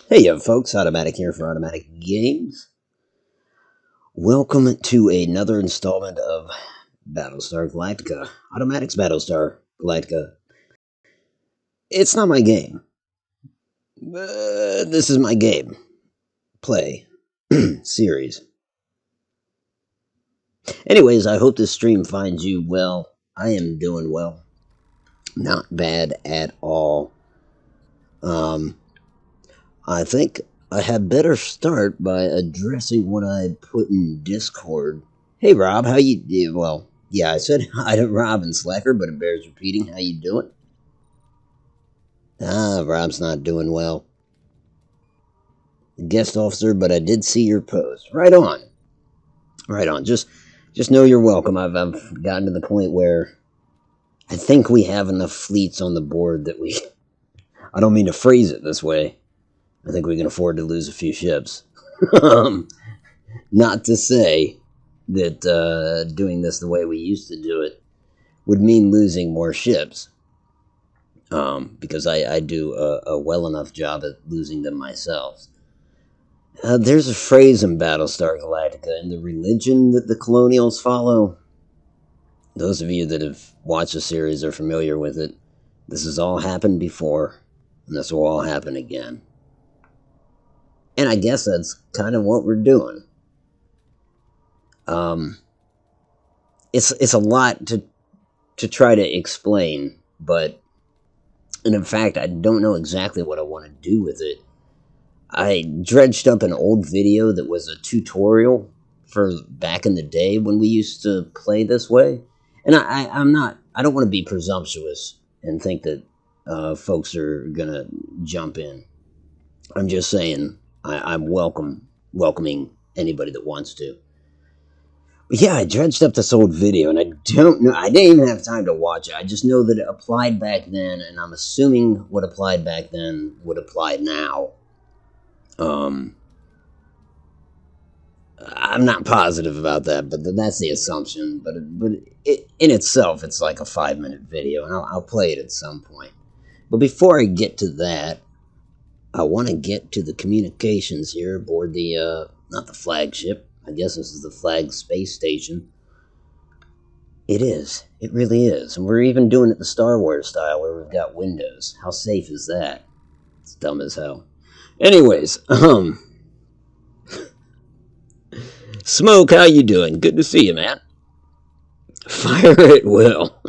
Hey, yo, folks, Automatic here for Automatic Games. Welcome to another installment of Battlestar Galactica. Automatic's Battlestar Galactica. It's not my game. This is my game. Play. Series. Anyways, I hope this stream finds you well. I am doing well. Not bad at all. I think I had better start by addressing what I put in Discord. Hey, Rob, how you do? Well, yeah, I said hi to Rob and Slacker, but it bears repeating. How you doing? Rob's not doing well. Guest officer, but I did see your post. Right on. Right on. Just know you're welcome. I've gotten to the point where I think we have enough fleets on the board that we... I don't mean to phrase it this way. I think we can afford to lose a few ships. Not to say that doing this the way we used to do it would mean losing more ships. Because I do a well enough job at losing them myself. There's a phrase in Battlestar Galactica, in the religion that the Colonials follow. Those of you that have watched the series are familiar with it. This has all happened before, and this will all happen again. And I guess that's kind of what we're doing. It's a lot to try to explain, and in fact, I don't know exactly what I want to do with it. I dredged up an old video that was a tutorial for back in the day when we used to play this way. And I don't want to be presumptuous and think that folks are gonna jump in. I'm just saying I'm welcoming anybody that wants to. But yeah, I dredged up this old video, and I don't know. I didn't even have time to watch it. I just know that it applied back then, and I'm assuming what applied back then would apply now. I'm not positive about that, but that's the assumption. But in itself, it's like a 5-minute video, and I'll play it at some point. But before I get to that, I want to get to the communications here aboard the, not the flagship. I guess this is the flag space station. It is. It really is. And we're even doing it the Star Wars style where we've got windows. How safe is that? It's dumb as hell. Anyways, Smoke, how you doing? Good to see you, man. Fire at will.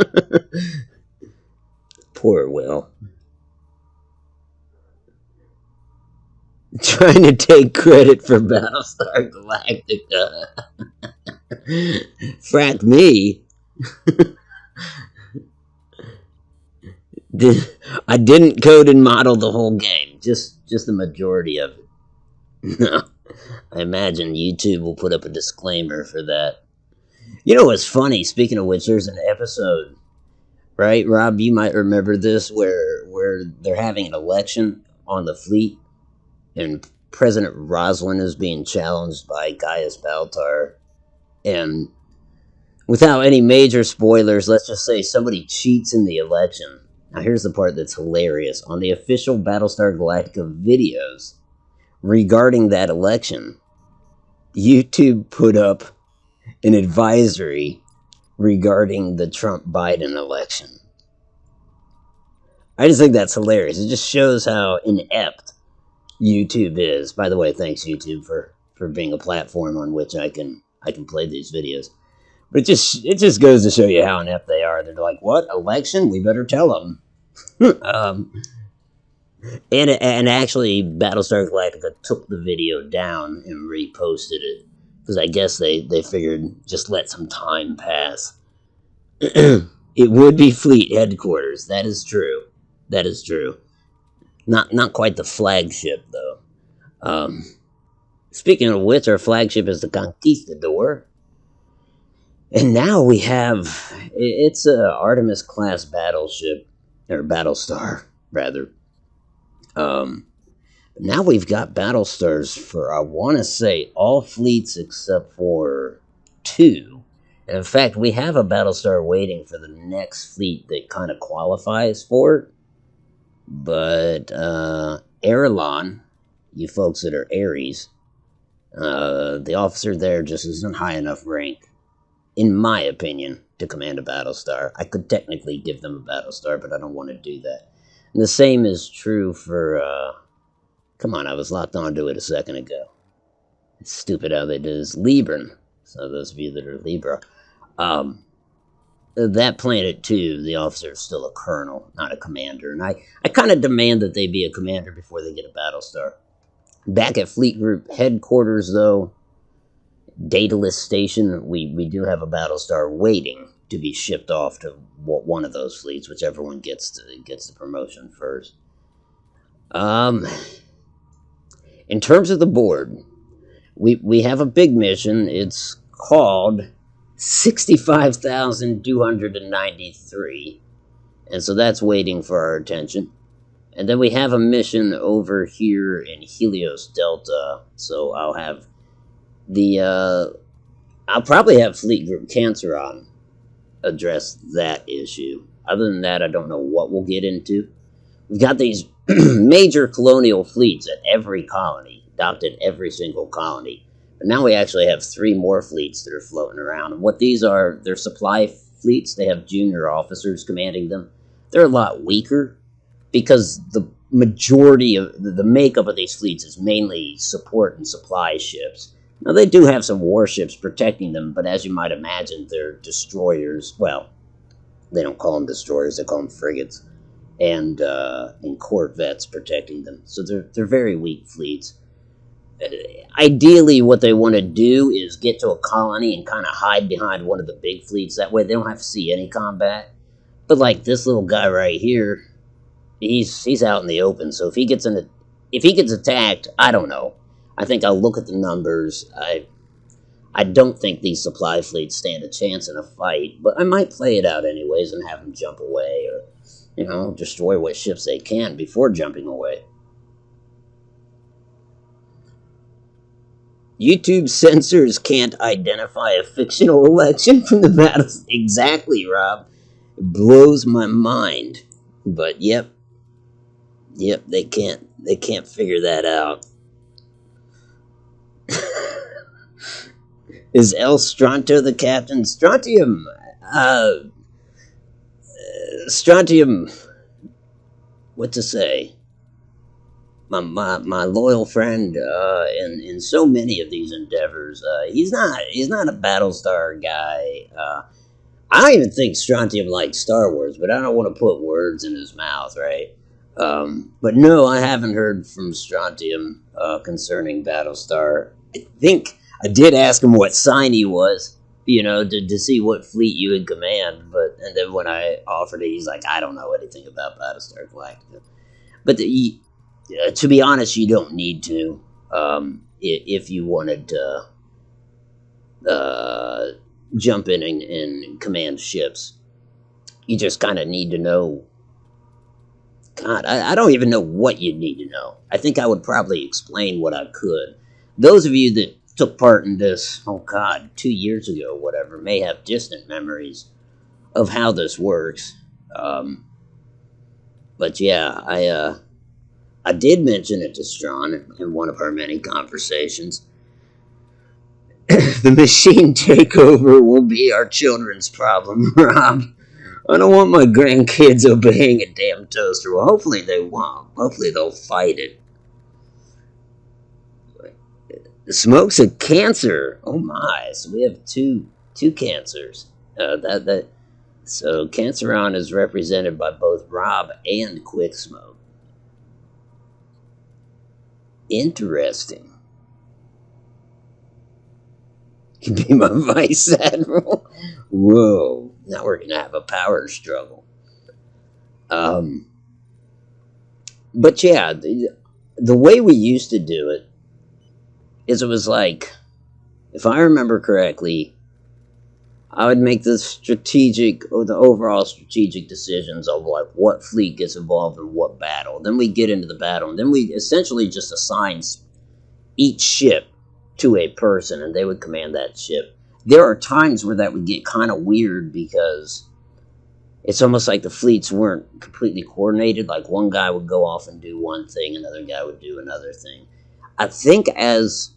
Poor Will. Trying to take credit for Battlestar Galactica. Frack me. I didn't code and model the whole game. Just the majority of it. No. I imagine YouTube will put up a disclaimer for that. You know what's funny? Speaking of which, there's an episode, right, Rob? You might remember this, where they're having an election on the fleet, and President Roslin is being challenged by Gaius Baltar. And without any major spoilers, let's just say somebody cheats in the election. Now here's the part that's hilarious. On the official Battlestar Galactica videos regarding that election, YouTube put up an advisory regarding the Trump-Biden election. I just think that's hilarious. It just shows how inept YouTube is. By the way, thanks YouTube for being a platform on which I can play these videos. But it just goes to show you how inept they are. They're like, what? Election? We better tell them. And actually, Battlestar Galactica took the video down and reposted it. Because I guess they figured just let some time pass. It would be fleet headquarters. That is true. That is true. Not quite the flagship, though. Speaking of which, our flagship is the Conquistador. And now we have... It's a Artemis-class battleship. Or Battlestar, rather. Now we've got Battlestars for, I want to say, all fleets except for 2. And in fact, we have a Battlestar waiting for the next fleet that kind of qualifies for it. But Airlon, you folks that are Aries, the officer there just isn't high enough rank, in my opinion, to command a Battlestar. I could technically give them a Battlestar, but I don't want to do that. And the same is true for, come on, I was locked onto it a second ago. It's stupid how they do this. Libran. So those of you that are Libra. That planet, too, the officer is still a colonel, not a commander. And I kind of demand that they be a commander before they get a Battlestar. Back at Fleet Group headquarters, though, Daedalus Station, we do have a Battlestar waiting to be shipped off to one of those fleets, whichever one gets the promotion first. In terms of the board, we have a big mission. It's called 65,293, and so that's waiting for our attention. And then we have a mission over here in Helios Delta, so I'll probably have Fleet Group Canceron address that issue. Other than that, I don't know what we'll get into. We've got these major colonial fleets at every colony, docked at every single colony. But now we actually have 3 more fleets that are floating around. And what these are, they're supply fleets. They have junior officers commanding them. They're a lot weaker because the majority of the makeup of these fleets is mainly support and supply ships. Now, they do have some warships protecting them, but as you might imagine, they're destroyers. Well, they don't call them destroyers, they call them frigates. And corvettes protecting them. So they're very weak fleets. Ideally, what they want to do is get to a colony and kind of hide behind one of the big fleets. That way they don't have to see any combat. But like this little guy right here, he's out in the open. So if he gets attacked, I don't know. I think I'll look at the numbers. I don't think these supply fleets stand a chance in a fight, but I might play it out anyways and have them jump away or, destroy what ships they can before jumping away. YouTube censors can't identify a fictional election from the battles. Exactly, Rob. It blows my mind. But yep, they can't figure that out. Is El Stronto the captain? Strontium, what to say? My loyal friend in so many of these endeavors. He's not a Battlestar guy. I don't even think Strontium likes Star Wars, but I don't want to put words in his mouth, right? But no, I haven't heard from Strontium concerning Battlestar. I think I did ask him what sign he was, to see what fleet you would command. And then when I offered it, he's like, I don't know anything about Battlestar Galactica. But to be honest, you don't need to. If you wanted to jump in and command ships, you just kind of need to know. God, I don't even know what you'd need to know. I think I would probably explain what I could. Those of you that took part in this, 2 years ago, whatever, may have distant memories of how this works. But yeah, I did mention it to Strawn in one of our many conversations. The machine takeover will be our children's problem, Rob. I don't want my grandkids obeying a damn toaster. Well, hopefully they won't. Hopefully they'll fight it. Smoke's a cancer. Oh my! So we have two cancers. So Canceron is represented by both Rob and Quick Smoke. Interesting. Can be my vice admiral. Whoa! Now we're gonna have a power struggle. But yeah, the way we used to do it is it was like, if I remember correctly, I would make the overall strategic decisions of like what fleet gets involved in what battle. Then we get into the battle, and then we essentially just assign each ship to a person, and they would command that ship. there are times where that would get kind of weird because it's almost like the fleets weren't completely coordinated. Like one guy would go off and do one thing, another guy would do another thing. I think as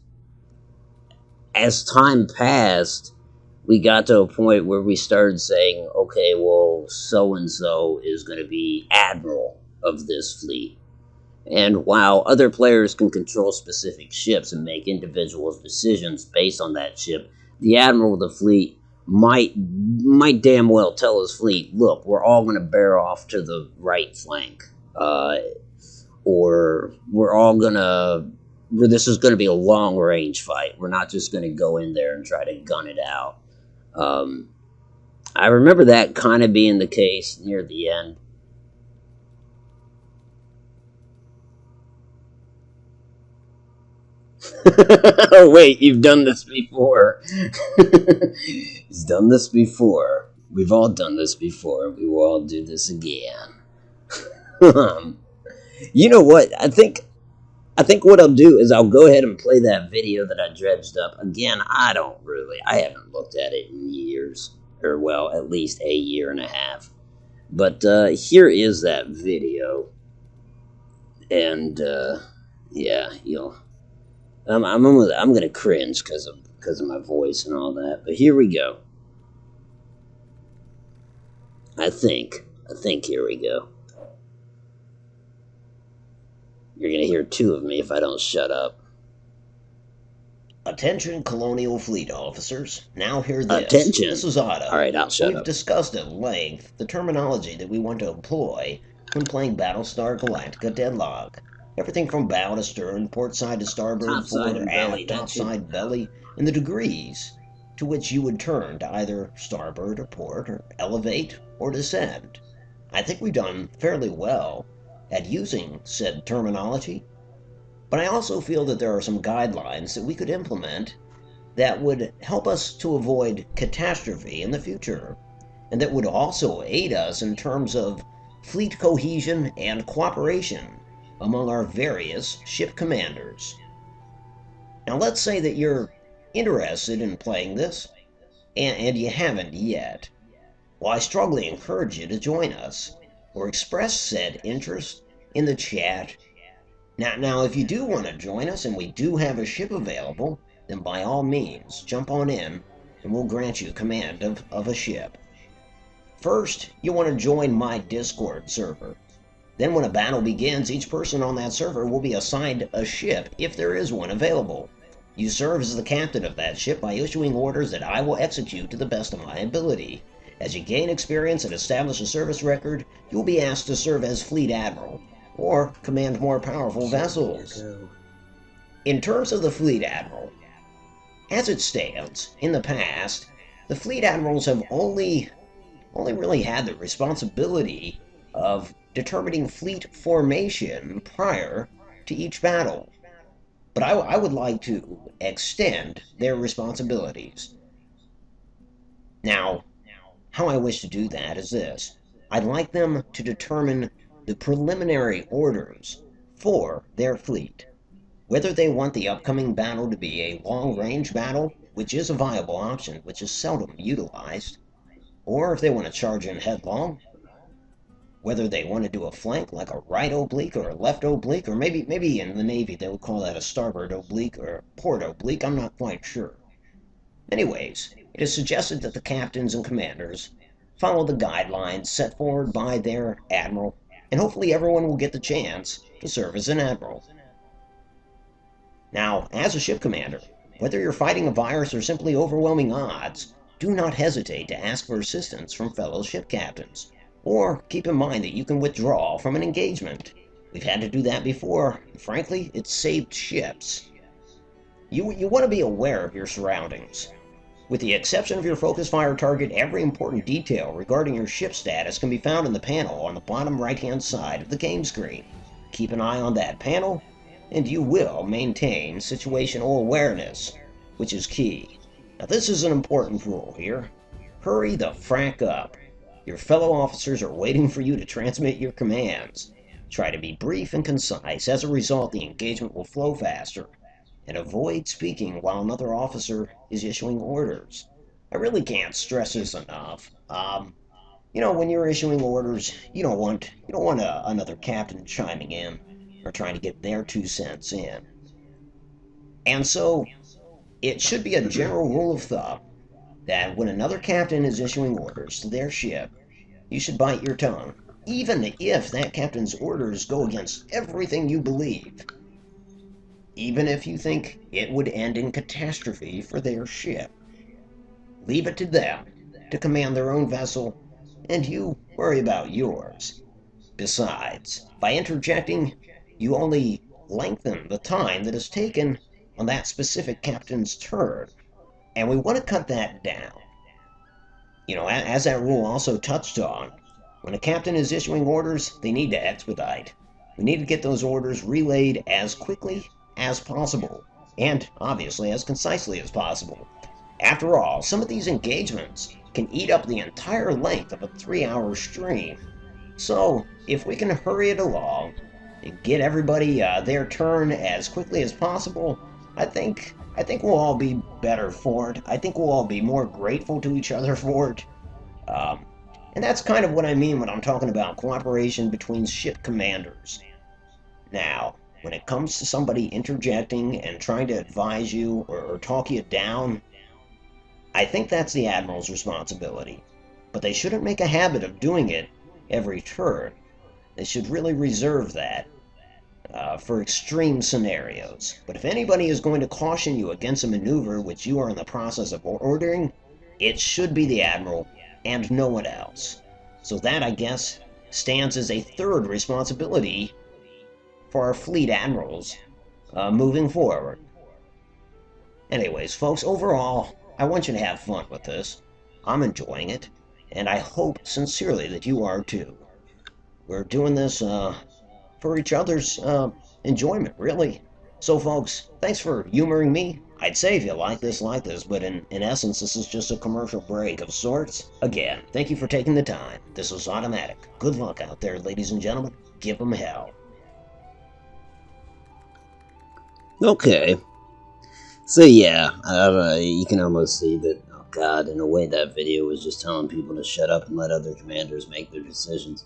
time passed, we got to a point where we started saying, okay, well, so and so is going to be admiral of this fleet. And while other players can control specific ships and make individual decisions based on that ship, the admiral of the fleet might damn well tell his fleet, look, we're all going to bear off to the right flank, or we're all going to. This is going to be a long range fight. We're not just going to go in there and try to gun it out. I remember that kind of being the case near the end. Oh, wait, you've done this before. He's done this before. We've all done this before. We will all do this again. You know what? I think what I'll do is I'll go ahead and play that video that I dredged up. Again, I haven't looked at it in years. Or, well, at least a year and a half. But here is that video. And, yeah, I'm gonna cringe because of my voice and all that. But here we go. I think here we go. You're gonna hear two of me if I don't shut up. Attention Colonial Fleet officers, now hear this. Attention. This is Otto. Alright, I'll shut We've up. discussed at length the terminology that we want to employ when playing Battlestar Galactica Deadlock. Everything from bow to stern, port side to starboard, Topside forward, and belly, aft, that topside, too. belly, and the degrees to which you would turn to either starboard or port, or elevate or descend. I think we've done fairly well at using said terminology, but I also feel that there are some guidelines that we could implement that would help us to avoid catastrophe in the future, and that would also aid us in terms of fleet cohesion and cooperation among our various ship commanders. Now, let's say that you're interested in playing this, and you haven't yet. Well, I strongly encourage you to join us, or express said interest in the chat. Now, if you do want to join us and we do have a ship available, then by all means, jump on in and we'll grant you command of a ship. First, you'll want to join my Discord server. Then when a battle begins, each person on that server will be assigned a ship if there is one available. You serve as the captain of that ship by issuing orders that I will execute to the best of my ability. As you gain experience and establish a service record, you'll be asked to serve as Fleet Admiral, or command more powerful vessels. In terms of the Fleet Admiral, as it stands, in the past, the Fleet Admirals have only really had the responsibility of determining fleet formation prior to each battle. But I would like to extend their responsibilities. Now, how I wish to do that is this. I'd like them to determine the preliminary orders for their fleet. Whether they want the upcoming battle to be a long-range battle, which is a viable option, which is seldom utilized, or if they want to charge in headlong, whether they want to do a flank like a right oblique or a left oblique, or maybe in the Navy they would call that a starboard oblique or a port oblique, I'm not quite sure. Anyways, it is suggested that the captains and commanders follow the guidelines set forward by their admiral, and hopefully everyone will get the chance to serve as an admiral. Now, as a ship commander, whether you're fighting a virus or simply overwhelming odds, do not hesitate to ask for assistance from fellow ship captains. Or keep in mind that you can withdraw from an engagement. We've had to do that before, and frankly, it's saved ships. You want to be aware of your surroundings. With the exception of your focus fire target, every important detail regarding your ship status can be found in the panel on the bottom right-hand side of the game screen. Keep an eye on that panel, and you will maintain situational awareness, which is key. Now, this is an important rule here. Hurry the frack up. Your fellow officers are waiting for you to transmit your commands. Try to be brief and concise. As a result, the engagement will flow faster. And avoid speaking while another officer is issuing orders. I really can't stress this enough. When you're issuing orders, you don't want another captain chiming in or trying to get their 2 cents in. And so it should be a general rule of thumb that when another captain is issuing orders to their ship, you should bite your tongue, even if that captain's orders go against everything you believe, even if you think it would end in catastrophe for their ship. Leave it to them to command their own vessel, and you worry about yours. Besides, by interjecting, you only lengthen the time that is taken on that specific captain's turn, and we want to cut that down. As that rule also touched on, when a captain is issuing orders, they need to expedite. We need to get those orders relayed as quickly as possible, and obviously as concisely as possible. After all, some of these engagements can eat up the entire length of a 3-hour stream. So, if we can hurry it along and get everybody their turn as quickly as possible, I think we'll all be better for it. I think we'll all be more grateful to each other for it. Um, and that's kind of what I mean when I'm talking about cooperation between ship commanders. Now, when it comes to somebody interjecting and trying to advise you or talk you down, I think that's the Admiral's responsibility. But they shouldn't make a habit of doing it every turn. They should really reserve that for extreme scenarios. But if anybody is going to caution you against a maneuver which you are in the process of ordering, it should be the Admiral and no one else. So that, I guess, stands as a third responsibility for our fleet admirals moving forward. Anyways, folks, overall, I want you to have fun with this. I'm enjoying it, and I hope sincerely that you are too. We're doing this for each other's enjoyment, really. So, folks, thanks for humoring me. I'd say if you like this, but in essence, this is just a commercial break of sorts. Again, thank you for taking the time. This is Automatic. Good luck out there, ladies and gentlemen. Give them hell. Okay. So yeah, you can almost see that, oh god, in a way that video was just telling people to shut up and let other commanders make their decisions.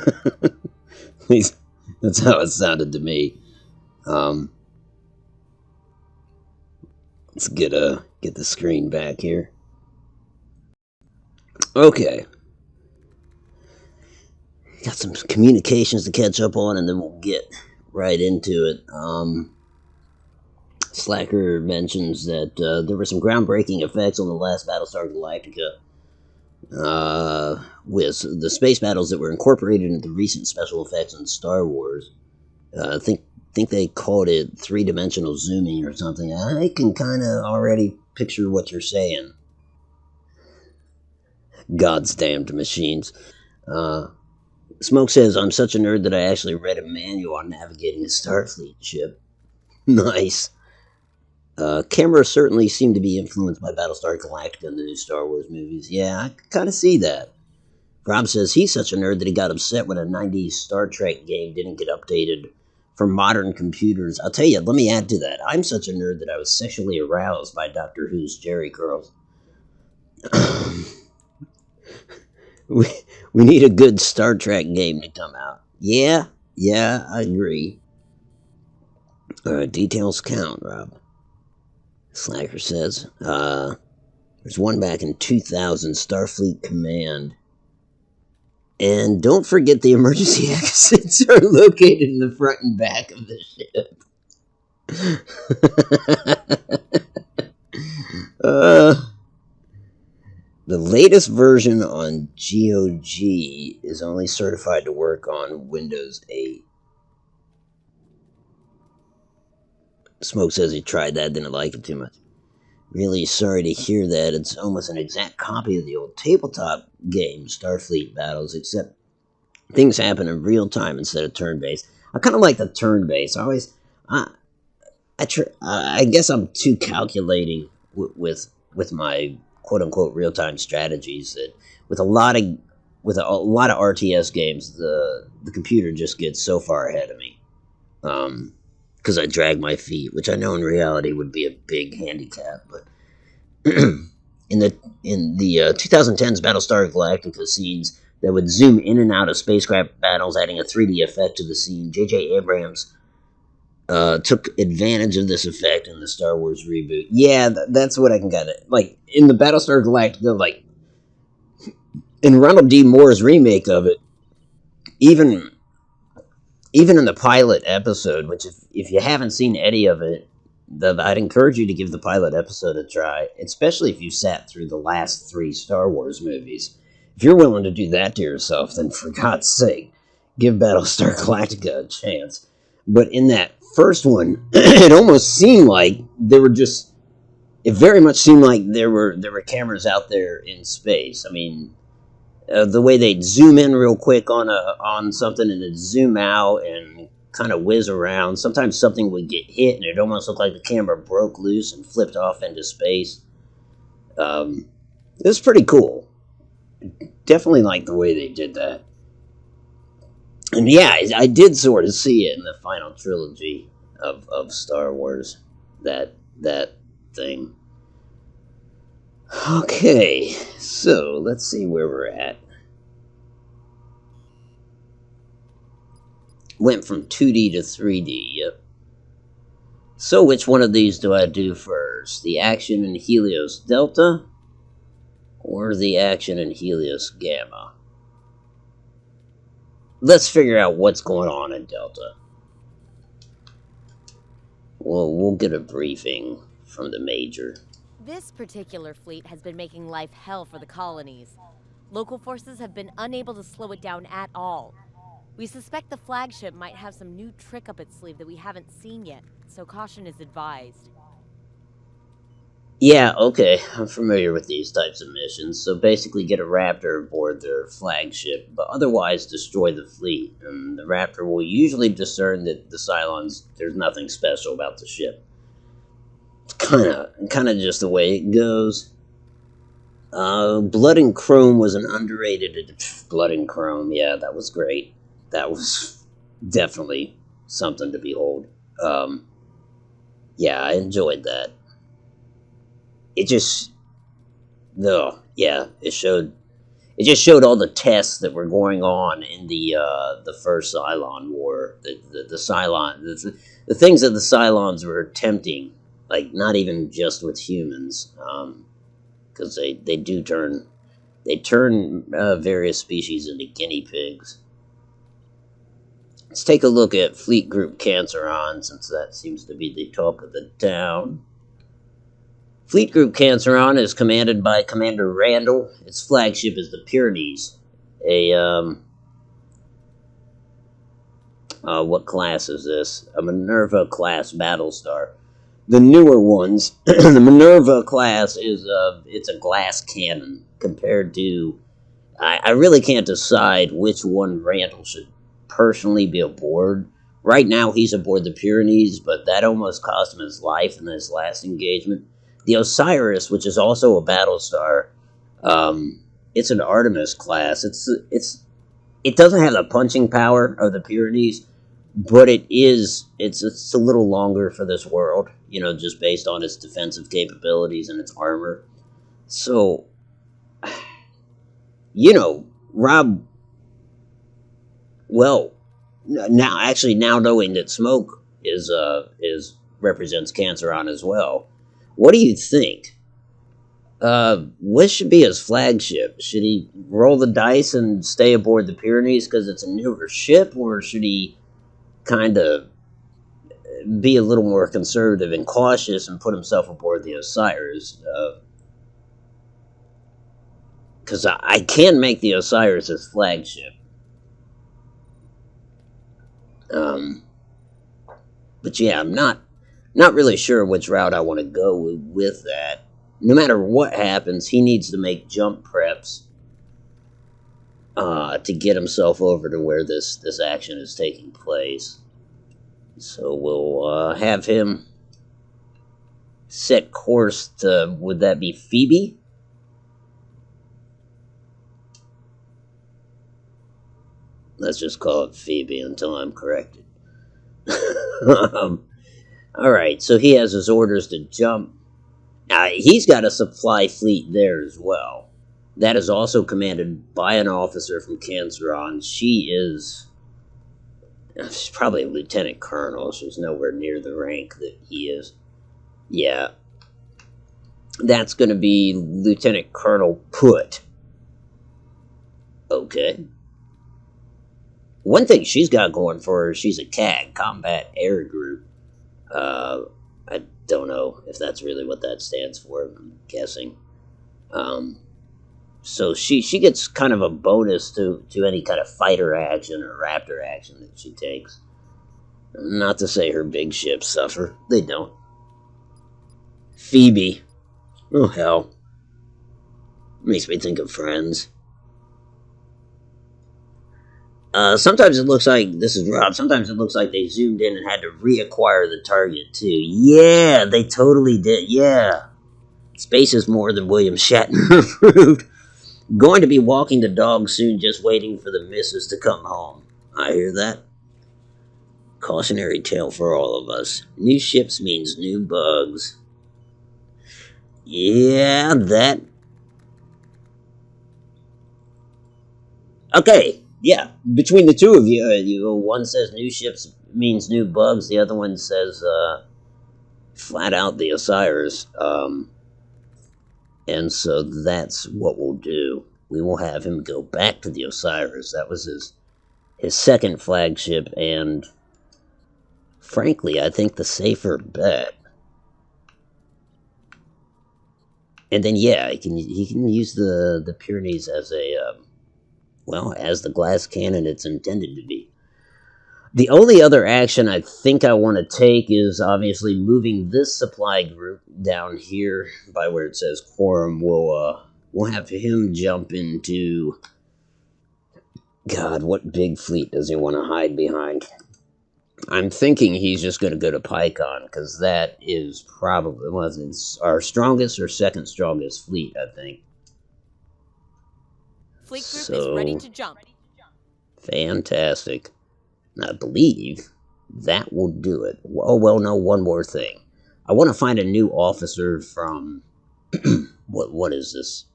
At least, that's how it sounded to me. Let's get the screen back here. Okay. Got some communications to catch up on, and then we'll get right into it. Slacker mentions that there were some groundbreaking effects on the last Battlestar Galactica, with the space battles that were incorporated into the recent special effects in Star Wars. I think they called it three-dimensional zooming or something. I can kind of already picture what you're saying. God's damned machines. Smoke says, I'm such a nerd that I actually read a manual on navigating a Starfleet ship. Nice. Cameras certainly seem to be influenced by Battlestar Galactica and the new Star Wars movies. Yeah, I kind of see that. Rob says he's such a nerd that he got upset when a 90s Star Trek game didn't get updated for modern computers. I'll tell you, let me add to that. I'm such a nerd that I was sexually aroused by Doctor Who's Jerry curls. we need a good Star Trek game to come out. Yeah, I agree. Details count, Rob. Slacker says, there's one back in 2000, Starfleet Command. And don't forget the emergency exits are located in the front and back of the ship. The latest version on GOG is only certified to work on Windows 8. Smoke says he tried that, didn't like it too much. Really sorry to hear that. It's almost an exact copy of the old tabletop game, Starfleet Battles, except things happen in real time instead of turn-based. I kind of like the turn-based. I guess I'm too calculating with my quote-unquote real-time strategies. That with a lot of RTS games, the computer just gets so far ahead of me. Because I drag my feet, which I know in reality would be a big handicap, but in the 2010's Battlestar Galactica scenes that would zoom in and out of spacecraft battles, adding a 3D effect to the scene. J.J. Abrams took advantage of this effect in the Star Wars reboot. Yeah, that's what I can get it. Like in the Battlestar Galactica, like in Ronald D. Moore's remake of it, even even in the pilot episode, which if you haven't seen any of it, I'd encourage you to give the pilot episode a try, especially if you sat through the last three Star Wars movies. If you're willing to do that to yourself, then for God's sake, give Battlestar Galactica a chance. But in that first one, it almost seemed like they were just. It very much seemed like there were cameras out there in space. I mean, the way they'd zoom in real quick on something and then zoom out and kind of whiz around. Sometimes something would get hit and it almost looked like the camera broke loose and flipped off into space. It was pretty cool. Definitely like the way they did that. And yeah, I did sort of see it in the final trilogy of Star Wars. That thing. Okay, so let's see where we're at. Went from 2D to 3D, yep. So which one of these do I do first? The action in Helios Delta or the action in Helios Gamma? Let's figure out what's going on in Delta. Well, we'll get a briefing from the Major. This particular fleet has been making life hell for the colonies. Local forces have been unable to slow it down at all. We suspect the flagship might have some new trick up its sleeve that we haven't seen yet, so caution is advised. Yeah, okay, I'm familiar with these types of missions. So basically get a Raptor aboard their flagship, but otherwise destroy the fleet. And the Raptor will usually discern that the Cylons, there's nothing special about the ship. It's kind of just the way it goes. Blood and Chrome was an underrated... Blood and Chrome, yeah, that was great. That was definitely something to behold. Yeah, I enjoyed that. It just... No, yeah, it just showed all the tests that were going on in the first Cylon War. The Cylon... The things that the Cylons were attempting, like, not even just with humans, because they do turn... They turn various species into guinea pigs. Let's take a look at Fleet Group Canceron, since that seems to be the talk of the town. Fleet Group Canceron is commanded by Commander Randall. Its flagship is the Pyrenees. What class is this? A Minerva-class battlestar. The newer ones, the Minerva class is it's a glass cannon compared to... I really can't decide which one Randall should personally be aboard. Right now he's aboard the Pyrenees, but that almost cost him his life in this last engagement. The Osiris, which is also a battlestar, it's an Artemis class. It doesn't have the punching power of the Pyrenees, but it's a little longer for this world, just based on its defensive capabilities and its armor. So, Rob, well, now knowing that Smoke is represents Canceron as well, what do you think? What should be his flagship? Should he roll the dice and stay aboard the Pyrenees because it's a newer ship, or should he kind of be a little more conservative and cautious and put himself aboard the Osiris? Because I can make the Osiris his flagship. But yeah, I'm not really sure which route I want to go with that. No matter what happens, he needs to make jump preps to get himself over to where this action is taking place. So we'll have him set course to, would that be Phoebe? Let's just call it Phoebe until I'm corrected. Alright, so he has his orders to jump He's got a supply fleet there as well. That is also commanded by an officer from Canceron. She's probably a lieutenant colonel. She's nowhere near the rank that he is. Yeah. That's going to be Lieutenant Colonel Put. Okay. One thing she's got going for her, she's a CAG, Combat Air Group. I don't know if that's really what that stands for. I'm guessing. So she gets kind of a bonus to any kind of fighter action or raptor action that she takes. Not to say her big ships suffer. They don't. Phoebe. Oh, hell. Makes me think of Friends. Sometimes it looks like, this is Rob, sometimes it looks like they zoomed in and had to reacquire the target, too. Yeah, they totally did, yeah. Space is more than William Shatner approved. Going to be walking the dog soon, just waiting for the missus to come home. I hear that. Cautionary tale for all of us. New ships means new bugs. Yeah, that... Okay, yeah. Between the two of you, one says new ships means new bugs, the other one says, flat out the Osiris. And so that's what we'll do. We will have him go back to the Osiris. That was his second flagship, and frankly, I think the safer bet. And then, yeah, he can use the Pyrenees as a, as the glass cannon it's intended to be. The only other action I think I want to take is obviously moving this supply group down here by where it says Quorum. We'll have him jump into... God, what big fleet does he want to hide behind? I'm thinking he's just going to go to Pycon, because that is probably it's our strongest or second strongest fleet, I think. Fleet group is ready to jump. Fantastic. I believe that will do it. Oh, well, no, one more thing. I want to find a new officer from... what is this?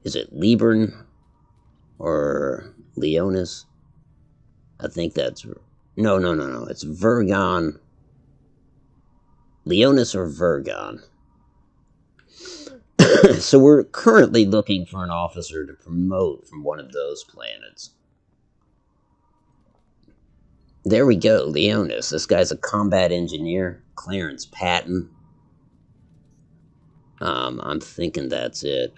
Is it Libern or Leonis? I think that's... No. It's Vergon. Leonis or Vergon. So we're currently looking for an officer to promote from one of those planets. There we go, Leonis. This guy's a combat engineer. Clarence Patton. I'm thinking that's it.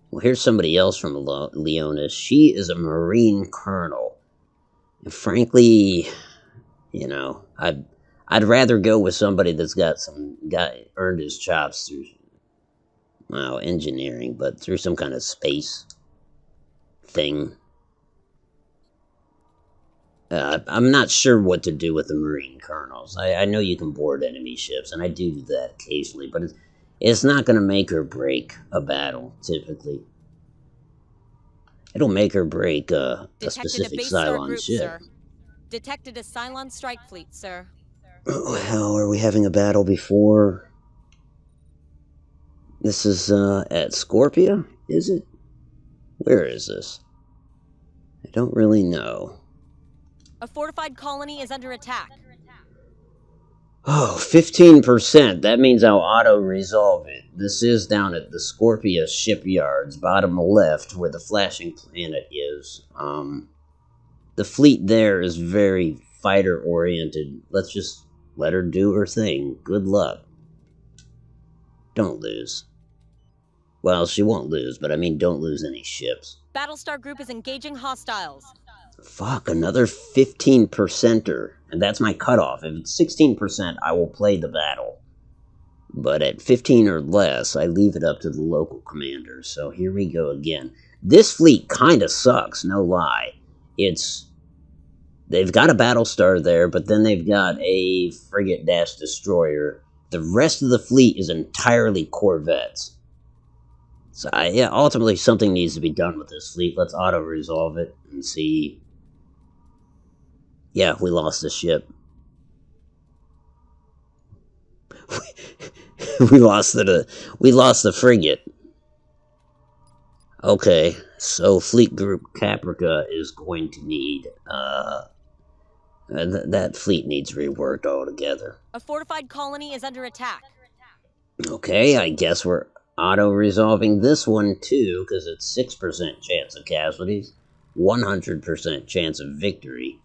Well, here's somebody else from Leonis. She is a Marine colonel. And frankly, I'd rather go with somebody that's earned his chops through, engineering, but through some kind of space thing. I'm not sure what to do with the Marine colonels. I know you can board enemy ships, and I do that occasionally, but it's not going to make or break a battle, typically. It'll make or break a specific Cylon group, ship. Sir. Detected a Cylon strike fleet, sir. Oh, hell, are we having a battle before? This is at Scorpia, is it? Where is this? I don't really know. A fortified colony is under attack. Oh, 15%. That means I'll auto-resolve it. This is down at the Scorpia shipyards, bottom left, where the flashing planet is. The fleet there is very fighter-oriented. Let's just let her do her thing. Good luck. Don't lose. Well, she won't lose, but I mean don't lose any ships. Battlestar Group is engaging hostiles. Fuck, another 15%er. And that's my cutoff. If it's 16%, I will play the battle. But at 15 or less, I leave it up to the local commanders. So here we go again. This fleet kinda sucks, no lie. They've got a Battlestar there, but then they've got a frigate-destroyer. The rest of the fleet is entirely Corvettes. So, ultimately something needs to be done with this fleet. Let's auto-resolve it and see... Yeah, we lost the ship. we lost the frigate. Okay, so Fleet Group Caprica is going to need that fleet needs reworked altogether. A fortified colony is under attack. Okay, I guess we're auto-resolving this one too, because it's 6% chance of casualties, 100% chance of victory.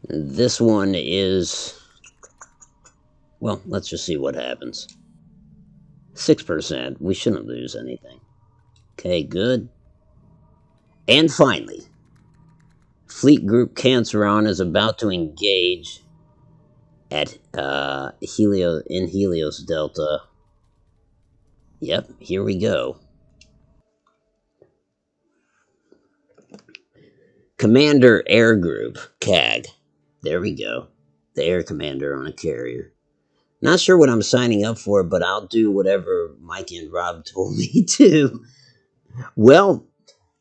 And this one is... well, let's just see what happens. 6%, we shouldn't lose anything. Okay, good. And finally, Fleet Group Canceron is about to engage at Helios Delta. Yep, here we go. Commander Air Group, CAG. There we go. The Air Commander on a carrier. Not sure what I'm signing up for, but I'll do whatever Mike and Rob told me to. Well,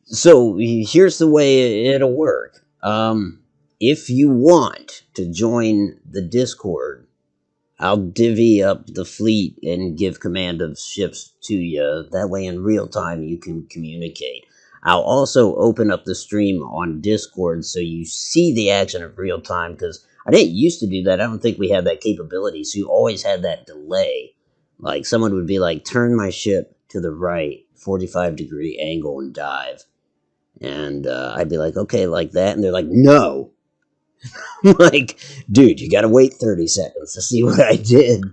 so here's the way it'll work. If you want to join the Discord, I'll divvy up the fleet and give command of ships to you. That way, in real time, you can communicate. I'll also open up the stream on Discord so you see the action in real time, because I didn't used to do that. I don't think we had that capability, so you always had that delay. Like, someone would be like, turn my ship to the right, 45-degree angle and dive. And I'd be like, okay, like that. And they're like, no. I'm like, dude, you gotta wait 30 seconds to see what I did.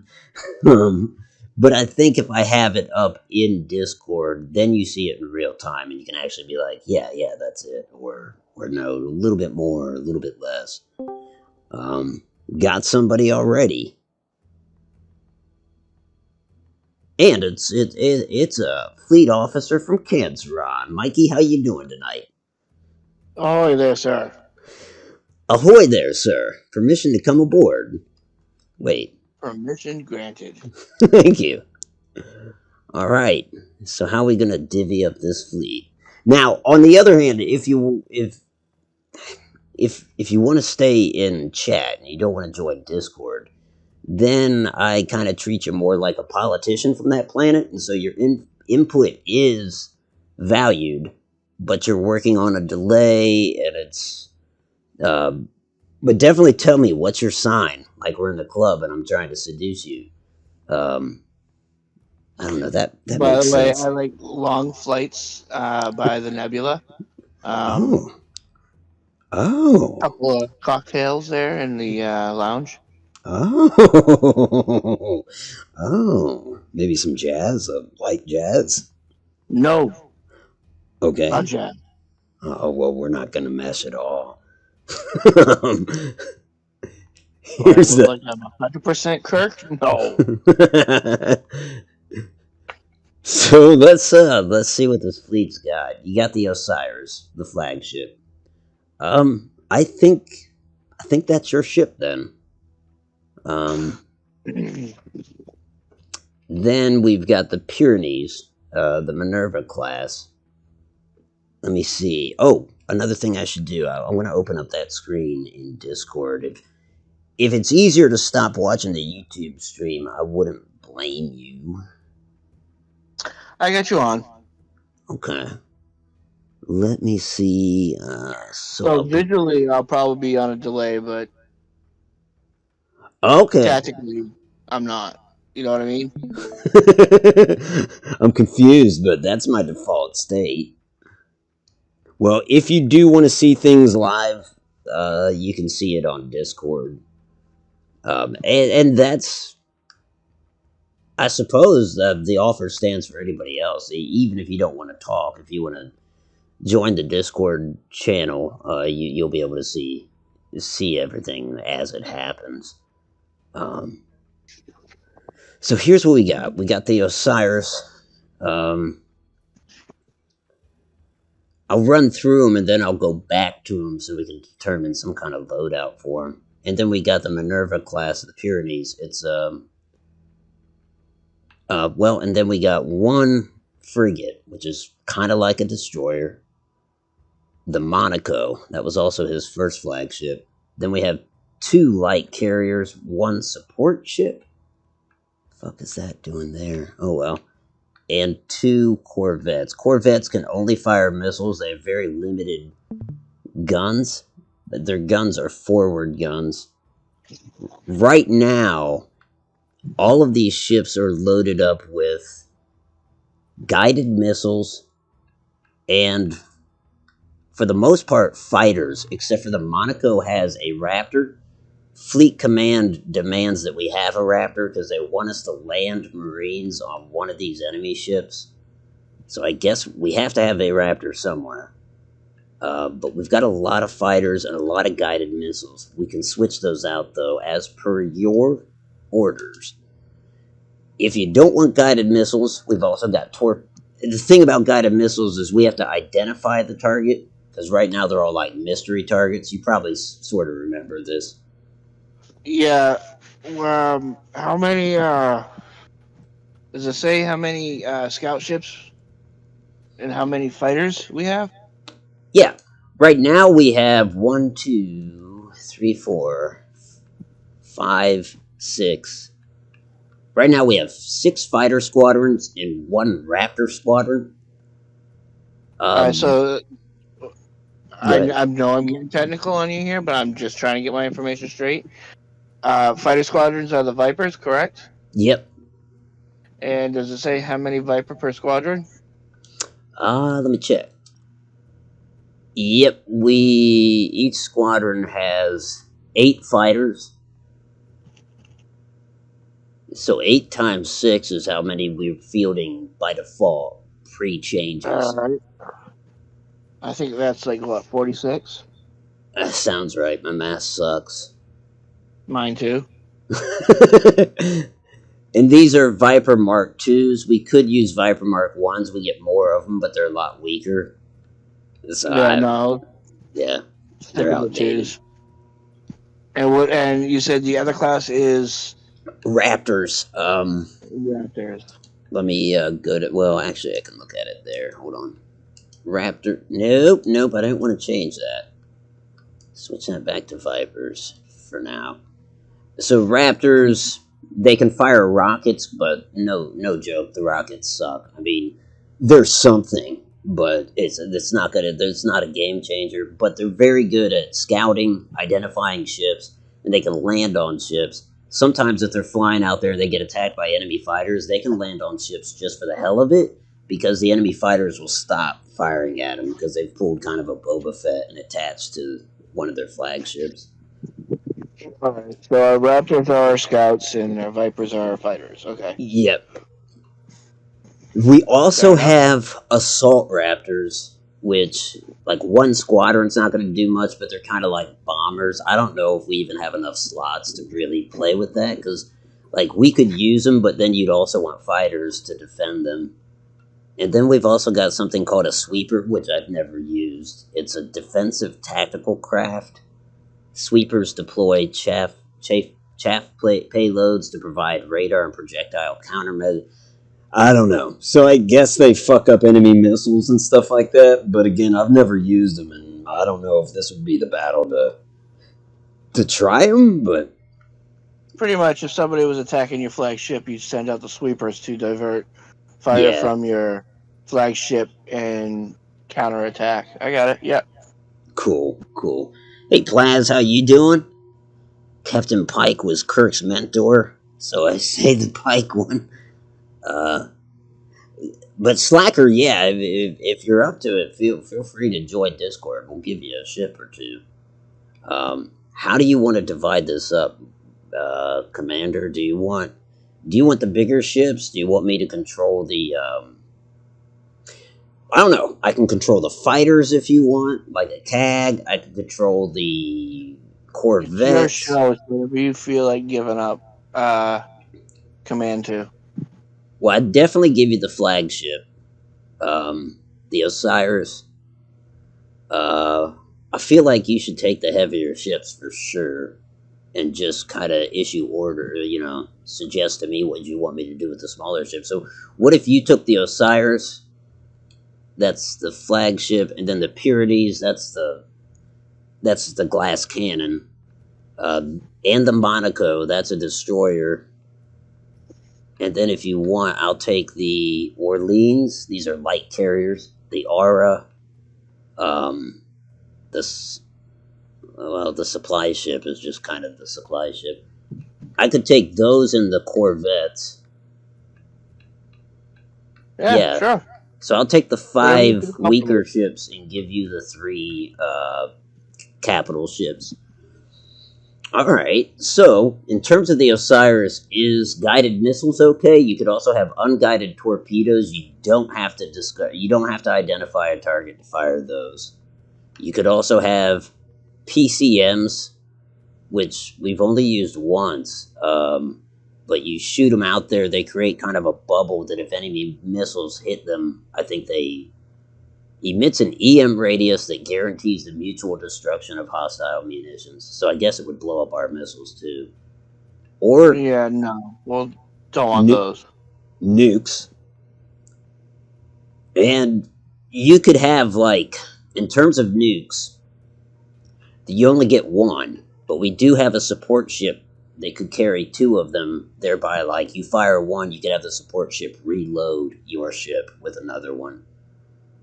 But I think if I have it up in Discord, then you see it in real time, and you can actually be like, yeah, that's it. Or no, a little bit more, a little bit less. Got somebody already. And it's a fleet officer from Canceron. Mikey, how you doing tonight? Ahoy there, sir. Ahoy there, sir. Permission to come aboard. Wait. Permission granted. Thank you. Alright. So how are we gonna divvy up this fleet? Now, on the other hand, if you want to stay in chat and you don't want to join Discord, then I kind of treat you more like a politician from that planet, and so your input is valued, but you're working on a delay, and it's... but definitely tell me, what's your sign? Like we're in the club and I'm trying to seduce you. I don't know, that By makes the way, sense. I like long flights by the nebula. Oh. Couple of cocktails there in the lounge. Oh. Oh. Maybe some jazz, light jazz. No, Okay. not jazz. Oh, well, we're not going to mess at all. Here's like I'm 100% Kirk. No. So let's see what this fleet's got. You got the Osiris, the flagship. I think that's your ship then. Then we've got the Pyrenees, the Minerva class. Let me see. Oh, another thing I should do. I want to open up that screen in Discord. If it's easier to stop watching the YouTube stream, I wouldn't blame you. I got you on. Okay. Let me see. So visually, I'll probably be on a delay, but okay. tactically, I'm not. You know what I mean? I'm confused, but that's my default state. Well, if you do want to see things live, you can see it on Discord. And that's, I suppose, the offer stands for anybody else. Even if you don't want to talk, if you want to join the Discord channel, you'll be able to see everything as it happens. So here's what we got. We got the Osiris. I'll run through them and then I'll go back to them so we can determine some kind of loadout for them. And then we got the Minerva class of the Pyrenees. It's well, and then we got one frigate, which is kind of like a destroyer. The Monaco, that was also his first flagship. Then we have 2 light carriers, 1 support ship, fuck is that doing there? Oh well. And 2 corvettes. Corvettes can only fire missiles. They have very limited guns. But their guns are forward guns. Right now, all of these ships are loaded up with guided missiles and, for the most part, fighters, except for the Monaco has a Raptor. Fleet Command demands that we have a Raptor because they want us to land Marines on one of these enemy ships. So I guess we have to have a Raptor somewhere. But we've got a lot of fighters and a lot of guided missiles. We can switch those out, though, as per your orders. If you don't want guided missiles, we've also got The thing about guided missiles is we have to identify the target, because right now they're all like mystery targets. You probably sort of remember this. Yeah. How many? Does it say how many scout ships and how many fighters we have? Yeah. Right now we have 1, 2, 3, 4, 5, 6. Right now we have 6 fighter squadrons and 1 Raptor squadron. So I Good. know I'm getting technical on you here, but I'm just trying to get my information straight. Fighter squadrons are the Vipers, correct? Yep. And does it say how many Viper per squadron? Let me check. Yep, each squadron has 8 fighters. So 8 times 6 is how many we're fielding by default, pre-changes. I think that's like, what, 46? Sounds right, my math sucks. Mine too. And these are Viper Mark IIs. We could use Viper Mark 1s, we get more of them, but they're a lot weaker. So yeah, they're outdated. And you said the other class is Raptors. Raptors. Let me go to. Well, actually, I can look at it there. Hold on. Raptor. Nope. I don't want to change that. Switch that back to Vipers for now. So Raptors, they can fire rockets, but no joke, the rockets suck. I mean, they're something, but it's not gonna. It's not a game changer. But they're very good at scouting, identifying ships, and they can land on ships. Sometimes if they're flying out there, they get attacked by enemy fighters. They can land on ships just for the hell of it, because the enemy fighters will stop firing at them because they've pulled kind of a Boba Fett and attached to one of their flagships. Alright, so our Raptors are our scouts and our Vipers are our fighters. Okay. Yep. We also have assault raptors, which, like, one squadron's not going to do much, but they're kind of like bombers. I don't know if we even have enough slots to really play with that, because, like, we could use them, but then you'd also want fighters to defend them. And then we've also got something called a sweeper, which I've never used. It's a defensive tactical craft. Sweepers deploy chaff payloads to provide radar and projectile countermeasures. I don't know. So I guess they fuck up enemy missiles and stuff like that. But again, I've never used them, and I don't know if this would be the battle to try them. But pretty much, if somebody was attacking your flagship, you send out the sweepers to divert fire from your flagship and counterattack. I got it. Yep. Cool. Hey, Plaz, how you doing? Captain Pike was Kirk's mentor, so I say the Pike one. But Slacker, yeah, if you're up to it, feel free to join Discord. We'll give you a ship or two. How do you want to divide this up, Commander? Do you want the bigger ships? Do you want me to control the? I don't know. I can control the fighters if you want, like a tag. I can control the corvettes. Your show, whatever you feel like giving up command to. Well, I'd definitely give you the flagship, the Osiris. I feel like you should take the heavier ships for sure, and just kind of issue order. Suggest to me what you want me to do with the smaller ships. So, what if you took the Osiris? That's the flagship, and then the Purities. That's the glass cannon, and the Monaco. That's a destroyer. And then if you want, I'll take the Orleans. These are light carriers. The Aura. The the supply ship is just kind of the supply ship. I could take those and the Corvettes. Yeah, Yeah. sure. So I'll take the Whatever you 5 feel comfortable. weaker ships and give you the 3 capital ships. Alright, so in terms of the Osiris, is guided missiles okay? You could also have unguided torpedoes. You don't have to identify a target to fire those. You could also have PCMs, which we've only used once, but you shoot them out there, they create kind of a bubble that if enemy missiles hit them, I think they emits an EM radius that guarantees the mutual destruction of hostile munitions. So I guess it would blow up our missiles too. Or Yeah, no. Well, don't want nu- those. nukes. And you could have, like, in terms of nukes, you only get one, but we do have a support ship that could carry 2 of them, thereby, like, you fire one, you could have the support ship reload your ship with another one.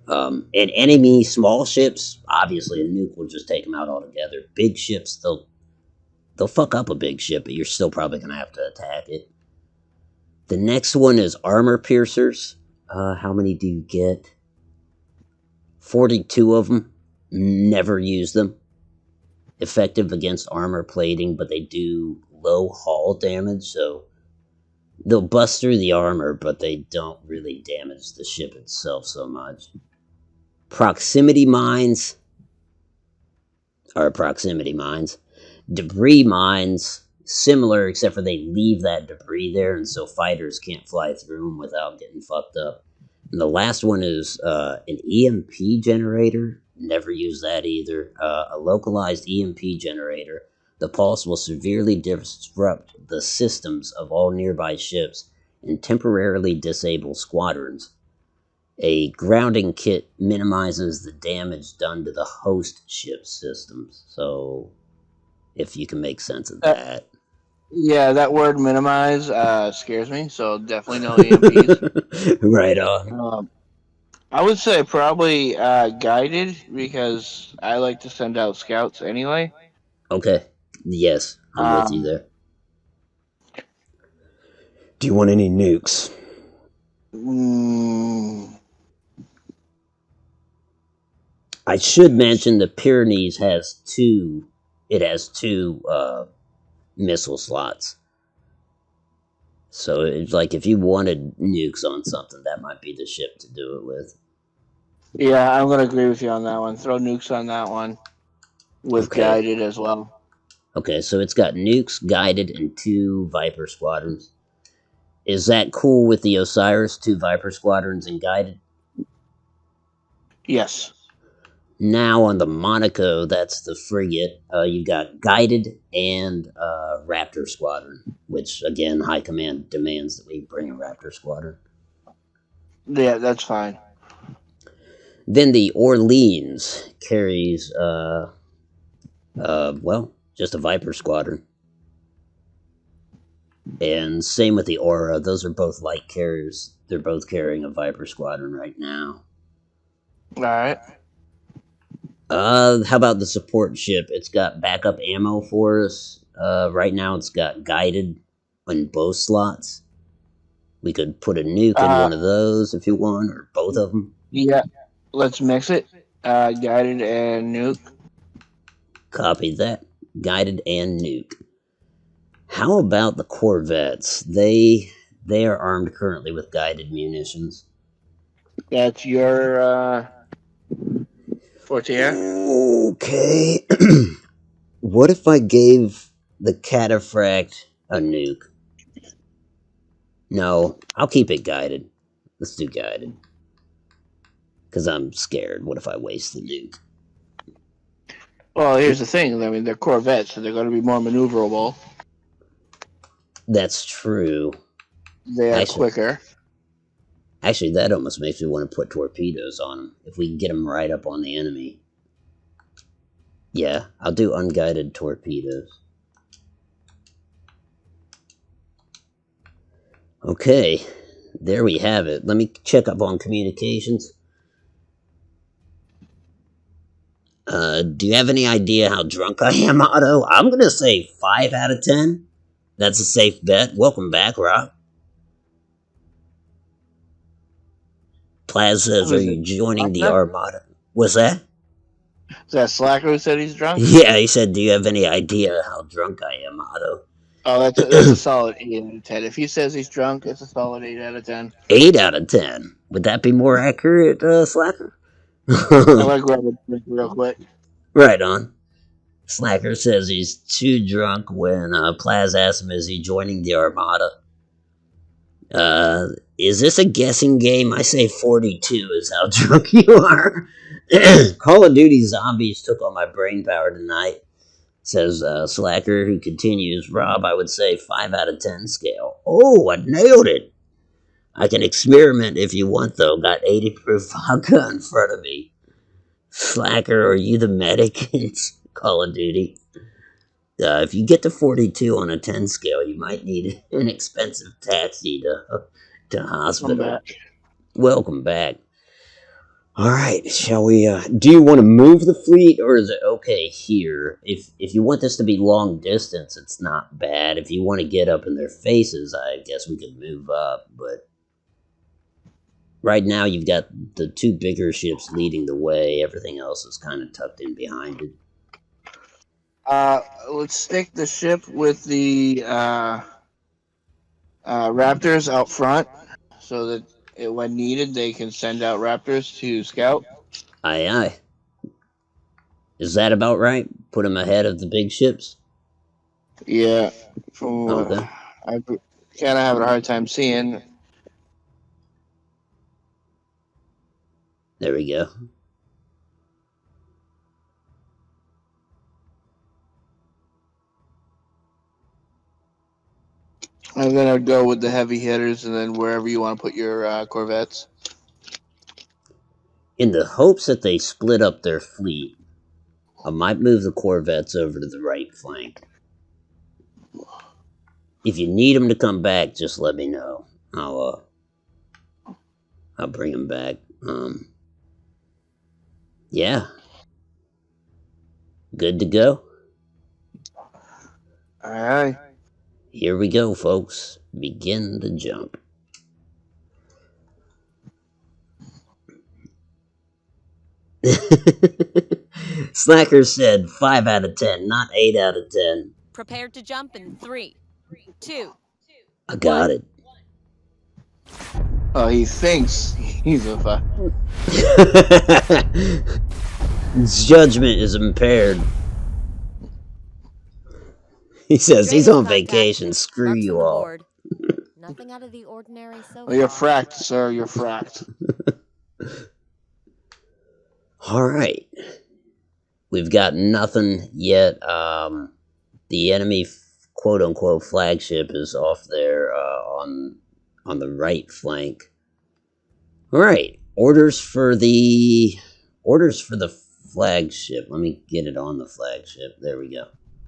And enemy small ships, obviously a nuke will just take them out altogether. Big ships, they'll fuck up a big ship, but you're still probably gonna have to attack it. The next one is armor piercers. How many do you get? 42 of them. Never use them. Effective against armor plating, but they do low hull damage, so they'll bust through the armor, but they don't really damage the ship itself so much. Proximity mines are proximity mines. Debris mines, similar, except for they leave that debris there, and so fighters can't fly through them without getting fucked up. And the last one is an EMP generator. Never use that either. A localized EMP generator. The pulse will severely disrupt the systems of all nearby ships and temporarily disable squadrons. A grounding kit minimizes the damage done to the host ship systems. So, if you can make sense of that. Yeah, that word minimize scares me, so definitely no EMPs. Right on. I would say probably guided because I like to send out scouts anyway. Okay. Yes, I'm with you Um, there. Do you want any nukes? mm, I should mention the Pyrenees has 2. It has 2 missile slots. So it's like if you wanted nukes on something, that might be the ship to do it with. yeah, I'm gonna agree with you on that one. Throw nukes on that one with Okay. guided as well. Okay, so it's got nukes, guided, and 2 Viper squadrons. Is that cool with the Osiris? 2 Viper squadrons and guided? Yes. Now on the Monaco, that's the frigate. You've got guided and Raptor squadron, which again, High Command demands that we bring a Raptor squadron. Yeah, that's fine. Then the Orleans carries, just a Viper squadron. And same with the Aura. Those are both light carriers. They're both carrying a Viper squadron right now. All right. How about the support ship? It's got backup ammo for us. Right now it's got guided on both slots. We could put a nuke in one of those if you want, or both of them. Yeah, let's mix it. Guided and nuke. Copy that. Guided and nuke. How about the Corvettes? They are armed currently with guided munitions. That's your Fortier. Okay. What if I gave the Cataphract a nuke? No, I'll keep it guided. Let's do guided. Because I'm scared. What if I waste the nuke? Well, here's the thing. I mean, they're Corvettes, so they're going to be more maneuverable. That's true. They are quicker. Actually, that almost makes me want to put torpedoes on them. If we can get them right up on the enemy. Yeah, I'll do unguided torpedoes. Okay, there we have it. Let me check up on communications. Do you have any idea how drunk I am, Otto? I'm gonna say 5 out of 10. That's a safe bet. Welcome back, Rob. Plaz says, are Who's it? you joining the Slacker? Armada? What's that? Is that Slacker who said he's drunk? Yeah, he said, do you have any idea how drunk I am, Otto? Oh, that's a solid 8 out of 10. If he says he's drunk, it's a solid 8 out of 10. 8 out of 10. Would that be more accurate, Slacker? I'm gonna grab a drink real quick. Right on. Slacker says he's too drunk when Plaz asks him, is he joining the Armada? Is this a guessing game? I say 42 is how drunk you are. Call of Duty Zombies took all my brain power tonight, says Slacker, who continues, Rob, I would say 5 out of 10 scale. Oh, I nailed it. I can experiment if you want, though. Got 80 proof vodka in front of me. Slacker, are you the medic in Call of Duty? If you get to 42 on a 10 scale, you might need an expensive taxi to I'm hospital. back. Welcome back. All right, shall we? Do you want to move the fleet, or is it okay here? If you want this to be long distance, it's not bad. If you want to get up in their faces, I guess we could move up. But right now, you've got the two bigger ships leading the way. Everything else is kind of tucked in behind it. Let's stick the ship with the Raptors out front, so that when needed, they can send out Raptors to scout. Aye, aye. Is that about right? Put them ahead of the big ships? Yeah, from what Okay. I kind of having a hard time seeing. There we go. I'm gonna go with the heavy hitters, and then wherever you want to put your corvettes. In the hopes that they split up their fleet, I might move the corvettes over to the right flank. If you need them to come back, just let me know. I'll bring them back. Yeah. Good to go? Aye. Here we go, folks. Begin the jump. Slacker said 5 out of 10, not 8 out of 10. Prepared to jump in 3, 2. I got it. Oh, he thinks he's a fuck. His judgment is impaired. He says he's Drainage on contact. vacation. Screw Marks on you the all. board. Nothing out of the ordinary so Well, you're far. fracked, sir. You're fracked. All right. We've got nothing yet. The enemy quote unquote flagship is off there on the right flank. All right. Orders for the flagship. Let me get it on the flagship. There we go.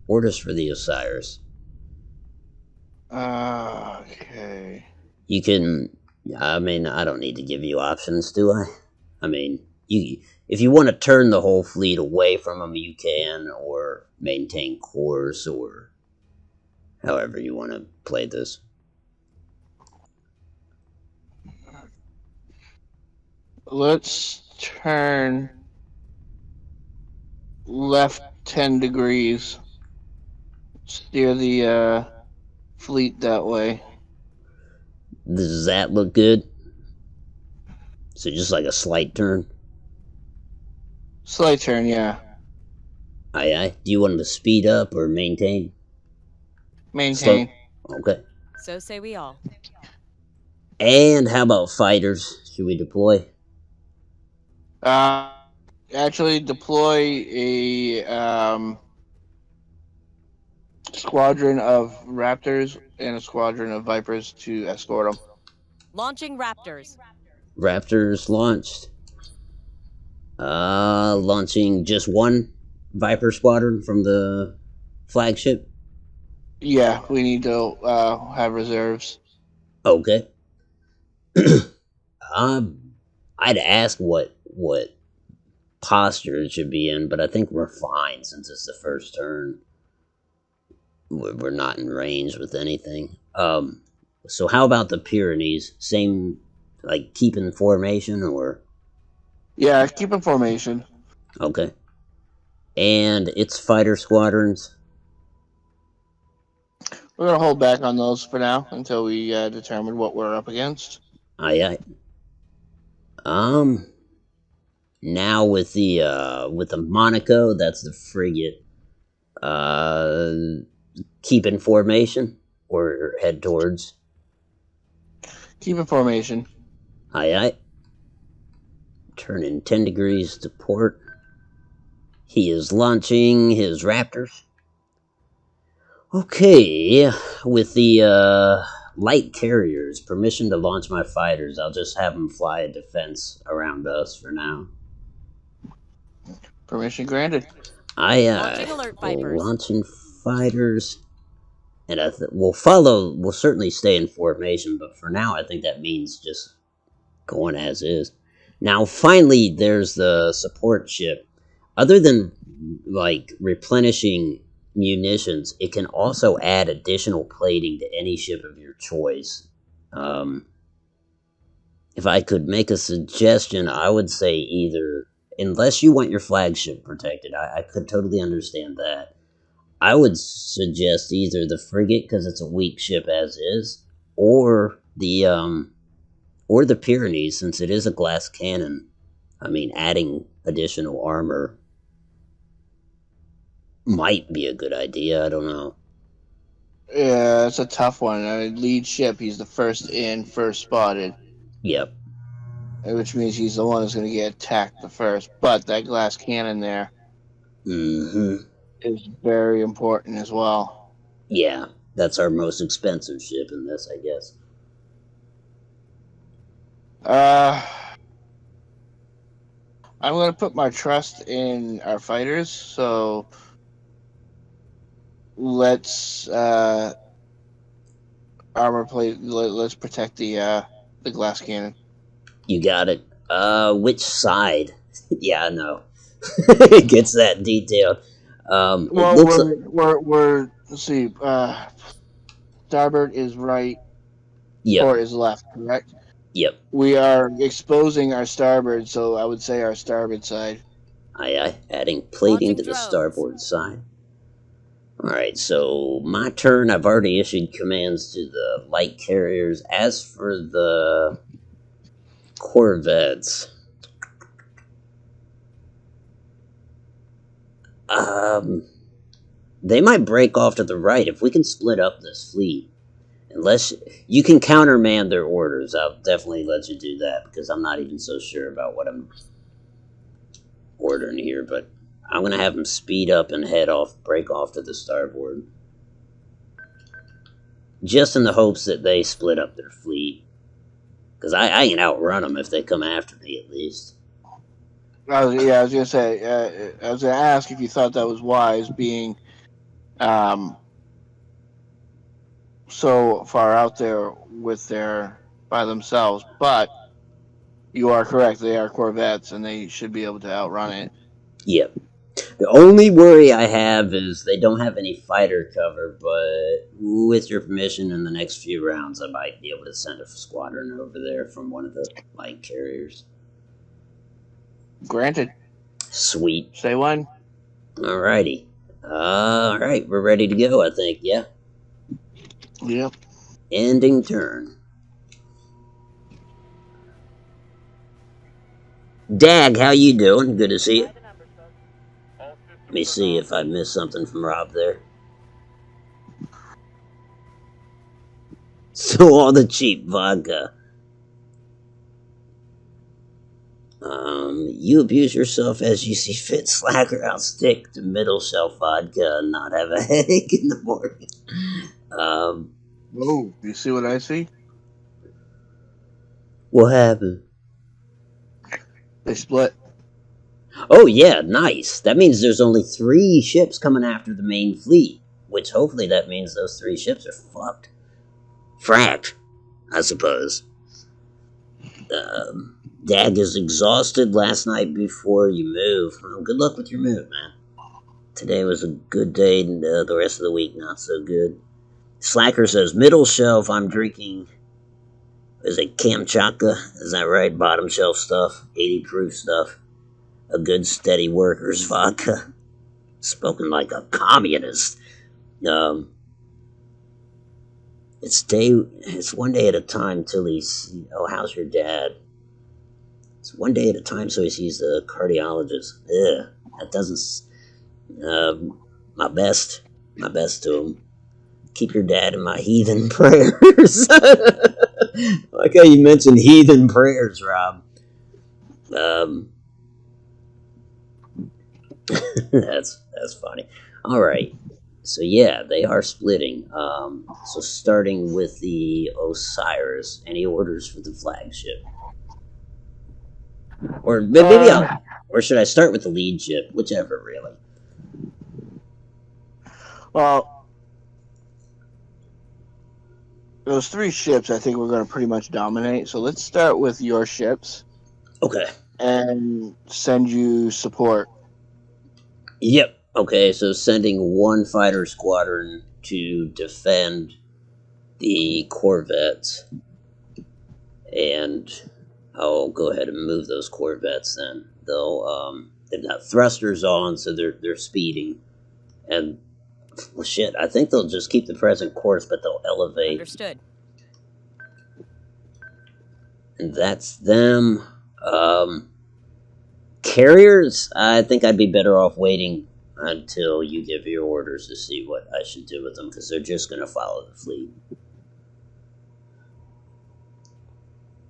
Orders for the Osiris. Okay. You can. I mean, I don't need to give you options, do I? I mean, if you want to turn the whole fleet away from them, you can, or maintain course, or however you want to play this. Let's turn left 10 degrees. Steer the fleet that way. Does that look good? So just like a slight turn? Slight turn, yeah. Aye, aye. Do you want them to speed up or maintain? Maintain. Okay. So say we all. And how about fighters? Should we deploy? Actually deploy a squadron of Raptors and a squadron of Vipers to escort them. Launching Raptors. Raptors launched. Launching just one Viper squadron from the flagship. Yeah, we need to have reserves. Okay. um, I'd ask what posture it should be in, but I think we're fine since it's the first turn. We're not in range with anything. So how about the Pyrenees? Same, like keeping formation or Yeah, keep in formation. okay? And its fighter squadrons. We're gonna hold back on those for now until we determine what we're up against. Aye, aye. Um, Now with the Monaco, that's the frigate. Uh, keep in formation or head towards. Keep in formation. Aye, aye. Turn in 10 degrees to port. He is launching his Raptors. Okay, with the light carriers, permission to launch my fighters. I'll just have them fly a defense around us for now. Permission granted. Launching alert, Vipers. Launching fighters, and we'll certainly stay in formation, but for now, I think that means just going as is. Now, finally, there's the support ship. Other than like replenishing munitions, it can also add additional plating to any ship of your choice. Um, if I could make a suggestion, I would say either, unless you want your flagship protected, I could totally understand that. I would suggest either the frigate because it's a weak ship as is, or the Pyrenees since it is a glass cannon. I mean, adding additional armor might be a good idea. I don't know. Yeah, it's a tough one. Lead ship, he's the first in, first spotted, Yep. which means he's the one who's going to get attacked the first. But that glass cannon there Mm-hmm. is very important as well. Yeah, that's our most expensive ship in this, I guess. I'm going to put my trust in our fighters, so let's armor plate. Let's protect the glass cannon. You got it. Which side? Yeah, I know. It gets that detailed. It Well, looks like. we're let's see. Starboard is right, Yep, port is left. Correct. yep. We are exposing our starboard, so I would say our starboard side. Aye, aye. Adding plating Launching to the drones. starboard side. Alright, so my turn. I've already issued commands to the light carriers. As for the corvettes, they might break off to the right if we can split up this fleet. Unless you can countermand their orders, I'll definitely let you do that because I'm not even so sure about what I'm ordering here. But I'm gonna have them speed up and break off to the starboard, just in the hopes that they split up their fleet. Because I can outrun them if they come after me, at least. I was gonna say. I was gonna ask if you thought that was wise, being so far out there with their by themselves. But you are correct; they are corvettes, and they should be able to outrun it. Yep. The only worry I have is they don't have any fighter cover, but with your permission, in the next few rounds, I might be able to send a squadron over there from one of the light carriers. Granted. Sweet. Say when. Alrighty. Alright, we're ready to go, I think, yeah? Yep. Ending turn. Dag, how you doing? Good to see you. Let me see if I missed something from Rob there. So all the cheap vodka. You abuse yourself as you see fit, slacker. I'll stick to middle shelf vodka and not have a headache in the morning. Oh, you see what I see? What happened? They split. Oh yeah, nice. That means there's only 3 ships coming after the main fleet, which hopefully that means those 3 ships are fucked. Fracked. I suppose. Dad is exhausted last night before you move. Well, good luck with your move, man. Today was a good day, and the rest of the week not so good. Slacker says, middle shelf, I'm drinking, is it Kamchatka? Is that right? Bottom shelf stuff, 80 proof stuff. A good steady worker's vodka. Spoken like a communist. It's one day at a time till he's, oh, how's your dad? It's one day at a time so he sees the cardiologist. Ugh, that doesn't, my best to him. Keep your dad in my heathen prayers. Like how you mentioned heathen prayers, Rob. That's funny. All right. So yeah, they are splitting. So starting with the Osiris, any orders for the flagship, or maybe or should I start with the lead ship? Whichever, really. Well, those 3 ships, I think we're going to pretty much dominate. So let's start with your ships. Okay. And send you support. Yep. Okay, so sending 1 fighter squadron to defend the corvettes, and I'll go ahead and move those corvettes. Then they've got thrusters on, so they're speeding, and well, shit, I think they'll just keep the present course, but they'll elevate. Understood. And that's them. Carriers, I think I'd be better off waiting until you give your orders to see what I should do with them, because they're just going to follow the fleet.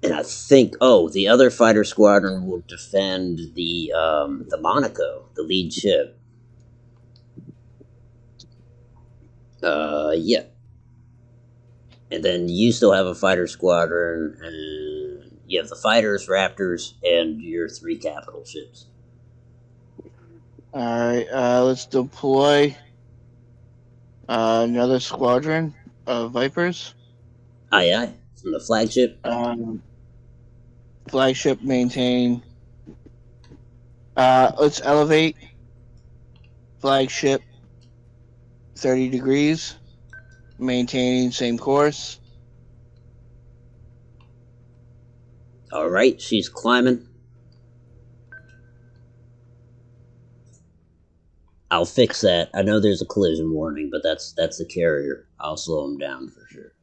And I think, the other fighter squadron will defend the Monaco, the lead ship. Yeah. And then you still have a fighter squadron, and you have the fighters, Raptors, and your 3 capital ships. Alright, let's deploy another squadron of Vipers. Aye, aye. From the flagship. Flagship maintain. Let's elevate. Flagship 30 degrees. Maintaining same course. Alright, she's climbing. I'll fix that. I know there's a collision warning, but that's the carrier. I'll slow him down for sure.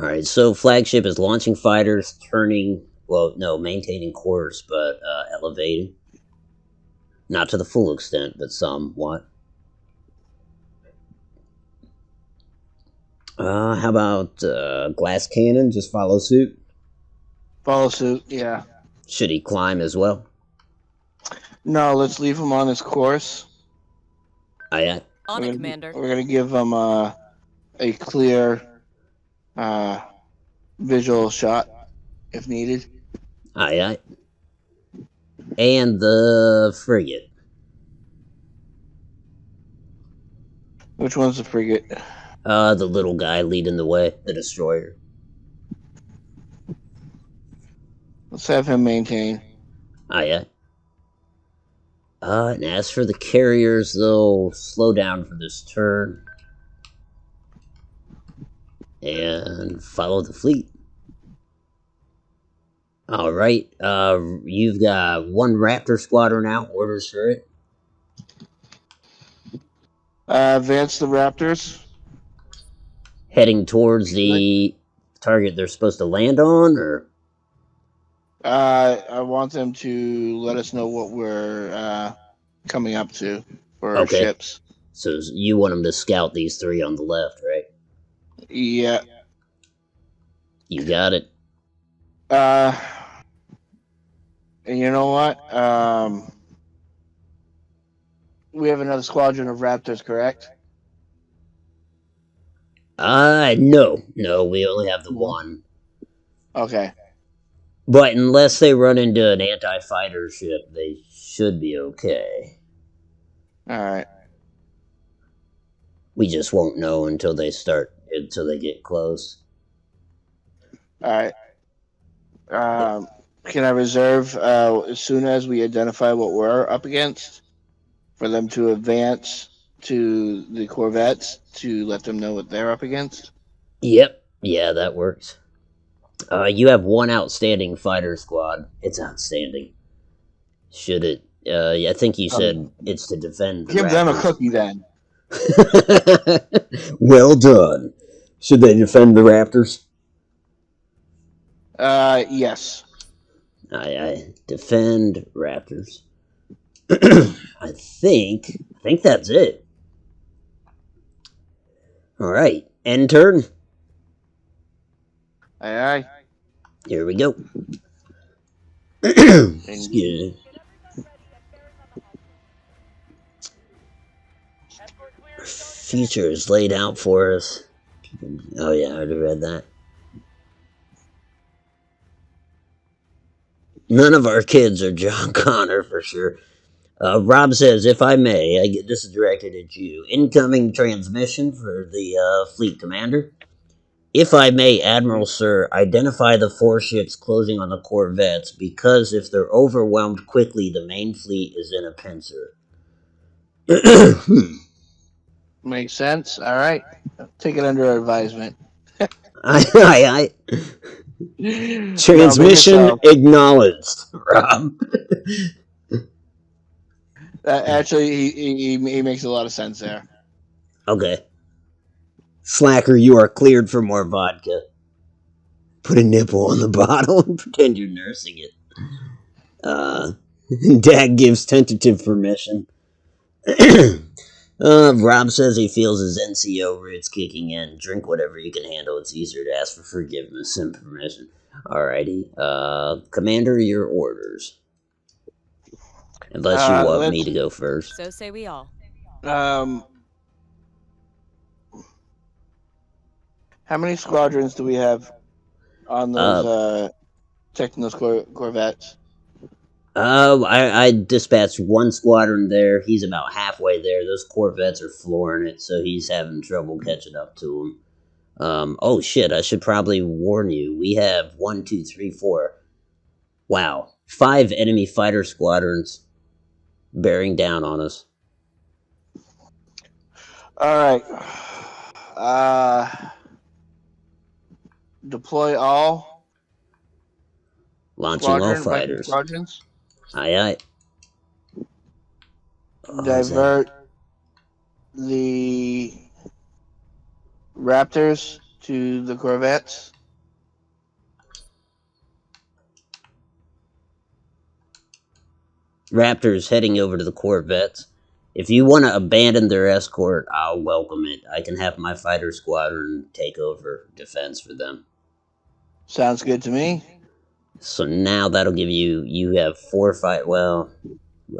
Alright, so flagship is launching fighters, maintaining course, but elevating. Not to the full extent, but somewhat. How about glass cannon? Just follow suit? Follow suit, yeah. Should he climb as well? No, let's leave him on his course. Aye, aye. On it, Commander. We're going to give him a clear visual shot if needed. Aye, aye. And the frigate. Which one's the frigate? The little guy leading the way, the destroyer. Let's have him maintain. Aye, aye. And as for the carriers, they'll slow down for this turn and follow the fleet. Alright, you've got 1 Raptor squadron out, orders for it. Advance the Raptors. Heading towards the target they're supposed to land on, or? I want them to let us know what we're coming up to for our ships. So you want them to scout these 3 on the left, right? Yeah. You got it. And you know what? We have another squadron of Raptors, correct? No, we only have the 1. Okay. But unless they run into an anti-fighter ship, they should be okay. Alright. We just won't know until they start until they get close. All right. Can I reserve as soon as we identify what we're up against for them to advance to the corvettes to let them know what they're up against? Yep. Yeah, that works. You have one outstanding fighter squad. It's outstanding. Should it? I think you said it's to defend the Give them a Raptors. cookie then. Well done. Should they defend the Raptors? Yes. I defend Raptors. I think that's it. All right, end turn. Aye, aye. Here we go. Excuse me. Future is laid out for us. Oh yeah, I already read that. None of our kids are John Connor for sure. Rob says, if I may, this is directed at you. Incoming transmission for the fleet commander. If I may, Admiral Sir, identify the 4 ships closing on the corvettes, because if they're overwhelmed quickly, the main fleet is in a pincer. Makes sense. All right. Take it under advisement. I No, Transmission so. acknowledged, Rob. Actually, he makes a lot of sense there. Okay. Slacker, you are cleared for more vodka. Put a nipple on the bottle and pretend you're nursing it. Dad gives tentative permission. Rob says he feels his NCO roots kicking in. Drink whatever you can handle. It's easier to ask for forgiveness and permission. Alrighty. Commander, your orders. Unless you want me to go first. So say we all. How many squadrons do we have on those protecting those corvettes? I dispatched 1 squadron there. He's about halfway there. Those corvettes are flooring it, so he's having trouble catching up to them. Oh shit, I should probably warn you. We have 1, 2, 3, 4. Wow. 5 enemy fighter squadrons bearing down on us. Alright. Deploy all. Launching all fighters. Squadrons. Aye, aye. Divert the Raptors to the corvettes. Raptors heading over to the corvettes. If you want to abandon their escort, I'll welcome it. I can have my fighter squadron take over defense for them. Sounds good to me. So now that'll give you have 4 fight. Well,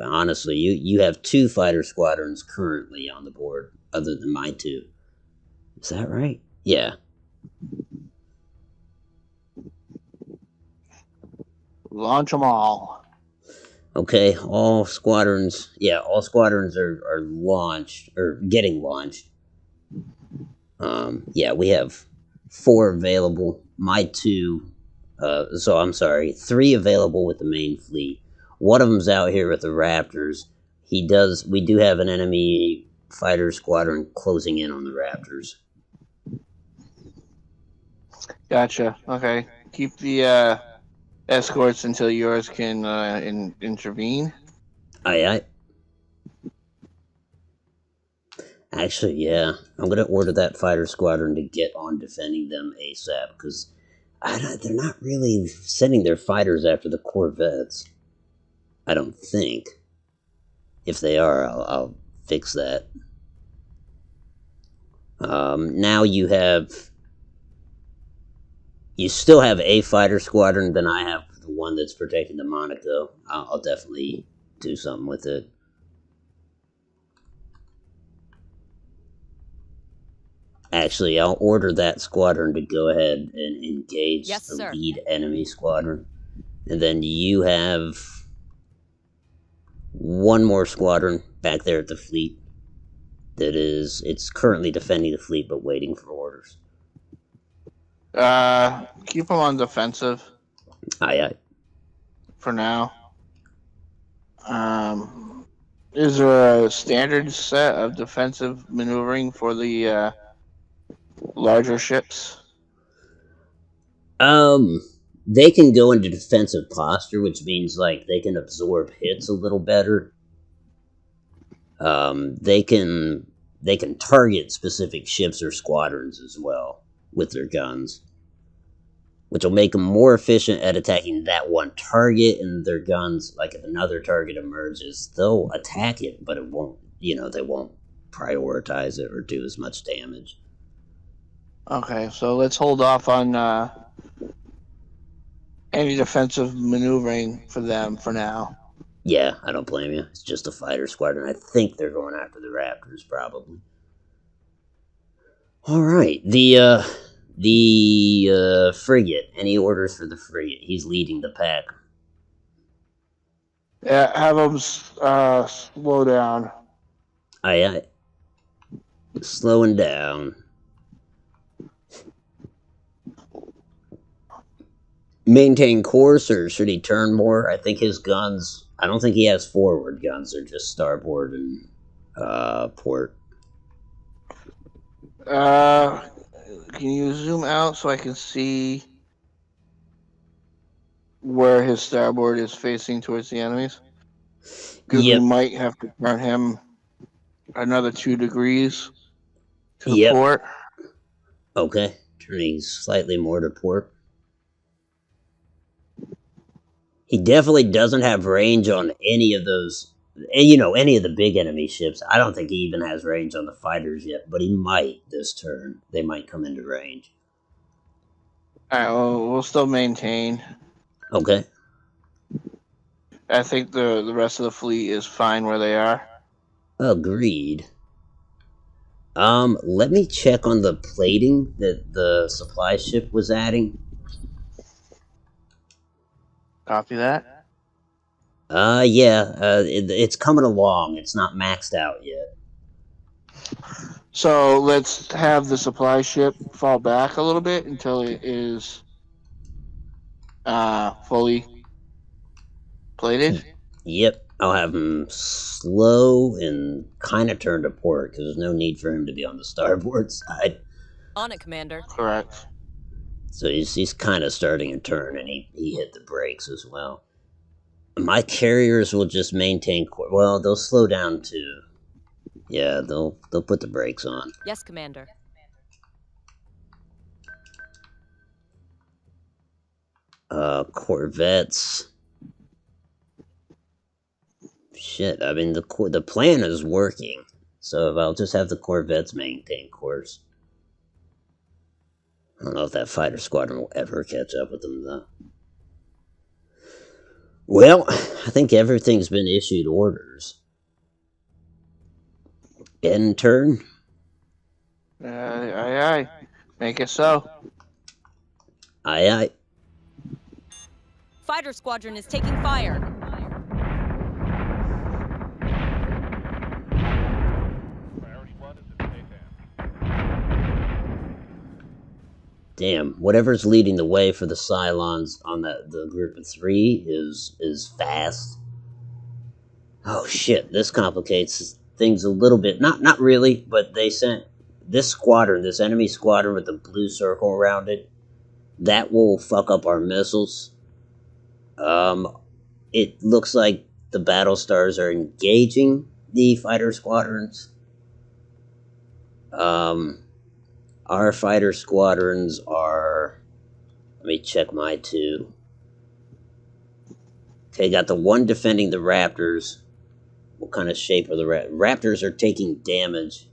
honestly, you have 2 fighter squadrons currently on the board, other than my 2. Is that right? Yeah. Launch them all. Okay, all squadrons. Yeah, all squadrons are launched or getting launched. Yeah, we have 4 available. My 2. So I'm sorry, 3 available with the main fleet. One of them's out here with the Raptors. We do have an enemy fighter squadron closing in on the Raptors. Gotcha. Okay. Keep the escorts until yours can intervene. Aye, aye. Actually, yeah. I'm going to order that fighter squadron to get on defending them ASAP, because they're not really sending their fighters after the corvettes. I don't think. If they are, I'll fix that. Now you still have a fighter squadron, then I have the one that's protecting the Monaco. I'll definitely do something with it. Actually, I'll order that squadron to go ahead and engage the lead enemy squadron. And then you have 1 more squadron back there at the fleet. It's currently defending the fleet but waiting for orders. Keep them on defensive Aye, aye. for now. Is there a standard set of defensive maneuvering for the larger ships? Um, they can go into defensive posture, which means like they can absorb hits a little better. They can target specific ships or squadrons as well with their guns, which will make them more efficient at attacking that one target. And their guns, like if another target emerges, they'll attack it, but it won't. They won't prioritize it or do as much damage. Okay, so let's hold off on any defensive maneuvering for them for now. Yeah, I don't blame you. It's just a fighter squadron. I think they're going after the Raptors, probably. All right, the frigate. Any orders for the frigate? He's leading the pack. Yeah, have them slow down. Aye. Slowing down. Maintain course, or should he turn more? I think his guns. I don't think he has forward guns. They're just starboard and port. Can you zoom out so I can see where his starboard is facing towards the enemies? Because we might have to turn him another 2 degrees to the port. Okay, turning slightly more to port. He definitely doesn't have range on any of those, any of the big enemy ships. I don't think he even has range on the fighters yet, but he might this turn. They might come into range. Alright, well, we'll still maintain. Okay. I think the rest of the fleet is fine where they are. Agreed. Let me check on the plating that the supply ship was adding. Copy that. It's coming along. It's not maxed out yet. So let's have the supply ship fall back a little bit until it is fully plated. Yep. I'll have him slow and kind of turn to port because there's no need for him to be on the starboard side. On it, Commander. Correct. So he's kind of starting a turn, and he hit the brakes as well. My carriers will just maintain. Well, they'll slow down too. Yeah, they'll put the brakes on. Yes, Commander. Corvettes. Shit, I mean the plan is working. So I'll just have the Corvettes maintain course. I don't know if that fighter squadron will ever catch up with them, though. Well, I think everything's been issued orders. End turn? Aye. Make it so. Aye. Fighter squadron is taking fire. Damn, whatever's leading the way for the Cylons on the group of 3 is fast. Oh shit, this complicates things a little bit. Not really, but they sent this squadron, this enemy squadron with the blue circle around it. That will fuck up our missiles. It looks like the battle stars are engaging the fighter squadrons. Our fighter squadrons are... Let me check my 2. Okay, got the one defending the Raptors. What kind of shape are the Raptors are taking damage.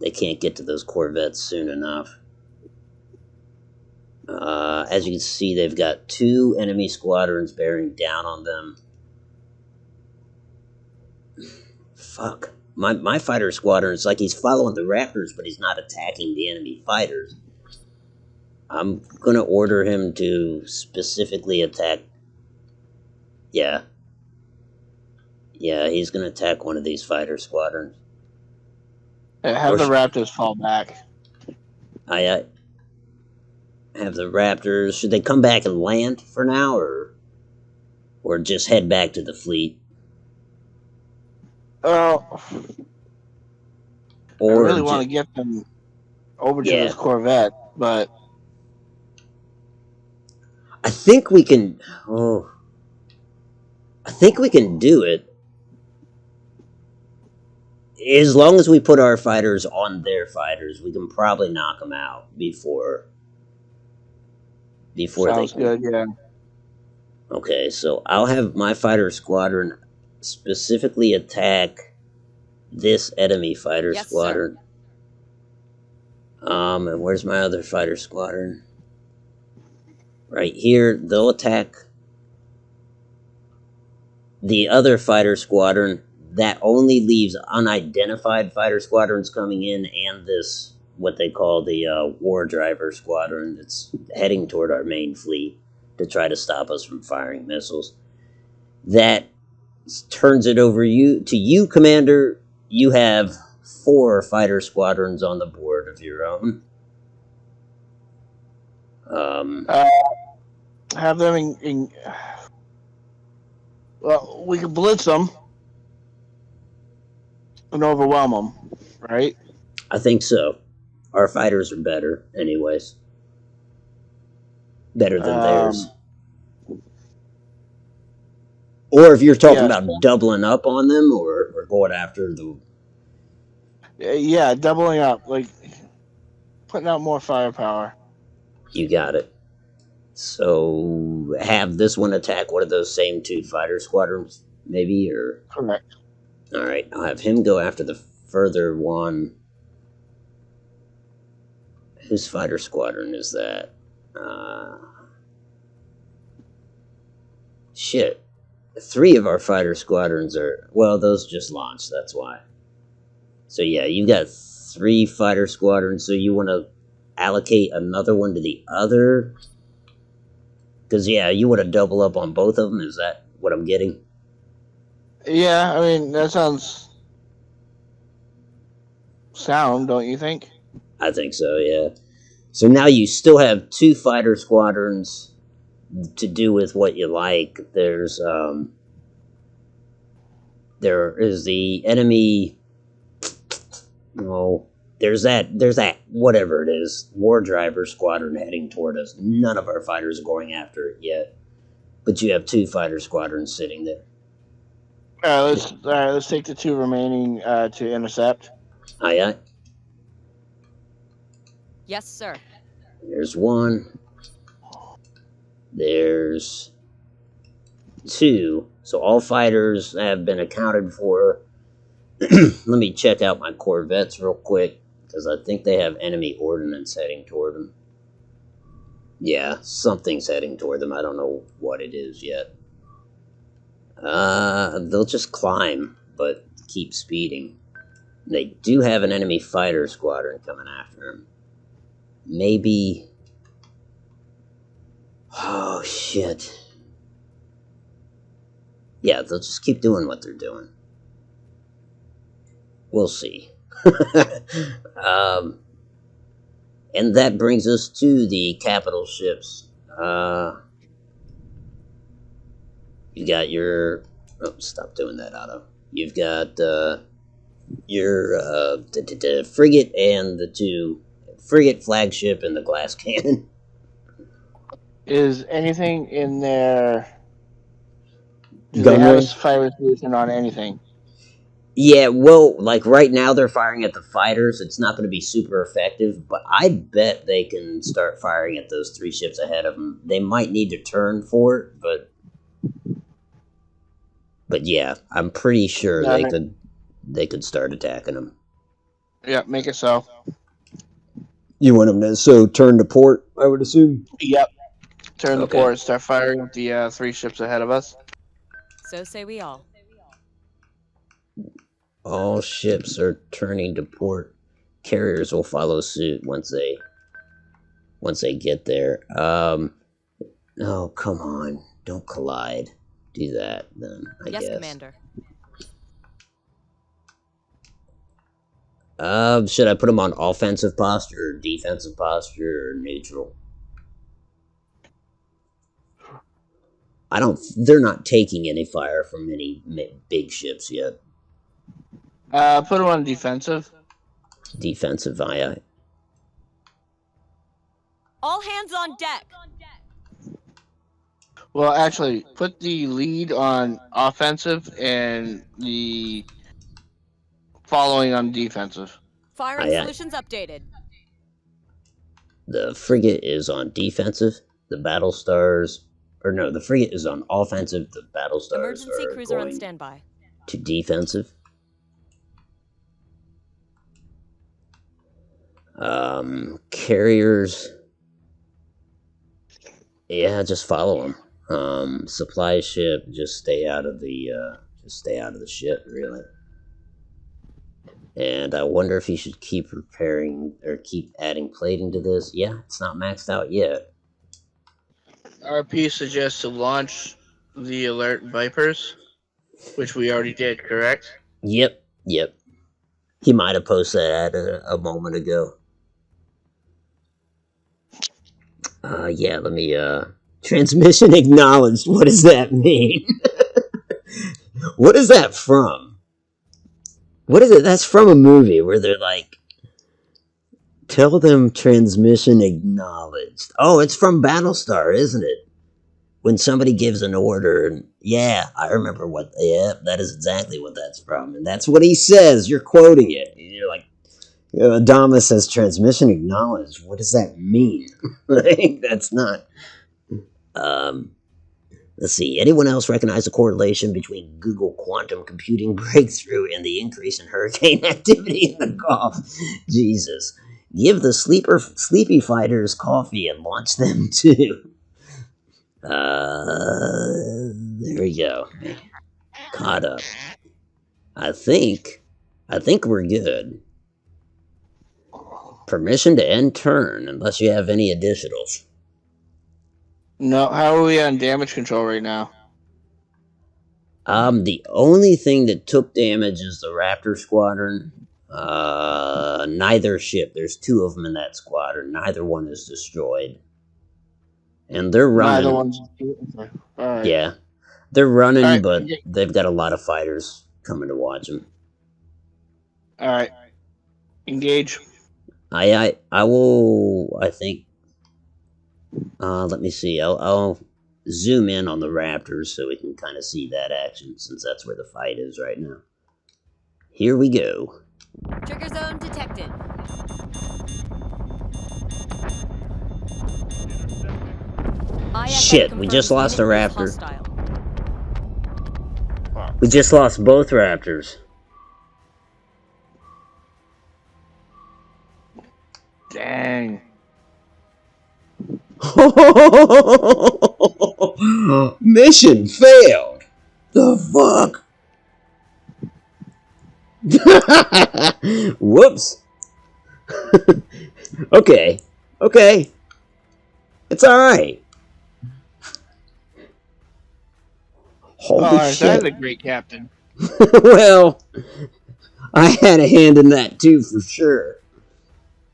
They can't get to those Corvettes soon enough. As you can see, they've got 2 enemy squadrons bearing down on them. Fuck. My fighter squadron, it's like he's following the Raptors, but he's not attacking the enemy fighters. I'm gonna order him to specifically attack... Yeah, he's gonna attack one of these fighter squadrons. Have the Raptors fall back. Aye. have the Raptors. Should they come back and land for now, or just head back to the fleet? Oh, I Or really want to get them over to yeah, this Corvette, but I think we can. Oh, I think we can do it as long as we put our fighters on their fighters. We can probably knock them out before they sounds can. good. Yeah. Okay, so I'll have my fighter squadron specifically attack this enemy fighter Yes, sir. squadron. And where's my other fighter squadron? Right here. They'll attack the other fighter squadron. That only leaves unidentified fighter squadrons coming in, and this, what they call the war driver squadron, that's heading toward our main fleet to try to stop us from firing missiles. That turns it over to you, Commander. You have 4 fighter squadrons on the board of your own. Uh, have them well, we can blitz them and overwhelm them, right? I think so. Our fighters are better, anyways. Better than theirs. Or if you're talking about doubling up on them, or going after the... Yeah, doubling up, like putting out more firepower. You got it. So have this one attack one of those same 2 fighter squadrons, maybe, or... Correct. Alright, I'll have him go after the further one. Whose fighter squadron is that? Shit. 3 of our fighter squadrons are... Well, those just launched, that's why. So yeah, you got 3 fighter squadrons, so you want to allocate another one to the other? Because, yeah, you want to double up on both of them, is that what I'm getting? Yeah, I mean, that sounds sound, don't you think? I think so, yeah. So now you still have 2 fighter squadrons to do with what you like. There is the enemy... Oh, there's that, whatever it is, war driver squadron heading toward us. None of our fighters are going after it yet. But you have 2 fighter squadrons sitting there. All right, let's take the 2 remaining to intercept. Aye, aye. Yes, sir. There's 1. There's 2. So all fighters have been accounted for. Let me check out my Corvettes real quick, because I think they have enemy ordnance heading toward them. Yeah, something's heading toward them. I don't know what it is yet. They'll just climb, but keep speeding. They do have an enemy fighter squadron coming after them. Maybe... Oh, shit. Yeah, they'll just keep doing what they're doing. We'll see. And that brings us to the capital ships. You got your... Oh, stop doing that, Otto. You've got your frigate and the 2... Frigate, flagship, and the glass cannon. Is anything in there... Do they have a fire solution on anything? Yeah, well, like right now they're firing at the fighters. It's not going to be super effective, but I bet they can start firing at those 3 ships ahead of them. They might need to turn for it, but yeah, I'm pretty sure they could start attacking them. Yeah, make it so. You want them to turn to port, I would assume? Yep. Turn the port, start firing at the 3 ships ahead of us. So say we all. All ships are turning to port. Carriers will follow suit once they get there. Oh, come on. Don't collide. Do that, then, I guess. Yes, Commander. Should I put them on offensive posture, or defensive posture, or neutral? I don't. They're not taking any fire from any big ships yet. Put them on defensive. Defensive, aye. All hands on deck. Well, actually, put the lead on offensive and the following on defensive. Firing solutions updated. The frigate is on defensive. The battle stars, or no, the frigate is on offensive. The battle stars Emergency are cruiser on going standby. to defensive. Carriers. Yeah, just follow them. Supply ship, just stay out of the ship, really. And I wonder if he should keep repairing or keep adding plating to this. Yeah, it's not maxed out yet. RP suggests to launch the alert Vipers, which we already did, correct? Yep. He might have posted that a moment ago. Yeah, let me, transmission acknowledged. What does that mean? What is that from? What is it? That's from a movie where they're like, tell them transmission acknowledged. Oh, it's from Battlestar, isn't it? When somebody gives an order, and yeah, I remember that is exactly what that's from. And that's what he says. You're quoting it. And you're like, Adama says transmission acknowledged. What does that mean? Like, that's not. Let's see. Anyone else recognize the correlation between Google quantum computing breakthrough and the increase in hurricane activity in the Gulf? Jesus. Give the sleepy fighters coffee and launch them too. There we go. Caught up. I think we're good. Permission to end turn, unless you have any additionals. No, how are we on damage control right now? The only thing that took damage is the Raptor Squadron. Neither ship. There's 2 of them in that squadron. Neither one is destroyed. And they're running. Neither one's... All right. Yeah. They're running, Right. but they've got a lot of fighters coming to watch them. All right. Engage. I will, I think, let me see. I'll zoom in on the Raptors so we can kind of see that action, since that's where the fight is right now. Here we go. Trigger zone detected. Shit, we just lost a Raptor. We just lost both Raptors. Dang. Mission failed. The fuck? Whoops. Okay. It's alright. Holy shit. That's a great captain. Well, I had a hand in that too, for sure.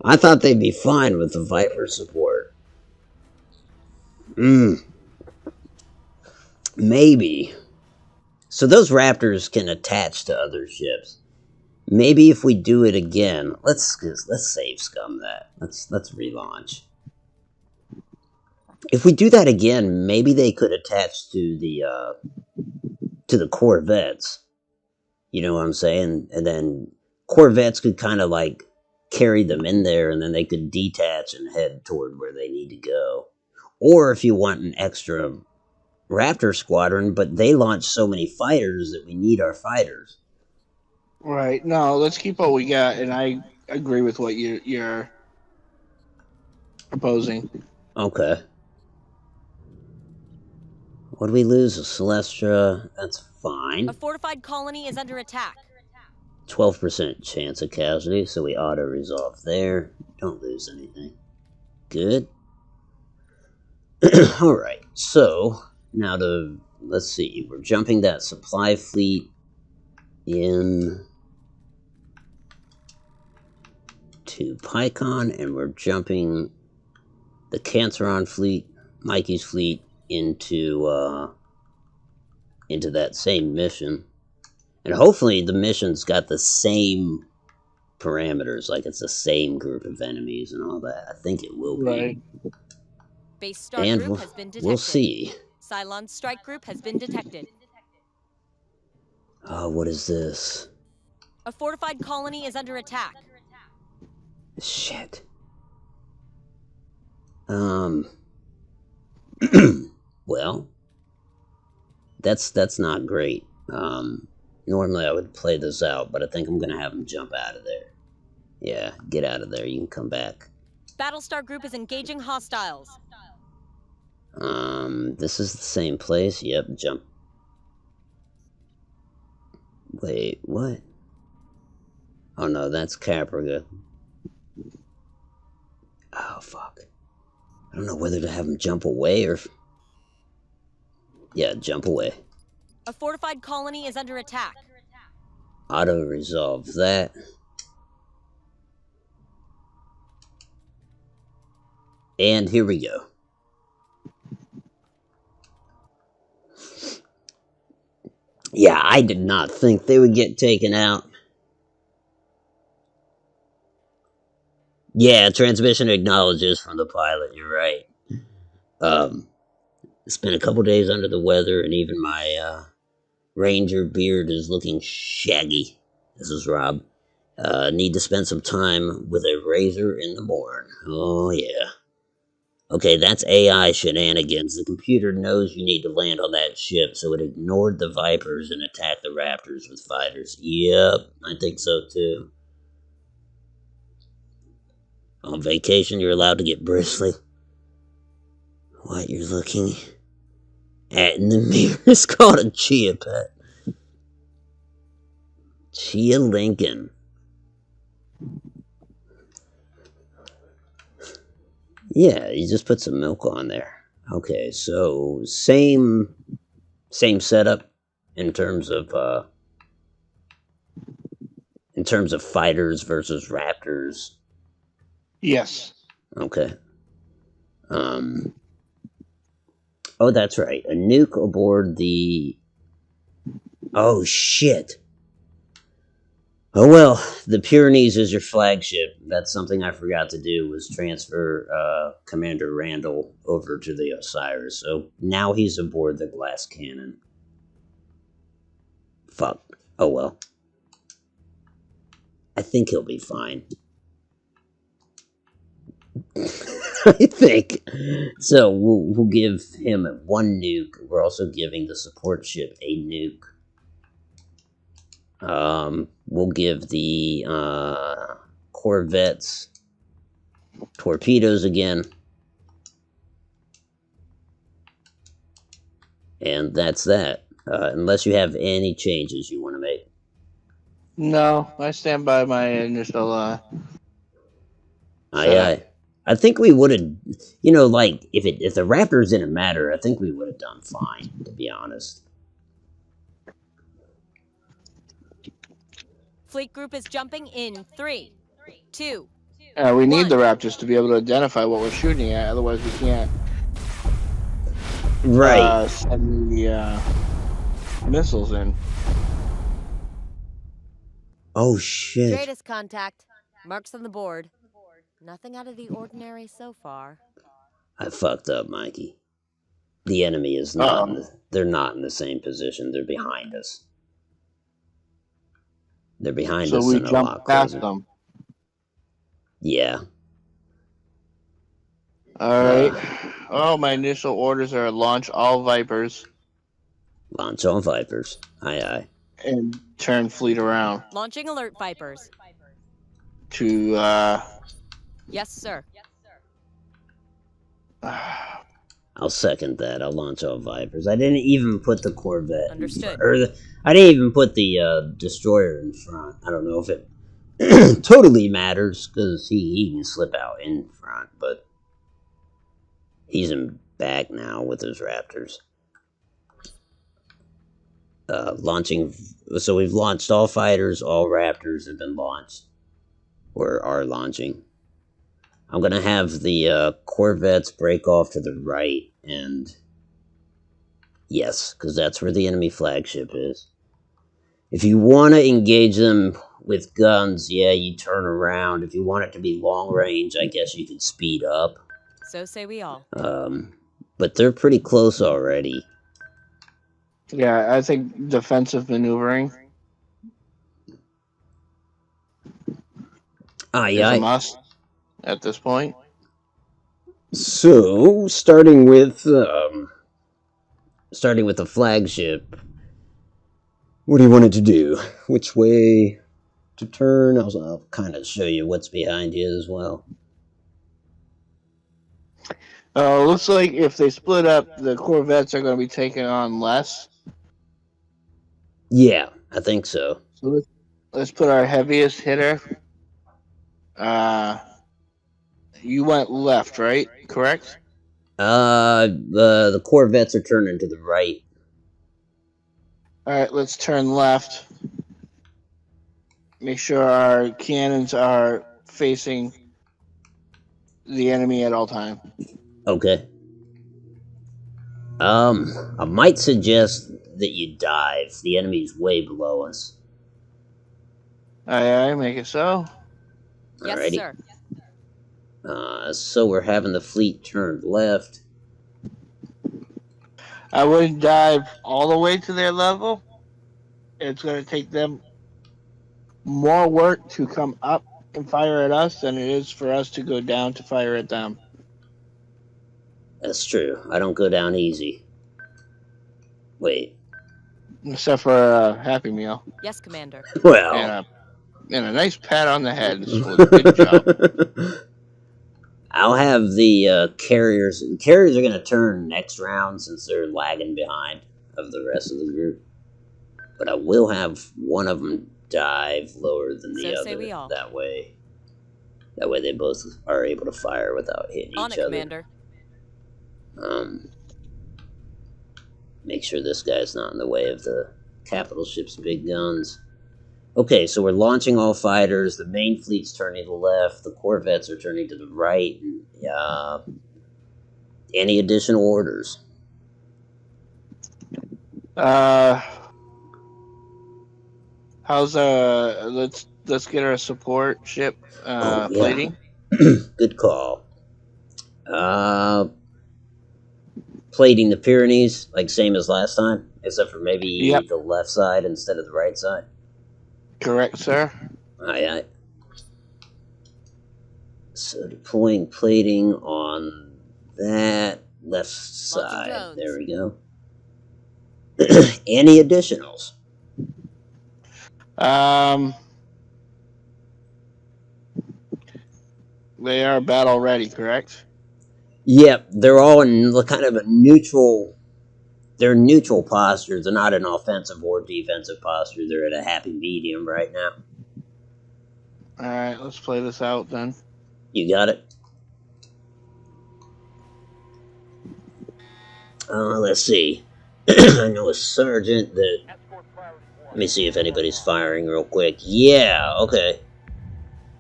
I thought they'd be fine with the Viper support. Maybe. So those Raptors can attach to other ships. Maybe if we do it again, let's save scum that. Let's relaunch. If we do that again, maybe they could attach to the Corvettes. You know what I'm saying? And then Corvettes could kind of like carry them in there, and then they could detach and head toward where they need to go. Or if you want an extra Raptor squadron, but they launch so many fighters that we need our fighters. Right. No, let's keep what we got, and I agree with what you're proposing. Okay. What do we lose? A Celestra. That's fine. A fortified colony is under attack. 12% chance of casualty, so we auto-resolve there. Don't lose anything. Good. Alright, so now let's see, we're jumping that supply fleet in to Pycon, and we're jumping the Canceron fleet, Mikey's fleet, into into that same mission. And hopefully the mission's got the same parameters, like it's the same group of enemies and all that. I think it will be. Right. Base star And group has been detected. we'll see. Cylon strike group has been detected. Oh, what is this? A fortified colony is under attack. Shit. Well, that's not great. Normally I would play this out, but I think I'm gonna have him jump out of there. Yeah, get out of there. You can come back. Battlestar group is engaging hostiles. This is the same place. Yep, jump. Wait, what? Oh no, that's Caprica. Oh fuck. I don't know whether to have him jump away or... Yeah, jump away. A fortified colony is under attack. Auto-resolve that. And here we go. Yeah, I did not think they would get taken out. Yeah, transmission acknowledges from the pilot, you're right. It's been a couple days under the weather, and even my ranger beard is looking shaggy. This is Rob. Need to spend some time with a razor in the morn. Oh, yeah. Okay, that's AI shenanigans. The computer knows you need to land on that ship, so it ignored the Vipers and attacked the Raptors with fighters. Yep, I think so too. On vacation, you're allowed to get bristly. What you're looking at in the mirror is called a Chia Pet. Chia Lincoln. Yeah, you just put some milk on there. Okay, so same setup in terms of fighters versus raptors. Yes. Okay. Oh, that's right. A nuke aboard the... Oh, shit. Oh, well, the Pyrenees is your flagship. That's something I forgot to do, was transfer Commander Randall over to the Osiris. So now he's aboard the glass cannon. Fuck. Oh, well. I think he'll be fine. I think. So we'll give him one nuke. We're also giving the support ship a nuke. We'll give the corvettes torpedoes again. And that's that. Unless you have any changes you want to make. No, I stand by my initial Aye, setup. aye. I think we would have, like, if the Raptors didn't matter, I think we would have done fine, to be honest. Fleet group is jumping in 3, 2. We need the Raptors to be able to identify what we're shooting at, otherwise we can't send the missiles in. Oh, shit. Stratus contact. Marks on the board. Nothing out of the ordinary so far. I fucked up, Mikey. The enemy is not they're not in the same position. They're behind us. They're behind us and a lot closer. Them. Yeah. Alright. My initial orders are launch all Vipers. Launch all Vipers. Aye, aye. And turn fleet around. Launching alert Vipers. To, Yes, sir. I'll second that. I'll launch all Vipers. I didn't even put the Corvette. Understood. I didn't even put the destroyer in front. I don't know if it totally matters, because he can slip out in front, but he's in back now with his Raptors. Launching. So we've launched all fighters. All Raptors have been launched, or are launching. I'm going to have the Corvettes break off to the right and Yes, because that's where the enemy flagship is. If you want to engage them with guns, yeah, you turn around. If you want it to be long range, I guess you could speed up. So say we all. But they're pretty close already. Yeah, I think defensive maneuvering Aye, is a aye. must at this point. So, starting with the flagship, what do you want it to do? Which way to turn? I'll kind of show you what's behind you as well. Looks like if they split up, the Corvettes are going to be taking on less. Yeah, I think so. So let's put our heaviest hitter. You went left, right? Correct? The Corvettes are turning to the right. All right, let's turn left. Make sure our cannons are facing the enemy at all time. Okay. I might suggest that you dive. The enemy's way below us. Aye, make it so. Yes, Alrighty. sir. So we're having the fleet turned left. I wouldn't dive all the way to their level. It's going to take them more work to come up and fire at us than it is for us to go down to fire at them. That's true. I don't go down easy. Wait. Except for a Happy Meal. Yes, Commander. Well. And a nice pat on the head. Good job. I'll have the carriers. Carriers are going to turn next round since they're lagging behind of the rest of the group. But I will have one of them dive lower than the So other. say we all. That way they both are able to fire without hitting On each it, other. Commander. Make sure this guy's not in the way of the capital ship's big guns. Okay, so we're launching all fighters. The main fleet's turning to the left. The Corvettes are turning to the right. Any additional orders? How's let's get our support ship plating. Good call. Plating the Pyrenees, like same as last time, except for maybe the left side instead of the right side. Correct, sir. Aye. So deploying plating on that left side. There we go. Any additionals? They are battle ready, correct? Yep, they're all in kind of a neutral. They're neutral postures. They're not in offensive or defensive posture. They're at a happy medium right now. All right, let's play this out then. You got it. Let's see. I know a sergeant that. Let me see if anybody's firing real quick. Yeah, okay.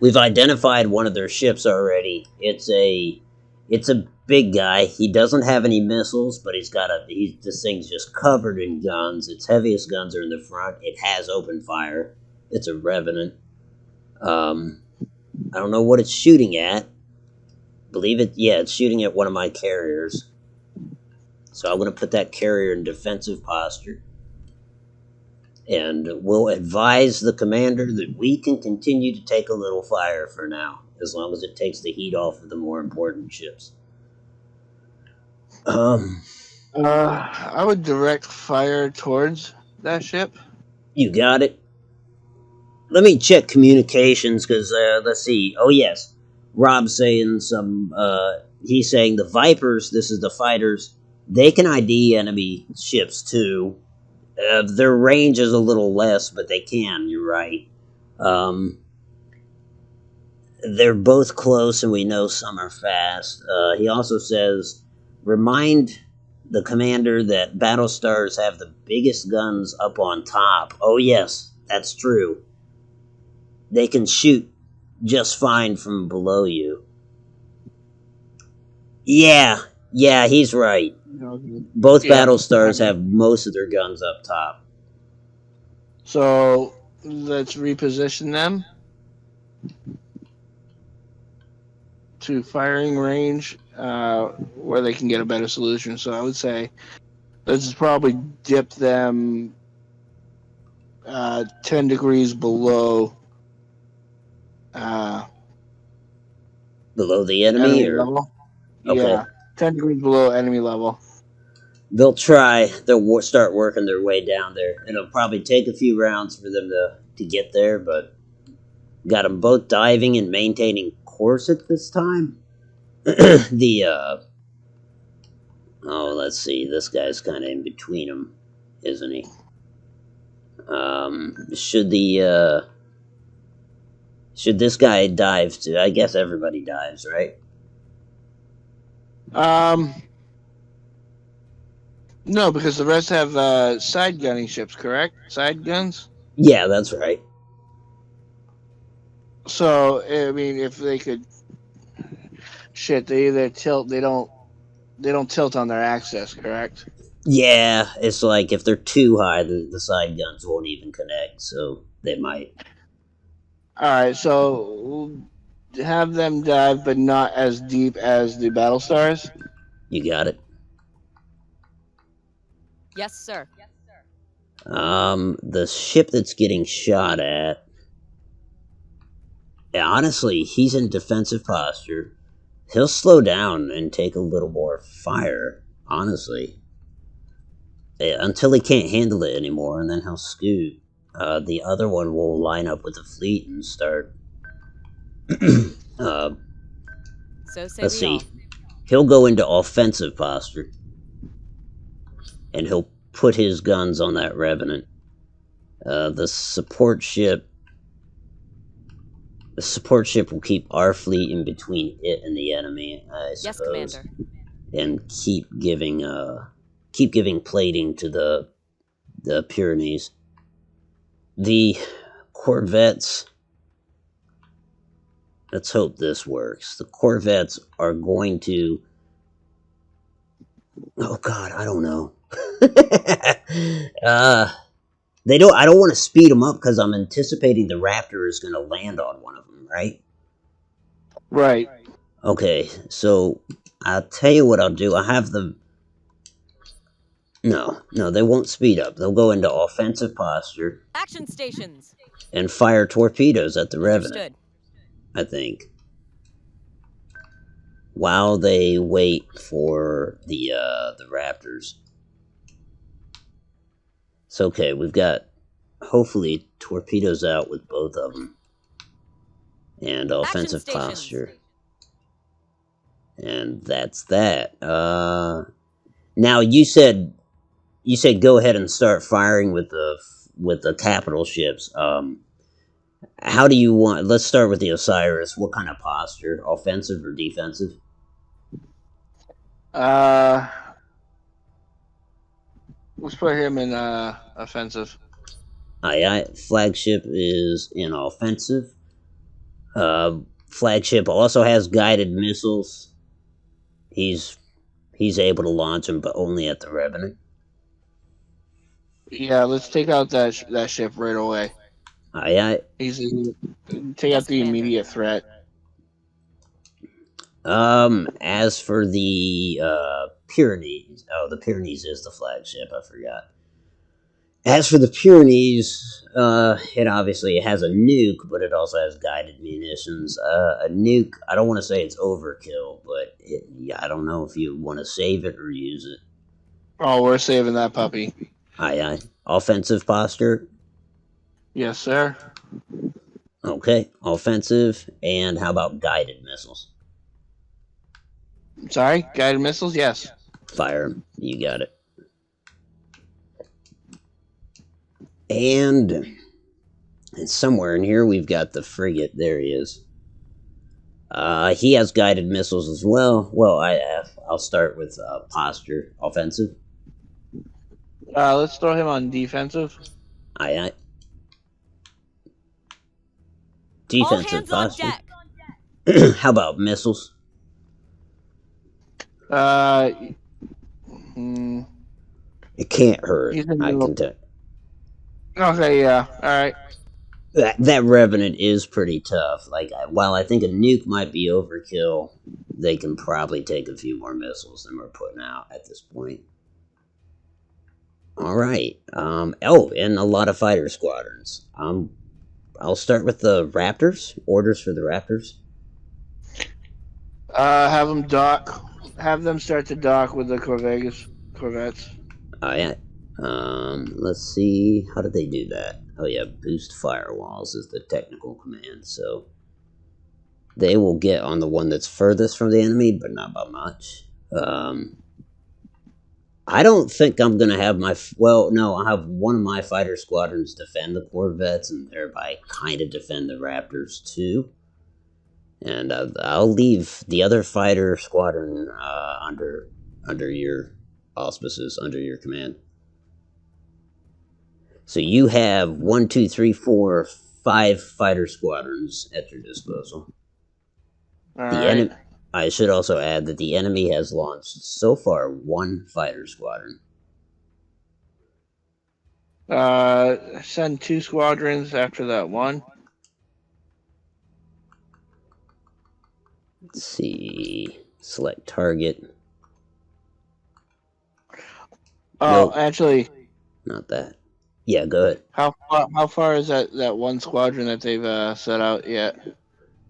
We've identified one of their ships already. It's a big guy. He doesn't have any missiles, but this thing's just covered in guns. Its heaviest guns are in the front. It has open fire. It's a Revenant. I don't know what it's shooting at. It's shooting at one of my carriers. So I'm going to put that carrier in defensive posture. And we'll advise the commander that we can continue to take a little fire for now, as long as it takes the heat off of the more important ships. I would direct fire towards that ship. You got it. Let me check communications, because, let's see. Oh, yes. Rob's saying he's saying the Vipers, this is the fighters, they can ID enemy ships, too. Their range is a little less, but they can, you're right. They're both close, and we know some are fast. He also says, remind the commander that battle stars have the biggest guns up on top. Oh, yes, that's true. They can shoot just fine from below you. Yeah, he's right. Both Yeah. battle stars have most of their guns up top. So let's reposition them to firing range where they can get a better solution. So I would say let's probably dip them 10 degrees below uh, Below the enemy, enemy or level. okay, Yeah, 10 degrees below enemy level. they'll try. They'll start working their way down there. It'll probably take a few rounds for them to get there, but got them both diving and maintaining course at this time. The oh, let's see. This guy's kind of in between them, isn't he? Should this guy dive too? I guess everybody dives, right? Um, no, because the rest have side gunning ships, correct? Side guns. Yeah, that's right. So I mean, if they could, shit, they either tilt. They don't tilt on their axis, correct? Yeah, it's like if they're too high, the side guns won't even connect, so they might. All right, so have them dive, but not as deep as the battle stars. You got it. Yes, sir. The ship that's getting shot at. Yeah, honestly, he's in defensive posture. He'll slow down and take a little more fire. Honestly, until he can't handle it anymore, and then he'll scoot. The other one will line up with the fleet and start. uh, So say let's we see. all. He'll go into offensive posture, and he'll put his guns on that revenant. The support ship will keep our fleet in between it and the enemy, I Yes, suppose, Commander. and keep giving plating to the Pyrenees. The corvettes. Let's hope this works. The corvettes are going to. Oh God, I don't know. They don't. I don't want to speed them up because I'm anticipating the Raptor is going to land on one of them, right? Right. Okay, so I'll tell you what I'll do. I have the. No, they won't speed up. They'll go into offensive posture Action stations. and fire torpedoes at the Revenant, Understood. I think. While they wait for the Raptors. It's okay. We've got hopefully torpedoes out with both of them, and offensive stations. posture, and that's that. Now you said go ahead and start firing with the capital ships. How do you want? Let's start with the Osiris. What kind of posture? Offensive or defensive? Let's put him in offensive. Aye. Flagship is in offensive. Flagship also has guided missiles. He's able to launch them, but only at the Revenant. Yeah, let's take out that ship right away. Aye. He's take out the Commander. immediate threat. As for the Pyrenees, the Pyrenees is the flagship. I forgot. As for the Pyrenees, it obviously has a nuke, but it also has guided munitions. A nuke, I don't want to say it's overkill, but I don't know if you want to save it or use it. Oh, we're saving that puppy. Aye. Offensive posture? Yes, sir. Okay, offensive, and how about guided missiles? Sorry, guided missiles. Yes. Fire 'em. You got it. And somewhere in here we've got the frigate. There he is. He has guided missiles as well. Well, I'll start with posture, offensive. Let's throw him on defensive. Aye. All Defensive hands on posture. deck. How about missiles? It can't hurt. He's in I the. can tell. Okay, yeah. All right. That Revenant is pretty tough. Like, while I think a nuke might be overkill, they can probably take a few more missiles than we're putting out at this point. All right. Oh, and a lot of fighter squadrons. I'll start with the Raptors. Orders for the Raptors. Have them dock. Have them start to dock with the corvettes. Oh yeah. Let's see. How did they do that? Oh yeah, boost firewalls is the technical command. So they will get on the one that's furthest from the enemy, but not by much. I don't think I'm gonna have my no. I'll have one of my fighter squadrons defend the corvettes and thereby kind of defend the Raptors too. And I'll leave the other fighter squadron under your auspices, under your command. So you have 1, 2, 3, 4, 5 fighter squadrons at your disposal. All The right. I should also add that the enemy has launched so far 1 fighter squadron. Send 2 squadrons after that one. Let's see. Select target. Oh, Nope, actually, not that. Yeah, go ahead. how far is that one squadron that they've set out yet?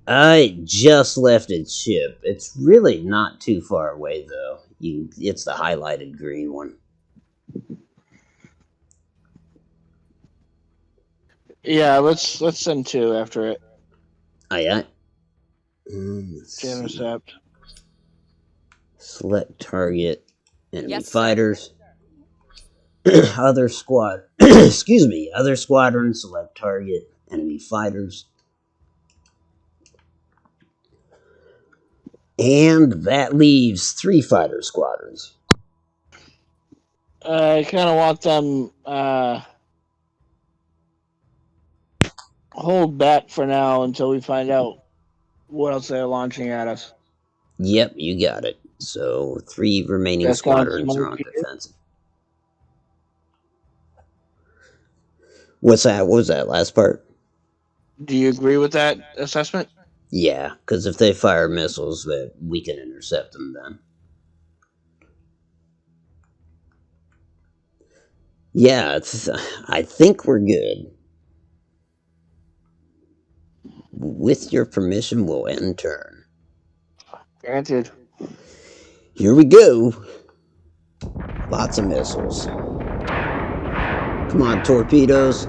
I just left its ship. It's really not too far away, though. It's the highlighted green one. Yeah, let's send 2 after it Aye, aye. to intercept. Select target. Enemy Yes, sir. fighters. Other squad. Excuse me. Other squadron. Select target. Enemy fighters. And that leaves 3 fighter squadrons. I kind of want them hold back for now until we find out what else they're launching at us. Yep, you got it. So 3 remaining That sounds squadrons are on smart to you? defensive. What's that? What was that last part? Do you agree with that assessment? Yeah, because if they fire missiles, we can intercept them then. Yeah, I think we're good. With your permission, we'll end turn. Granted. Here we go. Lots of missiles. Come on, torpedoes.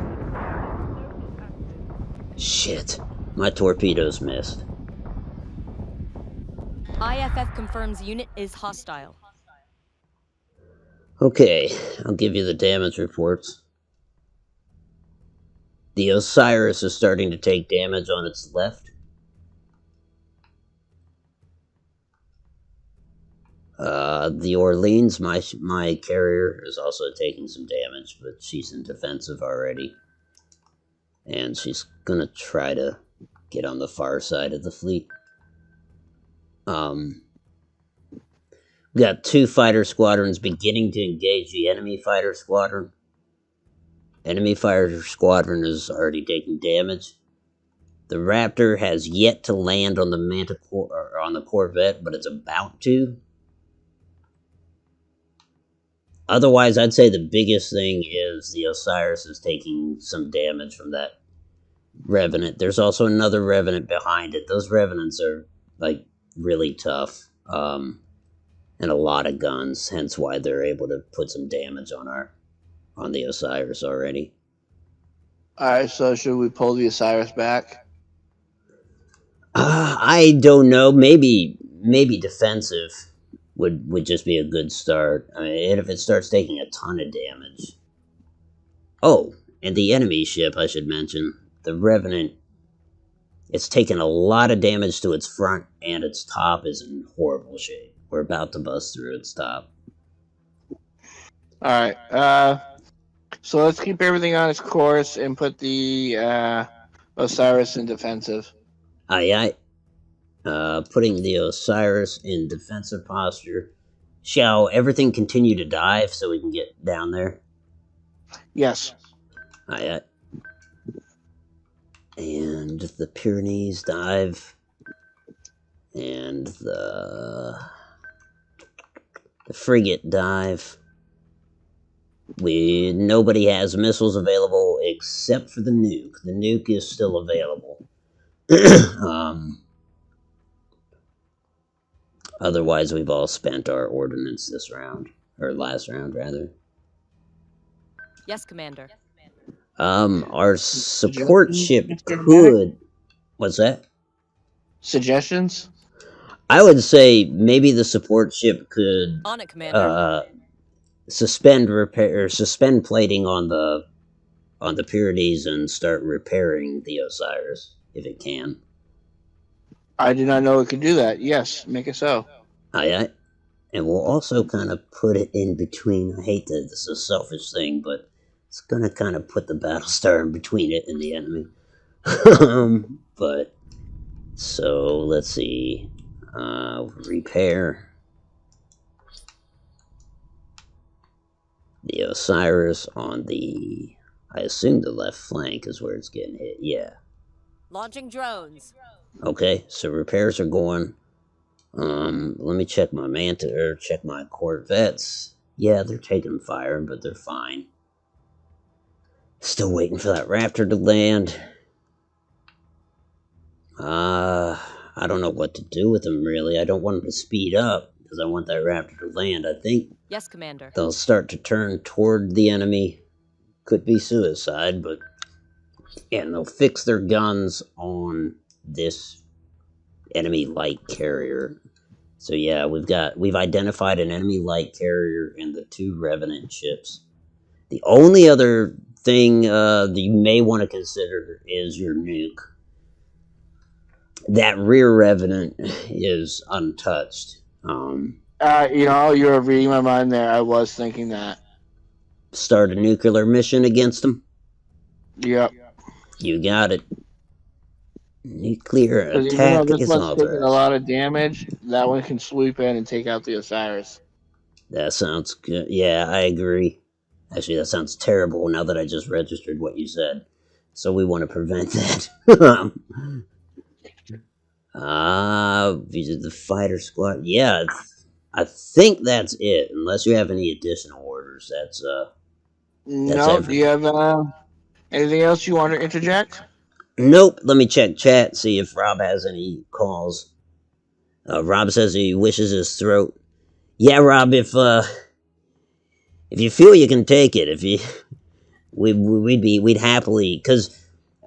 Shit, my torpedoes missed. IFF confirms unit is hostile. Okay, I'll give you the damage reports. The Osiris is starting to take damage on its left. The Orleans, my carrier, is also taking some damage, but she's in defensive already. And she's gonna try to get on the far side of the fleet. We got 2 fighter squadrons beginning to engage the enemy fighter squadron. Enemy fighter squadron is already taking damage. The Raptor has yet to land on the Manticore or on the Corvette, but it's about to. Otherwise, I'd say the biggest thing is the Osiris is taking some damage from that Revenant. There's also another Revenant behind it. Those Revenants are like really tough, and a lot of guns. Hence why they're able to put some damage on the Osiris already. Alright, so should we pull the Osiris back? I don't know. Maybe defensive would just be a good start. I mean, if it starts taking a ton of damage. Oh, and the enemy ship, I should mention, the Revenant. It's taken a lot of damage to its front, and its top is in horrible shape. We're about to bust through its top. Alright, so let's keep everything on its course and put the Osiris in defensive. Aye, aye. Putting the Osiris in defensive posture. Shall everything continue to dive so we can get down there? Yes. And the Pyrenees dive, and the frigate dive. Nobody has missiles available except for the nuke. The nuke is still available. Otherwise, we've all spent our ordnance this round, or last round rather. Yes, Commander. Our support Suggestions, ship Mr. Jack? could. What's that? Suggestions? I would say maybe the support ship could On it, Commander. suspend repair or suspend plating on the Pyrenees and start repairing the Osiris if it can. I did not know it could do that. Yes, make it so. Aye. And we'll also kind of put it in between. I hate that this is a selfish thing, but it's gonna kind of put the Battlestar in between it and the enemy. But so let's see. Repair the Osiris on the. I assume the left flank is where it's getting hit. Yeah. Launching drones. Okay, so repairs are going. Let me check my Manta or check my Corvettes. Yeah, they're taking fire, but they're fine. Still waiting for that Raptor to land. I don't know what to do with them really. I don't want them to speed up because I want that Raptor to land. I think Yes, Commander. they'll start to turn toward the enemy. Could be suicide, but and they'll fix their guns on this enemy light carrier. So yeah, we've identified an enemy light carrier and the 2 Revenant ships. The only other thing that you may want to consider is your nuke. That rear Revenant is untouched. You're reading my mind there. I was thinking that. Start a nuclear mission against them. Yep. You got it. Nuclear Because even though attack this is one's taking a authorized. lot of damage, that one can swoop in and take out the Osiris. That sounds good. Yeah, I agree. Actually, that sounds terrible now that I just registered what you said. So we want to prevent that. Visit the fighter squad. Yeah, I think that's it. Unless you have any additional orders, that's No, do you everything. have anything else you want to interject? Nope. Let me check chat, see if Rob has any calls. Rob says he wishes his throat. Yeah, Rob, if you feel you can take it, if you we'd happily, because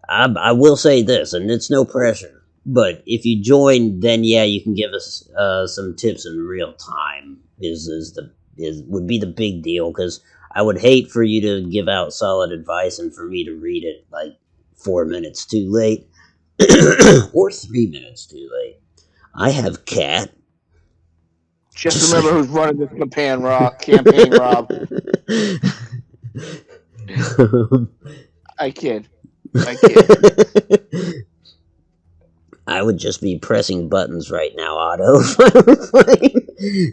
I will say this, and it's no pressure, but if you join, then yeah, you can give us some tips in real time. Would be the big deal, because I would hate for you to give out solid advice and for me to read it like 4 minutes too late or 3 minutes too late. I have cat. Just remember who's running this campaign, Rob. I kid. I would just be pressing buttons right now, Otto. If I were playing.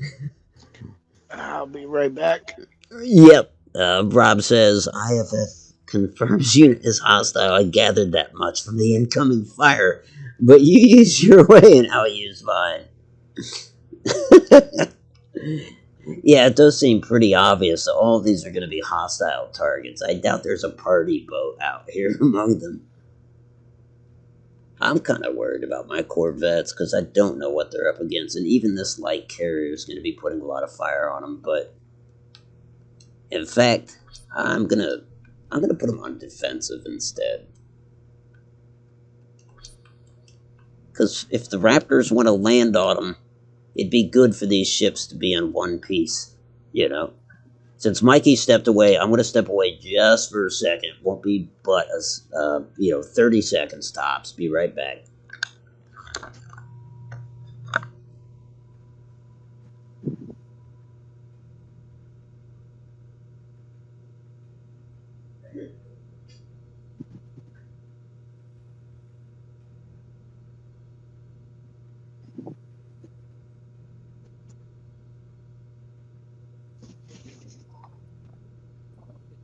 I'll be right back. Yep. Rob says IFF confirms unit is hostile. I gathered that much from the incoming fire, but you use your way and I'll use mine. Yeah, it does seem pretty obvious that all of these are going to be hostile targets. I doubt there's a party boat out here among them. I'm kind of worried about my Corvettes because I don't know what they're up against, and even this light carrier is going to be putting a lot of fire on them. But in fact, I'm gonna put them on defensive instead. Because if the Raptors want to land on them, it'd be good for these ships to be in one piece, you know. Since Mikey stepped away, I'm going to step away just for a second. Won't be but 30 seconds tops. Be right back.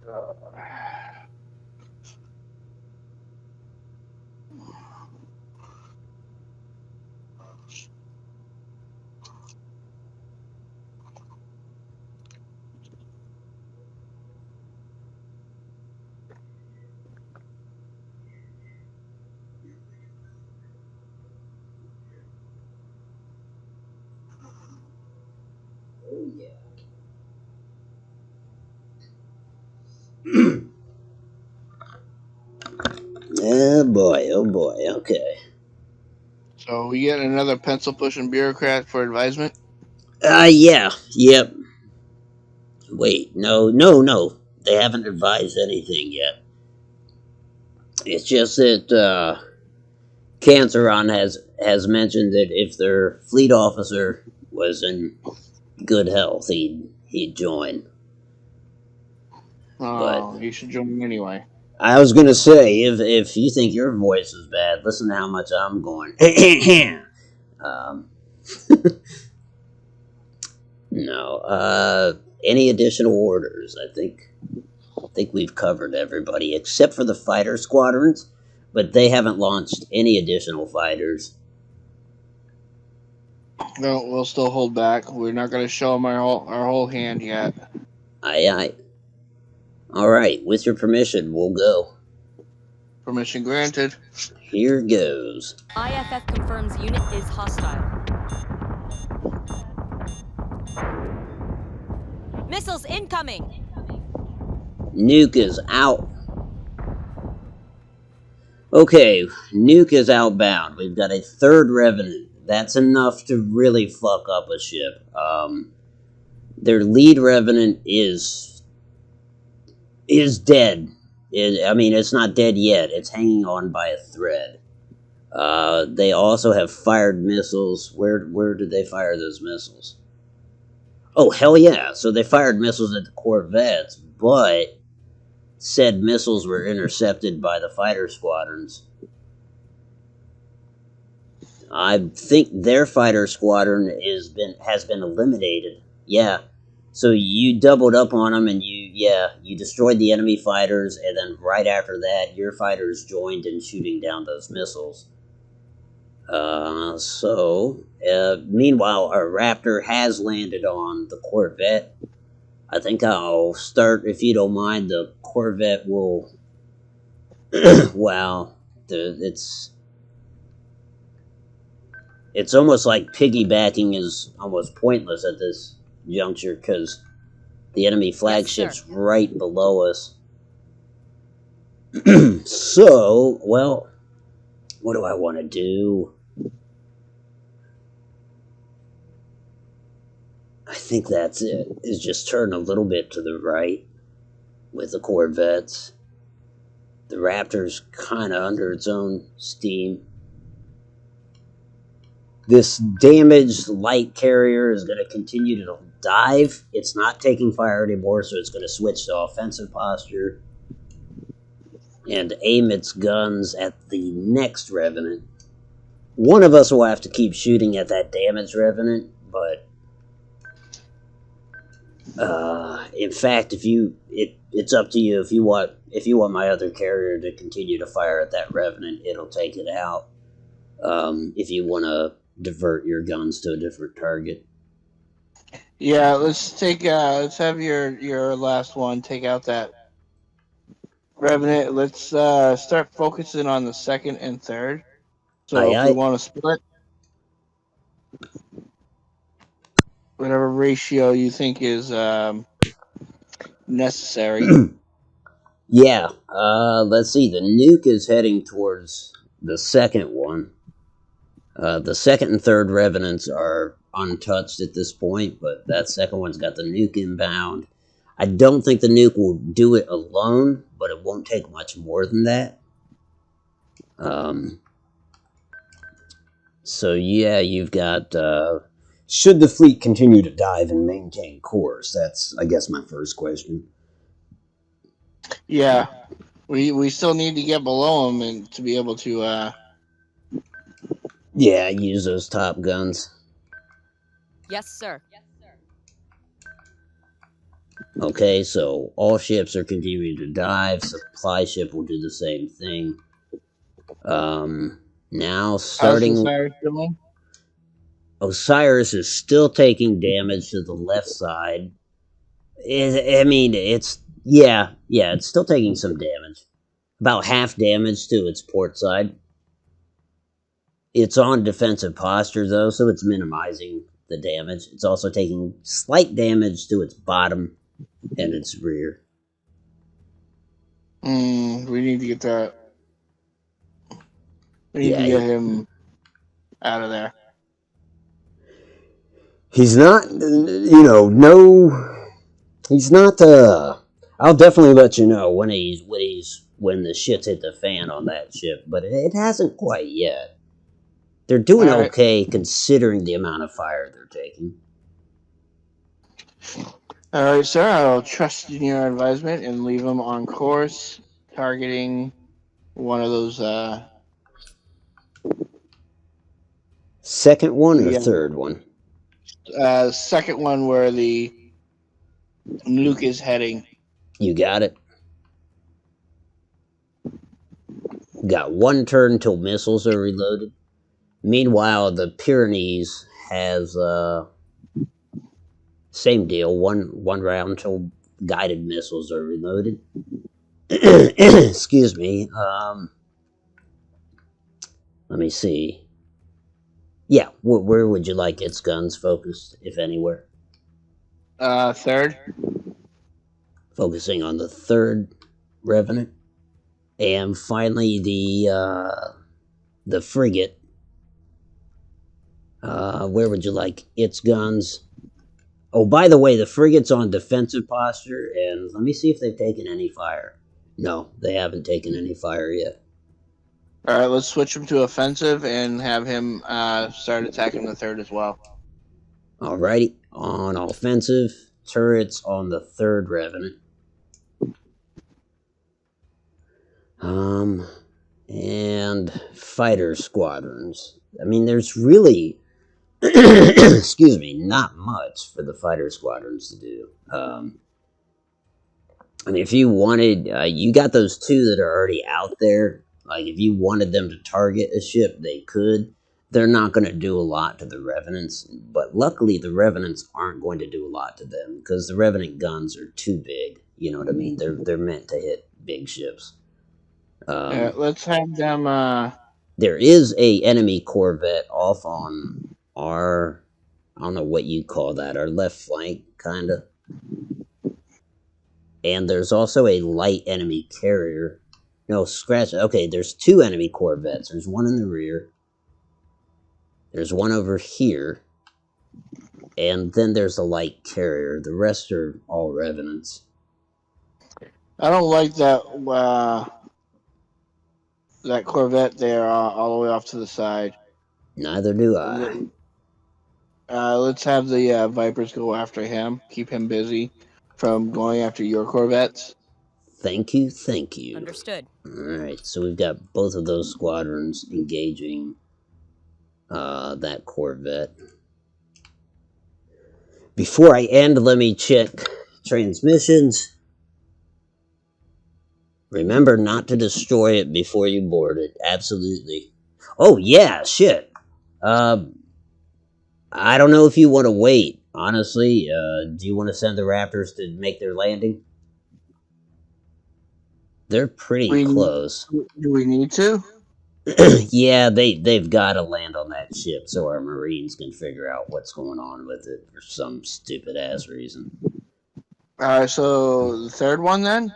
Oh yeah. Oh boy, oh boy, okay. So we get another pencil pushing bureaucrat for advisement. Yeah, yep. Wait, no. They haven't advised anything yet. It's just that Canceron has mentioned that if their fleet officer was in good health, he'd join. But Oh, you should join me anyway. I was gonna say, if you think your voice is bad, listen to how much I'm going. um, no. Any additional orders? I think we've covered everybody except for the fighter squadrons, but they haven't launched any additional fighters. No, we'll still hold back. We're not going to show them our whole hand yet. Aye. All right. With your permission, we'll go. Permission granted. Here goes. IFF confirms unit is hostile. Missiles incoming! Nuke is out. Okay, Nuke is outbound. We've got a third Revenant. That's enough to really fuck up a ship. Their lead Revenant is dead. I mean, it's not dead yet. It's hanging on by a thread. They also have fired missiles. Where did they fire those missiles? Oh, hell yeah. So they fired missiles at the corvettes, but said missiles were intercepted by the fighter squadrons. I think their fighter squadron has been eliminated. Yeah. So you doubled up on them, and you destroyed the enemy fighters, and then right after that, your fighters joined in shooting down those missiles. Meanwhile, our Raptor has landed on the Corvette. I think I'll start, if you don't mind. The Corvette will. Wow, it's almost like piggybacking is almost pointless at this juncture because the enemy flagship's right below us. So, well, what do I want to do? I think that's it. Is just turn a little bit to the right with the Corvettes. The Raptor's kind of under its own steam. This damaged light carrier is going to continue to dive. It's not taking fire anymore, so it's going to switch to offensive posture and aim its guns at the next Revenant. One of us will have to keep shooting at that damaged Revenant, but in fact, it's up to you. If you want my other carrier to continue to fire at that Revenant, it'll take it out. If you want to divert your guns to a different target. Yeah, let's have your last one take out that Revenant. Let's start focusing on the second and third. So if we Aye. want to split, whatever ratio you think is necessary. Yeah. Let's see. The nuke is heading towards the second one. The second and third Revenants are untouched at this point, but that second one's got the nuke inbound. I don't think the nuke will do it alone, but it won't take much more than that. So yeah, you've got. Should the fleet continue to dive and maintain course? That's, I guess, my first question. Yeah, we still need to get below them and to be able to. Yeah, use those top guns. Yes, sir. Okay, so all ships are continuing to dive. Supply ship will do the same thing. Now How's the starting, Cyrus doing? Osiris is still taking damage to the left side. I mean, it's yeah, it's still taking some damage. About half damage to its port side. It's on defensive posture though, so it's minimizing the damage. It's also taking slight damage to its bottom and its rear. We need to get that. We need to Yeah, get him out of there. he's not. No, he's not. I'll definitely let you know when the shit's hit the fan on that ship, but it hasn't quite yet. They're doing All right. okay considering the amount of fire they're taking. All right, sir. I'll trust in your advisement and leave him on course, targeting one of those. Second one or The third one? second one where the nuke is heading. You got it. Got one turn till missiles are reloaded. Meanwhile, the Pyrenees has same deal. One round till guided missiles are reloaded. Excuse me. Let me see. Yeah, where would you like its guns focused, if anywhere? Third. Focusing on the third Revenant, and finally the frigate. Where would you like its guns? Oh, by the way, the frigate's on defensive posture, and let me see if they've taken any fire. No, they haven't taken any fire yet. All right, let's switch him to offensive and have him start attacking the third as well. Alrighty, on offensive, turrets on the third Revenant. And fighter squadrons. I mean, there's really, excuse me, not much for the fighter squadrons to do. I mean, if you wanted, you got those two that are already out there. Like, if you wanted them to target a ship, they could. They're not going to do a lot to the Revenants, but luckily the Revenants aren't going to do a lot to them because the Revenant guns are too big. You know what I mean? They're meant to hit big ships. Let's have them. There is a enemy corvette off on our, I don't know what you call that, our left flank, kind of. And there's also a light enemy carrier. No, scratch. Okay, there's two enemy corvettes. There's one in the rear. There's one over here. And then there's a light carrier. The rest are all Revenants. I don't like that that Corvette there all the way off to the side. Neither do I. Let's have the Vipers go after him. Keep him busy from going after your Corvettes. Thank you, thank you. Understood. Alright, so we've got both of those squadrons engaging that corvette. Before I end, let me check transmissions. Remember not to destroy it before you board it. Absolutely. Oh, yeah, shit. I don't know if you want to wait. Honestly, do you want to send the Raptors to make their landing? They're pretty close. Do we need to? Yeah, they've got to land on that ship so our Marines can figure out what's going on with it for some stupid ass reason. So the third one then?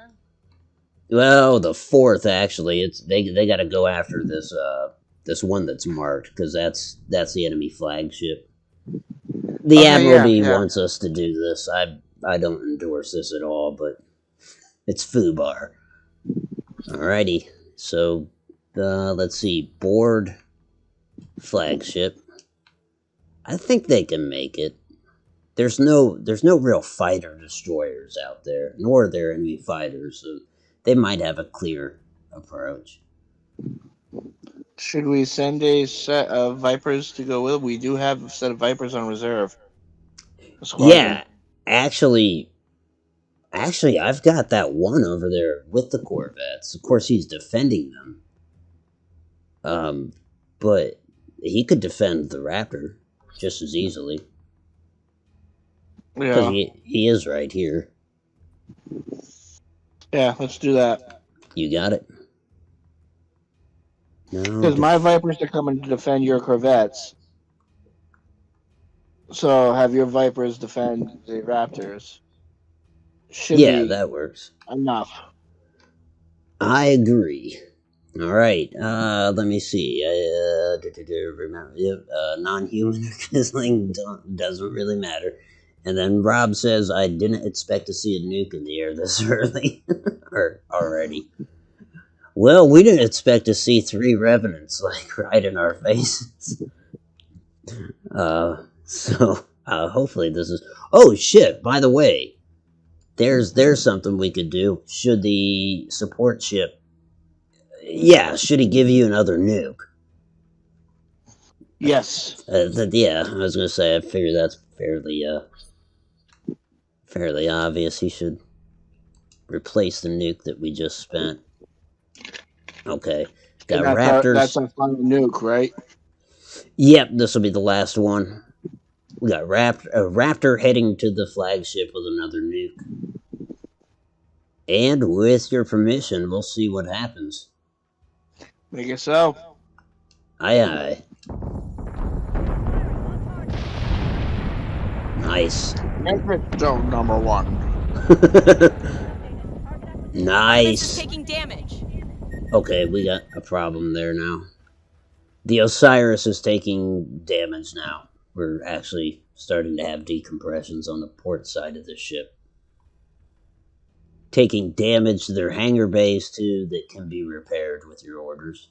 Well, the fourth actually. It's they got to go after this one that's marked because that's the enemy flagship. The Admiralty wants us to do this. I don't endorse this at all, but it's FUBAR. Alrighty, so let's see, board flagship. I think they can make it. There's no real fighter destroyers out there, nor are there enemy fighters, so they might have a clear approach. Should we send a set of Vipers to go with? We do have a set of Vipers on reserve. Yeah, actually, Actually, I've got that one over there with the Corvettes. Of course, he's defending them. But he could defend the Raptor just as easily. Because Yeah. he is right here. Yeah, let's do that. You got it. No, Because my Vipers are coming to defend your Corvettes. So have your Vipers defend the Raptors. Should yeah, be that works. enough. I agree. All right. Let me see. Remember, non-human or Kisling doesn't really matter. And then Rob says, "I didn't expect to see a nuke in the air this early, or already." Well, we didn't expect to see 3 revenants like right in our faces. So hopefully this is. Oh shit! By the way, there's something we could do. Should the support ship? Yeah, should he give you another nuke? Yes. Yeah, I was gonna say. I figure that's fairly obvious. He should replace the nuke that we just spent. Okay, got And Raptors. That's our final nuke, right? Yep, this will be the last one. We got Raptor heading to the flagship with another nuke. And with your permission, we'll see what happens. I guess so. Aye aye. Nice. Zone number 1. This is Nice. taking damage. Okay, we got a problem there now. The Osiris is taking damage now. We're actually starting to have decompressions on the port side of the ship. Taking damage to their hangar bays too that can be repaired with your orders.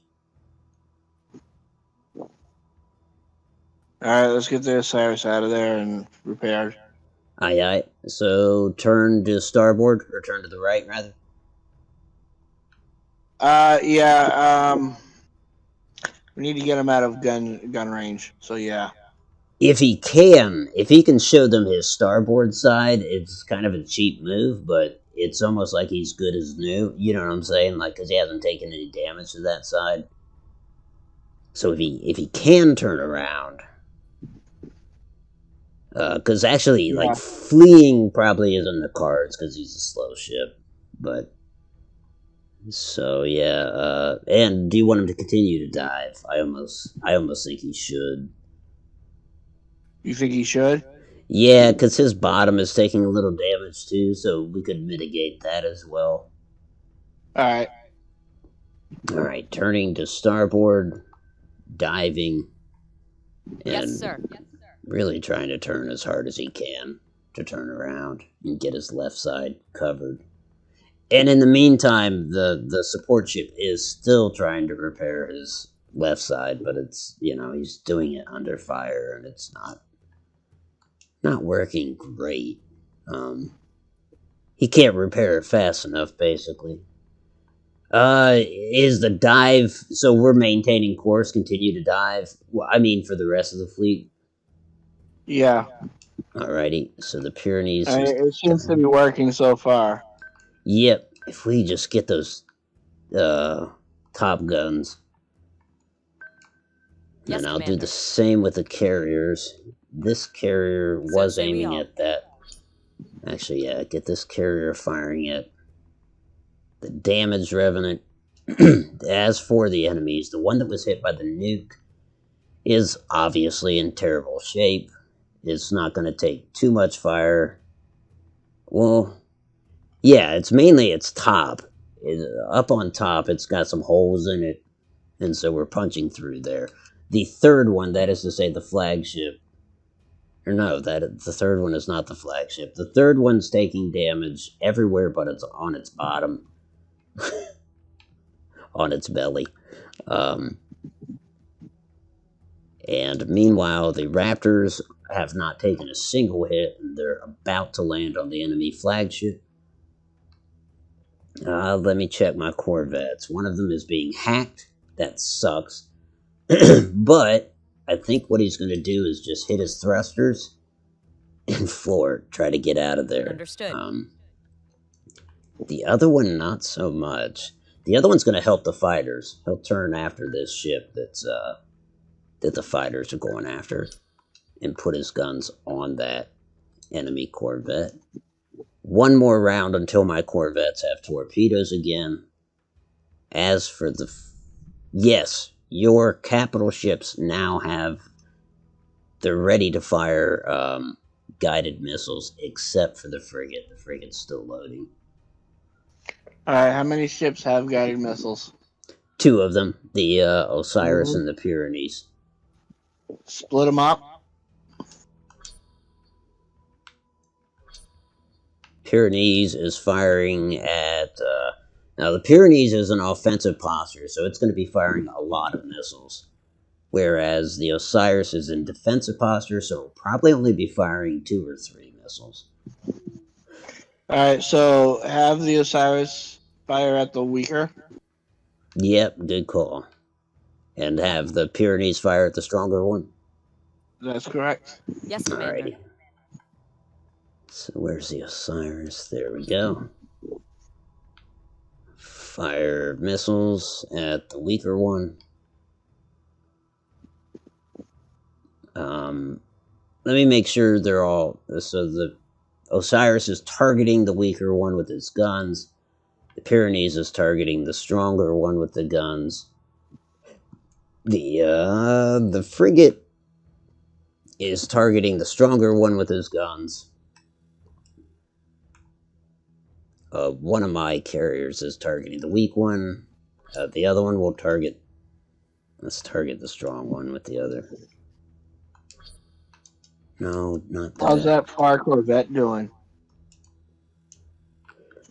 Alright, let's get the Osiris out of there and repaired. Aye aye. So turn to starboard, or turn to the right rather. Yeah, we need to get him out of gun range, so yeah. If he can show them his starboard side, it's kind of a cheap move, but it's almost like he's good as new. You know what I'm saying? Like, because he hasn't taken any damage to that side. So if he can turn around, because actually, like, fleeing probably isn't in the cards because he's a slow ship. But so yeah, and do you want him to continue to dive? I almost think he should. You think he should? Yeah, because his bottom is taking a little damage too, so we could mitigate that as well. Alright. Alright, turning to starboard, diving, and Yes, sir. really trying to turn as hard as he can to turn around and get his left side covered. And in the meantime, the support ship is still trying to repair his left side, but it's, he's doing it under fire, and it's not working great. He can't repair it fast enough, basically. Is the dive... So we're maintaining course, continue to dive? Well, I mean, for the rest of the fleet? Yeah. Alrighty, so the Pyrenees... It seems to be working so far. Yep, if we just get those, top guns. Yes, and I'll do Commander. the same with the carriers. This carrier was say we aiming all. at that. Actually, yeah, get this carrier firing at the damaged revenant. As for the enemies, the one that was hit by the nuke is obviously in terrible shape. It's not going to take too much fire. Well, yeah, it's mainly its top. Up on top, it's got some holes in it, and so we're punching through there. The third one, that is to say the flagship, or no, the third one is not the flagship. The third one's taking damage everywhere but it's on its bottom. On its belly. And meanwhile, the Raptors have not taken a single hit, and they're about to land on the enemy flagship. Let me check my Corvettes. One of them is being hacked. That sucks. But I think what he's going to do is just hit his thrusters and floor it, try to get out of there. Understood. The other one, not so much. The other one's going to help the fighters. He'll turn after this ship that the fighters are going after and put his guns on that enemy corvette. One more round until my corvettes have torpedoes again. As for the... Yes, your capital ships now have... They're ready to fire guided missiles, except for the frigate. The frigate's still loading. Alright, how many ships have guided missiles? 2 of them, the Osiris Mhm. and the Pyrenees. Split them up. Pyrenees is firing at... now, the Pyrenees is an offensive posture, so it's going to be firing a lot of missiles. Whereas the Osiris is in defensive posture, so it'll probably only be firing 2 or 3 missiles. Alright, so have the Osiris fire at the weaker. Yep, good call. And have the Pyrenees fire at the stronger one? That's correct. Yes, Commander. Alrighty. So where's the Osiris? There we go. Fire missiles at the weaker one. Let me make sure they're all... So the Osiris is targeting the weaker one with its guns. The Pyrenees is targeting the stronger one with the guns. The frigate is targeting the stronger one with his guns. One of my carriers is targeting the weak one. The other one will target... Let's target the strong one with the other. No, not that. How's that far Corvette doing?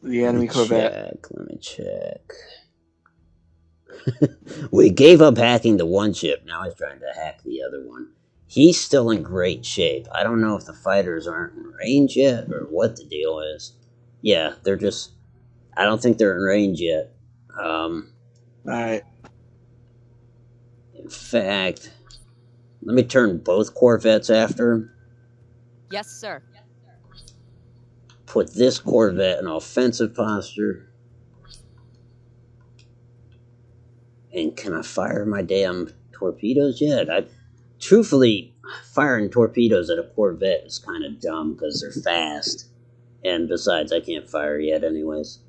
The enemy Corvette. Let me check. We gave up hacking the one ship. Now he's trying to hack the other one. He's still in great shape. I don't know if the fighters aren't in range yet or what the deal is. Yeah, they're just... I don't think they're in range yet. Alright. In fact, let me turn both Corvettes after him. Yes, sir. Put this Corvette in offensive posture. And can I fire my damn torpedoes yet? Truthfully, firing torpedoes at a Corvette is kind of dumb because they're fast. And besides, I can't fire yet anyways.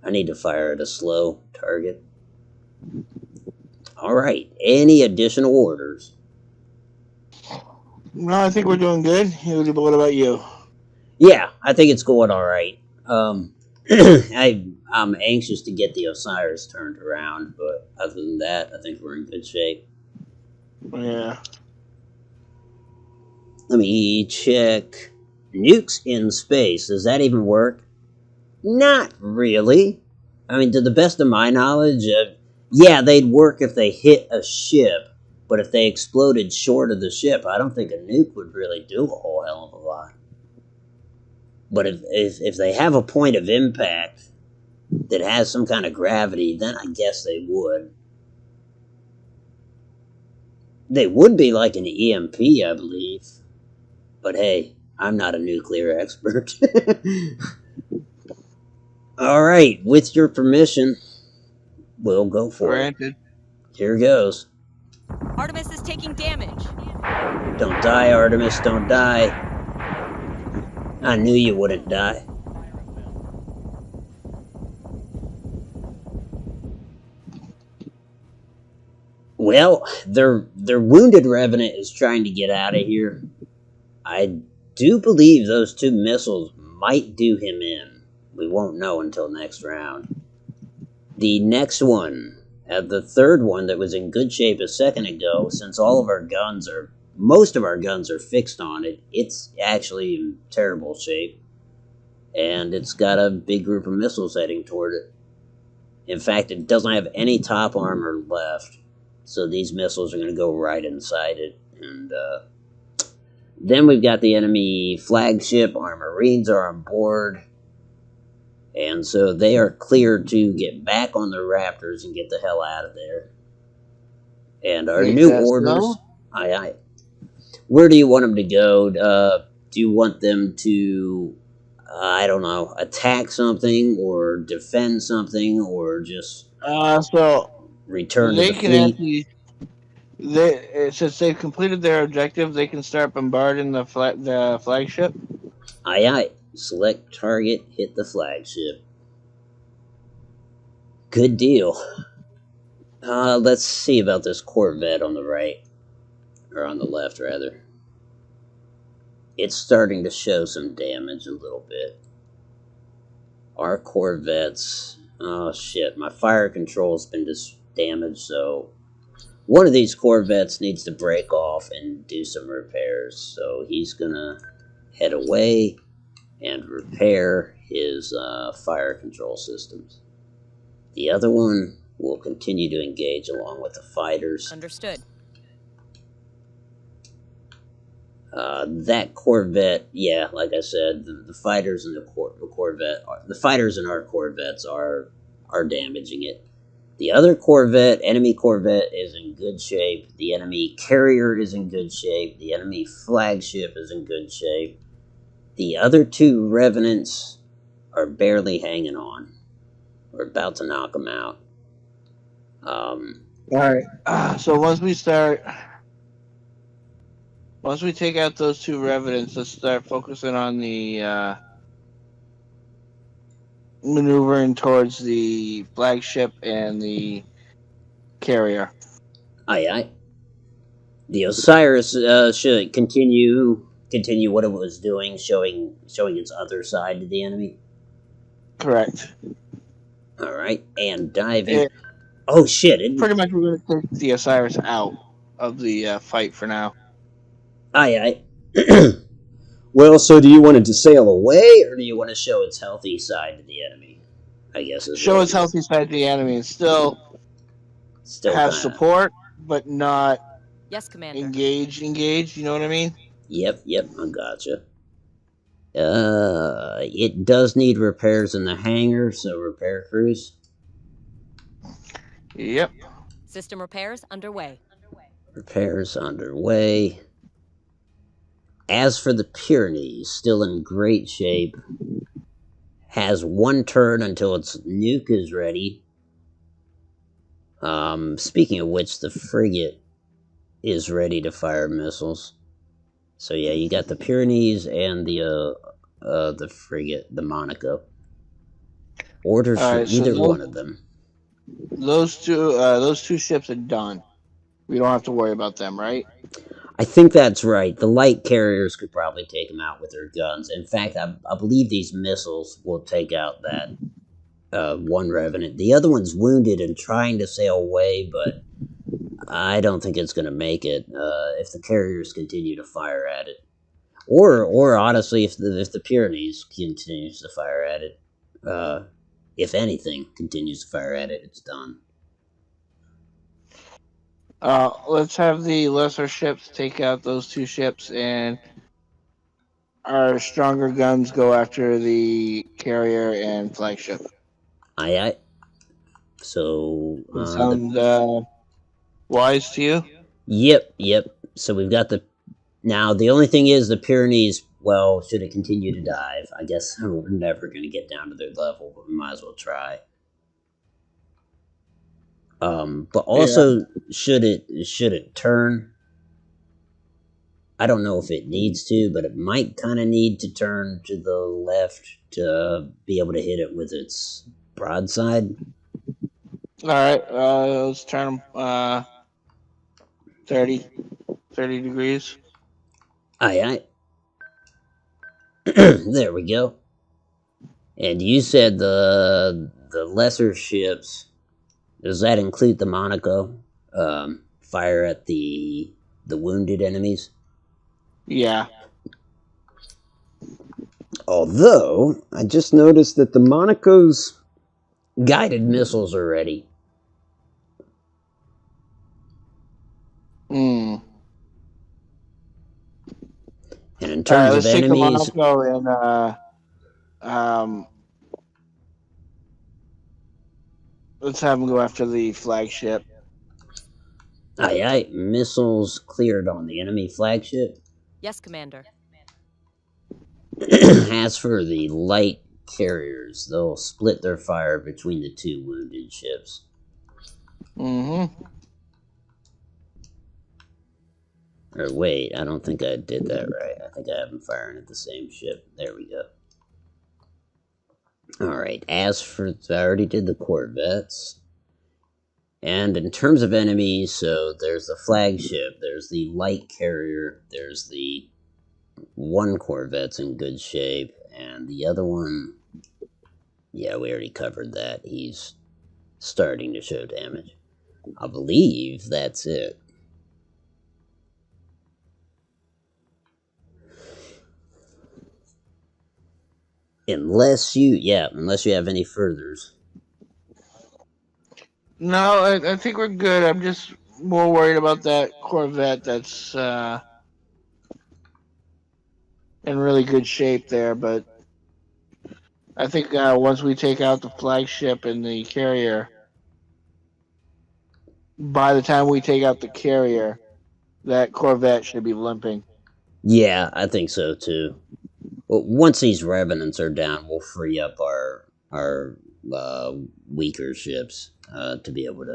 I need to fire at a slow target. Alright, any additional orders? No, I think we're doing good. What about you? Yeah, I think it's going alright. I'm anxious to get the Osiris turned around, but other than that, I think we're in good shape. Yeah. Let me check. Nukes in space, does that even work? Not really. I mean, to the best of my knowledge, yeah, they'd work if they hit a ship, but if they exploded short of the ship, I don't think a nuke would really do a whole hell of a lot. But if they have a point of impact that has some kind of gravity, then I guess they would. They would be like an EMP, I believe. But hey, I'm not a nuclear expert. Alright, with your permission, we'll go for Granted. it. Here goes. Artemis is taking damage. Don't die, Artemis, don't die. I knew you wouldn't die. Well, their wounded revenant is trying to get out of here. I do believe those 2 missiles might do him in. We won't know until next round. The next one, the third one that was in good shape a second ago, since most of our guns are fixed on it, it's actually in terrible shape. And it's got a big group of missiles heading toward it. In fact, it doesn't have any top armor left. So these missiles are going to go right inside it. And then we've got the enemy flagship. Our Marines are on board. And so they are cleared to get back on the Raptors and get the hell out of there. And our new orders... Aye. Where do you want them to go? Do you want them to I don't know, attack something or defend something or just So return to they the can fleet. actually since they've completed their objective, they can start bombarding the flagship. Aye aye. Select target, hit the flagship. Good deal. Let's see about this Corvette on the right. Or on the left, rather. It's starting to show some damage a little bit. Our Corvettes. Oh shit, my fire control's been damaged, so one of these Corvettes needs to break off and do some repairs. So he's gonna head away and repair his fire control systems. The other one will continue to engage along with the fighters. Understood. That Corvette, yeah, like I said, the fighters in the Corvette, the fighters in our Corvettes are damaging it. The other Corvette, enemy Corvette, is in good shape. The enemy carrier is in good shape. The enemy flagship is in good shape. The other two Revenants are barely hanging on. We're about to knock them out. All right. So once we take out those two revenants, let's start focusing on the maneuvering towards the flagship and the carrier. Aye aye. The Osiris should continue what it was doing, showing its other side to the enemy. Correct. All right, and diving. It, Oh shit! pretty much, we're going to take the Osiris out of the fight for now. Aye aye. Well, so do you want it to sail away, or do you want to show its healthy side to the enemy? I guess is Show its healthy side to the enemy and still have kind of support, but not Yes, Commander. engage. You know what I mean? Yep, I gotcha. It does need repairs in the hangar, so repair crews. Yep. System repairs underway. Repairs underway. As for the Pyrenees, still in great shape. Has one turn until its nuke is ready. Speaking of which, the frigate is ready to fire missiles. So yeah, you got the Pyrenees and the frigate, the Monaco. Orders for either one of them. Those two ships are done. We don't have to worry about them, right? I think that's right. The light carriers could probably take them out with their guns. In fact, I believe these missiles will take out that one Revenant. The other one's wounded and trying to sail away, but I don't think it's going to make it if the carriers continue to fire at it. Or honestly, if the Pyrenees continues to fire at it, if anything continues to fire at it, it's done. Let's have the lesser ships take out those two ships, and our stronger guns go after the carrier and flagship. Aye aye. So sound wise to you? Yep. So we've got now the only thing is the Pyrenees. Well, should it continue to dive? I guess we're never going to get down to their level, but we might as well try. But also, should it turn? I don't know if it needs to, but it might kind of need to turn to the left to be able to hit it with its broadside. All right, let's turn them 30 degrees. Aye. There we go. And you said the lesser ships. Does that include the Monaco? Fire at the wounded enemies? Yeah. Although, I just noticed that the Monaco's guided missiles are ready. Hmm. And in terms of enemies... Take the Monaco and let's have them go after the flagship. Aye. Missiles cleared on the enemy flagship. Yes, Commander. As for the light carriers, they'll split their fire between the two wounded ships. Mm-hmm. Or wait, I don't think I did that right. I think I have them firing at the same ship. There we go. Alright, as for... I already did the corvettes. And in terms of enemies, so there's the flagship, there's the light carrier, there's the one corvette's in good shape, and the other one... Yeah, we already covered that. He's starting to show damage. I believe that's it. Unless you have any furthers. No, I think we're good. I'm just more worried about that Corvette that's in really good shape there. But I think once we take out the flagship and the carrier, by the time we take out the carrier, that Corvette should be limping. Yeah, I think so too. Well, once these revenants are down, we'll free up our weaker ships to be able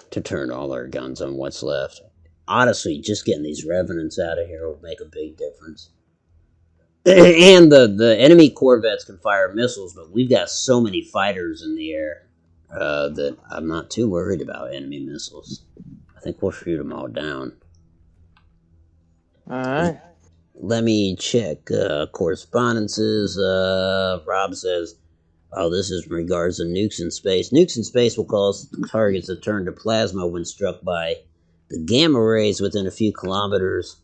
to turn all our guns on what's left. Honestly, just getting these revenants out of here will make a big difference. And the enemy corvettes can fire missiles, but we've got so many fighters in the air that I'm not too worried about enemy missiles. I think we'll shoot them all down. All right. Let me check correspondences. Rob says, "Oh, this is in regards to nukes in space. Nukes in space will cause targets to turn to plasma when struck by the gamma rays within a few kilometers.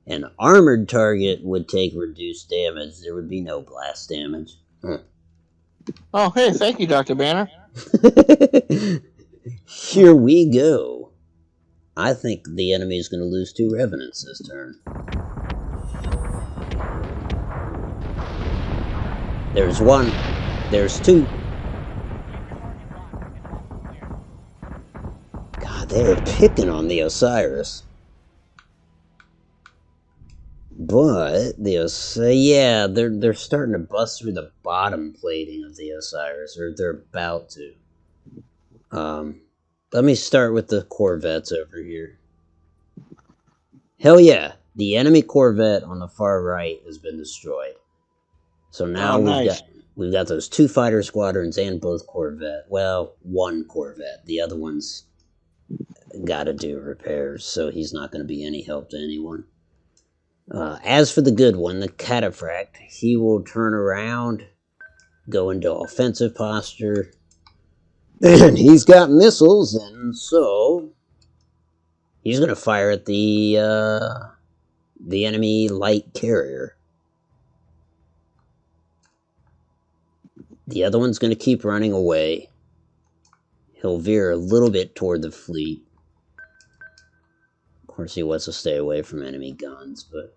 An armored target would take reduced damage. There would be no blast damage." Oh, hey, thank you, Dr. Banner. Here we go. I think the enemy is going to lose 2 revenants this turn. There's 1. There's 2. God, they're picking on the Osiris. But they're starting to bust through the bottom plating of the Osiris, or they're about to. Let me start with the corvettes over here. Hell yeah, the enemy corvette on the far right has been destroyed. So now we've got those 2 fighter squadrons and both corvette. Well, 1 corvette. The other one's got to do repairs, so he's not going to be any help to anyone. As for the good one, the cataphract, he will turn around, go into offensive posture, and he's got missiles, and so he's going to fire at the enemy light carrier. The other one's going to keep running away. He'll veer a little bit toward the fleet. Of course, he wants to stay away from enemy guns, but...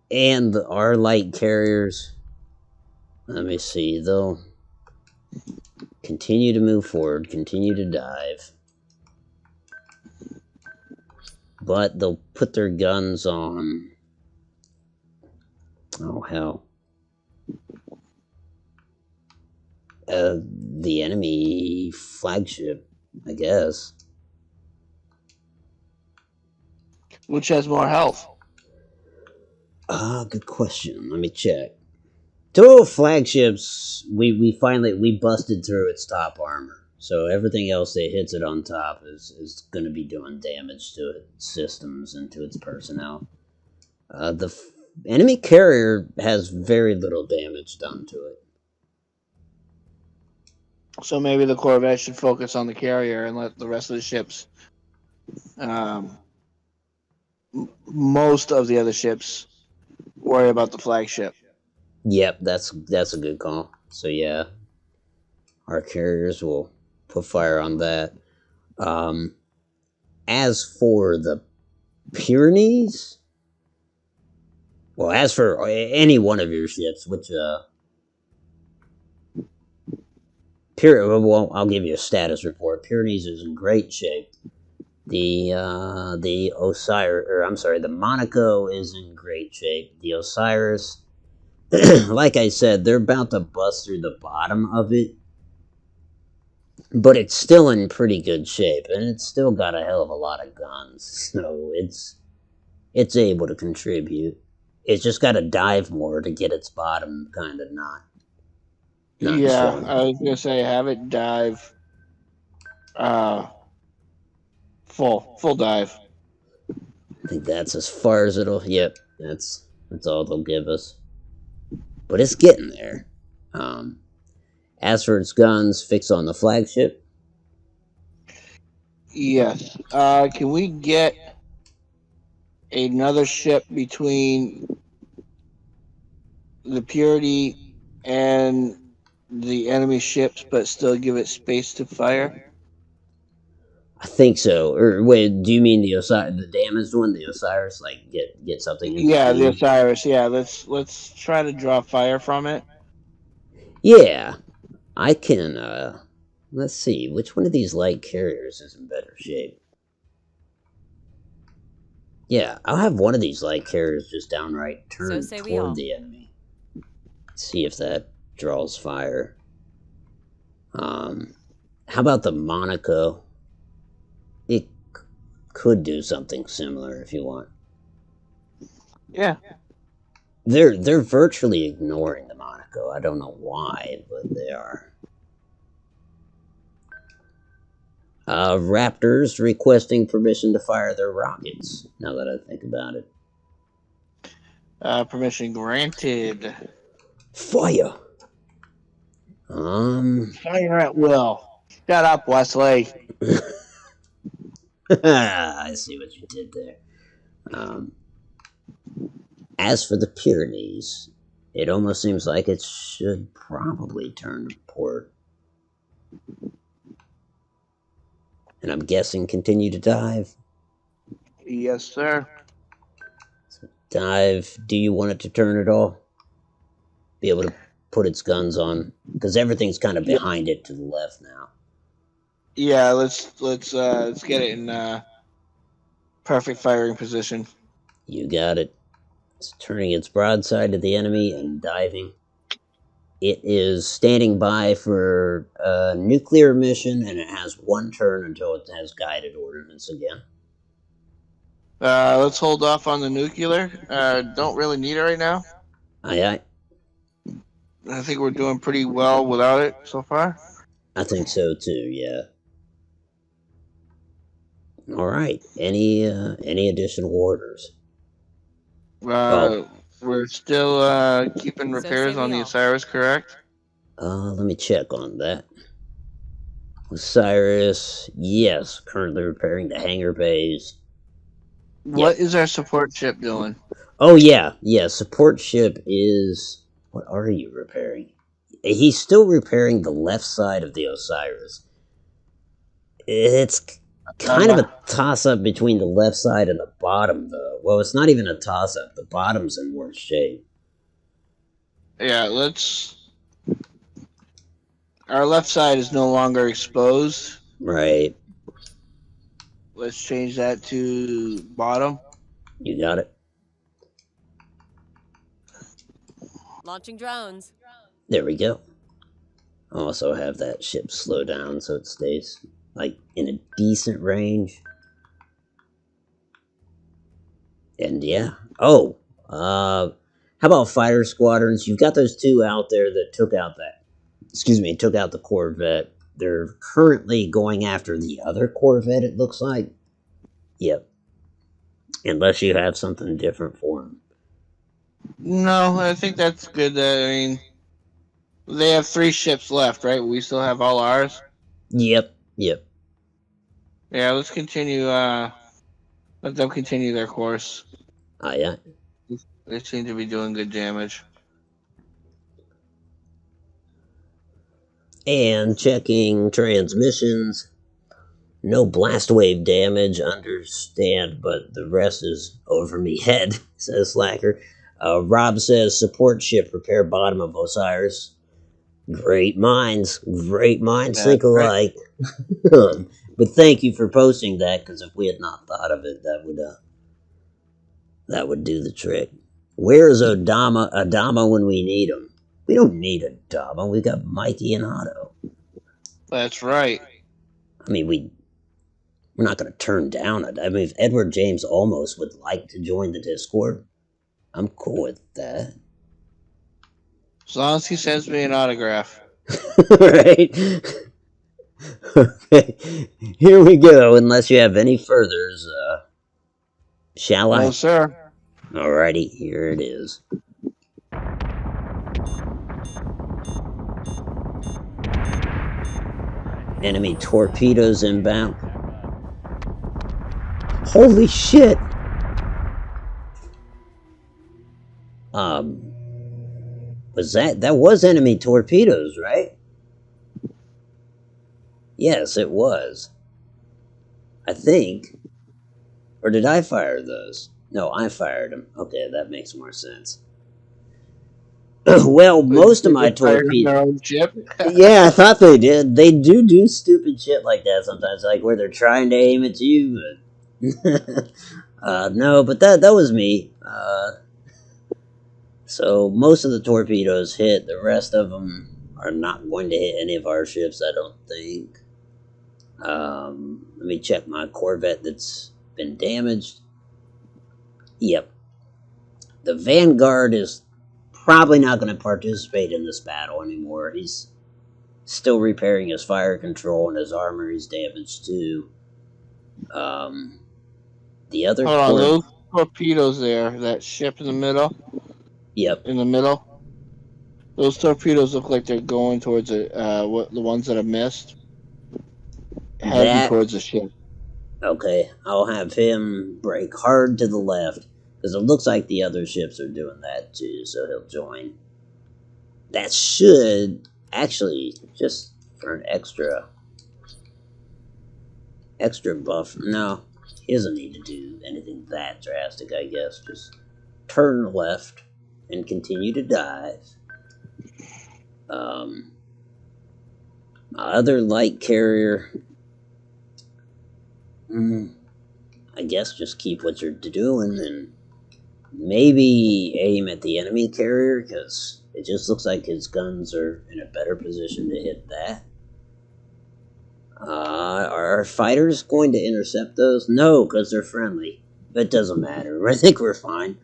And our light carriers... Let me see, they'll continue to move forward, continue to dive. But they'll put their guns on... Oh, hell. The enemy flagship, I guess. Which has more health? Good question. Let me check. Total flagships, we busted through its top armor. So everything else that hits it on top is going to be doing damage to its systems and to its personnel. The enemy carrier has very little damage done to it. So maybe the Corvette should focus on the carrier and let the rest of the ships, most of the other ships, worry about the flagship. Yep, that's a good call. So yeah, our carriers will put fire on that. As for the Pyrenees, well, as for any one of your ships, which well, I'll give you a status report. Pyrenees is in great shape. The Osiris, or I'm sorry, the Monaco is in great shape. The Osiris, like I said, they're about to bust through the bottom of it, but it's still in pretty good shape, and it's still got a hell of a lot of guns, so it's able to contribute. It's just got to dive more to get its bottom kind of not Yeah, shown. I was gonna say have it dive, uh, full dive. I think that's as far as it'll. Yep, that's all they'll give us. But it's getting there. Um, as for its guns, fix on the flagship. Yes. Can we get another ship between the Purity and the enemy ships, but still give it space to fire? I think so. Or wait, do you mean the damaged one, the Osiris? Like get something in Yeah, the between? Osiris. Yeah, let's try to draw fire from it. Yeah, I can. Let's see, which one of these light carriers is in better shape? Yeah, I'll have one of these light carriers just downright So turn say we toward all. the enemy. See if that draws fire. How about the Monaco? It could do something similar if you want. Yeah. They're virtually ignoring the Monaco. I don't know why, but they are. Raptors requesting permission to fire their rockets. Now that I think about it, Permission granted. fire. Fire at will. Shut up, Wesley. I see what you did there. Um, as for the Pyrenees, it almost seems like it should probably turn to port. And I'm guessing continue to dive. Yes, sir. Dive. Do you want it to turn at all? Be able to put its guns on? Because everything's kind of Yeah, behind it to the left now. yeah. Let's get it in perfect firing position. You got it. It's turning its broadside to the enemy and diving. It is standing by for a nuclear mission, and it has one turn until it has guided ordnance again. Let's hold off on the nuclear. Don't really need it right now. Aye, aye. I think we're doing pretty well without it so far. I think so too. Yeah. All right. Any additional orders? Oh, We're still keeping So repairs say we on the all. Osiris, correct? let me check on that. Osiris, yes, currently repairing the hangar bays. What Yep. is our support ship doing? Oh yeah, yeah. Support ship is. What are you repairing? He's still repairing the left side of the Osiris. It's kind of Uh, a toss up between the left side and the bottom, though. Well, it's not even a toss up. The bottom's in worse shape. yeah, let's. Our left side is no longer exposed. Right. Let's change that to bottom. You got it. Launching drones. There we go. Also have that ship slow down so it stays like in a decent range. And yeah. Oh, how about fighter squadrons? You've got those two out there that took out the Corvette. They're currently going after the other Corvette, it looks like. Yep. Unless you have something different for them. No, I think that's good. I mean, they have 3 ships left, right? We still have all ours. Yep. Yep. Yeah, let's continue. Let them continue their course. Aye, aye. They seem to be doing good damage. And checking transmissions. No blast wave damage, understand, but the rest is over me head, says Slacker. Rob says support ship repair bottom of Osiris. Great minds That's think right. alike. But thank you for posting that, because if we had not thought of it, that would do the trick. Where's Adama when we need him? We don't need Adama. We got Mikey and Otto. That's right. I mean, we're not going to turn down it. I mean, if Edward James almost would like to join the Discord, I'm cool with that. As long as he sends me an autograph. Right? Okay. Here we go. Unless you have any furthers, shall I? No, sir. Alrighty, here it is. Enemy torpedoes inbound. Holy shit! That was enemy torpedoes, right? Yes, it was. I think. Or did I fire those? No, I fired them. Okay, that makes more sense. Well, most of my torpedoes. Yeah, I thought they did. They do stupid shit like that sometimes, like where they're trying to aim at you. But no, but that was me. So most of the torpedoes hit. The rest of them are not going to hit any of our ships, I don't think. Let me check my Corvette that's been damaged. Yep. The Vanguard is probably not going to participate in this battle anymore. He's still repairing his fire control, and his armor is damaged too. The other Hold on, those torpedoes there, that ship in the middle. Yep. In the middle. Those torpedoes look like they're going towards the ones that are missed. Heading towards the ship. Okay, I'll have him brake hard to the left, because it looks like the other ships are doing that too, so he'll join. That should, actually, just for an extra buff. No, he doesn't need to do anything that drastic, I guess. Just turn left and continue to dive. My other light carrier, I guess just keep what you're doing and maybe aim at the enemy carrier, because it just looks like his guns are in a better position to hit that. Are our fighters going to intercept those? No, because they're friendly. That doesn't matter. I think we're fine.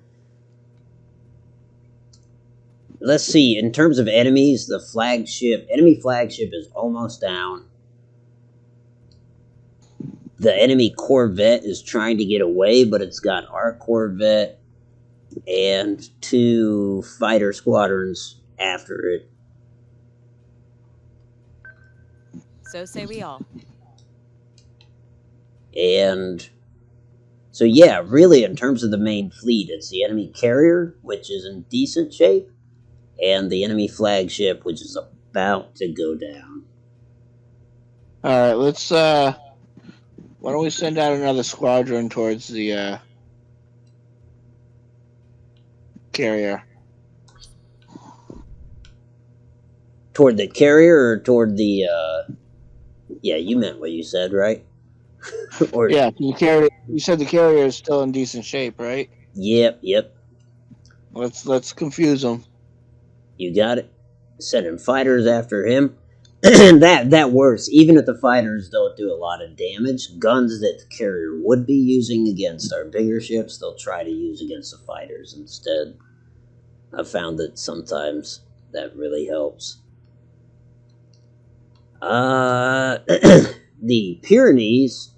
Let's see. In terms of enemies, the enemy flagship is almost down. The enemy Corvette is trying to get away, but it's got our Corvette and 2 fighter squadrons after it. So say we all. And so yeah, really in terms of the main fleet, it's the enemy carrier, which is in decent shape, and the enemy flagship, which is about to go down. Alright, let's why don't we send out another squadron towards the carrier? Toward the carrier or toward the yeah, you meant what you said, right? Or yeah, you said the carrier is still in decent shape, right? Yep. Let's confuse them. You got it. Sending fighters after him. that works. Even if the fighters don't do a lot of damage, guns that the carrier would be using against our bigger ships, they'll try to use against the fighters instead. I've found that sometimes that really helps. The Pyrenees,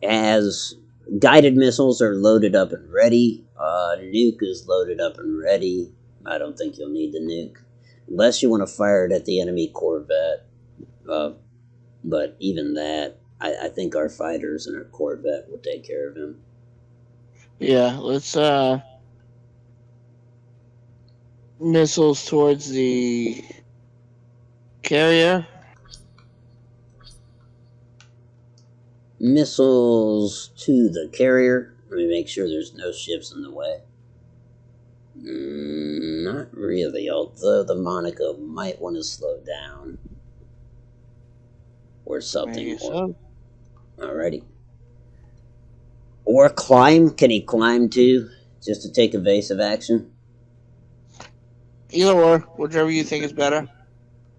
as guided missiles are loaded up and ready. Nuke is loaded up and ready. I don't think you'll need the nuke. Unless you want to fire it at the enemy Corvette. But even that, I think our fighters and our Corvette will take care of him. Yeah, let's missiles towards the carrier. Missiles to the carrier. Let me make sure there's no ships in the way. Not really, although the Monaco might want to slow down. or something Maybe more. so. Alrighty. Or climb? Can he climb too? Just to take evasive action? Either or, whichever you think is better.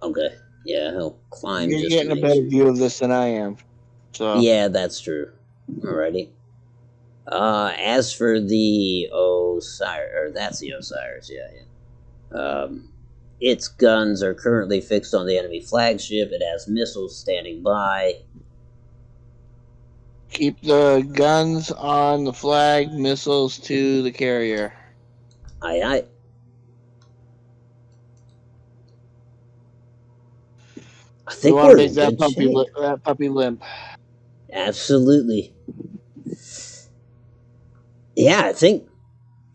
Okay. Yeah, he'll climb You're just to getting a make better sure. view of this than I am. So, Yeah, that's true. Alrighty. As for the Osiris, or that's the Osiris, yeah, yeah. Its guns are currently fixed on the enemy flagship. It has missiles standing by. keep the guns on the flag, missiles to the carrier. Aye, aye. I We think want to we're make in good shape. that puppy limp. Absolutely. Yeah,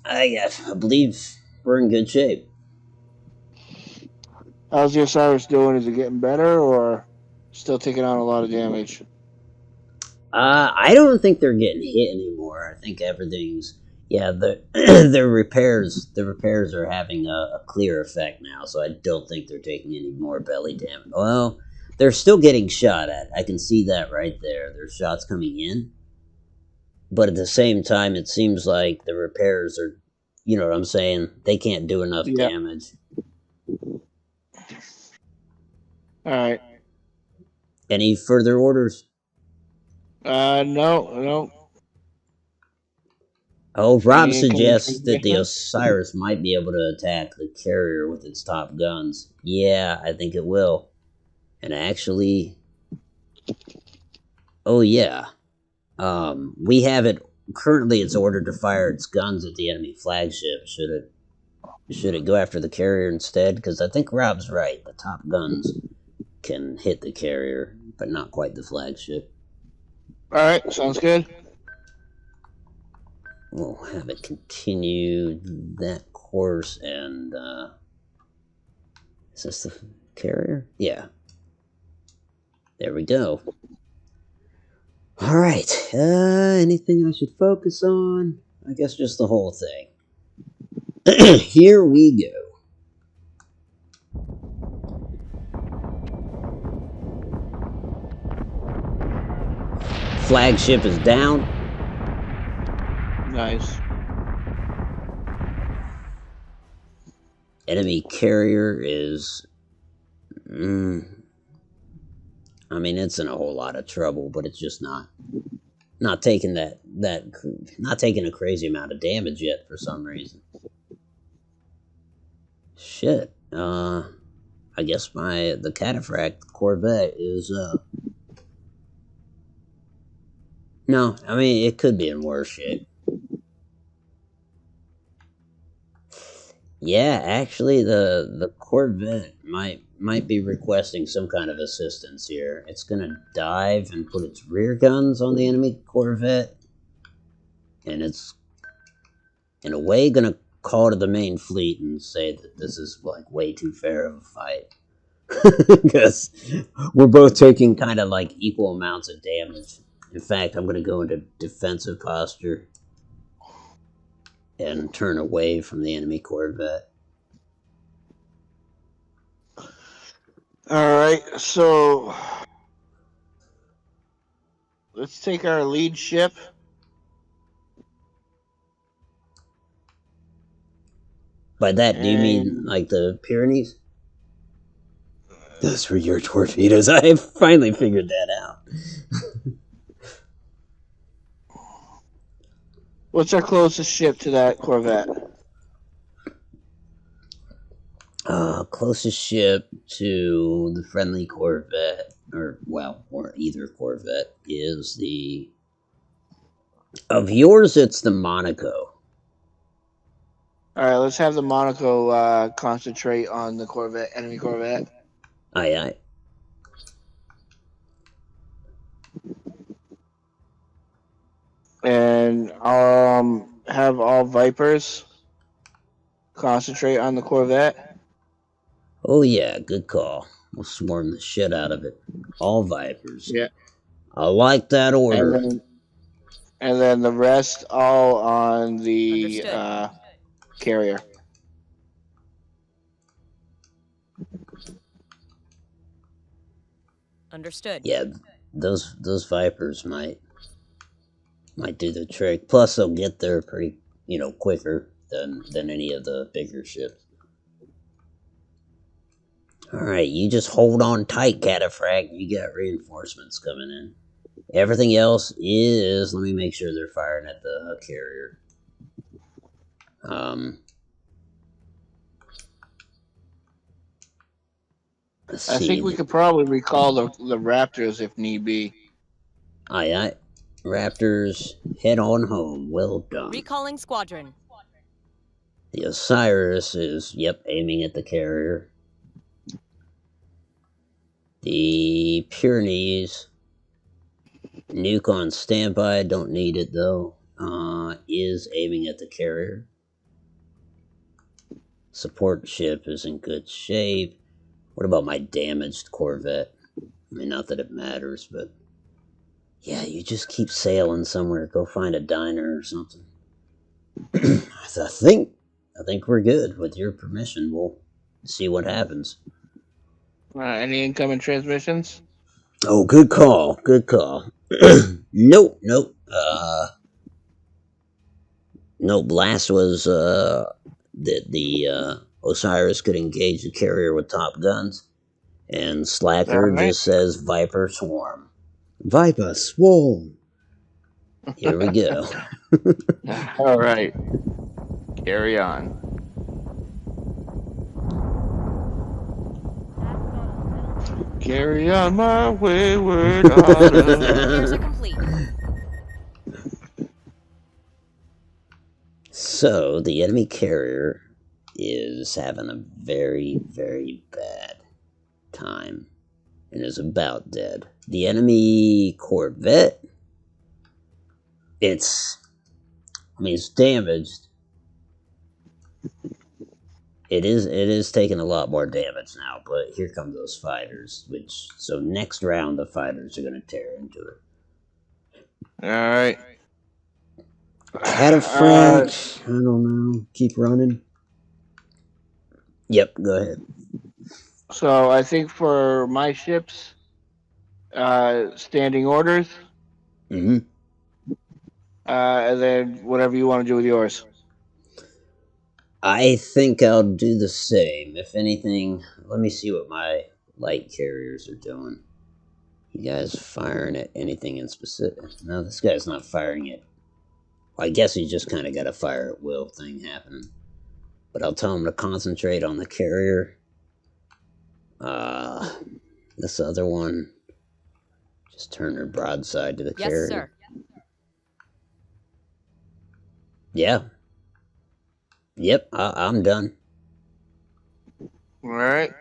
I believe we're in good shape. How's the Osiris doing? Is it getting better or still taking on a lot of damage? I don't think they're getting hit anymore. I think everything's yeah. The the repairs are having a clear effect now. So I don't think they're taking any more belly damage. Well, they're still getting shot at. I can see that right there. There's shots coming in, but at the same time, it seems like the repairs are. You know what I'm saying? They can't do enough Yeah. damage. All right. Any further orders? No, no. Oh, Rob Any suggests that the conditions? Osiris might be able to attack the carrier with its top guns. Yeah, I think it will. And actually, oh yeah, we have it currently. It's ordered to fire its guns at the enemy flagship. Should it go after the carrier instead? Because I think Rob's right. The top guns can hit the carrier, but not quite the flagship. All right. Sounds good. We'll have it continue that course. And is this the carrier? Yeah. There we go. All right. Anything I should focus on? I guess just the whole thing. Here we go. Flagship is down. Nice. Enemy carrier is. I mean, it's in a whole lot of trouble, but it's just not taking not taking a crazy amount of damage yet for some reason. Shit. I guess the Cataphract Corvette is No, I mean it could be in worse shape. Yeah, actually the Corvette might be requesting some kind of assistance here. It's gonna dive and put its rear guns on the enemy Corvette. And it's in a way gonna call to the main fleet and say that this is like way too fair of a fight. Because we're both taking kind of like equal amounts of damage. In fact, I'm gonna go into defensive posture and turn away from the enemy Corvette. All right. So let's take our lead ship. By that, do you mean And like the Pyrenees? Those were your torpedoes. I finally figured that out. what's our closest ship to that Corvette? Closest ship to the friendly Corvette, or either Corvette, is the. Of yours, it's the Monaco. All right. Let's have the Monaco concentrate on the Corvette, enemy Corvette. Aye, aye. And have all Vipers concentrate on the Corvette. Oh, yeah, good call. We'll swarm the shit out of it. All Vipers. Yeah. I like that order. And then the rest all on the Understood. carrier. Understood. Yeah, those Vipers might do the trick. Plus, they'll get there pretty, quicker than any of the bigger ships. All right, you just hold on tight, Cataphract. You got reinforcements coming in. Everything else is. Let me make sure they're firing at the carrier. Let's I think we see. could probably recall the Raptors if need be. Aye, aye. Raptors, head on home. Well done. Recalling squadron. The Osiris is, aiming at the carrier. The Pyrenees, nuke on standby, don't need it though, is aiming at the carrier. Support ship is in good shape. What about my damaged Corvette? I mean, not that it matters, but yeah, you just keep sailing somewhere. Go find a diner or something. I think we're good. With your permission, we'll see what happens. Any incoming transmissions? Oh, good call. Good call. Nope. Nope. Last was that the Osiris could engage the carrier with top guns, and Slacker All right. just says Viper Swarm. Viper Swarm. Here we go. All right. Carry on. Carry on my wayward autumn. Repairs are complete. So, the enemy carrier is having a very, very bad time and is about dead. The enemy Corvette, it's damaged. It is taking a lot more damage now, but here come those fighters, so next round the fighters are going to tear into it. All right. Cataphract, I don't know. Keep running. Yep, go ahead. So I think for my ships, standing orders. Mm-hmm. And then whatever you want to do with yours. I think I'll do the same. If anything, let me see what my light carriers are doing. You guys firing at anything in specific? No, this guy's not firing it. Well, I guess he's just kind of got a fire at will thing happening. But I'll tell him to concentrate on the carrier. This other one, just turn her broadside to the carrier. Yes, sir. Yeah. Yep, I'm done. All right.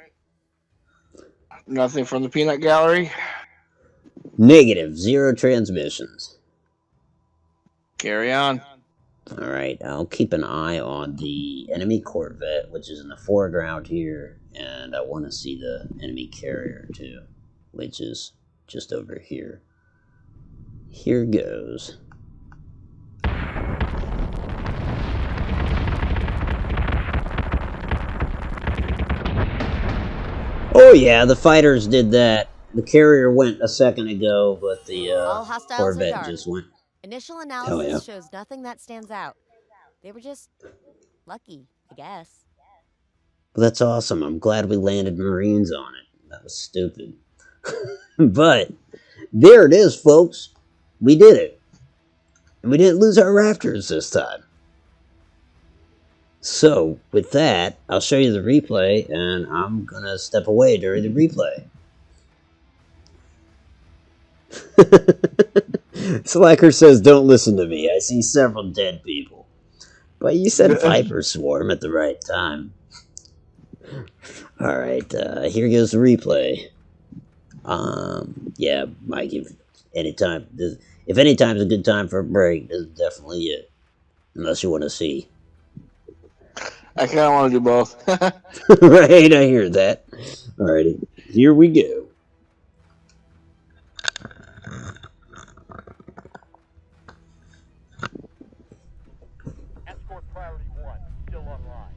Nothing from the peanut gallery. Negative, 0 transmissions. Carry on. All right, I'll keep an eye on the enemy Corvette, which is in the foreground here, and I want to see the enemy carrier too, which is just over here. Here goes. Oh yeah, the fighters did that. The carrier went a second ago, but the All hostiles Corvette are dark. just went. Initial analysis yeah. shows nothing that stands out. They were just lucky, I guess. Well, that's awesome. I'm glad we landed Marines on it. That was stupid. But there it is, folks. We did it. And we didn't lose our Raptors this time. So, with that, I'll show you the replay, and I'm going to step away during the replay. Slacker says, don't listen to me. I see several dead people. But you said Viper Swarm at the right time. Alright, here goes the replay. Yeah, Mike, if any time's a good time for a break, this is definitely it. Unless you want to see. I kind of want to do both. Right, I hear that. Alrighty, here we go. Escort priority 1, still online.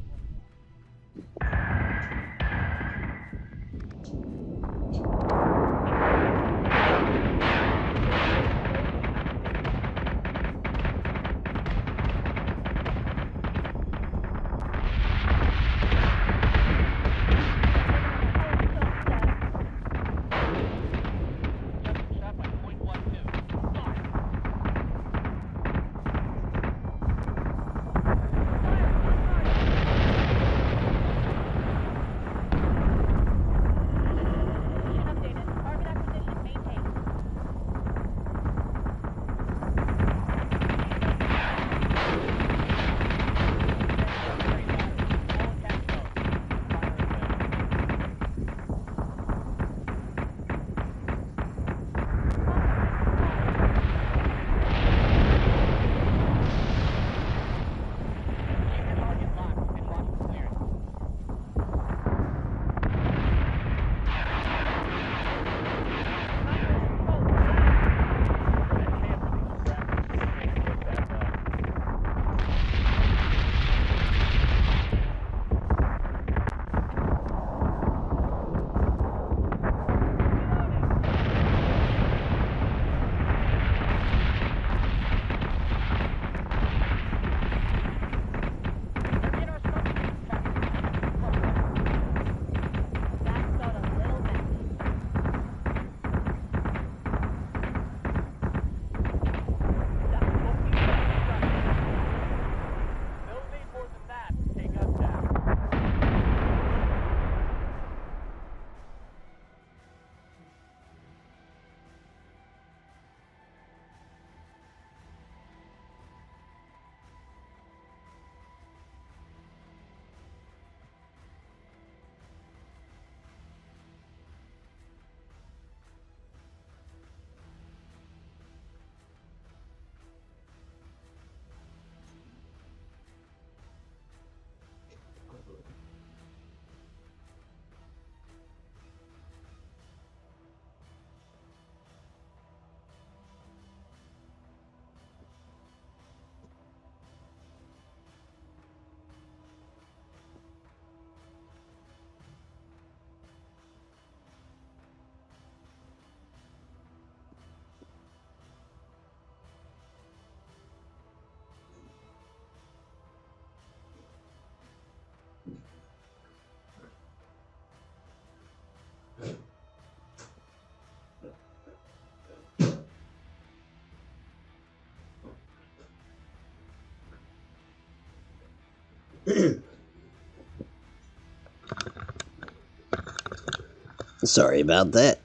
Sorry about that.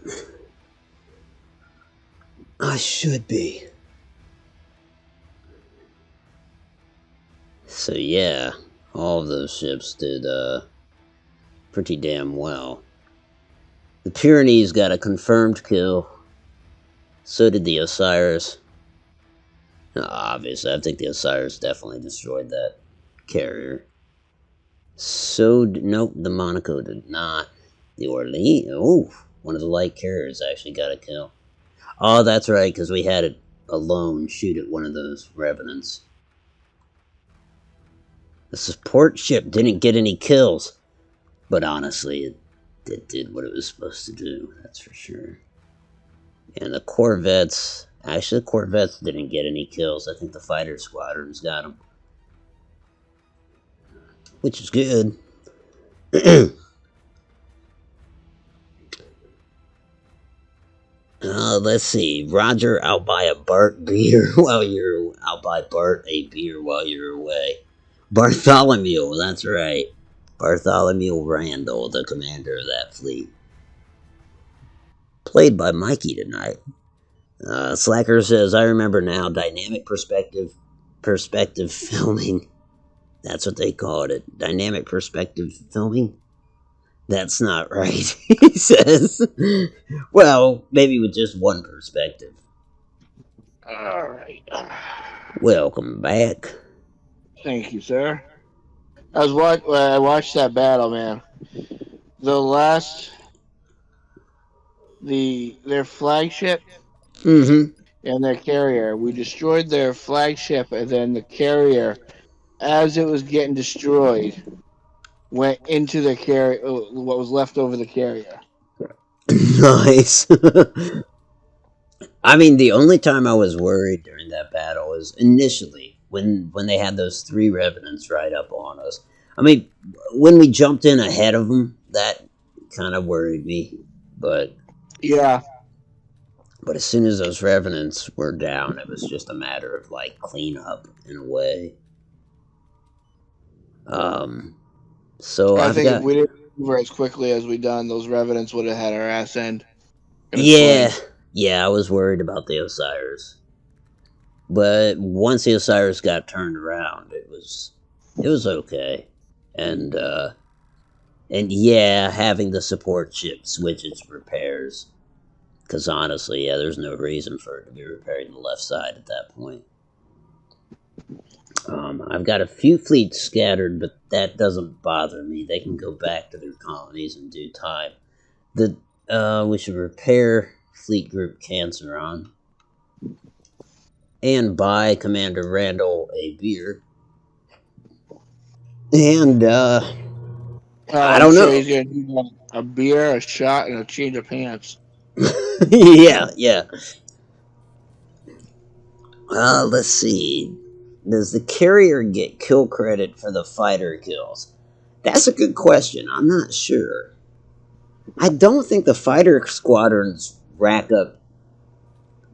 I should be. So yeah, all of those ships did pretty damn well. The Pyrenees got a confirmed kill. So did the Osiris. Obviously, I think the Osiris definitely destroyed that carrier. Nope, the Monaco did not. The Orleans, one of the light carriers actually got a kill. Oh, that's right, because we had it alone shoot at one of those revenants. The support ship didn't get any kills, but honestly, it did what it was supposed to do, that's for sure. And the corvettes, actually the corvettes didn't get any kills. I think the fighter squadrons got them. Which is good. Let's see. Roger, I'll buy a Bart beer I'll buy Bart a beer while you're away. Bartholomew, that's right. Bartholomew Randall, the commander of that fleet. Played by Mikey tonight. Slacker says, I remember now, dynamic perspective filming. That's what they called it. Dynamic perspective filming? That's not right, he says. Well, maybe with just one perspective. Alright. Welcome back. Thank you, sir. I watched that battle, man. Their flagship Mm-hmm. and their carrier. We destroyed their flagship, and then the carrier, as it was getting destroyed, went into the carrier. What was left over the carrier. Nice. I mean, the only time I was worried during that battle was initially when they had those 3 revenants right up on us. I mean, when we jumped in ahead of them, that kind of worried me. But Yeah. But as soon as those revenants were down, it was just a matter of like cleanup in a way. So I I've think if got we didn't move as quickly as we done, those revenants would have had our ass end in a yeah, sling. yeah. I was worried about the Osiris, but once the Osiris got turned around, it was okay, and yeah, having the support ship switch its repairs. Because honestly, yeah, there's no reason for it to be repairing the left side at that point. I've got a few fleets scattered, but that doesn't bother me. They can go back to their colonies in due time. We should repair Fleet Group Canceron and buy Commander Randall a beer. And I I'm don't sure know. he's gonna need a beer, a shot, and a change of pants. Yeah. Let's see. Does the carrier get kill credit for the fighter kills? That's a good question. I'm not sure. I don't think the fighter squadrons rack up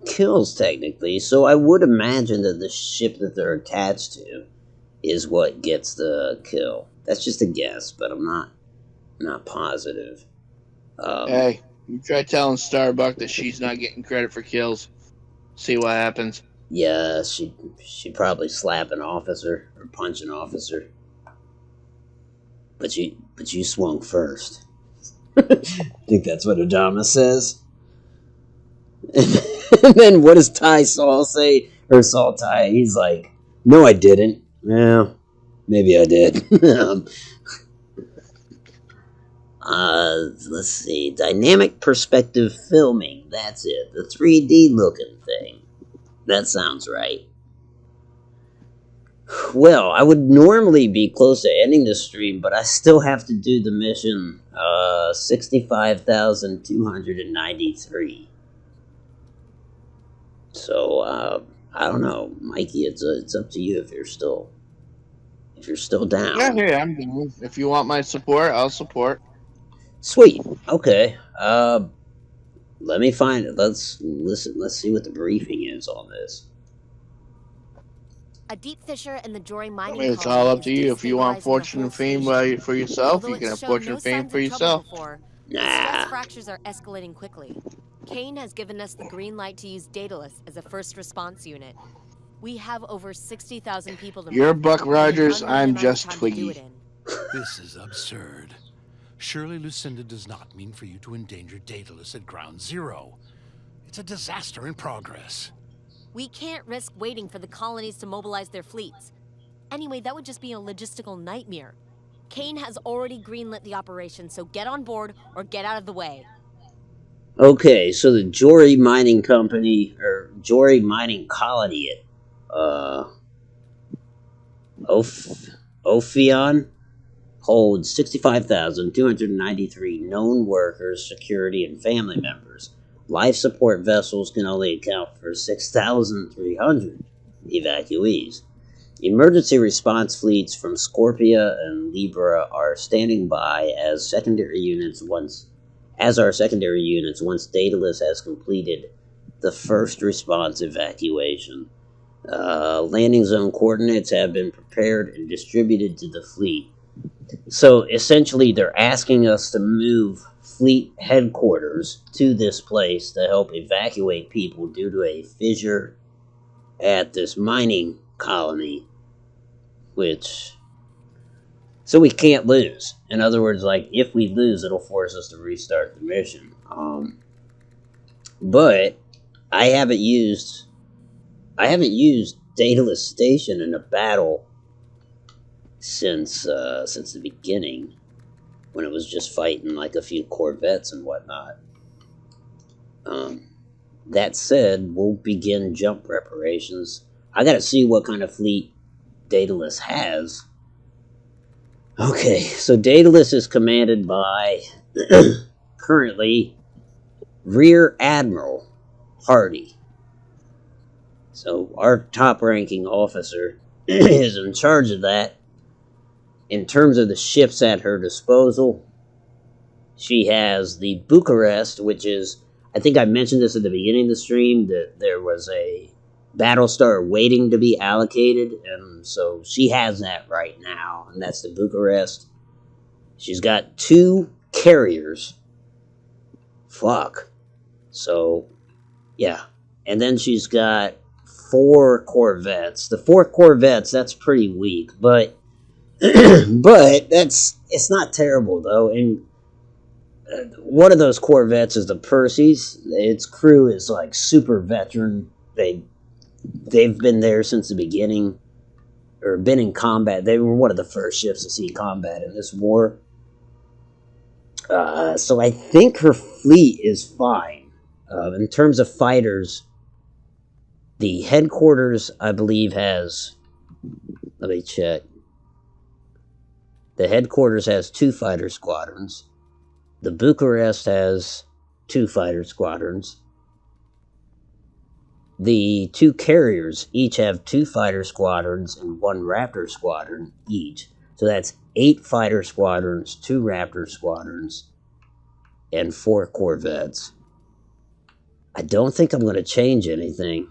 kills technically, so I would imagine that the ship that they're attached to is what gets the kill. That's just a guess, but I'm not positive. Hey, you try telling Starbuck that she's not getting credit for kills. See what happens. Yeah, she'd probably slap an officer or punch an officer. But you swung first. I think that's what Adama says. And then what does Ty Saul say? Or Saul Ty? He's like, no, I didn't. Yeah, maybe I did. Let's see. Dynamic perspective filming. That's it. The 3D looking thing. That sounds right. Well, I would normally be close to ending the stream, but I still have to do the mission 65,293. So, I don't know. Mikey, it's up to you if you're still down. Yeah, hey, I'm down. If you want my support, I'll support. Sweet. Okay. Let me find it. Let's listen. Let's see what the briefing is on this. A deep fissure in the Jory I mining mean, it's colony all up is to you. If you want destabilizing the fortune whole and fame station. for yourself, Although you can it's have shown fortune no and fame signs for of trouble yourself. before, the stress Nah. fractures are escalating quickly. Kane has given us the green light to use Daedalus as a first response unit. We have over 60,000 people to You're move, Buck with an Rogers, unlimited I'm amount of just time to do it Twiggy. in. This is absurd. Surely Lucinda does not mean for you to endanger Daedalus at ground zero. It's a disaster in progress. We can't risk waiting for the colonies to mobilize their fleets. Anyway, that would just be a logistical nightmare. Kane has already greenlit the operation, so get on board or get out of the way. Okay, so the Jory Mining Company, or Jory Mining Colony at, Ophion holds 65,293 known workers, security, and family members. Life support vessels can only account for 6,300 evacuees. Emergency response fleets from Scorpia and Libra are standing by as secondary units once Daedalus has completed the first response evacuation. Landing zone coordinates have been prepared and distributed to the fleet. So essentially, they're asking us to move fleet headquarters to this place to help evacuate people due to a fissure at this mining colony, which. So we can't lose. In other words, like, if we lose, it'll force us to restart the mission. But I haven't used Daedalus Station in a battle since the beginning, when it was just fighting like a few corvettes and whatnot. That said, we'll begin jump preparations. I gotta see what kind of fleet Daedalus has. Okay, so Daedalus is commanded by currently Rear Admiral Hardy. So our top-ranking officer is in charge of that. In terms of the ships at her disposal, she has the Bucharest, which is, I think I mentioned this at the beginning of the stream, that there was a Battlestar waiting to be allocated, and so she has that right now, and that's the Bucharest. She's got 2 carriers. Fuck. So, yeah. And then she's got 4 corvettes. The 4 corvettes, that's pretty weak, but it's not terrible though. And one of those corvettes is the Percy's. Its crew is like super veteran. They've been there since the beginning, or been in combat. They were one of the first ships to see combat in this war. So I think her fleet is fine. In terms of fighters, the headquarters, I believe, has. Let me check. The headquarters has 2 fighter squadrons. The Bucharest has 2 fighter squadrons. The 2 carriers each have 2 fighter squadrons and 1 Raptor squadron each. So that's 8 fighter squadrons, 2 Raptor squadrons, and 4 corvettes. I don't think I'm going to change anything,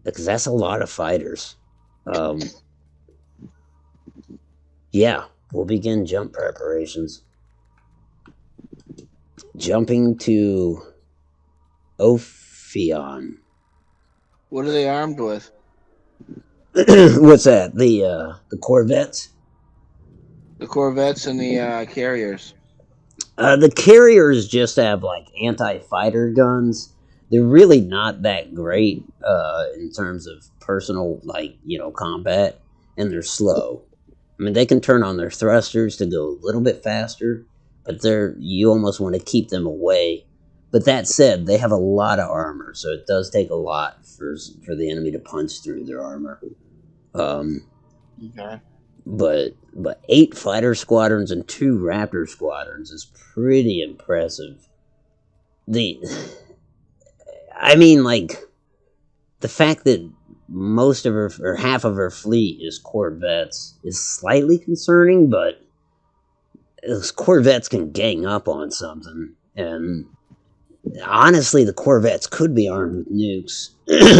because that's a lot of fighters. Yeah, we'll begin jump preparations. Jumping to Ophion. What are they armed with? What's that? The corvettes? The corvettes and the carriers. The carriers just have like anti-fighter guns. They're really not that great in terms of personal, combat, and they're slow. I mean, they can turn on their thrusters to go a little bit faster, but you almost want to keep them away. But that said, they have a lot of armor, so it does take a lot for the enemy to punch through their armor. Okay. But 8 fighter squadrons and 2 Raptor squadrons is pretty impressive. The fact that most of her, or half of her fleet, is corvettes is slightly concerning, but those corvettes can gang up on something, and Honestly, the Corvettes could be armed with nukes.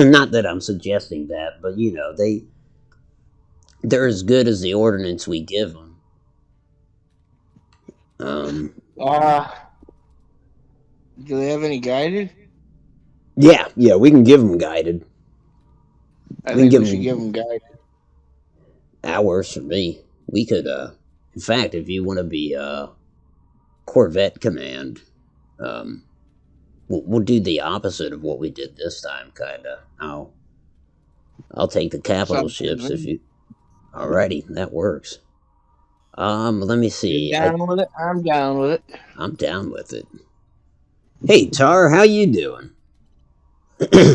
Not that I'm suggesting that, but you know, they're as good as the ordnance we give them. Um, Uh, do they have any guided? yeah, we can give them guided. I We can think give we should give them them guided. that works for me. We could, in fact, if you want to be Corvette command, um, we'll do the opposite of what we did this time, kinda. I'll take the capital Sounds good to ships if me. you. Alrighty, that works. Let me You're see. down with it? I'm down with it. I'm down with it. Hey, Tar, how you doing?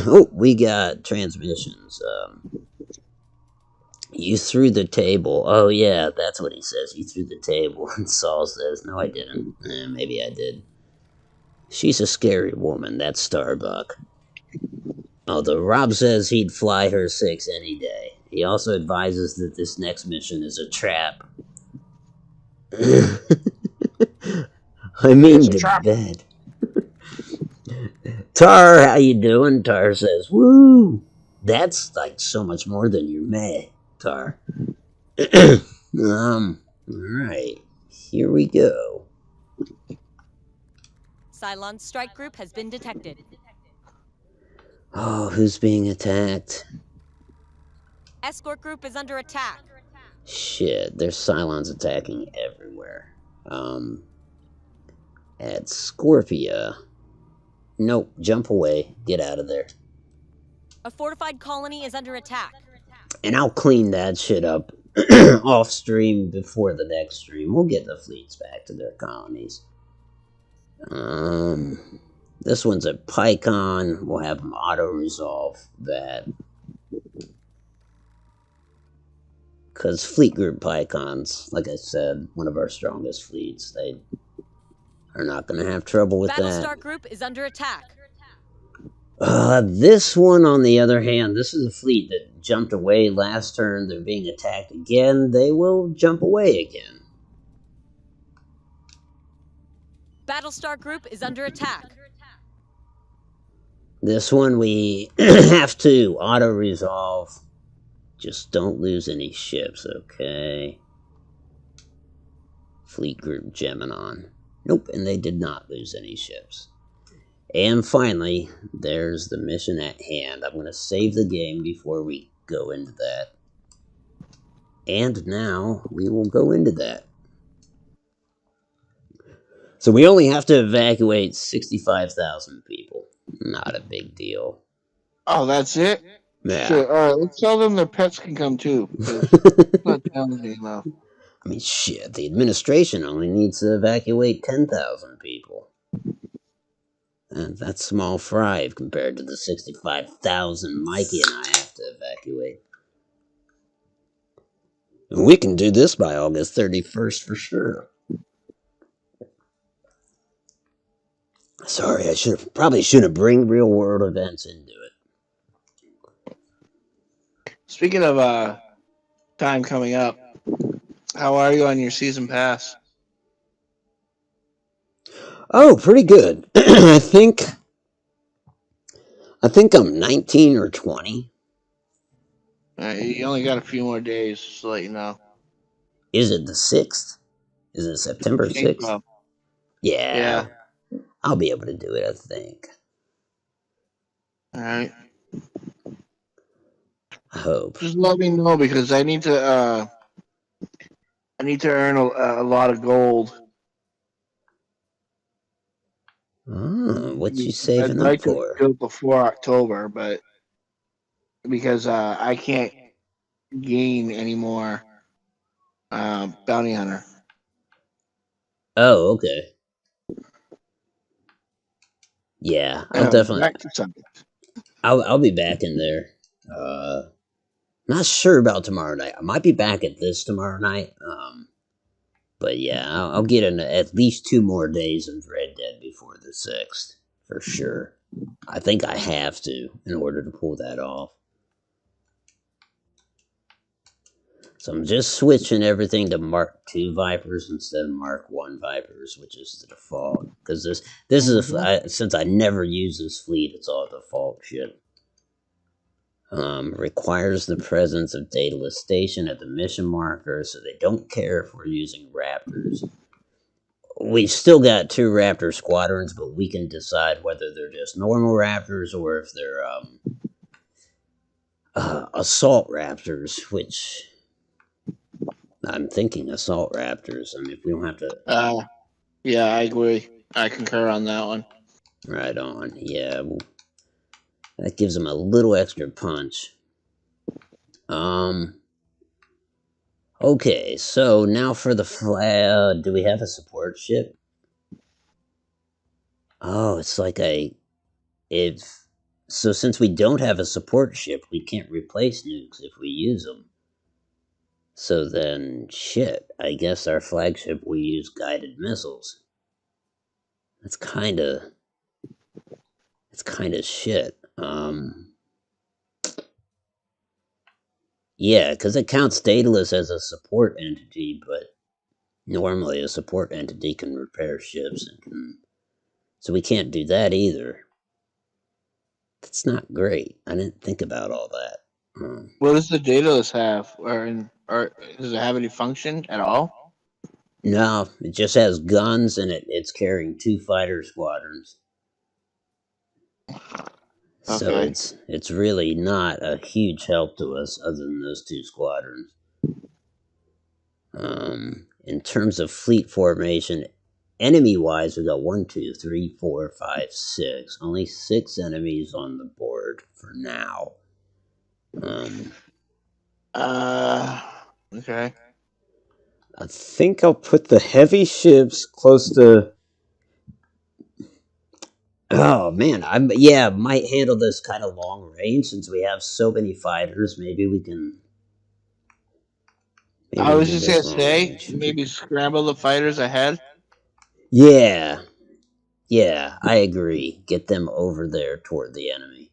Oh, we got transmissions. You threw the table. Oh yeah, that's what he says. You threw the table. And Saul says, "No, I didn't. Maybe I did." She's a scary woman. That's Starbuck. Although Rob says he'd fly her 6 any day. He also advises that this next mission is a trap. I It is mean a to trap. bed. Tar, how you doing? Tar says, "Woo! That's like so much more than your May, Tar." Alright. Here we go. Cylon's strike group has been detected. Oh, who's being attacked? Escort group is under attack. Shit, there's Cylons attacking everywhere. At Scorpia. Nope, jump away. Get out of there. A fortified colony is under attack. And I'll clean that shit up off stream before the next stream. We'll get the fleets back to their colonies. This one's at PyCon. We'll have them auto-resolve that. Because Fleet Group PyCons, like I said, one of our strongest fleets. They are not going to have trouble with that. Battlestar group is under attack. This one, on the other hand, this is a fleet that jumped away last turn. They're being attacked again. They will jump away again. Battlestar group is under attack. This one we have to auto-resolve. Just don't lose any ships, okay? Fleet Group Geminon. Nope, and they did not lose any ships. And finally, there's the mission at hand. I'm going to save the game before we go into that. And now we will go into that. So we only have to evacuate 65,000 people. Not a big deal. Oh, that's it? Yeah. Sure. All right, let's tell them their pets can come too. It's not challenging enough. I mean, shit, the administration only needs to evacuate 10,000 people. And that's small fry compared to the 65,000 Mikey and I have to evacuate. And we can do this by August 31st for sure. Sorry, I probably shouldn't bring real world events into it. Speaking of time coming up, how are you on your season pass? Oh, pretty good. I think I'm 19 or 20. You only got a few more days, just to let you know. Is it the 6th? Is it September 6th? So. Yeah. I'll be able to do it, I think. All right. I hope. Just let me know because I need to earn a lot of gold. Oh, what you saving I'd like up to for? do it before October, but because I can't gain any more bounty hunter. Oh, okay. Yeah, I'll definitely. Back to subject. I'll be back in there. Not sure about tomorrow night. I might be back at this tomorrow night. But yeah, I'll get in at least 2 more days of Red Dead before the 6th for sure. I think I have to in order to pull that off. So I'm just switching everything to Mark II Vipers instead of Mark I Vipers, which is the default. Because this is since I never use this fleet, it's all default shit. Requires the presence of Daedalus Station at the mission marker, so they don't care if we're using Raptors. We've still got 2 Raptor squadrons, but we can decide whether they're just normal Raptors or if they're assault Raptors, which I'm thinking assault Raptors. I mean, if we don't have to. Yeah, I agree. I concur on that one. Right on. Yeah, well, that gives them a little extra punch. Okay, so now for the do we have a support ship? Oh, it's like so since we don't have a support ship, we can't replace nukes if we use them. So then, shit, I guess our flagship will use guided missiles. It's kind of shit. Yeah, because it counts Daedalus as a support entity, but normally a support entity can repair ships and can. So we can't do that either. That's not great. I didn't think about all that. What does the Daedalus have? Or does it have any function at all? No, it just has guns and it's carrying 2 fighter squadrons. So Okay. it's really not a huge help to us other than those 2 squadrons. In terms of fleet formation, enemy wise, we got 1, 2, 3, 4, 5, 6. Only 6 enemies on the board for now. Okay. I think I'll put the heavy ships close to. Oh man, might handle this kind of long range since we have so many fighters. Maybe we can. Maybe I we can was do just gonna this long say range. maybe scramble the fighters ahead. Yeah, I agree. Get them over there toward the enemy.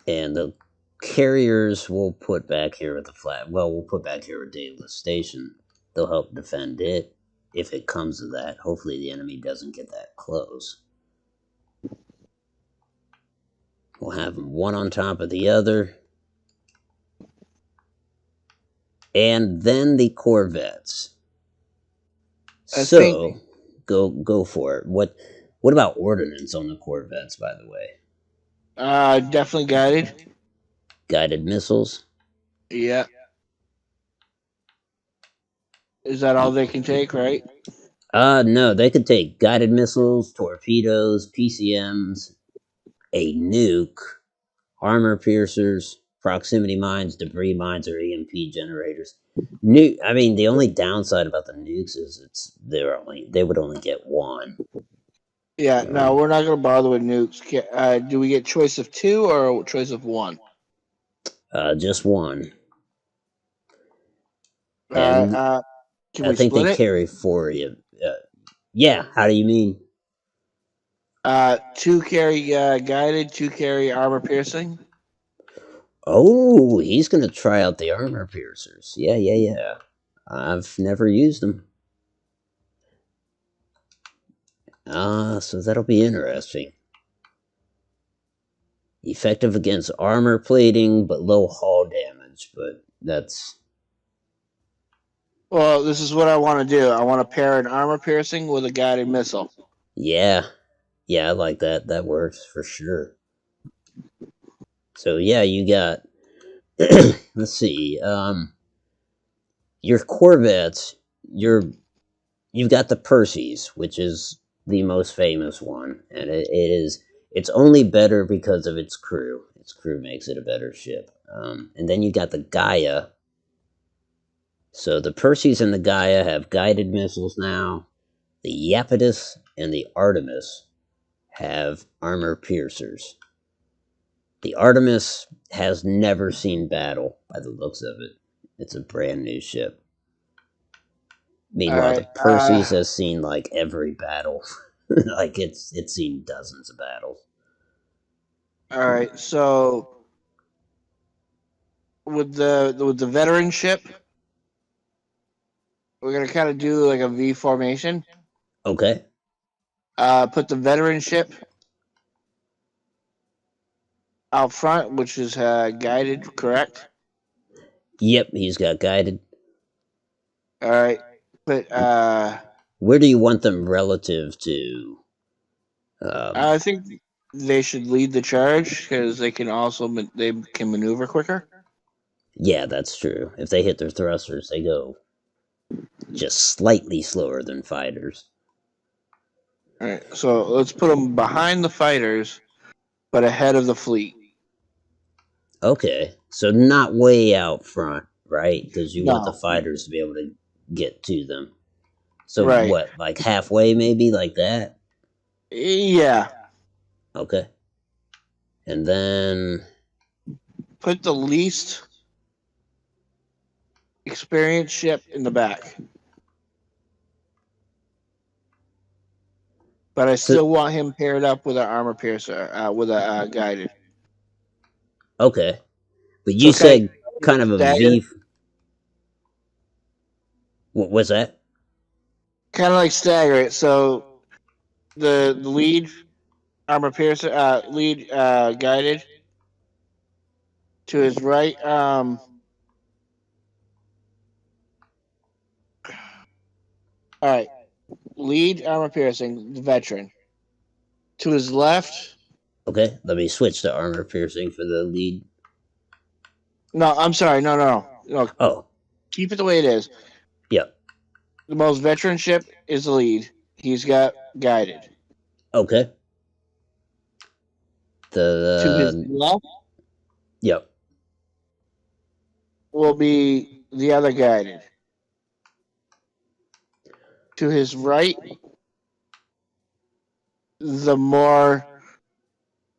And the carriers we'll put back here with the flag. Well, we'll put back here with Daedalus Station. They'll help defend it if it comes to that. Hopefully, the enemy doesn't get that close. We'll have them one on top of the other. And then the corvettes. So, go for it. What about ordnance on the corvettes, by the way? Definitely guided. Guided missiles? Yeah. Is that all they can take, right? No, they could take guided missiles, torpedoes, PCMs, a nuke, armor piercers, proximity mines, debris mines, or EMP generators. I mean, the only downside about the nukes is they would only get 1. Yeah. No, we're not gonna bother with nukes. Do we get choice of 2 or choice of 1? Just 1. And Can I we think they split it? carry 4. Yeah, how do you mean? 2 carry guided, 2 carry armor piercing. Oh, he's gonna try out the armor piercers. Yeah. I've never used them. So that'll be interesting. Effective against armor plating, but low hull damage. But that's. Well, this is what I want to do. I want to pair an armor piercing with a guided missile. Yeah, I like that. That works for sure. So yeah, you got. Let's see. Your corvettes. You've got the Perseus, which is the most famous one, and it's only better because of its crew. Its crew makes it a better ship. And then you got the Gaia. So the Perseus and the Gaia have guided missiles now. The Iapetus and the Artemis have armor piercers. The Artemis has never seen battle by the looks of it. It's a brand new ship. Meanwhile, All the right. Perseus has seen like every battle. Like it's seen dozens of battles. All right. So with the veteran ship, we're gonna kind of do like a V formation. Okay. Put the veteran ship out front, which is guided, correct? Yep, he's got guided. All right. But Where do you want them relative to? I think they should lead the charge because they can they can maneuver quicker. Yeah, that's true. If they hit their thrusters, they go just slightly slower than fighters. All right. So let's put them behind the fighters, but ahead of the fleet. Okay, so not way out front, right? Because you want the No. fighters to be able to get to them. So Right. what, like halfway, maybe, like that? Yeah. Okay, and then Put the least experienced ship in the back. But I so still want him paired up with an armor piercer, with a guided. okay, but you So said kind like of a stagger, V. What was that? kind of like stagger it. So the lead armor piercer, lead guided to his right. All right, lead armor piercing, the veteran. To his left. Okay, let me switch to armor piercing for the lead. No, I'm sorry. No. Oh, Keep it the way it is. yep. The most veteran ship is the lead. He's got guided. Okay. To his The left yep. will be the other guided. To his right, the more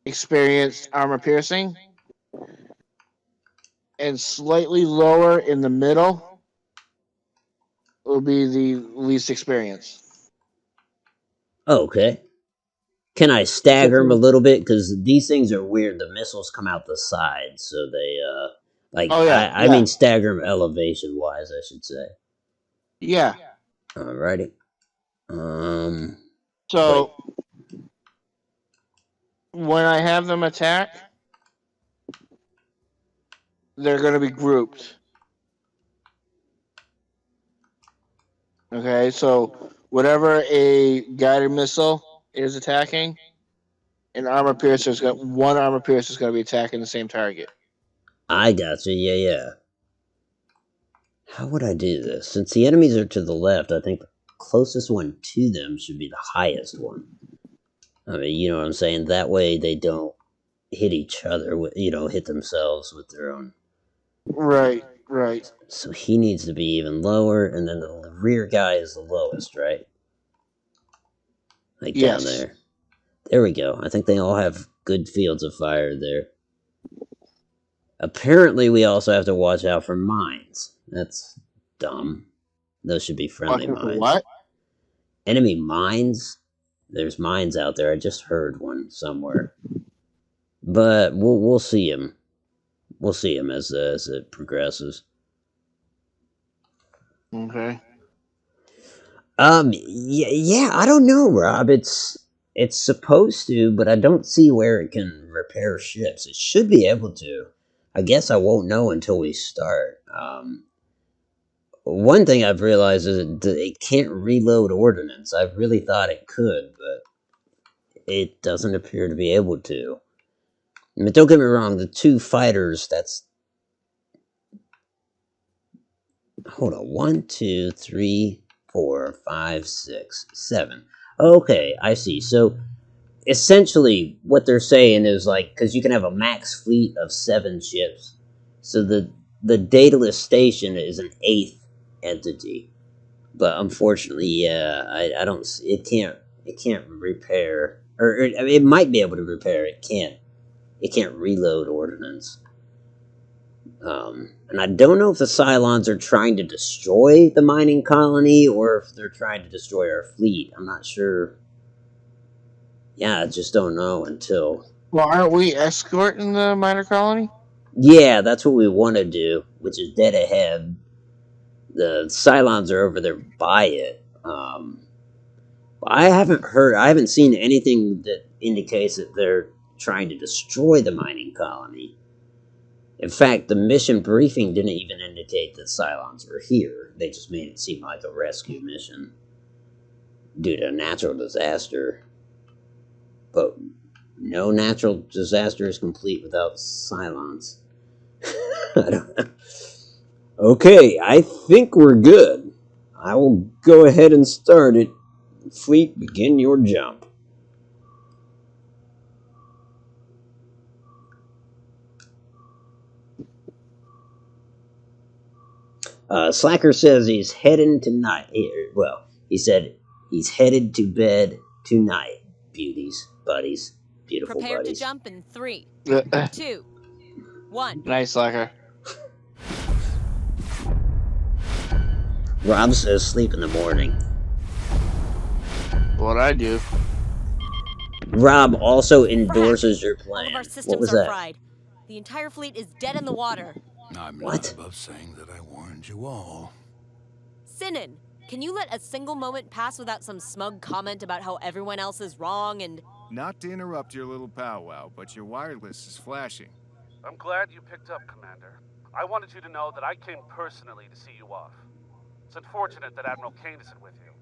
experienced armor piercing, and slightly lower in the middle will be the least experienced. Okay. Can I So, stagger them a little bit? Because these things are weird. The missiles come out the sides, so they like oh yeah, I yeah, mean stagger them elevation wise, I should say. yeah. Alrighty. But So when I have them attack, they're going to be grouped. Okay, so whatever a guided missile is attacking, an armor piercer's got one armor piercer is going to be attacking the same target. I got you. Yeah, yeah. How would I do this? Since the enemies are to the left, I think the closest one to them should be the highest one. I mean, you know what I'm saying? That way they don't hit each other, hit themselves with their own. Right, right. So he needs to be even lower, and then the rear guy is the lowest, right? Like down Yes. there. There we go. I think they all have good fields of fire there. Apparently, we also have to watch out for mines. That's dumb. Those should be friendly mines. What? Enemy mines? There's mines out there. I just heard one somewhere. But we'll see him. We'll see him as it progresses. Okay. Yeah, I don't know, Rob. It's supposed to, but I don't see where it can repair ships. It should be able to. I guess I won't know until we start. One thing I've realized is it can't reload ordnance. I really thought it could, but it doesn't appear to be able to. I mean, don't get me wrong, the two fighters, that's... Hold on, 1, 2, 3, 4, 5, 6, 7. Okay, I see. So, essentially, what they're saying is, like, because you can have a max fleet of 7 ships, so the Daedalus station is an 8th entity. But unfortunately, yeah, I don't... It can't repair... Or I mean, it might be able to repair, it can't reload ordnance. And I don't know if the Cylons are trying to destroy the mining colony or if they're trying to destroy our fleet. I'm not sure. Yeah, I just don't know until... Well, aren't we escorting the miner colony? Yeah, that's what we want to do, which is dead ahead. The Cylons are over there by it. I haven't seen anything that indicates that they're trying to destroy the mining colony. In fact, the mission briefing didn't even indicate that Cylons were here. They just made it seem like a rescue mission due to a natural disaster. But no natural disaster is complete without Cylons. I don't know. Okay, I think we're good. I will go ahead and start it. Fleet, begin your jump. Slacker says he's heading tonight. Well, he said he's headed to bed tonight. Beauties, buddies, beautiful Prepare buddies. to jump in 3, 2, 1. Nice, Slacker. Rob says sleep in the morning. What I do. Rob also endorses your All of our plan. What systems was are that? fried. The entire fleet is dead in the water. I'm What? not above saying that I warned you all. Sinan, can you let a single moment pass without some smug comment about how everyone else is wrong and... Not to interrupt your little powwow, but your wireless is flashing. I'm glad you picked up, Commander. I wanted you to know that I came personally to see you off. It's unfortunate that Admiral Kane isn't with you.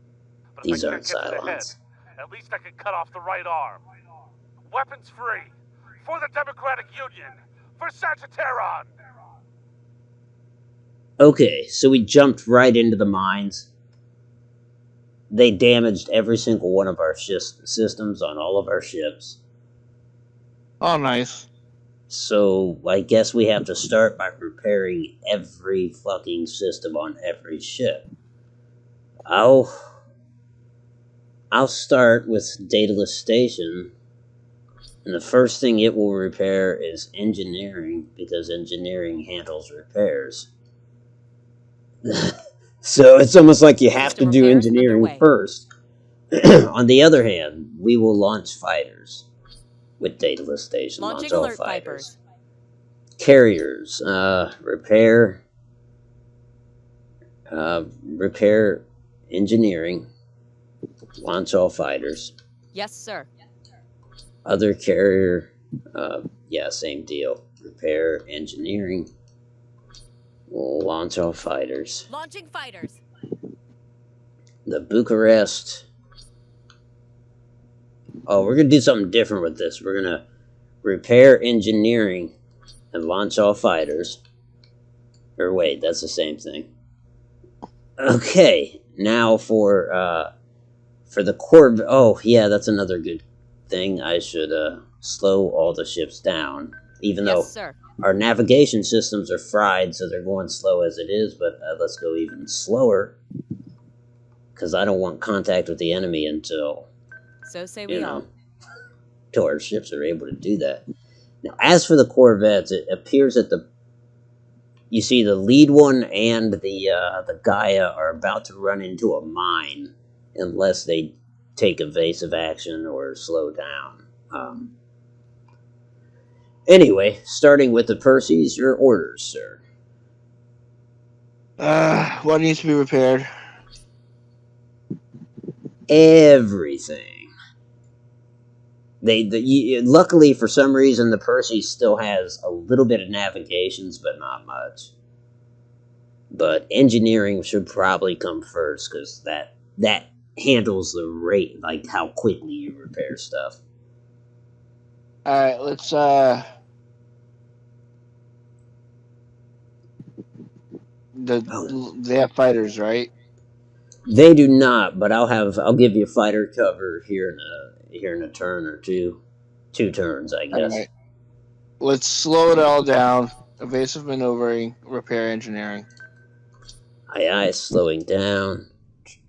But if These I aren't can't get to the head, Cylons. at least I can cut off the right arm. Weapons free! For the Democratic Union! For Sagittarian! Okay, so we jumped right into the mines. They damaged every single one of our systems on all of our ships. Oh, nice. So I guess we have to start by repairing every fucking system on every ship. I'll start with Daedalus Station, and the first thing it will repair is engineering, because engineering handles repairs. So it's almost like you have to System do repairs engineering underway. first. On the other hand, we will launch fighters with Daedalus Station. Launching Launch all alert fighters. Vipers. Carriers, repair engineering, launch all fighters. Yes, sir. Other carrier, yeah, same deal. Repair engineering, launch all fighters. Launching fighters. The Bucharest. Oh, we're gonna do something different with this. We're gonna repair engineering and launch all fighters. Or wait, that's the same thing. Okay, now for the Corv. Oh, yeah, that's another good thing. I should slow all the ships down, even though Yes, sir. our navigation systems are fried, so they're going slow as it is. But let's go even slower, because I don't want contact with the enemy until So say you we know, all. till our ships are able to do that. Now, as for the Corvettes, it appears that you see the lead one and the Gaia are about to run into a mine unless they take evasive action or slow down. Anyway, starting with the Perseus, your orders, sir. What needs to be repaired? Everything. Luckily, for some reason, the Perseus still has a little bit of navigations, but not much. But engineering should probably come first, because that handles the rate, like how quickly you repair stuff. Alright, let's they have fighters, right? They do not, but I'll give you fighter cover here in a turn or two. 2 turns, I guess. Alright. Let's slow it all down. Evasive maneuvering, repair engineering. Aye, slowing down,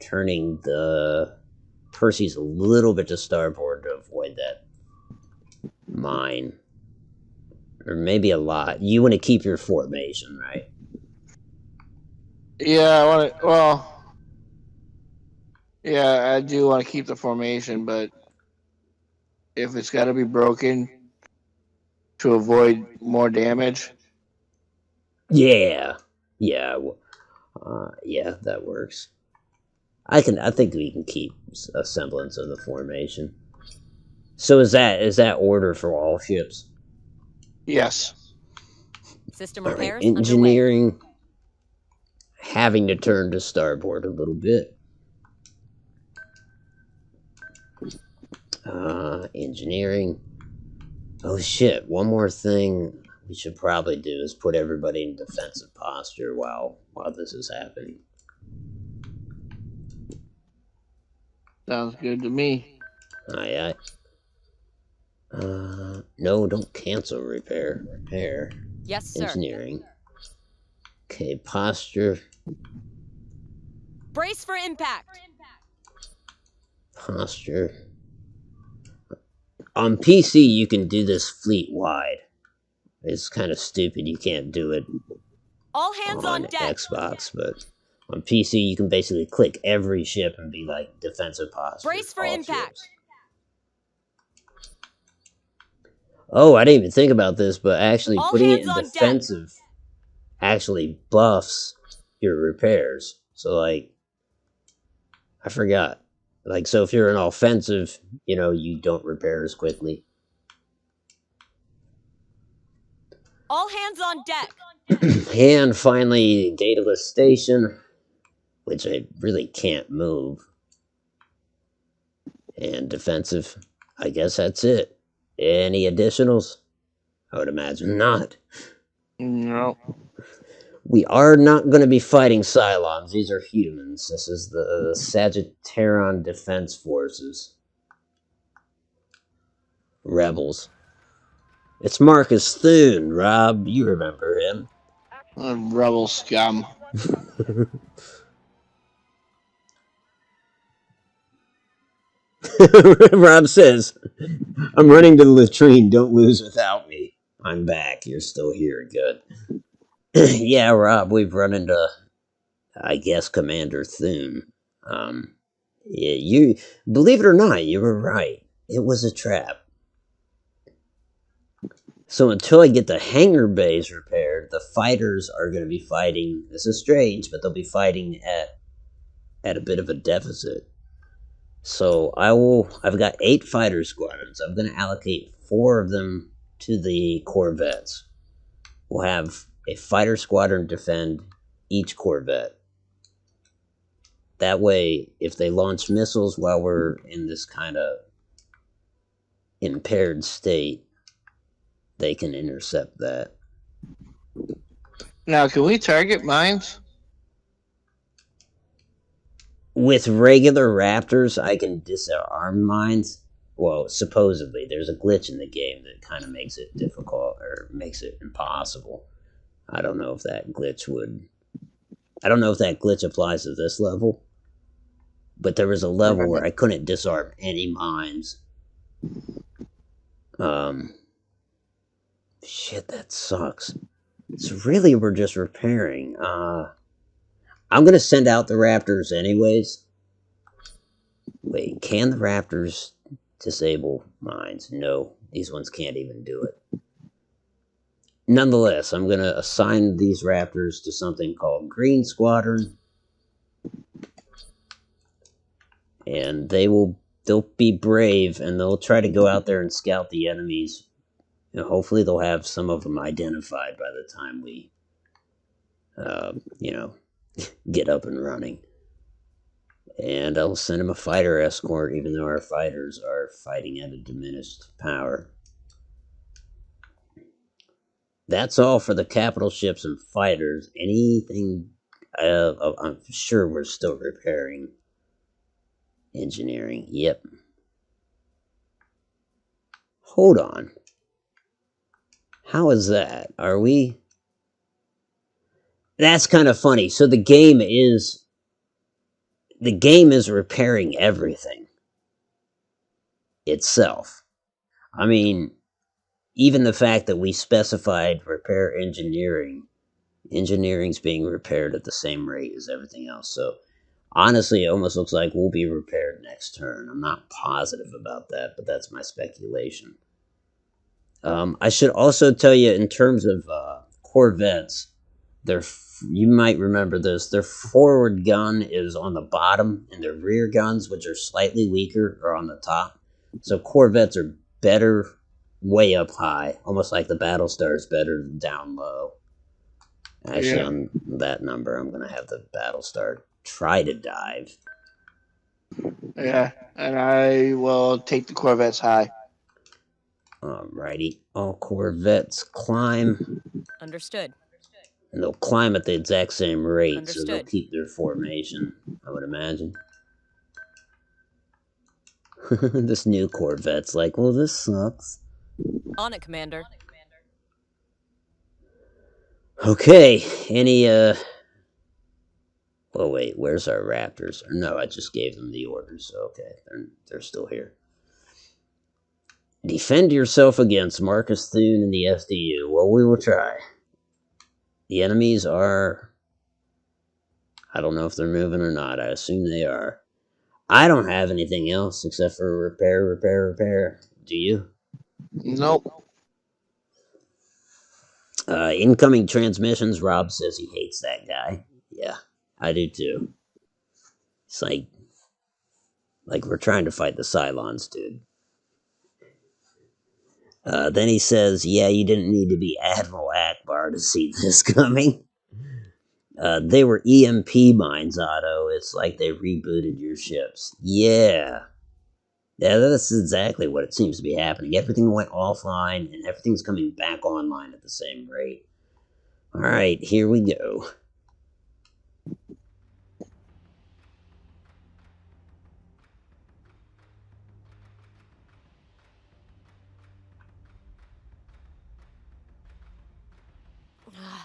turning the Perseus a little bit to starboard to avoid that mine. Or maybe a lot. You want to keep your formation, right? Yeah, I do want to keep the formation, but if it's got to be broken to avoid more damage, Yeah, yeah, yeah. That works. I think we can keep a semblance of the formation. So is that order for all ships? Yes. System All right, repairs underway. engineering having to turn to starboard a little bit. Engineering. Oh shit! One more thing we should probably do is put everybody in defensive posture while this is happening. Sounds good to me. Aye, aye. No, don't cancel repair. Repair. Yes, sir. Engineering. Okay, posture. Brace for impact. Posture. On PC, you can do this fleet wide. It's kind of stupid you can't do it All hands on deck. Xbox, but on PC, you can basically click every ship and be like defensive posture. Brace for impact. Ships. Oh, I didn't even think about this, but actually All putting it hands in on deck. defensive actually buffs your repairs. So, like, I forgot. Like, so if you're an offensive, you don't repair as quickly. All hands on deck. And finally, dataless station, which I really can't move. And defensive, I guess that's it. Any additionals? I would imagine not. No. We are not going to be fighting Cylons. These are humans. This is the Sagittarian Defense Forces. Rebels. It's Marcus Thune, Rob. You remember him. Rebel scum. Rob says, I'm running to the latrine. Don't lose without me. I'm back. You're still here. Good. Yeah, Rob, we've run into, I guess, Commander Thune. Yeah, you believe it or not, you were right. It was a trap. So until I get the hangar bays repaired, the fighters are going to be fighting. This is strange, but they'll be fighting at a bit of a deficit. So I've got 8 fighter squadrons. I'm going to allocate 4 of them to the corvettes. We'll have a fighter squadron defend each corvette. That way, if they launch missiles while we're in this kind of impaired state, they can intercept that. Now, can we target mines? With regular Raptors, I can disarm mines. Well, supposedly, there's a glitch in the game that kind of makes it difficult or makes it impossible. I don't know if that glitch applies to this level. But there was a level where I couldn't disarm any mines. Shit, that sucks. So really, we're just repairing. I'm gonna send out the Raptors anyways. Wait, can the Raptors disable mines? No, these ones can't even do it. Nonetheless, I'm gonna assign these Raptors to something called Green Squadron. And they'll be brave, and they'll try to go out there and scout the enemies. And hopefully they'll have some of them identified by the time we, get up and running. And I'll send them a fighter escort, even though our fighters are fighting at a diminished power. That's all for the capital ships and fighters. Anything, I'm sure we're still repairing. Engineering, yep. Hold on. How is that? Are we... That's kind of funny. So the game is repairing everything itself. I mean, even the fact that we specified repair engineering's being repaired at the same rate as everything else. So honestly, it almost looks like we'll be repaired next turn. I'm not positive about that, but that's my speculation. I should also tell you, in terms of corvettes, You might remember this. Their forward gun is on the bottom, and their rear guns, which are slightly weaker, are on the top. So Corvettes are better way up high, almost like the Battlestar is better down low. Actually, Yeah. on that number, I'm going to have the Battlestar try to dive. Yeah, and I will take the Corvettes high. Alrighty. All Corvettes climb, Understood. and they'll climb at the exact same rate, so they'll Understood. keep their formation, I would imagine. This new Corvette's like, well, this sucks. On it, Commander. Okay, any, well, wait, where's our Raptors? No, I just gave them the orders, so okay, they're still here. Defend yourself against Marcus Thune and the SDU. Well, we will try. The enemies are... I don't know if they're moving or not. I assume they are. I don't have anything else except for repair. Do you? Nope. Incoming transmissions. Rob says he hates that guy. Yeah, I do too. It's like we're trying to fight the Cylons, dude. Then he says, yeah, you didn't need to be Admiral Akbar to see this coming. They were EMP mines, Otto. It's like they rebooted your ships. Yeah. Yeah, that's exactly what it seems to be happening. Everything went offline, and everything's coming back online at the same rate. Alright, here we go. I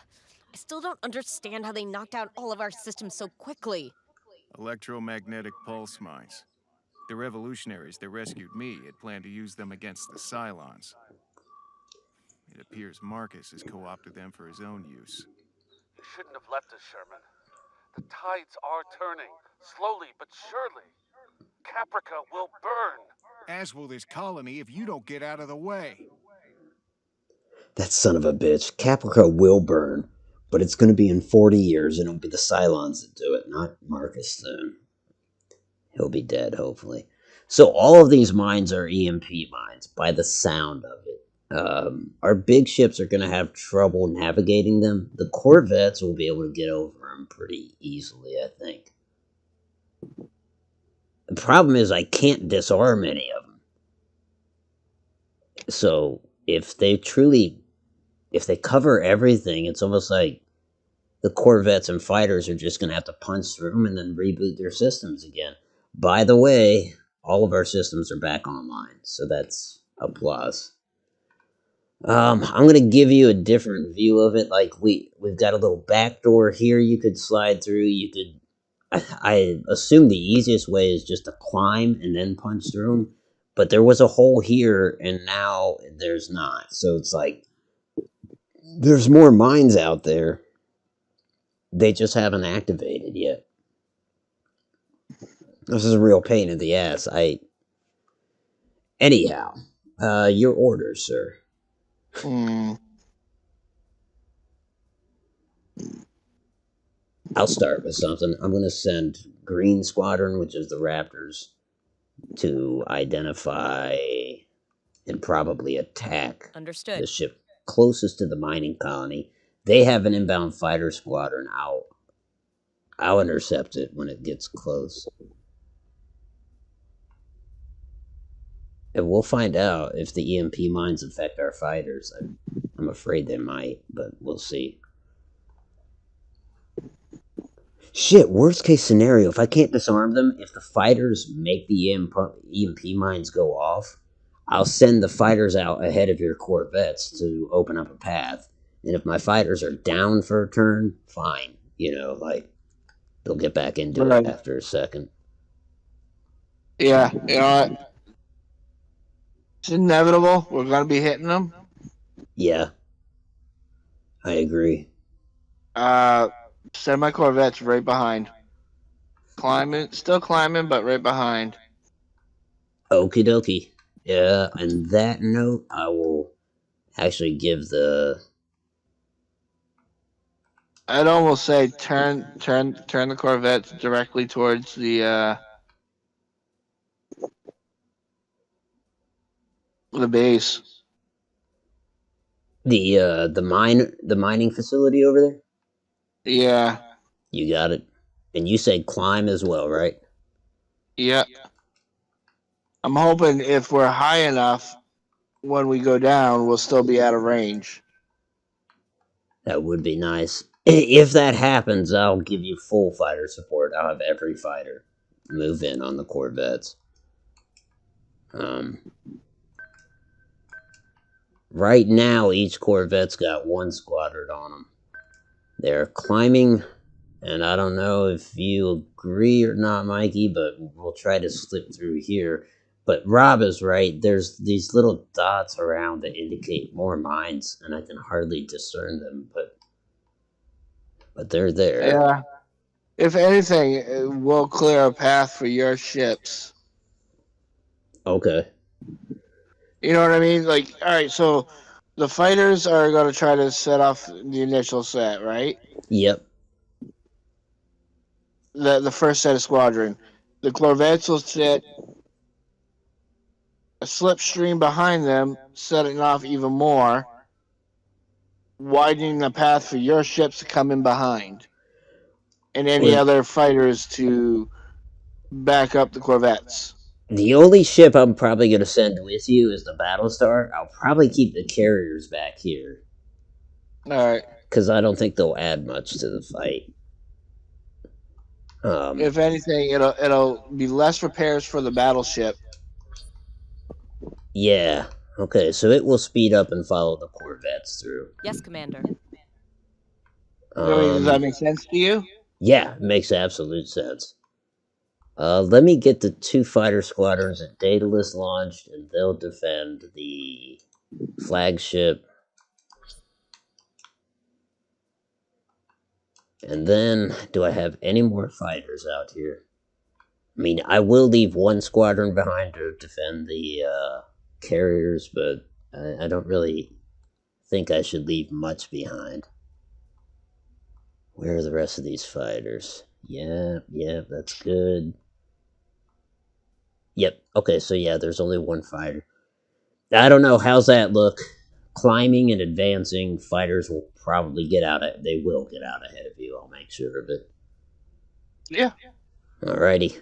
still don't understand how they knocked out all of our systems so quickly. Electromagnetic pulse mines. The revolutionaries that rescued me had planned to use them against the Cylons. It appears Marcus has co-opted them for his own use. You shouldn't have left us, Sherman. The tides are turning, slowly but surely. Caprica will burn. As will this colony if you don't get out of the way. That son of a bitch. Caprica will burn, but it's going to be in 40 years, and it'll be the Cylons that do it, not Marcus Thune. He'll be dead, hopefully. So all of these mines are EMP mines, by the sound of it. Our big ships are going to have trouble navigating them. The Corvettes will be able to get over them pretty easily, I think. The problem is I can't disarm any of them. So if they cover everything, it's almost like the Corvettes and fighters are just going to have to punch through them and then reboot their systems again. By the way, all of our systems are back online, so that's a plus. I'm going to give you a different view of it. Like, we've got a little back door here you could slide through. You could... I assume the easiest way is just to climb and then punch through them. But there was a hole here, and now there's not. So it's like... there's more mines out there. They just haven't activated yet. This is a real pain in the ass. Anyhow, your orders, sir. I'll start with something. I'm going to send Green Squadron, which is the Raptors, to identify and probably attack Understood. the ship closest to the mining colony. They have an inbound fighter squadron. I'll intercept it when it gets close. And we'll find out if the EMP mines affect our fighters. I'm afraid they might, but we'll see. Shit, worst case scenario, if I can't disarm them, if the fighters make the EMP mines go off, I'll send the fighters out ahead of your Corvettes to open up a path. And if my fighters are down for a turn, fine. Like, they'll get back into it after a second. Yeah, you know what? It's inevitable. We're going to be hitting them. Yeah. I agree. Send my Corvettes right behind. Still climbing, but right behind. Okie dokie. Yeah, on that note, I will actually give the I'd almost say turn the Corvettes directly towards the base. The mining facility over there. Yeah, You got it. And you said climb as well, right? yeah. I'm hoping if we're high enough when we go down, we'll still be out of range. That would be nice. If that happens, I'll give you full fighter support. I'll have every fighter move in on the Corvettes. Um, right now, each Corvette's got one squadron on them. They're climbing, and I don't know if you agree or not, Mikey, but we'll try to slip through here. But Rob is right. There's these little dots around that indicate more mines, and I can hardly discern them, but they're there. Yeah. If anything, we'll clear a path for your ships. Okay. You know what I mean? Like, all right, so the fighters are going to try to set off the initial set, right? Yep. The first set of squadron. The Corvettes will set a slipstream behind them, setting off even more, widening the path for your ships to come in behind, and any Well, other fighters to back up the Corvettes. the only ship I'm probably going to send with you is the Battlestar. I'll probably keep the carriers back here All right. because I don't think they'll add much to the fight. If anything, it'll be less repairs for the battleship. Yeah. Okay, so it will speed up and follow the Corvettes through. Yes, Commander. I mean, does that make sense to you? Yeah, it makes absolute sense. Let me get the two fighter squadrons at Daedalus launched, and they'll defend the flagship. And then, do I have any more fighters out here? I mean, I will leave one squadron behind to defend the carriers, but I don't really think I should leave much behind. Where are the rest of these fighters? Yeah, that's good. Yep, okay, so yeah, there's only one fighter. I don't know, how's that look? Climbing and advancing, fighters will probably get out of they will get out ahead of you, I'll make sure of it. Yeah. Alrighty.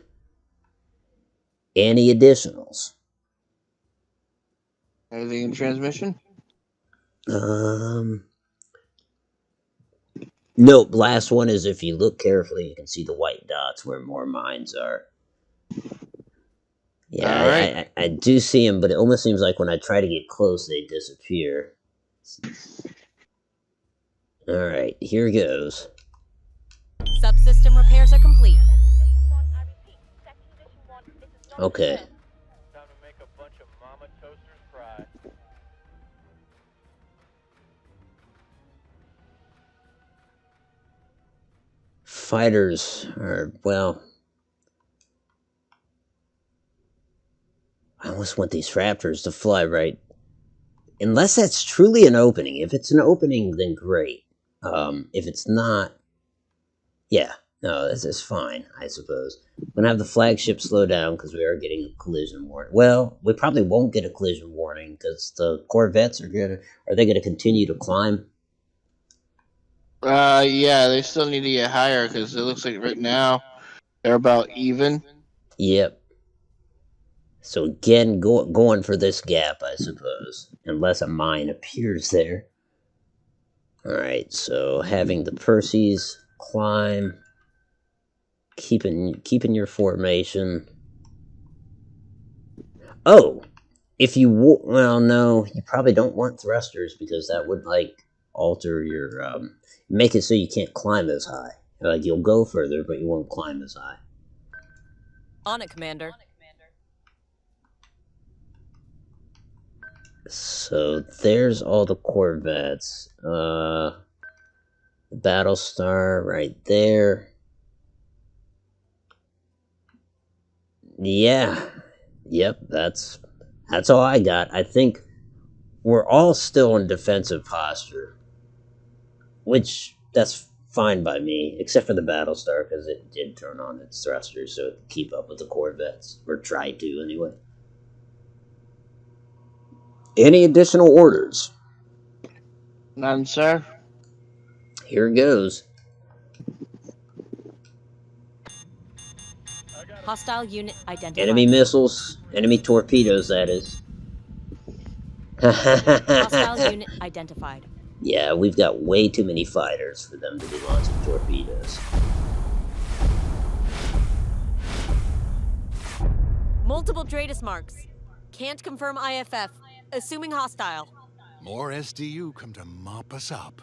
Any additionals? Anything in transmission? Nope, last one is if you look carefully, you can see the white dots where more mines are. Yeah, All right. I do see them, but it almost seems like when I try to get close, they disappear. Alright, here goes. Subsystem repairs are complete. Okay. Time to make a bunch of mama toasters cry. Fighters are, well, I almost want these raptors to fly right. Unless that's truly an opening. If it's an opening, then great. If it's not, yeah, no, this is fine, I suppose. I'm gonna have the flagship slow down because we are getting a collision warning. Well, we probably won't get a collision warning because the Corvettes are they gonna continue to climb? Yeah, they still need to get higher because it looks like right now they're about even. Yep. So again, going for this gap, I suppose, unless a mine appears there. All right, so having the Perseus climb, keeping your formation. Oh, if you well, no, you probably don't want thrusters because that would like alter your make it so you can't climb as high. Like you'll go further, but you won't climb as high. On it, Commander. So there's all the Corvettes. Battlestar right there. Yeah. Yep, that's all I got. I think we're all still in defensive posture. Which that's fine by me, except for the Battlestar, because it did turn on its thrusters so it could keep up with the Corvettes. Or try to, anyway. Any additional orders? None, sir. Here goes. Hostile unit identified. Enemy missiles, enemy torpedoes, that is. Hostile unit identified. Yeah, we've got way too many fighters for them to be launching torpedoes. Multiple Dratus marks. Can't confirm IFF. Assuming hostile. More SDU come to mop us up.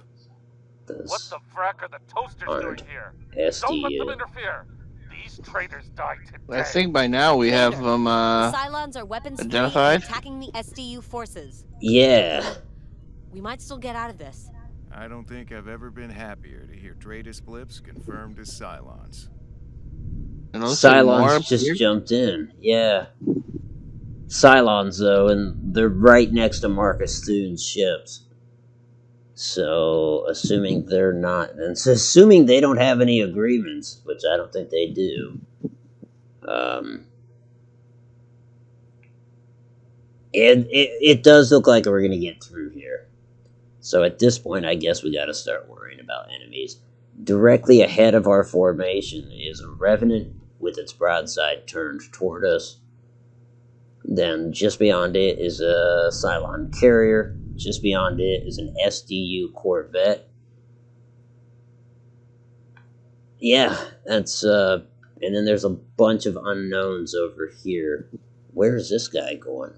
What the frack are the toasters doing here? SDU. Don't let them interfere. These traitors died today. I think by now we have them Cylons are weapons identified. attacking the SDU forces. Yeah. We might still get out of this. I don't think I've ever been happier to hear Dratus blips confirmed as Cylons. Cylons just jumped in. Yeah. Cylons, though, and they're right next to Marcus Thune's ships. So, assuming they're not, and so assuming they don't have any agreements, which I don't think they do, it does look like we're going to get through here. So at this point, I guess we got to start worrying about enemies. Directly ahead of our formation is a Revenant with its broadside turned toward us. Then just beyond it is a Cylon carrier. Just beyond it is an SDU Corvette. Yeah, that's, and then there's a bunch of unknowns over here. Where is this guy going?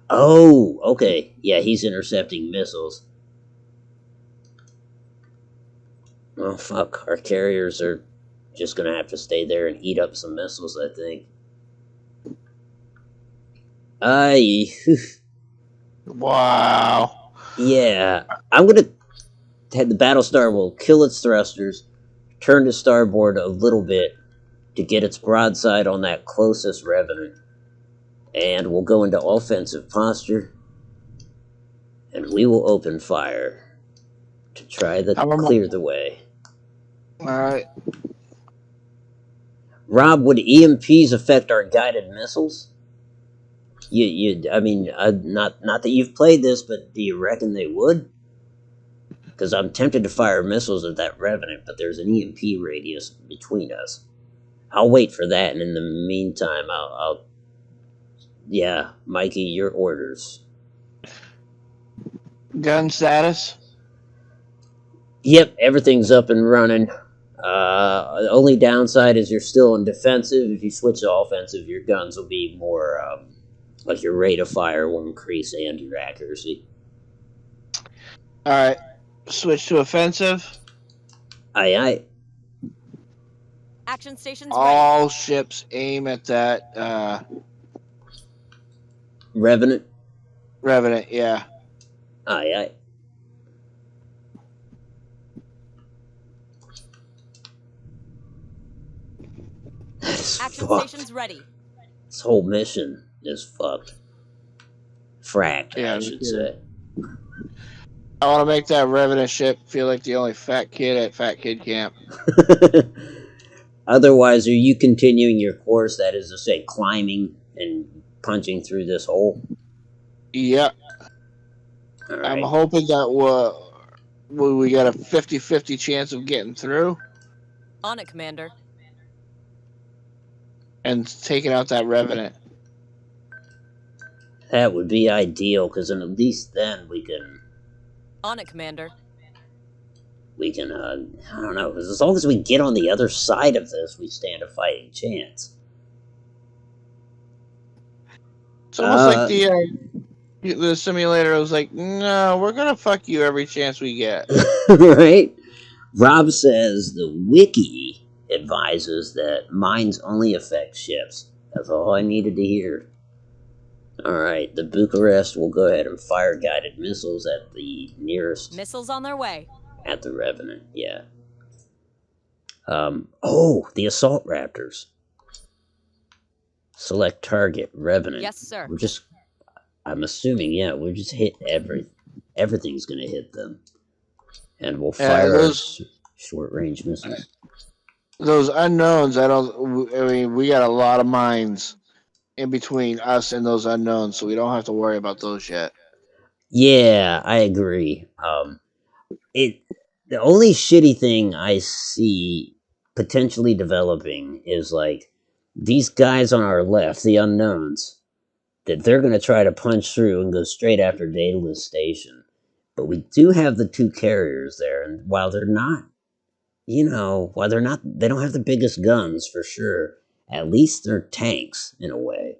Oh, okay. Yeah, he's intercepting missiles. Oh, fuck. Our carriers are just gonna have to stay there and eat up some missiles, I think. Wow. Yeah. I'm gonna... The Battlestar will kill its thrusters, turn to starboard a little bit to get its broadside on that closest Revenant. And we'll go into offensive posture. And we will open fire to try to clear the way. Alright. Rob, would EMPs affect our guided missiles? I mean, not that you've played this, but do you reckon they would? Because I'm tempted to fire missiles at that Revenant, but there's an EMP radius between us. I'll wait for that, and in the meantime, I'll yeah, Mikey, your orders. Gun status? Yep, everything's up and running. The only downside is you're still in defensive. If you switch to offensive, your guns will be more, like your rate of fire will increase and your accuracy. Alright, switch to offensive. Aye, aye. Action stations All ready. ships aim at that, Revenant? Revenant, yeah. Aye, aye. Action Fucked. stations ready. This whole mission is fucked. Fracked, Yeah, I should say. I want to make that Revenant ship feel like the only fat kid at Fat Kid Camp. Otherwise, are you continuing your course, that is to say, climbing and punching through this hole? Yep. All right. I'm hoping that we got a 50-50 chance of getting through On it, Commander. and taking out that Revenant. That would be ideal, because at least then we can... On it, Commander. I don't know, because as long as we get on the other side of this, we stand a fighting chance. It's almost like the simulator was like, no, we're going to fuck you every chance we get. Right? Rob says the wiki advises that mines only affect ships. That's all I needed to hear. Alright, the Bucharest will go ahead and fire guided missiles at the nearest... Missiles on their way. At the Revenant, yeah. The Assault Raptors. Select target, Revenant. Yes, sir. I'm assuming, yeah, we're just hit everything's gonna hit them. and we'll fire our Those short-range missiles. those unknowns. I don't. I mean, we got a lot of mines in between us and those unknowns, so we don't have to worry about those yet. Yeah, I agree. It the only shitty thing I see potentially developing is like these guys on our left, the unknowns, that they're going to try to punch through and go straight after Daedalus Station. But we do have the two carriers there, and while they're not, they don't have the biggest guns for sure. At least they're tanks in a way,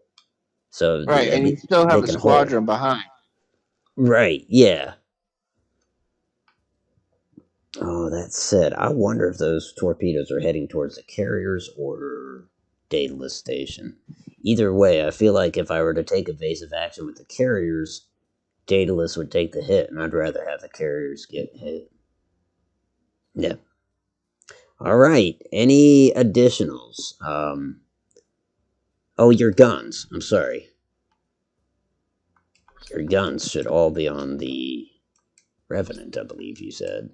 so Right, and you still they have a can hold. squadron behind. Right? Yeah. Oh, that said, I wonder if those torpedoes are heading towards the carriers or Daedalus Station. Either way, I feel like if I were to take evasive action with the carriers, Daedalus would take the hit, and I'd rather have the carriers get hit. Yeah. All right. Any additionals? Oh, your guns. I'm sorry. Your guns should all be on the Revenant, I believe you said.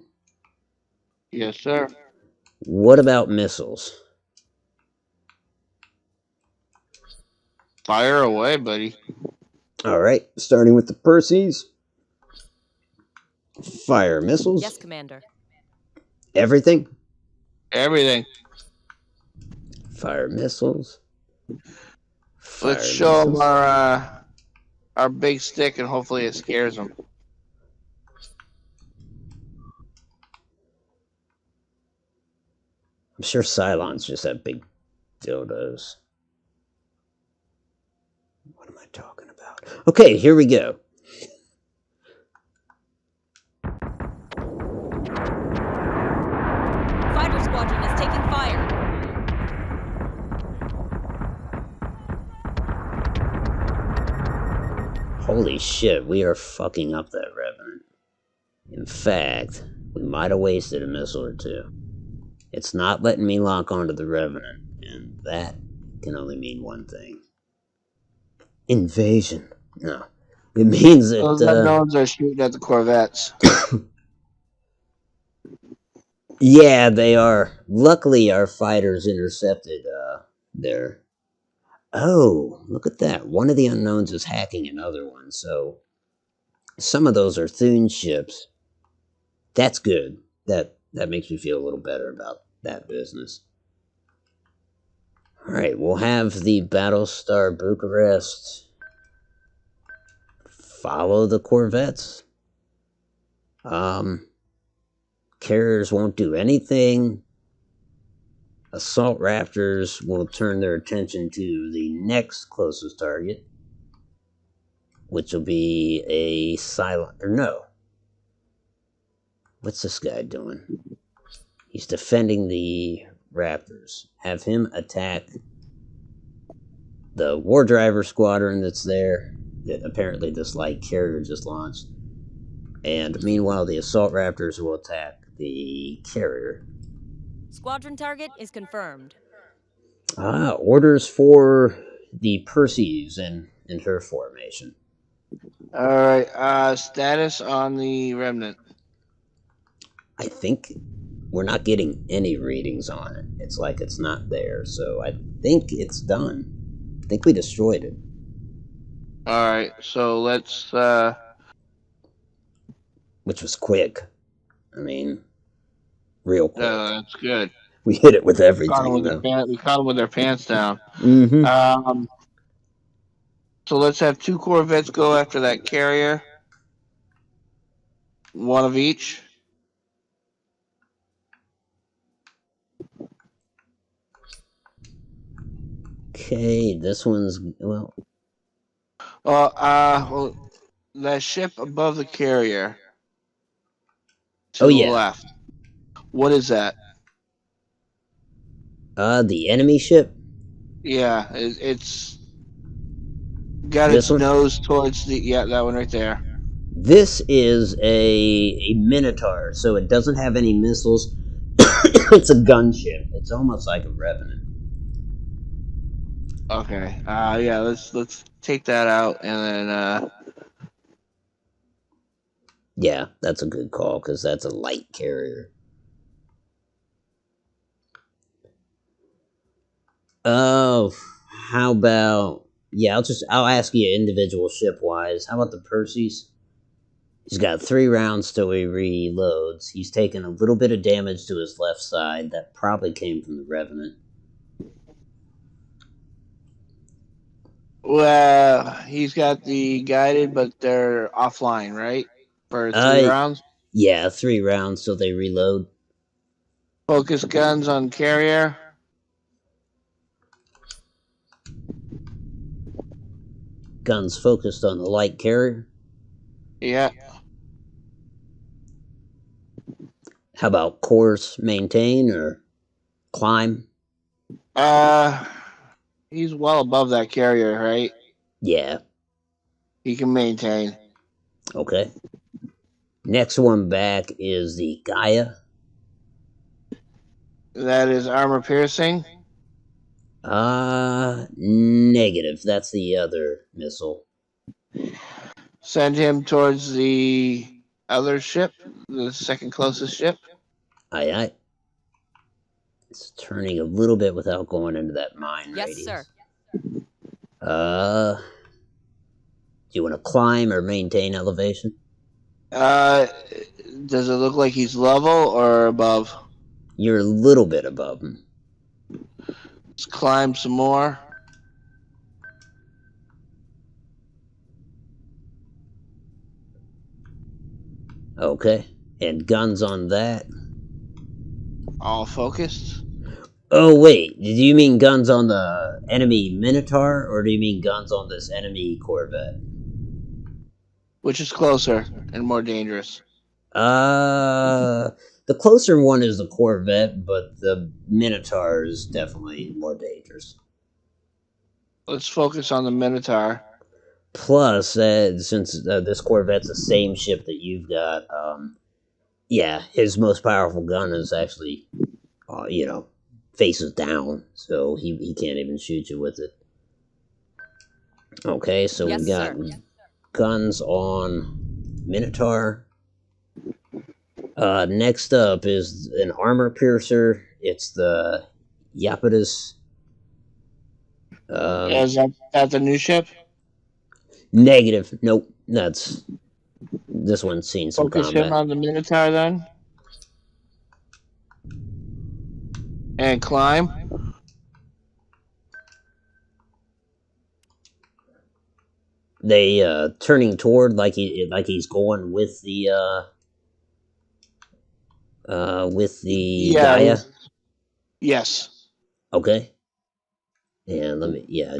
Yes, sir. What about missiles? Fire away, buddy. All right. Starting with the Perseus. Fire missiles. Yes, Commander. Everything. Everything. Fire missiles. Let's show them our big stick, and hopefully it scares them. I'm sure Cylons just have big dildos. What am I talking about? Okay, here we go. Fighter squadron is taking fire. Holy shit, we are fucking up that Revenant. In fact, we might have wasted a missile or two. It's not letting me lock onto the Revenant, and that can only mean one thing. Invasion. No. It means that... Those unknowns are shooting at the corvettes. Yeah, they are. Luckily, our fighters intercepted their... Oh, look at that. One of the unknowns is hacking another one, so... Some of those are Thune ships. That's good. That makes me feel a little better about that business. Alright, we'll have the Battlestar Bucharest follow the corvettes. Carriers won't do anything. Assault Raptors will turn their attention to the next closest target, which will be a silent... Or no. What's this guy doing? He's defending the Raptors. Have him attack the War Driver squadron that's there, that apparently this light carrier just launched. And meanwhile, the Assault Raptors will attack the carrier. Squadron target is confirmed. Orders for the Perseus in her formation. All right. Status on the Remnant. I think we're not getting any readings on it. It's like it's not there, so I think it's done. I think we destroyed it. All right. So let's. Which was quick. I mean, real quick. That's good. We hit it with everything, though. We caught them with their pants down. Mm-hmm. So let's have 2 corvettes go after that carrier. One of each. Okay, this one's well. Well, that ship above the carrier. To the left. What is that? The enemy ship. Yeah, it's got its nose towards the that one right there. This is a Minotaur, so it doesn't have any missiles. It's a gunship. It's almost like a Revenant. Okay. Yeah. Let's take that out, and then Yeah, that's a good call, because that's a light carrier. Oh, how about... Yeah, I'll ask you individual ship-wise. How about the Perseus? He's got 3 rounds till he reloads. He's taken a little bit of damage to his left side. That probably came from the Revenant. Well, he's got the guided, but they're offline, right? For 3 rounds. Yeah, 3 rounds till they reload. Focus guns on carrier. Guns focused on the light carrier. Yeah. How about course maintain or climb? He's well above that carrier, right? Yeah, He can maintain. okay. Next one back is the Gaia. That is armor piercing. Negative. That's the other missile. Send him towards the other ship, the second closest ship. Aye, aye. It's turning a little bit without going into that mine Yes, radius. sir. Do you want to climb or maintain elevation? Does it look like he's level or above? You're a little bit above him. Let's climb some more. Okay. And guns on that. All focused. Oh, wait. Did you mean guns on the enemy Minotaur, or do you mean guns on this enemy Corvette? Which is closer and more dangerous? The closer one is the Corvette, but the Minotaur is definitely more dangerous. Let's focus on the Minotaur. Plus, since this Corvette's the same ship that you've got, yeah, his most powerful gun is actually, faces down, so he can't even shoot you with it. Okay, so Yes, we've got sir. guns on Minotaur. Next up is an armor piercer. It's the Iapetus. Is that the new ship? Negative. Nope. This one's seen some Focus him combat. on the Minotaur then. And climb. They turning toward like he's going with the Gaia. Yes. Okay. And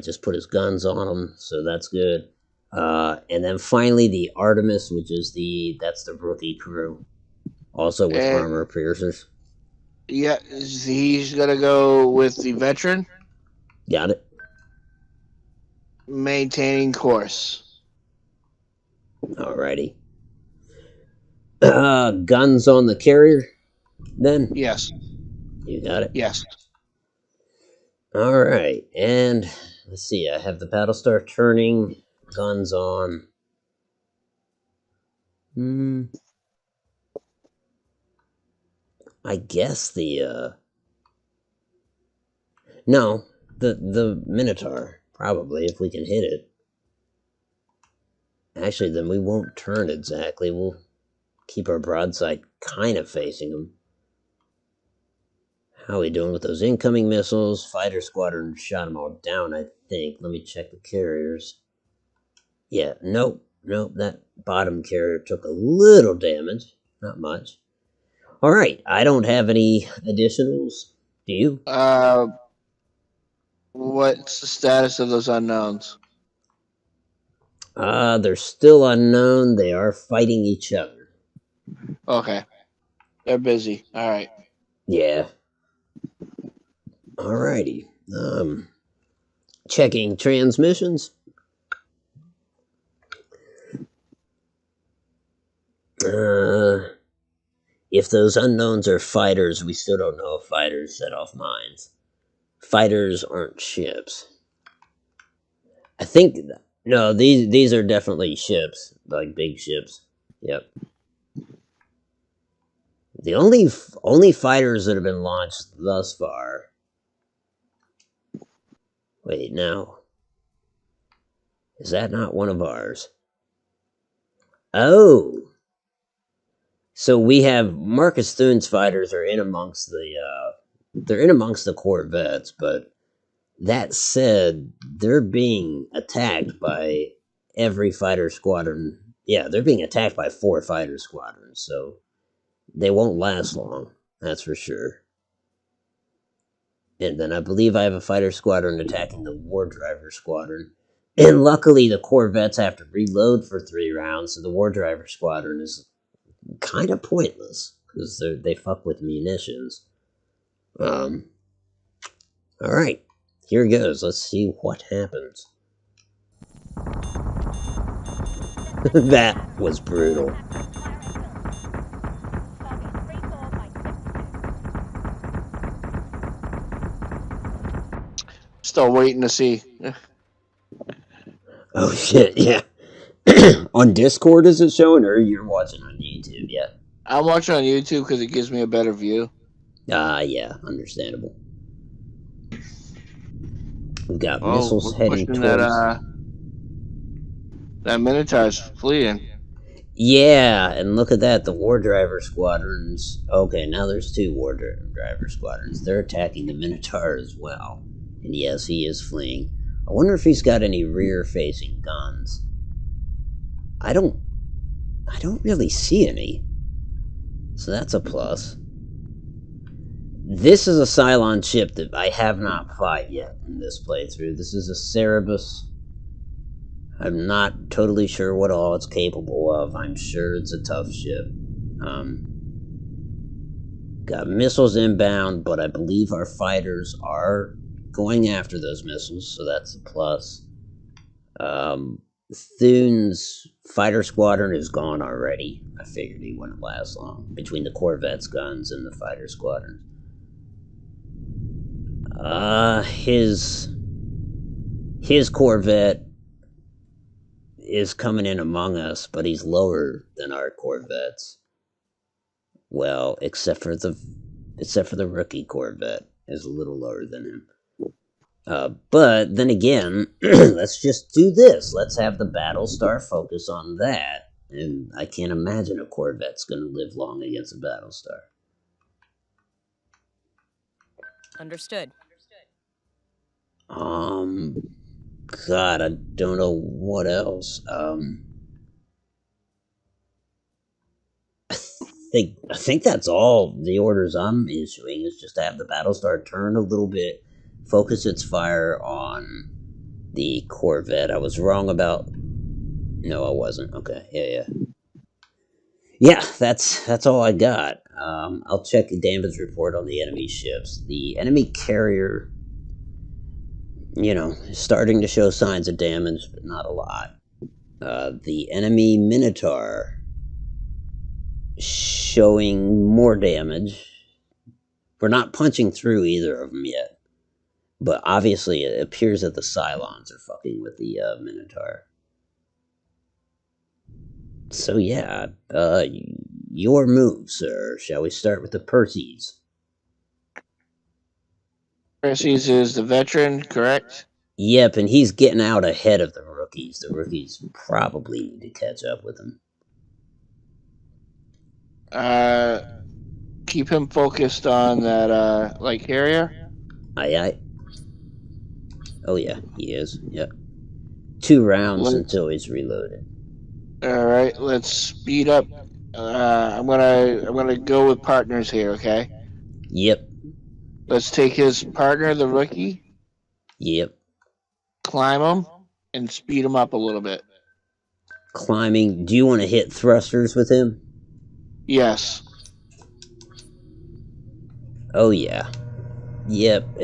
just put his guns on him, so that's good. And then finally the Artemis, which is that's the rookie crew, also with And- armor piercers. Yeah, he's gonna go with the veteran, Got it. maintaining course. Alrighty. Guns on the carrier. Then Yes. you got it. Yes. All right, and let's see. I have the Battlestar turning, guns on. I guess no, the Minotaur probably, if we can hit it. Actually, then we won't turn exactly. We'll keep our broadside kind of facing them. How are we doing with those incoming missiles? Fighter squadron shot them all down, I think. Let me check the carriers. Yeah, nope. That bottom carrier took a little damage. Not much. Alright, I don't have any additionals. Do you? What's the status of those unknowns? They're still unknown. They are fighting each other. Okay. They're busy. All right. Yeah. Alrighty. Checking transmissions. If those unknowns are fighters, we still don't know if fighters set off mines. Fighters aren't ships. I think no, these are definitely ships, like big ships. Yep. The only fighters that have been launched thus far. Wait, no. Is that not one of ours? Oh. So we have Marcus Thune's fighters are in amongst the Corvettes, but that said, they're being attacked by every fighter squadron. Yeah, they're being attacked by 4 fighter squadrons, so they won't last long, that's for sure. And then I believe I have a fighter squadron attacking the War Driver squadron. And luckily, the Corvettes have to reload for 3 rounds, so the War Driver squadron is kind of pointless because they fuck with munitions. All right, here goes. Let's see what happens. That was brutal. Still waiting to see. Oh shit! Yeah. On Discord, is it showing, or you're watching on YouTube? Yeah. I'm watching on YouTube because it gives me a better view. Yeah, understandable. We've got missiles we're heading pushing towards. That Minotaur's fleeing. Yeah, and look at that. The War Driver squadrons. Okay, now there's 2 War Driver squadrons. They're attacking the Minotaur as well. And yes, he is fleeing. I wonder if he's got any rear-facing guns. I don't really see any. So that's a plus. This is a Cylon ship that I have not fought yet in this playthrough. This is a Cerebus. I'm not totally sure what all it's capable of. I'm sure it's a tough ship. Got missiles inbound, but I believe our fighters are going after those missiles, so that's a plus. Thune's fighter squadron is gone already. I figured he wouldn't last long between the Corvette's guns and the fighter squadron. His Corvette is coming in among us, but he's lower than our Corvettes. Well, except for the rookie Corvette is a little lower than him. But then again, let's just do this. Let's have the Battlestar focus on that. And I can't imagine a Corvette's going to live long against a Battlestar. Understood. God, I don't know what else. I think that's all the orders I'm issuing is just to have the Battlestar turn a little bit, focus its fire on the Corvette. I was wrong about. No, I wasn't. Okay, yeah. Yeah, that's all I got. I'll check the damage report on the enemy ships. The enemy carrier, is starting to show signs of damage, but not a lot. The enemy Minotaur showing more damage. We're not punching through either of them yet. But obviously it appears that the Cylons are fucking with the Minotaur. So yeah, your move, sir. Shall we start with the Perseus? Perseus is the veteran, correct? Yep, and he's getting out ahead of the rookies. The rookies probably need to catch up with him. Keep him focused on that light carrier. Aye. Oh yeah, he is. Yep. 2 rounds until he's reloaded. All right, let's speed up. I'm gonna go with partners here. Okay. Yep. Let's take his partner, the rookie. Yep. Climb him and speed him up a little bit. Climbing. Do you want to hit thrusters with him? Yes. Oh yeah. Yep.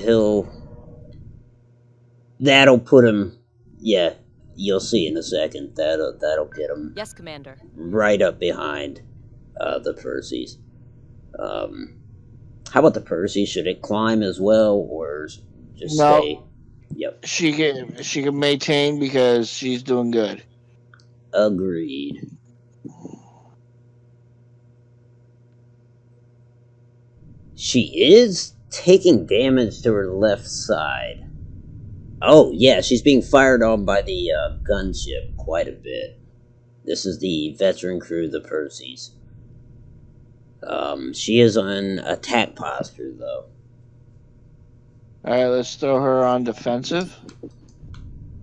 That'll put him. Yeah. You'll see in a second. That'll get him. Yes, Commander. Right up behind the Perseus. How about the Perseus? Should it climb as well, or just stay? Yep. She can maintain because she's doing good. Agreed. She is taking damage to her left side. Oh, yeah, she's being fired on by the gunship quite a bit. This is the veteran crew, the Perseus. She is on attack posture, though. Alright, let's throw her on defensive.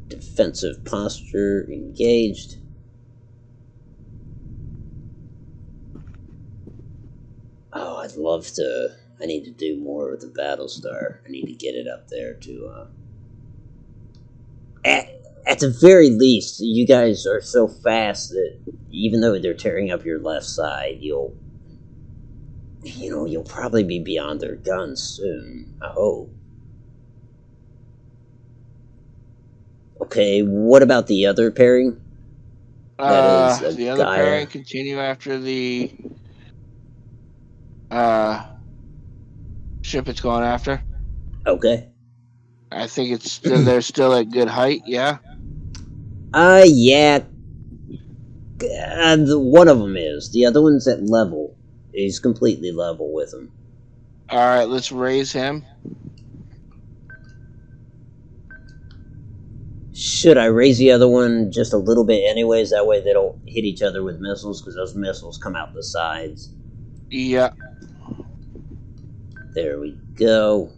Defensive posture engaged. Oh, I'd love to. I need to do more with the Battlestar. I need to get it up there to. At the very least, you guys are so fast that even though they're tearing up your left side, you'll probably be beyond their guns soon. I hope. Okay, what about the other pairing? That is a The other guy. pairing continue after the ship it's going after. Okay. I think it's still they're still at good height. Yeah. Yeah. One of them is. The other one's at level. He's completely level with him. All right, let's raise him. Should I raise the other one just a little bit anyways? That way they don't hit each other with missiles, because those missiles come out the sides. Yeah. There we go.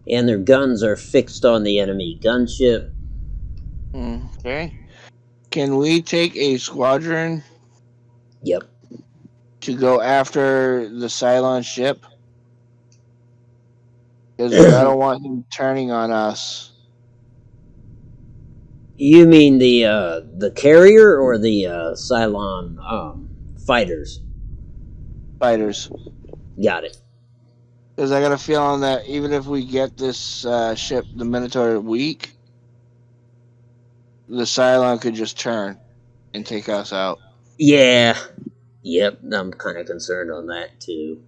And their guns are fixed on the enemy gunship. Okay. Can we take a squadron? Yep. To go after the Cylon ship? Because I don't want him turning on us. You mean the carrier or the Cylon fighters? Fighters. Got it. Because I got a feeling that even if we get this ship, the Minotaur, weak, the Cylon could just turn and take us out. Yeah. Yep, I'm kind of concerned on that too.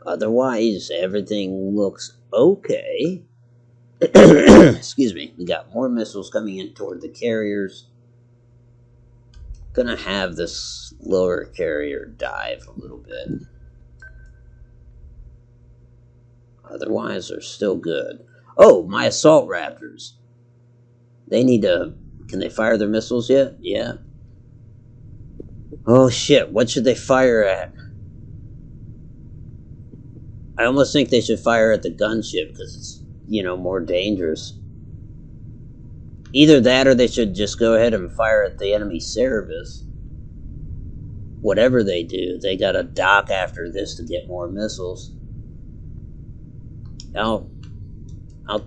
Otherwise, everything looks okay. Excuse me. We got more missiles coming in toward the carriers. Gonna have this lower carrier dive a little bit. Otherwise, they're still good. Oh, my assault raptors. They need to... Can they fire their missiles yet? Yeah. Oh shit, what should they fire at? I almost think they should fire at the gunship, because it's, more dangerous. Either that, or they should just go ahead and fire at the enemy Cerebus. Whatever they do, they gotta dock after this to get more missiles. I'll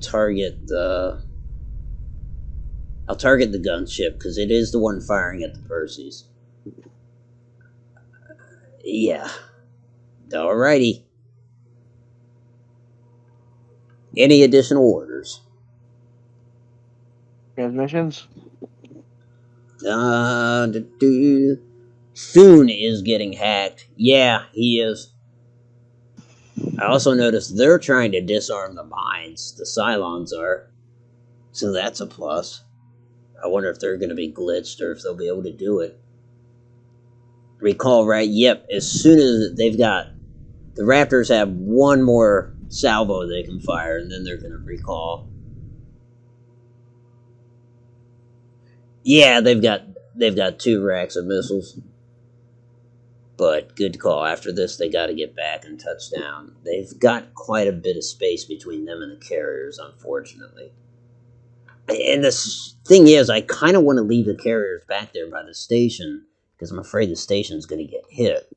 target the gunship, because it is the one firing at the Perseus. Yeah. Alrighty. Any additional orders? Transmissions? Thune is getting hacked. Yeah, he is. I also noticed they're trying to disarm the mines. The Cylons are. So that's a plus. I wonder if they're going to be glitched or if they'll be able to do it. Recall, right? Yep. As soon as they've got... The Raptors have one more salvo they can fire, and then they're going to recall. Yeah, they've got 2 racks of missiles. But good call. After this, they got to get back and touch down. They've got quite a bit of space between them and the carriers, unfortunately. And the thing is, I kind of want to leave the carriers back there by the station, because I'm afraid the station's going to get hit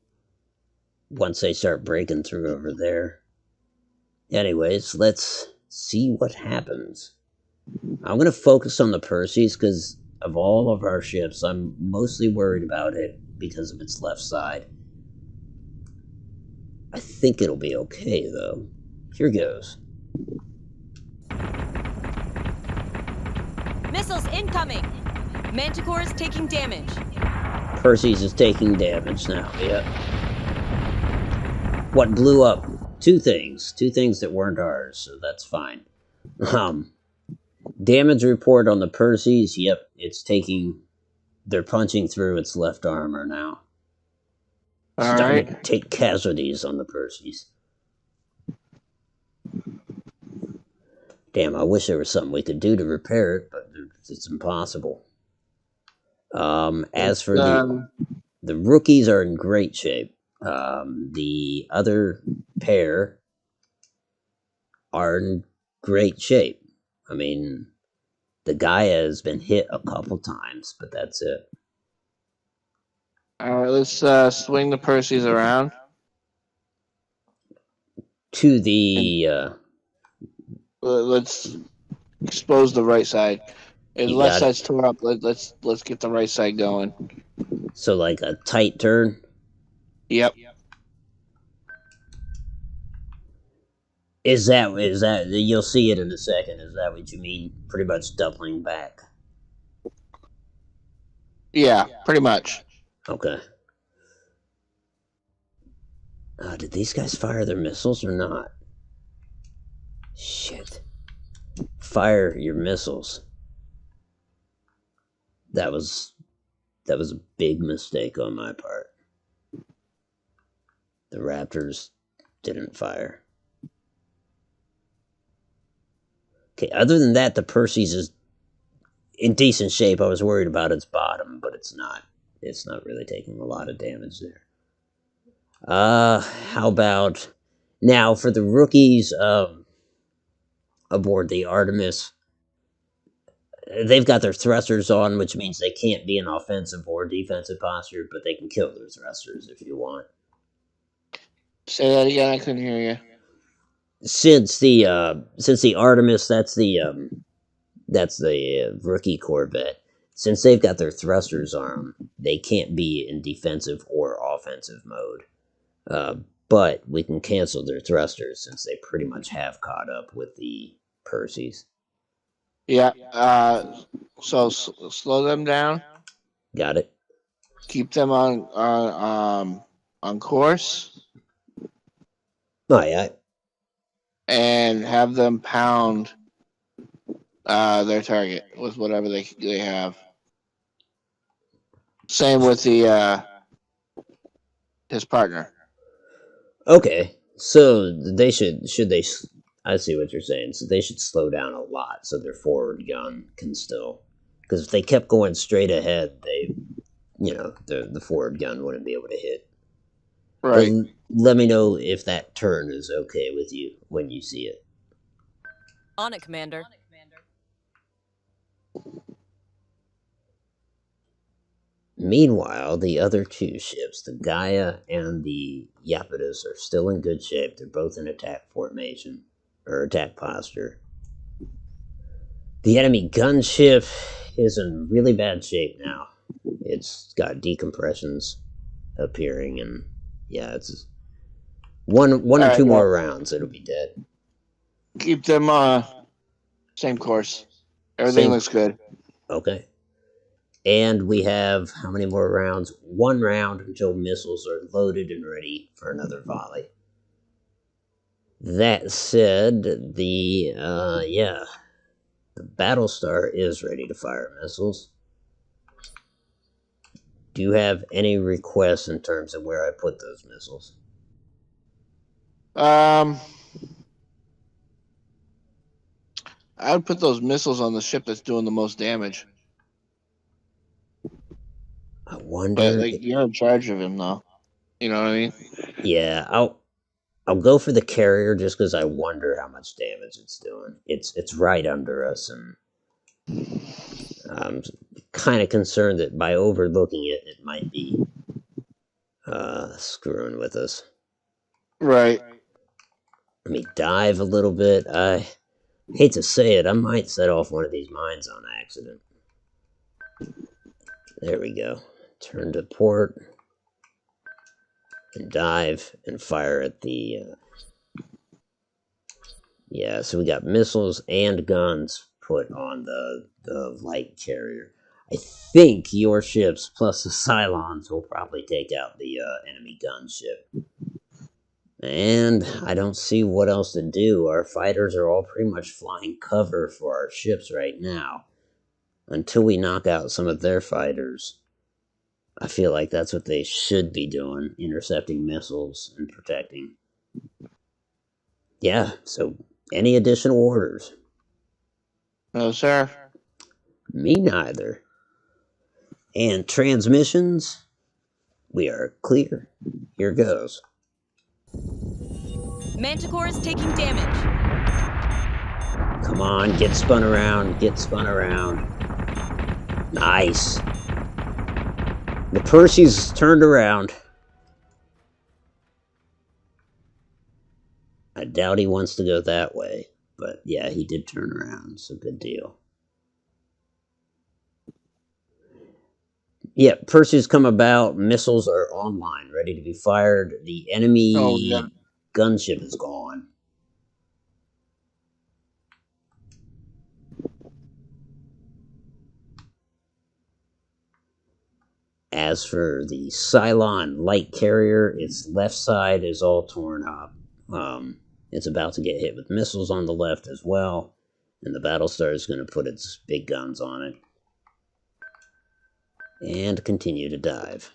once they start breaking through over there. Anyways, let's see what happens. I'm going to focus on the Perseus, because of all of our ships, I'm mostly worried about it because of its left side. I think it'll be okay, though. Here goes. Missiles incoming! Manticore is taking damage. Perseus is taking damage now, yep. What blew up? 2 things. 2 things that weren't ours, so that's fine. Damage report on the Perseus, yep, it's taking... They're punching through its left armor now. All Starting to right. take casualties on the Perseus. Damn, I wish there was something we could do to repair it, but it's impossible. As for the rookies are in great shape. The other pair are in great shape. I mean, the guy has been hit a couple times, but that's it. All right. Let's swing the Percy's around. To And the let's expose the right side. If the you left got side's it. tore up, let's get the right side going. So like a tight turn. Yep. Is that you'll see it in a second? Is that what you mean? Pretty much doubling back. Yeah, pretty much. Okay. Did these guys fire their missiles or not? Shit. Fire your missiles. That was a big mistake on my part. The Raptors didn't fire. Okay, other than that, the Perseus is in decent shape. I was worried about its bottom, but it's not. It's not really taking a lot of damage there. How about now for the rookies aboard the Artemis? They've got their thrusters on, which means they can't be in offensive or defensive posture, but they can kill their thrusters if you want. Say that again. I couldn't hear you. Since the Artemis, that's the rookie Corvette. Since they've got their thrusters on, they can't be in defensive or offensive mode. But we can cancel their thrusters since they pretty much have caught up with the Perseus. Yeah. So slow them down. Got it? Keep them on course, Aye, aye. and have them pound their target with whatever they have. Same with the his partner. Okay, so they should they? I see what you're saying. So they should slow down a lot so their forward gun can still. Because if they kept going straight ahead, the forward gun wouldn't be able to hit. Right. But let me know if that turn is okay with you when you see it. On it, Commander. Meanwhile, the other two ships, the Gaia and the Iapetus, are still in good shape. They're both in attack formation, or attack posture. The enemy gunship is in really bad shape now. It's got decompressions appearing, and yeah, it's one All or right. two Yeah. more rounds, it'll be dead. Keep them same course. Everything Same. looks good. Okay. And we have how many more rounds? One round until missiles are loaded and ready for another volley. That said, the Battlestar is ready to fire missiles. Do you have any requests in terms of where I put those missiles? I would put those missiles on the ship that's doing the most damage. I wonder. But like you're in charge of him, though. You know what I mean? Yeah, I'll go for the carrier just because I wonder how much damage it's doing. It's right under us, and I'm kind of concerned that by overlooking it, it might be screwing with us. Right. Let me dive a little bit. I hate to say it, I might set off one of these mines on accident. There we go. Turn to port and dive and fire at the. Yeah, so we got missiles and guns put on the light carrier. I think your ships plus the Cylons will probably take out the enemy gunship. And I don't see what else to do. Our fighters are all pretty much flying cover for our ships right now. Until we knock out some of their fighters, I feel like that's what they should be doing, intercepting missiles and protecting. Yeah, so any additional orders? No, sir. Me neither. And transmissions? We are clear. Here goes. Manticore is taking damage. Come on, get spun around, get spun around. Nice. The Percy's turned around. I doubt he wants to go that way, but yeah, he did turn around, so good deal. Yeah, Percy's come about, missiles are online, ready to be fired. The enemy gunship is gone. As for the Cylon light carrier, its left side is all torn up. It's about to get hit with missiles on the left as well, and the Battlestar is going to put its big guns on it and continue to dive.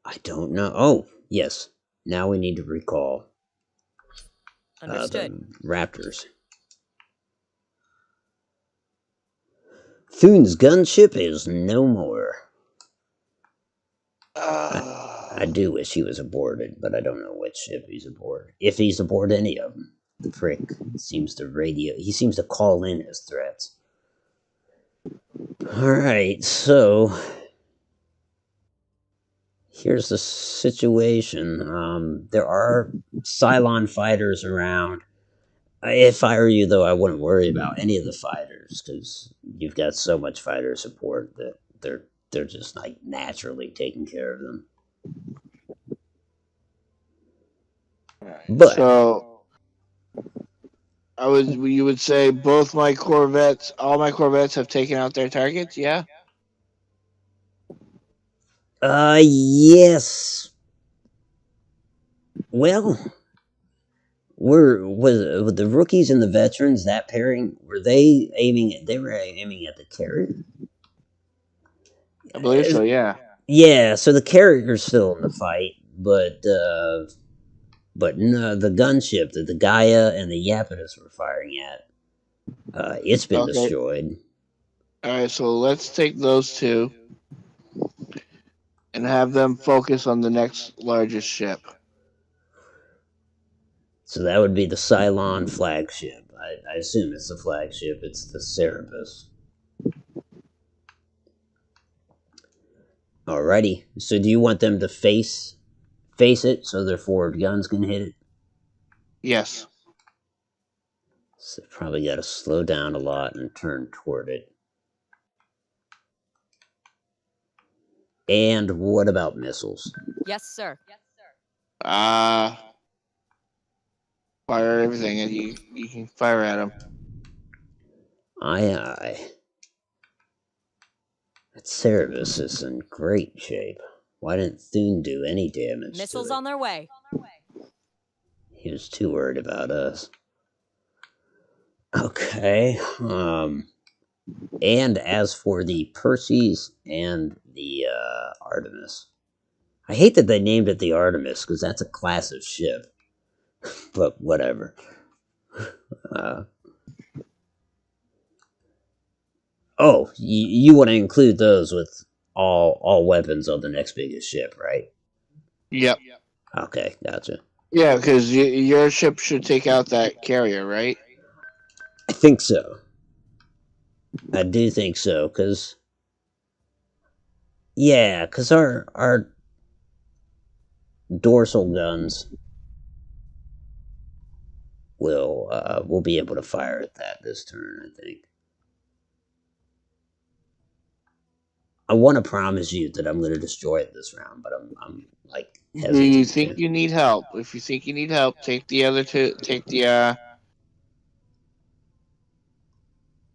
I don't know. Oh, yes. Now we need to recall Understood. the Raptors. Thune's gunship is no more. I do wish he was aborted, but I don't know which ship he's aboard. If he's aboard any of them. The prick seems to he seems to call in his threats. Alright, so here's the situation. There are Cylon fighters around. If I were you, though, I wouldn't worry about any of the fighters, because you've got so much fighter support that they're just like naturally taking care of them. But So you would say both my Corvettes, all my Corvettes have taken out their targets, yeah? yes. Well, was the rookies and the veterans, that pairing, were they aiming at the carrier? I believe so, yeah. Yeah, so the carrier's still in the fight, but no, the gunship that the Gaia and the Iapetus were firing at, it's been destroyed. Alright, so let's take those two and have them focus on the next largest ship. So that would be the Cylon flagship. I assume it's the flagship. It's the Cerberus. Alrighty. So do you want them to face it so their forward guns can hit it? Yes. So probably got to slow down a lot and turn toward it. And what about missiles? Yes, sir. Fire everything, and you can fire at them. Aye. That Cerberus is in great shape. Why didn't Thune do any damage? Missiles on their way. He was too worried about us. Okay. And as for the Perseus and the Artemis, I hate that they named it the Artemis because that's a class of ship. But whatever. You want to include those with all weapons on the next biggest ship, right? Yep. Okay, gotcha. Yeah, because your ship should take out that carrier, right? I think so. I do think so, because our dorsal guns will be able to fire at that this turn, I think. I want to promise you that I'm going to destroy it this round, but I'm like hesitant. Do you think you need help? If you think you need help, take the other two. Take the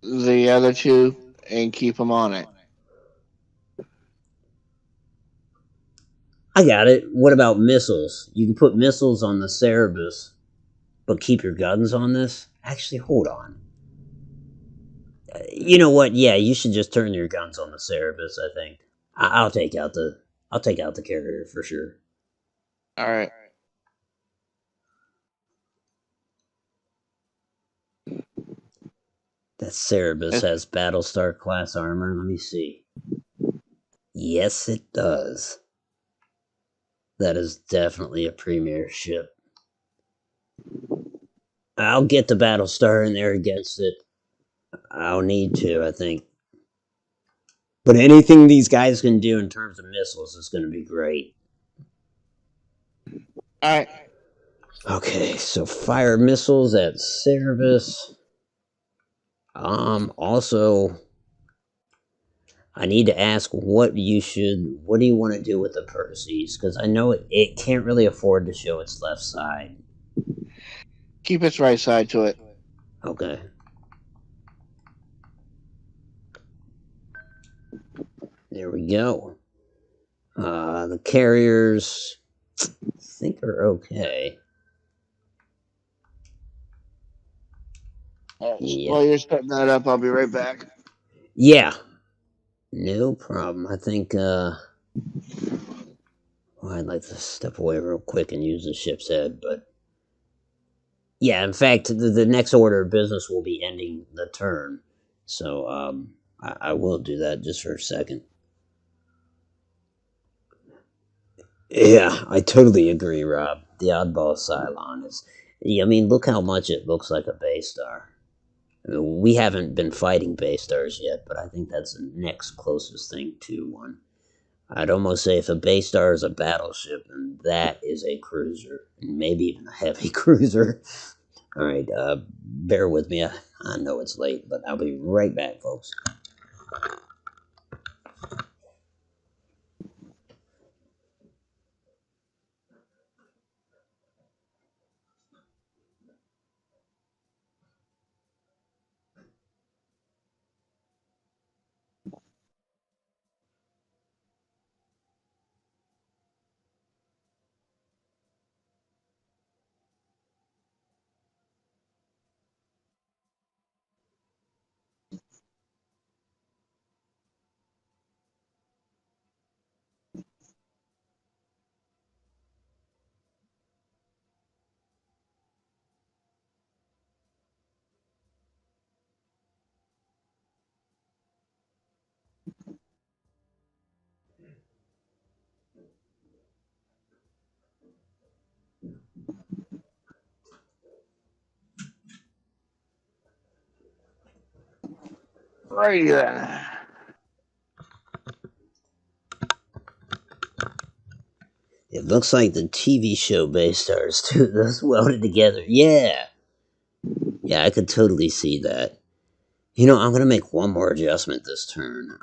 other two and keep them on it. I got it. What about missiles? You can put missiles on the Cerberus, but keep your guns on this? Actually, hold on. You know what? Yeah, you should just turn your guns on the Cerebus. I think I'll take out the carrier for sure. All right. That Cerebus It's, has Battlestar class armor. Let me see. Yes, it does. That is definitely a premier ship. I'll get the Battlestar in there against it. I'll need to, I think. But anything these guys can do in terms of missiles is going to be great. all right. Okay, so fire missiles at Cerebus. Also, I need to ask what do you want to do with the Perseus? Because I know it can't really afford to show its left side. Keep its right side to it. Okay. There we go. The carriers, I think are okay. All right. Yeah. While you're setting that up, I'll be right back. Yeah. No problem. I think, I'd like to step away real quick and use the ship's head, but yeah, in fact, the next order of business will be ending the turn. So, I will do that just for a second. Yeah, I totally agree, Rob. The oddball Cylon is. Yeah, I mean, look how much it looks like a Baystar. I mean, we haven't been fighting Baystars yet, but I think that's the next closest thing to one. I'd almost say if a Baystar is a battleship, then that is a cruiser, and maybe even a heavy cruiser. All right, bear with me. I know it's late, but I'll be right back, folks. Righty then. It looks like the TV show Baystars too. Those welded together. Yeah, yeah, I could totally see that. You know, I'm gonna make one more adjustment this turn.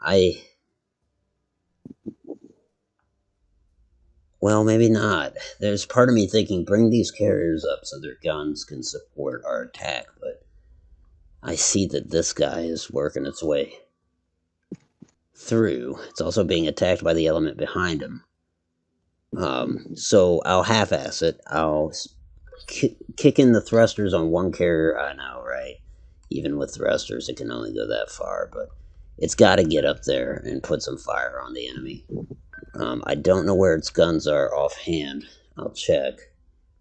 Well, maybe not. There's part of me thinking bring these carriers up so their guns can support our attack, but I see that this guy is working its way through. It's also being attacked by the element behind him. So I'll half-ass it. I'll kick in the thrusters on one carrier. I know, right? Even with thrusters, it can only go that far, but it's got to get up there and put some fire on the enemy. I don't know where its guns are offhand. I'll check.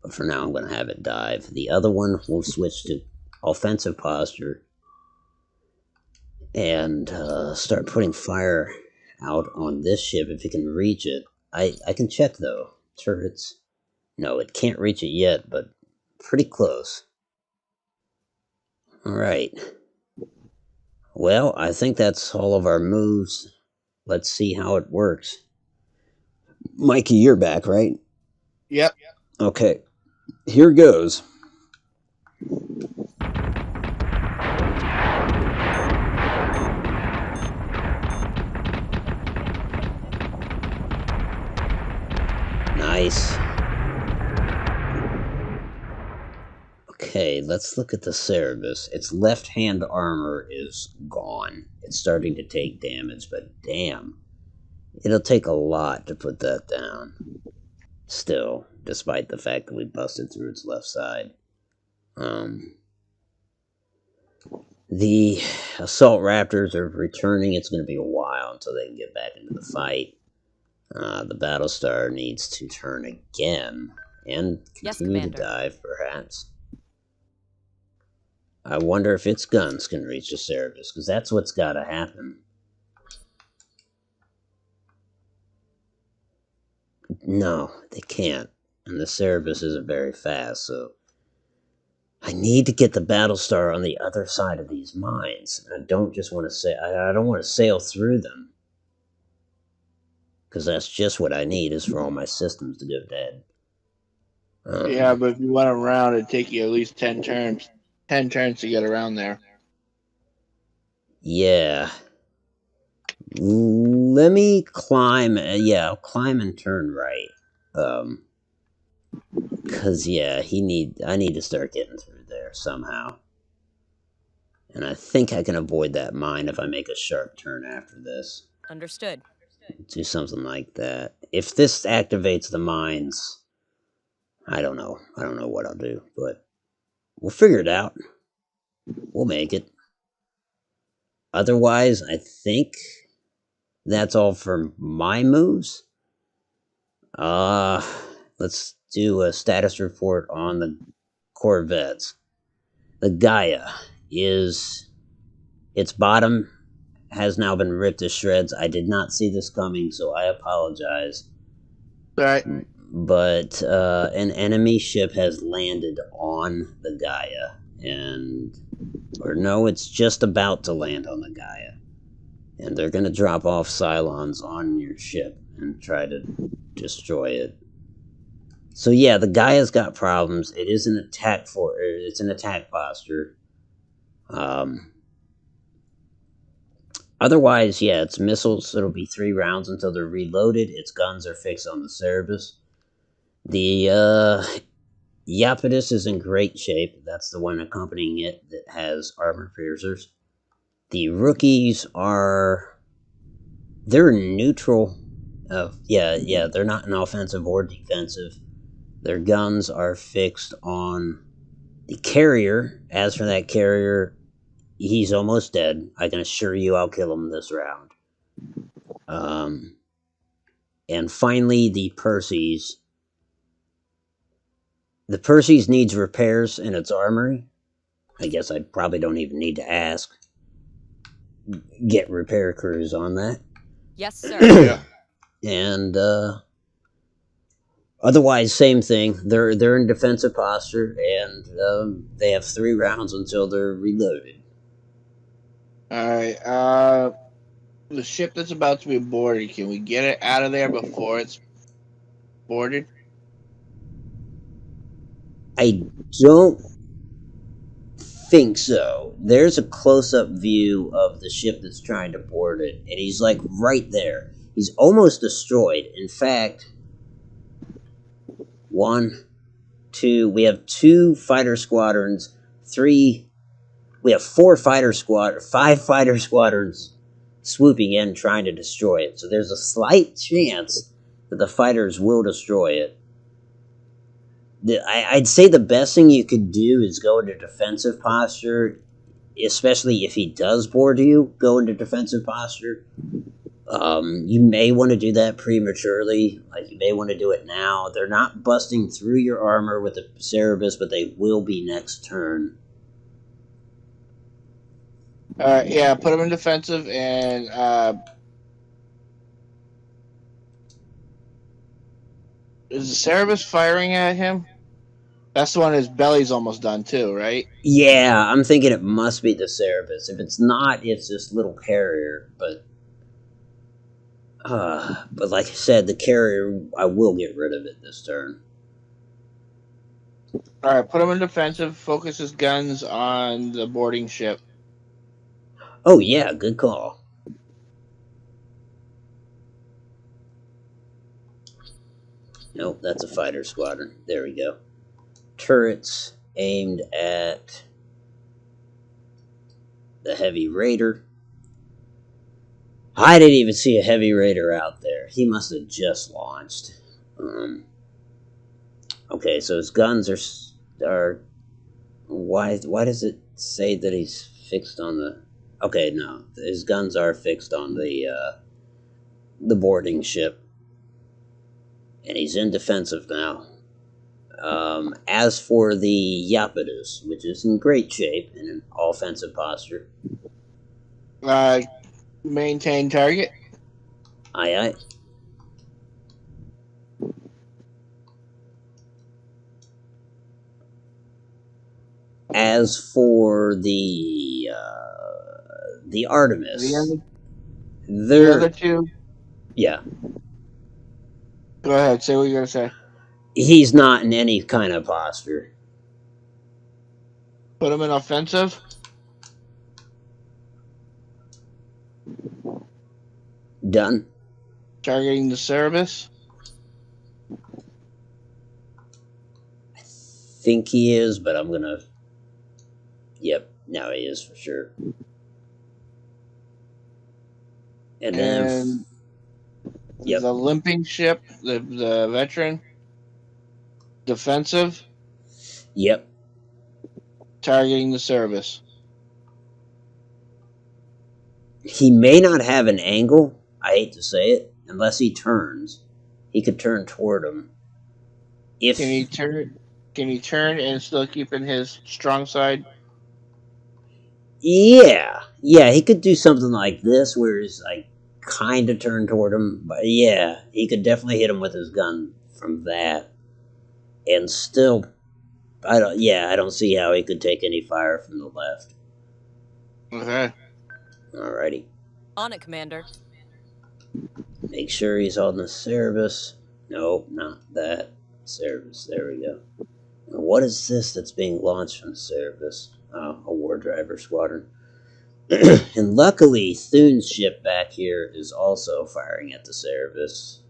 But for now, I'm going to have it dive. The other one will switch to offensive posture and start putting fire out on this ship if it can reach it. I can check, though. Turrets. No, it can't reach it yet, but pretty close. Alright. Well, I think that's all of our moves. Let's see how it works. Mikey, you're back, right? Yep. Okay. Here goes. Nice. Okay, let's look at the Cerebus. Its left-hand armor is gone. It's starting to take damage, but damn. It'll take a lot to put that down. Still, despite the fact that we busted through its left side. The assault raptors are returning. It's going to be a while until they can get back into the fight. The Battlestar needs to turn again and Yes, continue to Commander. dive, perhaps. I wonder if its guns can reach the Cerebus, because that's what's got to happen. No, they can't. And the Cerebus isn't very fast, so I need to get the Battlestar on the other side of these mines. I don't just want to say I don't want to sail through them, because that's just what I need is for all my systems to go dead. Yeah, but if you went around, it'd take you at least 10 turns. 10 turns to get around there. Yeah. Let me climb. Yeah, I'll climb and turn right. Cause yeah, I need to start getting through there somehow. And I think I can avoid that mine if I make a sharp turn after this. Understood. Do something like that. If this activates the mines, I don't know. I don't know what I'll do, but we'll figure it out. We'll make it. Otherwise, I think that's all for my moves. Uh, let's do a status report on the Corvettes. The Gaia is its bottom has now been ripped to shreds. I did not see this coming, so I apologize. Right. But an enemy ship has landed on the Gaia, or no, it's just about to land on the Gaia, and they're going to drop off Cylons on your ship and try to destroy it. So yeah, the Gaia's got problems. It is an attack it's an attack posture. Otherwise, yeah, its missiles, it'll be 3 rounds until they're reloaded. Its guns are fixed on the Cerebus. The Iapetus is in great shape. That's the one accompanying it that has armor piercers. The rookies they're neutral. Yeah, they're not an offensive or defensive. Their guns are fixed on the carrier. As for that carrier, he's almost dead. I can assure you I'll kill him this round. And finally, the Perseus. The Perseus needs repairs in its armory. I guess I probably don't even need to ask. Get repair crews on that. Yes, sir. Yeah. And otherwise, same thing. They're in defensive posture, and they have 3 rounds until they're reloaded. Alright, the ship that's about to be boarded, can we get it out of there before it's boarded? I don't think so. There's a close-up view of the ship that's trying to board it, and he's like right there. He's almost destroyed. In fact, 1, 2. We have 2 fighter squadrons. 3. We have 5 fighter squadrons swooping in trying to destroy it. So there's a slight chance that the fighters will destroy it. I'd say the best thing you could do is go into defensive posture, especially if he does board you. Go into defensive posture. You may want to do that prematurely. Like, you may want to do it now. They're not busting through your armor with the Cerebus, but they will be next turn. Yeah, put him in defensive and is the Cerebus firing at him? That's the one his belly's almost done too, right? Yeah, I'm thinking it must be the Cerebus. If it's not, it's this little carrier. But like I said, the carrier, I will get rid of it this turn. Alright, put him in defensive, focus his guns on the boarding ship. Oh yeah, good call. Nope, that's a fighter squadron. There we go. Turrets aimed at the heavy raider. I didn't even see a heavy raider out there. He must have just launched. Okay, so his guns are why does it say that he's fixed on the... Okay, no. His guns are fixed on the boarding ship. And he's in defensive now. As for the Iapetus, which is in great shape and in offensive posture. Maintain target. Aye, aye. As for the Artemis, The other two. Yeah, Go ahead. Say what you're gonna say. he's not in any kind of posture. Put him in offensive. Done. Targeting the Cerebus. I think he is, but I'm gonna... Yep, now he is for sure. And then... Yep. The limping ship, the veteran. Defensive. Yep. Targeting the Cerebus. He may not have an angle, I hate to say it, unless he turns. He could turn toward him. If Can he turn? Can he turn and still keep in his strong side? Yeah, he could do something like this, where he's like kind of turned toward him. But yeah, he could definitely hit him with his gun from that, and still, I don't see how he could take any fire from the left. Okay. Alrighty. On it, Commander. Make sure he's holding the Cerebus. Nope, not that. Cerebus, there we go. Now, what is this that's being launched from the Cerebus? Oh, a war driver squadron. And luckily, Thune's ship back here is also firing at the Cerebus,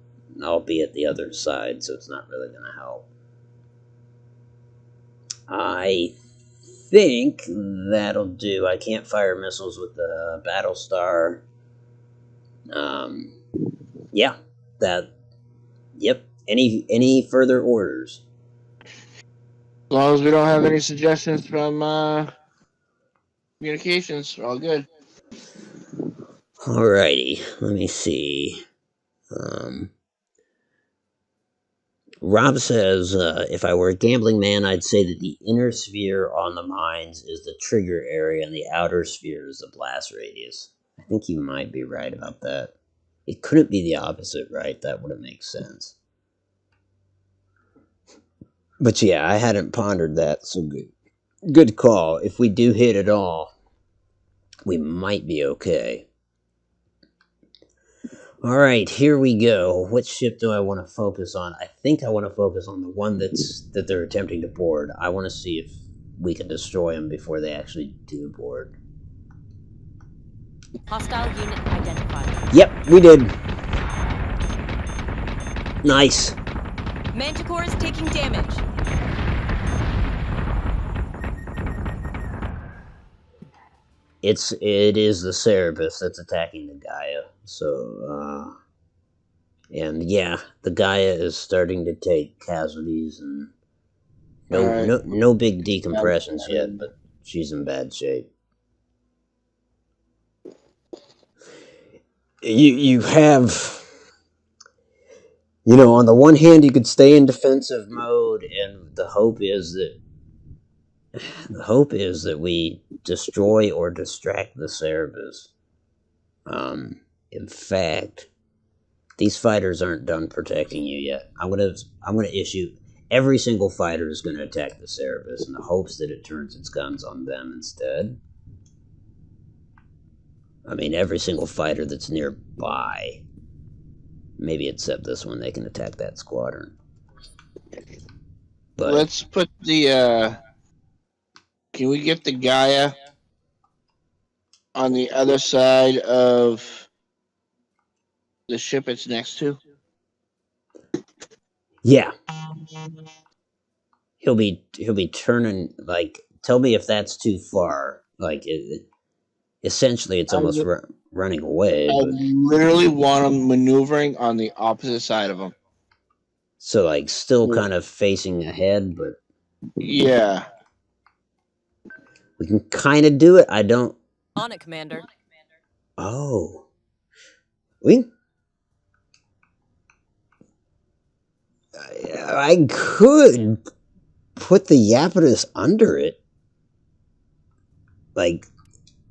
albeit the other side, so it's not really going to help. I think that'll do. I can't fire missiles with the Battlestar. Yeah, that. Yep. Any further orders? As long as we don't have any suggestions from communications, we're all good. Alrighty, let me see. Rob says, if I were a gambling man, I'd say that the inner sphere on the mines is the trigger area and the outer sphere is the blast radius. I think you might be right about that. It couldn't be the opposite, right? That wouldn't make sense. But yeah, I hadn't pondered that, so good call. If we do hit it all, we might be okay. Alright, here we go. Which ship do I want to focus on? I think I want to focus on the one that they're attempting to board. I want to see if we can destroy them before they actually do board. Hostile unit identified. Yep, we did. Nice. Manticore is taking damage. It is the Cerebus that's attacking the Gaia. So, and yeah, the Gaia is starting to take casualties, and no big decompressions yet, but she's in bad shape. You have, on the one hand, you could stay in defensive mode, and the hope is that we destroy or distract the Cerebus. In fact, these fighters aren't done protecting you yet. I'm gonna issue every single fighter is gonna attack the Cerebus in the hopes that it turns its guns on them instead. I mean, every single fighter that's nearby. Maybe except this one, they can attack that squadron. But let's put the. Can we get the Gaia on the other side of the ship it's next to? Yeah. He'll be turning, like, tell me if that's too far. Like, essentially it's almost running away. I literally want him maneuvering on the opposite side of him. So, like, still kind of facing ahead, but... Yeah. We can kind of do it. I don't. On it, Commander. Oh. We. I could put the Iapetus under it. Like,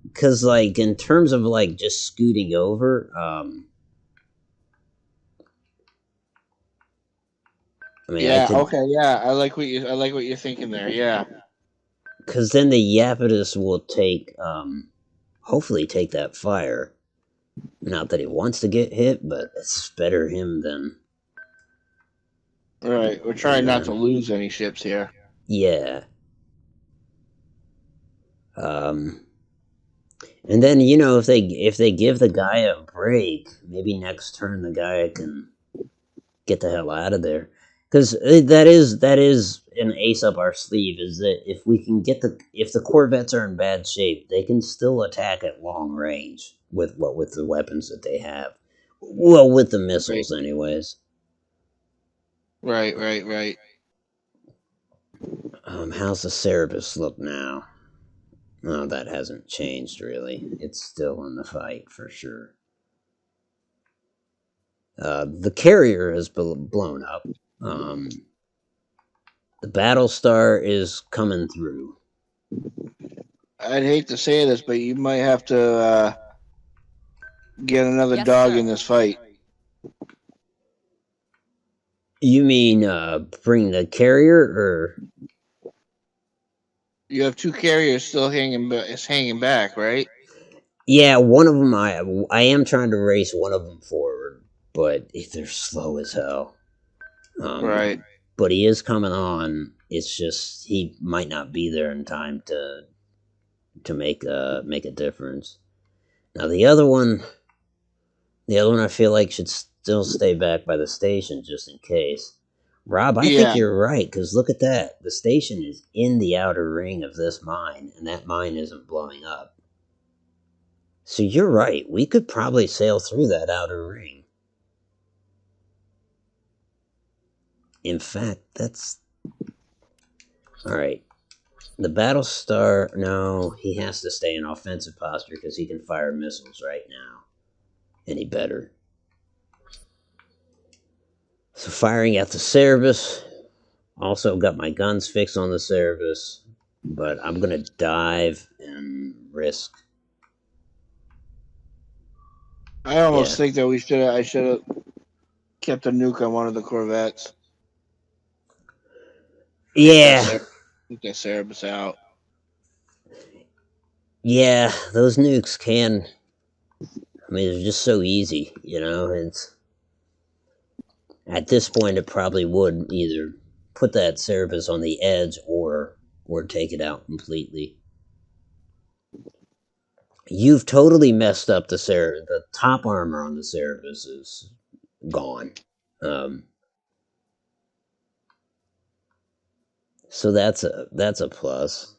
because, like, in terms of, like, just scooting over, I mean, I Yeah. could. Okay. Yeah. I like what you're thinking there. Yeah. Because then the Iapetus will take, hopefully take that fire. Not that he wants to get hit, but it's better him than. All right. We're trying not to lose any ships here. Yeah. And then if they give the guy a break, maybe next turn the guy can get the hell out of there. Because that is an ace up our sleeve. Is that if we can get if the Corvettes are in bad shape, they can still attack at long range with the weapons that they have. Well, with the missiles, anyways. Right. Right. Right. How's the Cerberus look now? No, that hasn't changed really. It's still in the fight for sure. The carrier has blown up. The Battlestar is coming through. I'd hate to say this, but you might have to get another Yes, dog sir. in this fight. You mean bring the carrier, or You have two carriers still hanging back, right? yeah, one of them I am trying to race one of them forward, but if they're slow as hell. Right. But he is coming on. It's just he might not be there in time to make a difference. Now the other one I feel like should still stay back by the station just in case. Rob, I think Yeah. you're right, because look at that. The station is in the outer ring of this mine, and that mine isn't blowing up. So you're right. We could probably sail through that outer ring. In fact, that's... Alright. The Battlestar... No, he has to stay in offensive posture because he can fire missiles right now. Any better. So firing at the Cerberus. Also got my guns fixed on the Cerberus. But I'm going to dive and risk. I almost think that I should have kept a nuke on one of the Corvettes. Yeah. Get that Cerberus out. Yeah, those nukes can... I mean, they're just so easy, It's... At this point, it probably would either put that Cerberus on the edge or take it out completely. You've totally messed up the top armor on the Cerberus is gone. So that's a plus.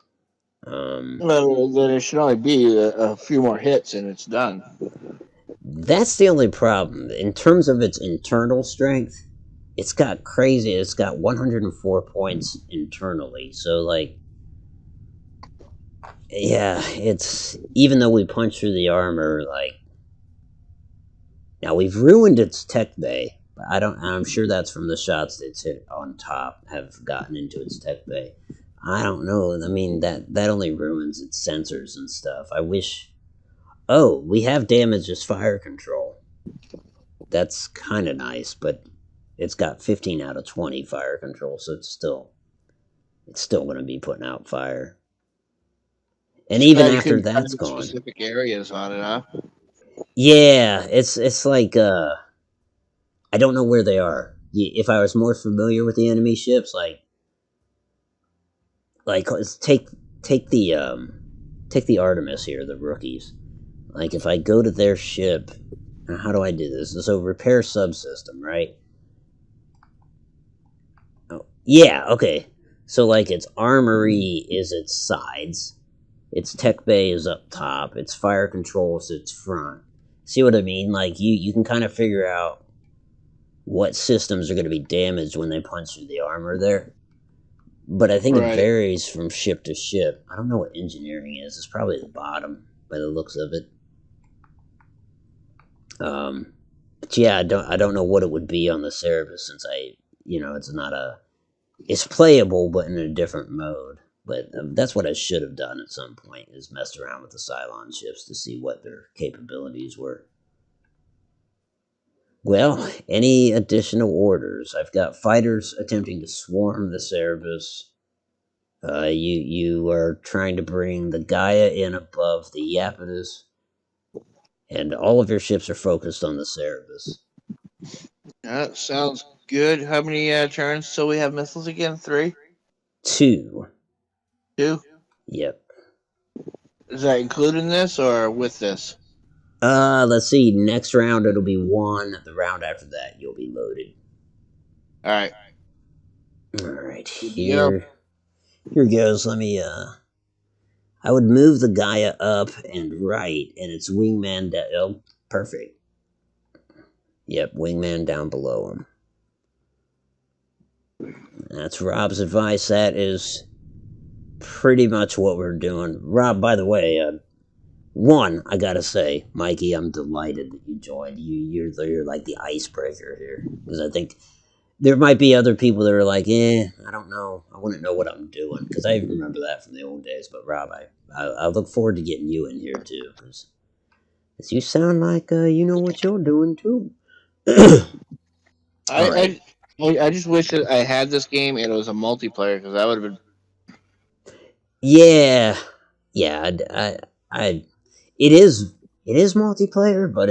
Well, then it should only be a few more hits and it's done. That's the only problem. In terms of its internal strength, it's got crazy. It's got 104 points internally. So, like, yeah, it's... Even though we punch through the armor, like... Now, we've ruined its tech bay. I'm sure that's from the shots that's hit on top have gotten into its tech bay. I don't know. I mean, that only ruins its sensors and stuff. I wish... Oh, we have damaged its fire control. That's kind of nice, but it's got 15 out of 20 fire control, so it's still going to be putting out fire. And even after that's gone, specific areas on it, huh? yeah, it's like I don't know where they are. If I was more familiar with the enemy ships, like take the Artemis here, the rookies. Like if I go to their ship, how do I do this? So repair subsystem, right? Oh, yeah, okay. So like its armory is its sides, its tech bay is up top, its fire control is its front. See what I mean? Like you can kind of figure out what systems are going to be damaged when they punch through the armor there. but I think it Right. varies from ship to ship. I don't know what engineering is. It's probably the bottom by the looks of it. But yeah, I don't know what it would be on the Cerebus since it's not it's playable but in a different mode. But that's what I should have done at some point is messed around with the Cylon ships to see what their capabilities were. Well, any additional orders? I've got fighters attempting to swarm the Cerebus. You are trying to bring the Gaia in above the Iapetus, and all of your ships are focused on the Cerebus. That sounds good. How many turns till we have missiles again? 3? 2. 2? Yep. Is that including this or with this? Let's see. Next round it'll be 1. The round after that you'll be loaded. All right. All right. Good to go. Here goes. Let me. I would move the Gaia up and right, and its wingman. Oh, perfect. Yep, wingman down below him. That's Rob's advice. That is pretty much what we're doing. Rob, by the way, one, I gotta say, Mikey, I'm delighted that you joined. You're like the icebreaker here, because I think there might be other people that are like, I don't know, I wouldn't know what I'm doing, because I remember that from the old days. But Rob, I look forward to getting you in here too, because you sound like you know what you're doing too. All right. I just wish that I had this game and it was a multiplayer because I would have been. Yeah, yeah. It is multiplayer, but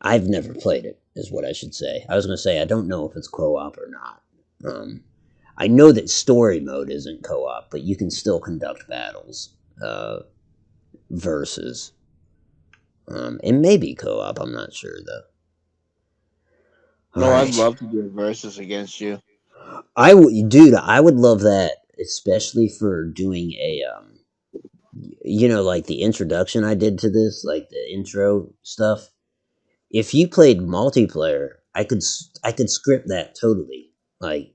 I've never played it. Is what I should say. I was gonna say I don't know if it's co-op or not. I know that story mode isn't co-op, but you can still conduct battles. Versus. It may be co-op. I'm not sure though. All No, I'd right. love to do a versus against you. Dude. I would love that, especially for doing a like the introduction I did to this, like the intro stuff. If you played multiplayer, I could script that totally. Like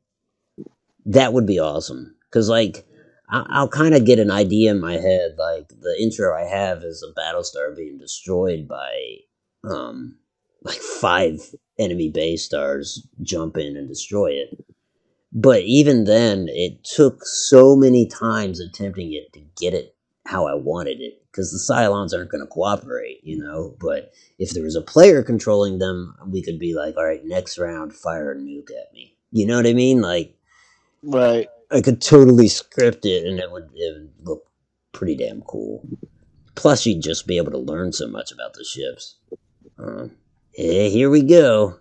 that would be awesome. Cause like I'll kind of get an idea in my head. Like the intro I have is a Battlestar being destroyed by like 5 enemy base stars jump in and destroy it. But even then, it took so many times attempting it to get it how I wanted it, because the Cylons aren't going to cooperate. But if there was a player controlling them, we could be like, all right, next round, fire a nuke at me. You know what I mean? Like, Right. I could totally script it, and it would look pretty damn cool. Plus, you'd just be able to learn so much about the ships. Here we go.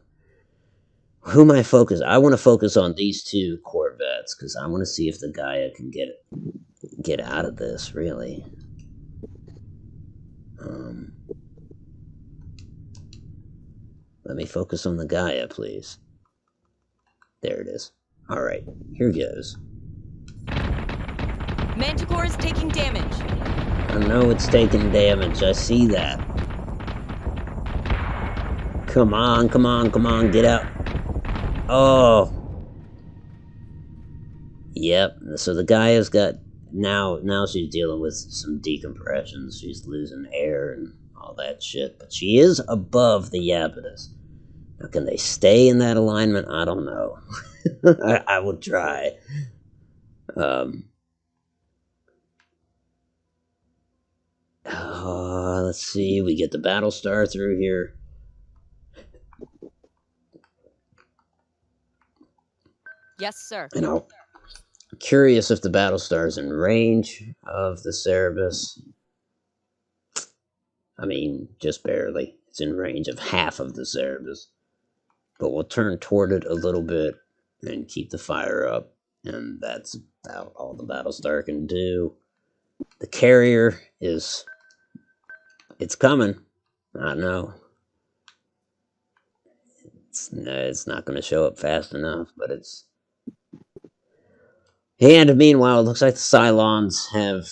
Who am I focused? I want to focus on these 2 Corvettes because I want to see if the Gaia can get out of this. Really. Let me focus on the Gaia, please. There it is. All right, here goes. Manticore is taking damage. I know it's taking damage. I see that. Come on, come on, come on, get out. Oh. Yep. So the Gaia's got now she's dealing with some decompression. She's losing air and all that shit. But she is above the Iapetus. Now, can they stay in that alignment? I don't know. I would try. Let's see. We get the Battlestar through here. Yes, sir. And I'm curious if the Battlestar is in range of the Cerebus. I mean, just barely. It's in range of half of the Cerebus. But we'll turn toward it a little bit and keep the fire up. And that's about all the Battlestar can do. The carrier is... It's coming. I know. It's not going to show up fast enough, but it's... And meanwhile, it looks like the Cylons have...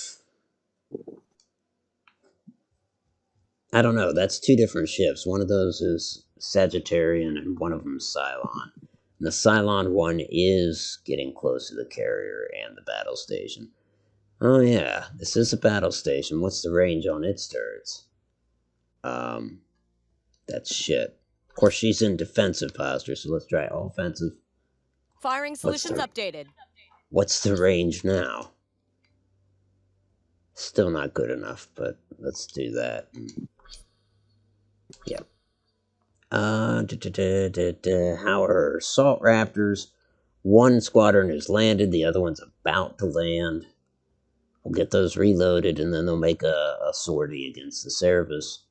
I don't know, that's 2 different ships. One of those is Sagittarian and one of them is Cylon. The Cylon 1 is getting close to the carrier and the battle station. Oh yeah, this is a battle station. What's the range on its turrets? That's shit. Of course, she's in defensive posture, so let's try offensive. Firing solutions updated. What's the range now? Still not good enough, but let's do that. Yep. How are her assault raptors? One squadron has landed, the other one's about to land. We'll get those reloaded, and then they'll make a sortie against the Cerberus.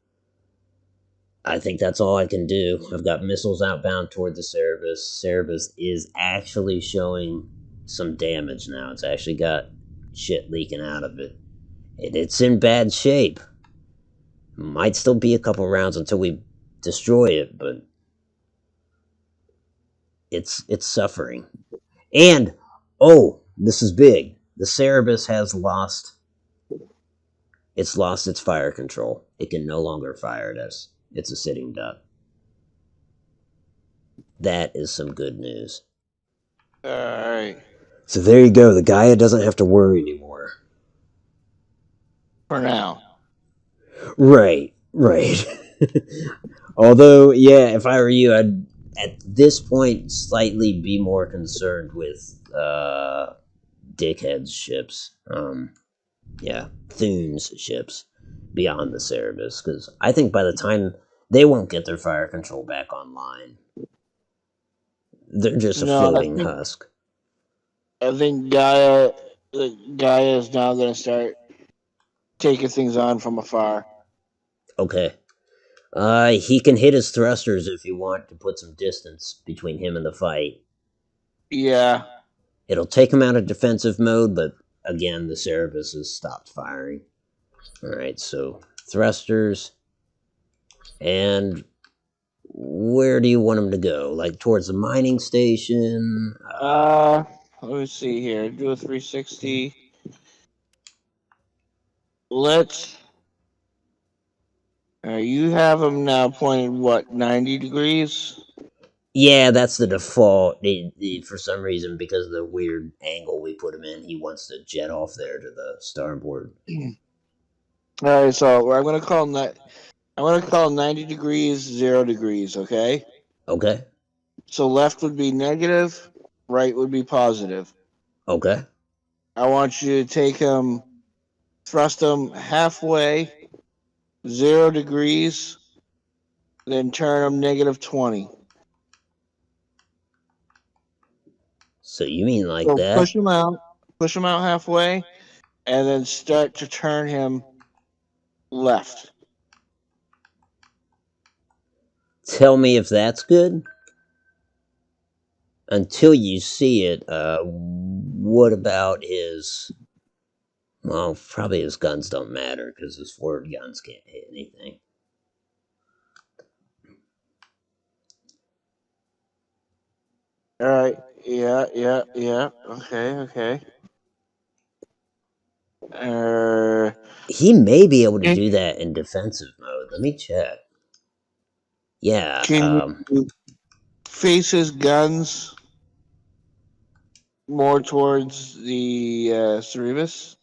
I think that's all I can do. I've got missiles outbound toward the Cerberus. Cerberus is actually showing some damage now. It's actually got shit leaking out of it. It's in bad shape. Might still be a couple rounds until we destroy it, but it's suffering. And oh, this is big. The Cerberus has lost. It's lost its fire control. It can no longer fire at us. It's a sitting duck. That is some good news. Alright. So there you go. The Gaia doesn't have to worry anymore. For now. Right. Although, yeah, if I were you, I'd at this point slightly be more concerned with Dickhead's ships. Thune's ships beyond the Cerberus, because I think by the time they won't get their fire control back online, they're just a floating husk. I think Gaia is now going to start taking things on from afar. Okay. He can hit his thrusters if you want to put some distance between him and the fight. Yeah. It'll take him out of defensive mode, but again, the Cerberus has stopped firing. Alright, so thrusters. And where do you want him to go? Like towards the mining station? Let me see here. Do a 360. Let's. You have him now pointed, what, 90 degrees? Yeah, that's the default. For some reason, because of the weird angle we put him in, he wants to jet off there to the starboard. Alright, so I'm gonna call 90 degrees, 0 degrees, okay? Okay. So left would be negative, right would be positive. Okay. I want you to take him, thrust him halfway, 0 degrees, then turn him negative 20. So you mean like So that? push him out halfway, and then start to turn him left. Tell me if that's good. Until you see it, what about his... Well, probably his guns don't matter, because his forward guns can't hit anything. Alright, yeah. Okay. He may be able to do that in defensive mode. Let me check. Yeah, Can you face his guns more towards the Cerebus?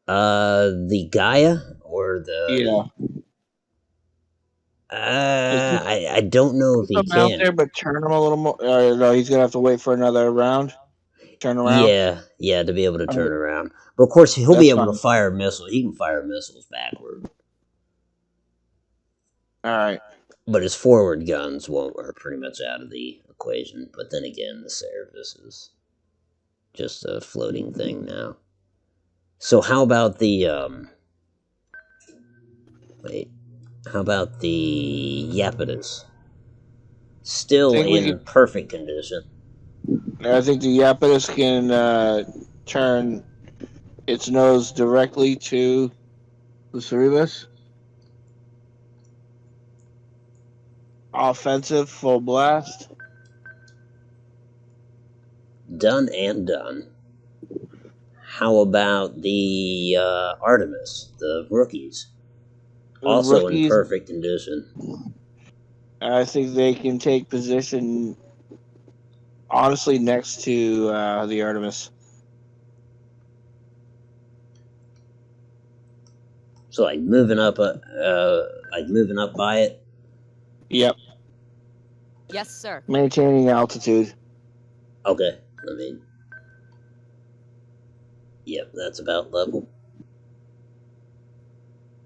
the Gaia or the... Yeah. I don't know if he Put him out can. there, but turn him a little more. No, he's gonna have to wait for another round. Turn around. Yeah, to be able to turn around. But of course, he'll be That's able to fine. fire missiles. He can fire missiles backward. Alright. But his forward guns are pretty much out of the equation. But then again, the Cerberus is just a floating thing now. So how about the how about the Iapetus? Still in perfect condition. I think the Iapetus can turn its nose directly to the Cerebus. Offensive, full blast. Done and done. How about the Artemis, the rookies? Also in perfect condition. I think they can take position, honestly, next to the Artemis. So like moving up by it. Yep, Yes, sir. maintaining altitude. Okay, I mean, yep, that's about level.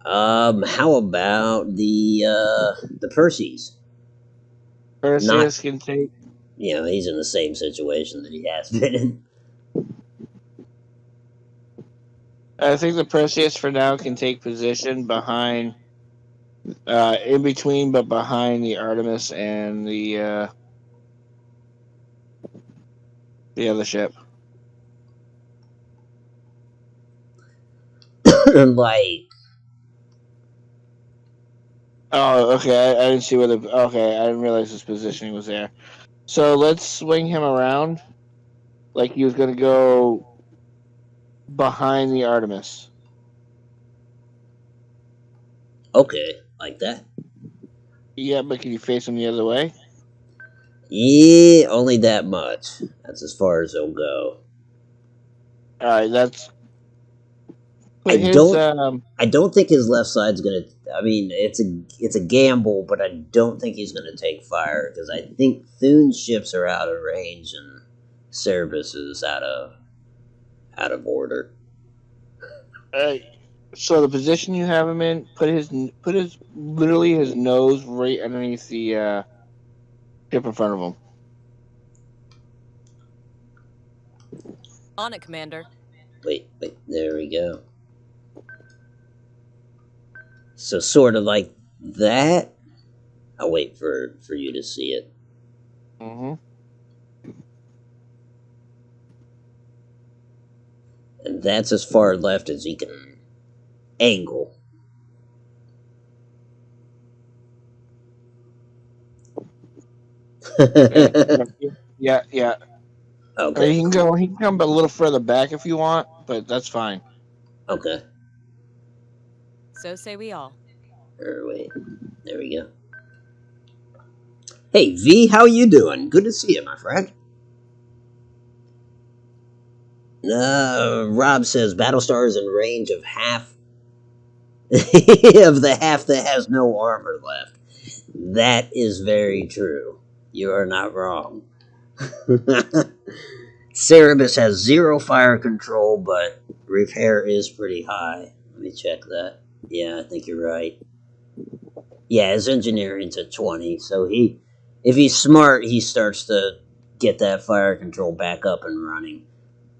How about the Perseus? Not, Perseus can take. he's in the same situation that he has been in. I think the Perseus for now can take position behind, in between, but behind the Artemis and the other ship. Like, Oh, okay. I didn't see where the. Okay, I didn't realize his positioning was there. So let's swing him around like he was going to go behind the Artemis. okay, like that. Yeah, but can you face him the other way? Yeah, only that much. That's as far as he'll go. All right, that's I put his. don't. I don't think his left side's gonna. I mean, it's a gamble, but I don't think he's gonna take fire because I think Thune's ships are out of range and Cerebus is out of order. Uh, so the position you have him in, put his literally his nose right underneath the ship in front of him. On it, Commander. Wait, there we go. So sort of like that. I'll wait for you to see it. Mm-hmm. And that's as far left as he can angle. Yeah, yeah. I mean, Okay, he can cool. go. He can come a little further back if you want, but that's fine. Okay. So say we all. Wait. There we go. Hey V, how you doing? Good to see you, my friend. Rob says Battlestar is in range of half of the half that has no armor left. That is very true. You are not wrong. Cerebus has zero fire control, but repair is pretty high. Let me check that. Yeah, I think you're right. Yeah, his engineering's at 20, so if he's smart, he starts to get that fire control back up and running.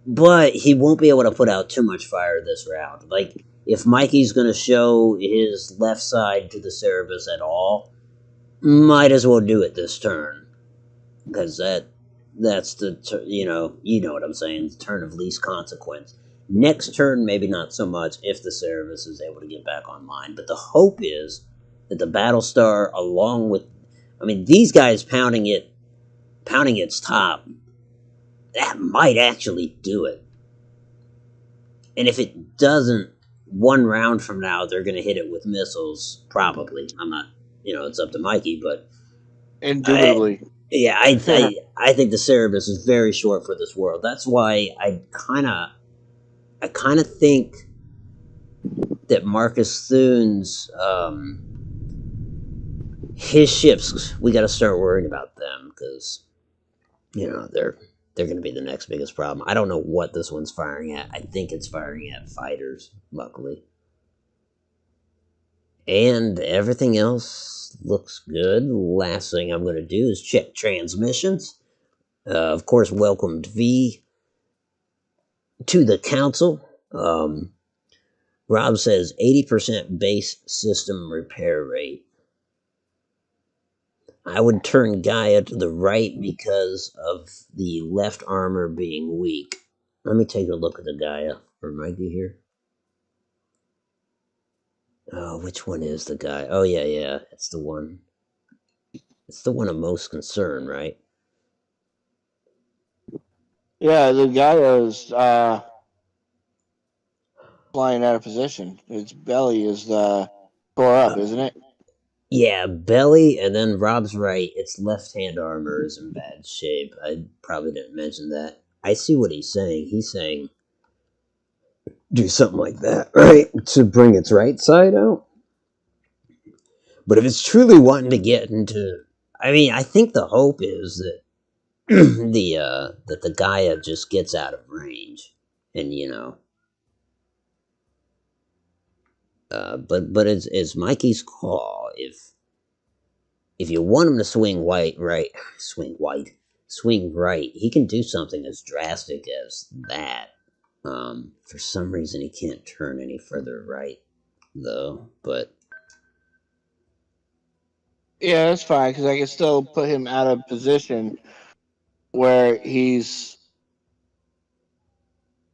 But he won't be able to put out too much fire this round. Like, if Mikey's going to show his left side to the Cerebus at all, might as well do it this turn. Because that's the, you know what I'm saying, the turn of least consequence. Next turn, maybe not so much if the Cerebus is able to get back online. But the hope is that the Battlestar, along with, I mean, these guys pounding its top, that might actually do it. And if it doesn't, one round from now, they're going to hit it with missiles, probably. I'm not, it's up to Mikey, but I, Indubitably. yeah, I think the Cerebus is very short for this world. That's why I kind of think that Marcus Thune's, his ships, we got to start worrying about them because, they're going to be the next biggest problem. I don't know what this one's firing at. I think it's firing at fighters, luckily. And everything else looks good. Last thing I'm going to do is check transmissions. Of course, welcomed V to the council. Rob says 80% base system repair rate. I would turn Gaia to the right because of the left armor being weak. Let me take a look at the Gaia for Mikey here. Oh, which one is the guy? Oh, yeah. It's the one. It's the one of most concern, right? Yeah, the guy is flying out of position. Its belly is tore up, isn't it? Yeah, belly, and then Rob's right. Its left hand armor is in bad shape. I probably didn't mention that. I see what he's saying. He's saying do something like that, right? To bring its right side out. But if it's truly wanting to get into, I mean, I think the hope is that the Gaia just gets out of range, and but it's Mikey's call. If you want him to swing right, he can do something as drastic as that. For some reason, he can't turn any further right, though. But Yeah, that's fine because I can still put him out of position where he's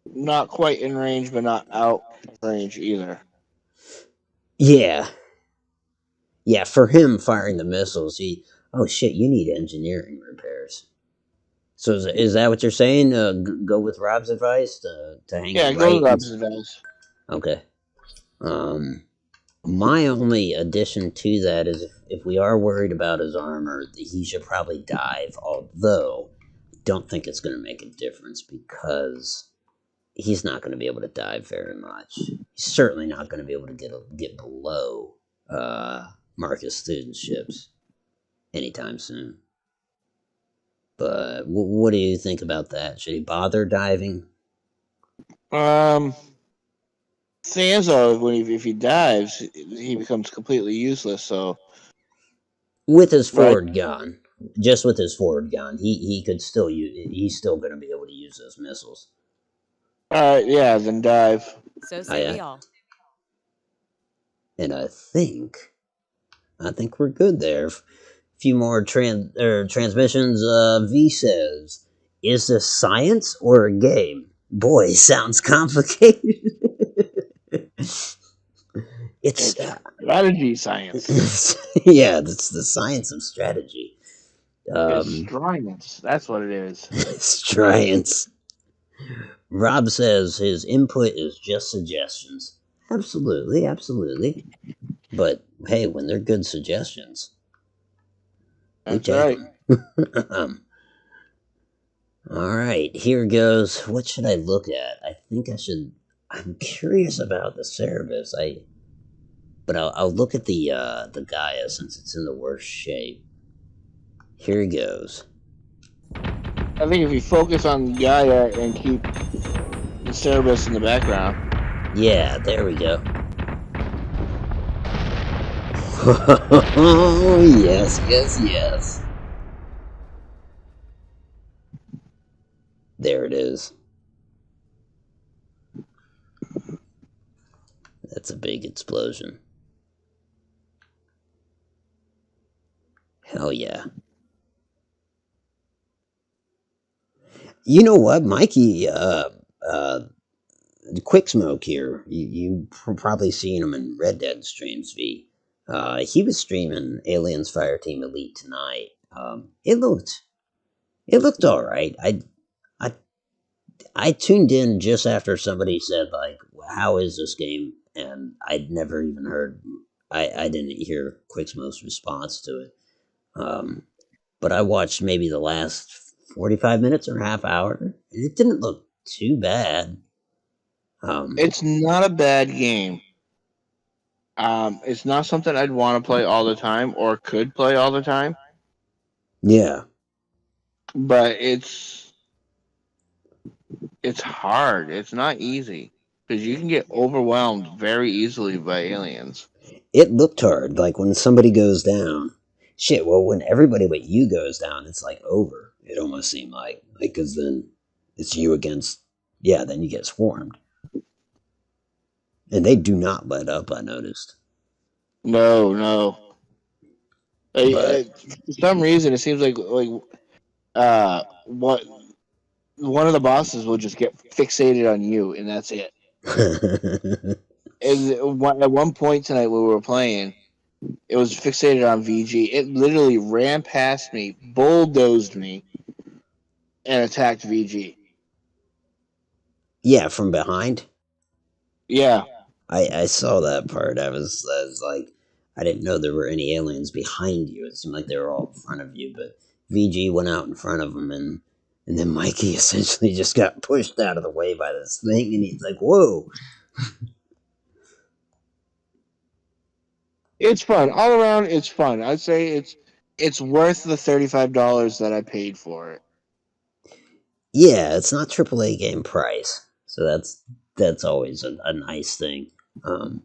not quite in range, but not out of range either. yeah, yeah, for him firing the missiles, oh shit, you need engineering repairs. So is that what you're saying? Go with Rob's advice to hang Yeah, out go right. with observations. Okay. Um, my only addition to that is if we are worried about his armor, he should probably dive. Although, don't think it's going to make a difference because he's not going to be able to dive very much. He's certainly not going to be able to get below Marcus student ships anytime soon. But what do you think about that? Should he bother diving? Thing is, though, if he dives, he becomes completely useless. So, With his right? forward gun, just with his forward gun, he could still use. He's still going to be able to use those missiles. All right, yeah, then dive. So say we all. And I think we're good there. Few more transmissions. V says, "Is this science or a game?" Boy, sounds complicated. It's It's strategy science. yeah, it's the science of strategy. It's science. That's what it is. Science. Rob says his input is just suggestions. Absolutely, absolutely. But hey, when they're good suggestions, we That's take right. them. All right, here goes. What should I look at? I think I should. I'm curious about the Cerebus. But I'll look at the Gaia since it's in the worst shape. Here goes. I think if you focus on Gaia and keep the Cerebus in the background. Yeah, there we go. Oh yes, yes, yes. There it is. That's a big explosion. Hell yeah. You know what, Mikey? Quick Smoke here. You probably seen him in Red Dead streams. He was streaming Aliens Fireteam Elite tonight. It looked all right. I I tuned in just after somebody said like, "How is this game?" And I'd never even heard. I didn't hear Quick Smoke's response to it. But I watched maybe the last 45 minutes or half hour, and it didn't look too bad. It's not a bad game. It's not something I'd want to play all the time or could play all the time, Yeah. but it's hard. It's not easy because you can get overwhelmed very easily by aliens. It looked hard, like when somebody goes down. Shit, well, when everybody but you goes down, it's like over. It almost seemed like, because then it's you against, yeah, then you get swarmed. And they do not let up, I noticed. No, no. But, For some reason, it seems like what one of the bosses will just get fixated on you, and that's it. And at one point tonight when we were playing, it was fixated on VG. It literally ran past me, bulldozed me, and attacked VG. yeah, from behind. Yeah, I saw that part. I was like, I didn't know there were any aliens behind you. It seemed like they were all in front of you, but VG went out in front of him, and then Mikey essentially just got pushed out of the way by this thing, and he's like, "Whoa!" It's fun all around. It's fun. I'd say it's worth the $35 that I paid for it. Yeah, it's not AAA game price, so that's always a nice thing. Um,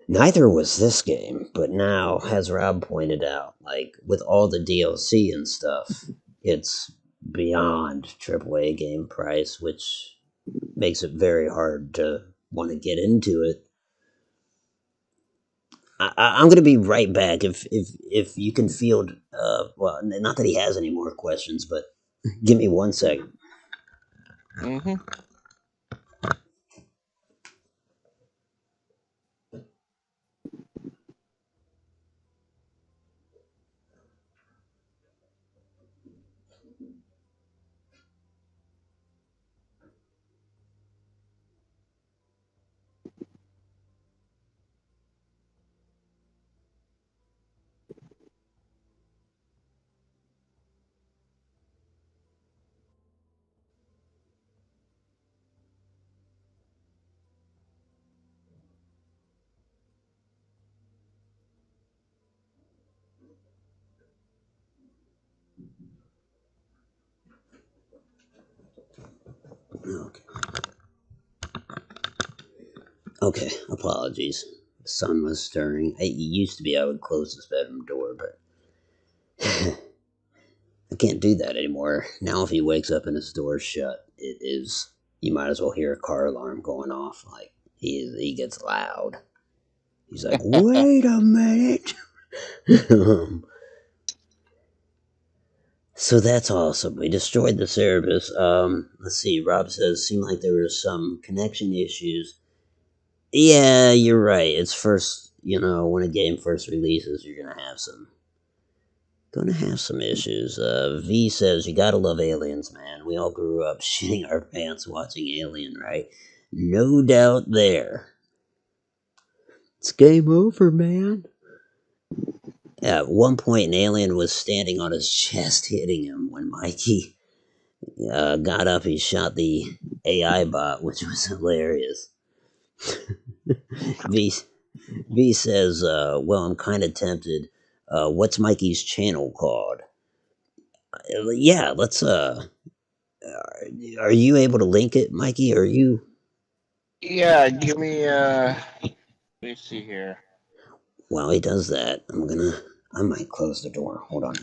Neither was this game, but now, as Rob pointed out, like with all the DLC and stuff, it's beyond AAA game price, which makes it very hard to want to get into it. I'm gonna be right back if you can field. Well, not that he has any more questions, but give me 1 second. Mm-hmm. Okay. Okay. Apologies. The sun was stirring. It used to be I would close this bedroom door, but I can't do that anymore. Now, if he wakes up and his door's shut, it is. You might as well hear a car alarm going off. Like he gets loud. He's like, "Wait a minute." So that's awesome. We destroyed the Cerebus. Let's see. Rob says, seemed like there were some connection issues. Yeah, you're right. It's first, when a game first releases, you're gonna have some issues. V says, you gotta love aliens, man. We all grew up shitting our pants watching Alien, right? No doubt there. It's game over, man. At one point, an alien was standing on his chest hitting him. When Mikey got up, he shot the AI bot, which was hilarious. V, v says, well, I'm kind of tempted. What's Mikey's channel called? Yeah, let's, are you able to link it, Mikey? Are you? Yeah, give me. Let me see here. While he does that, I might close the door. Hold on.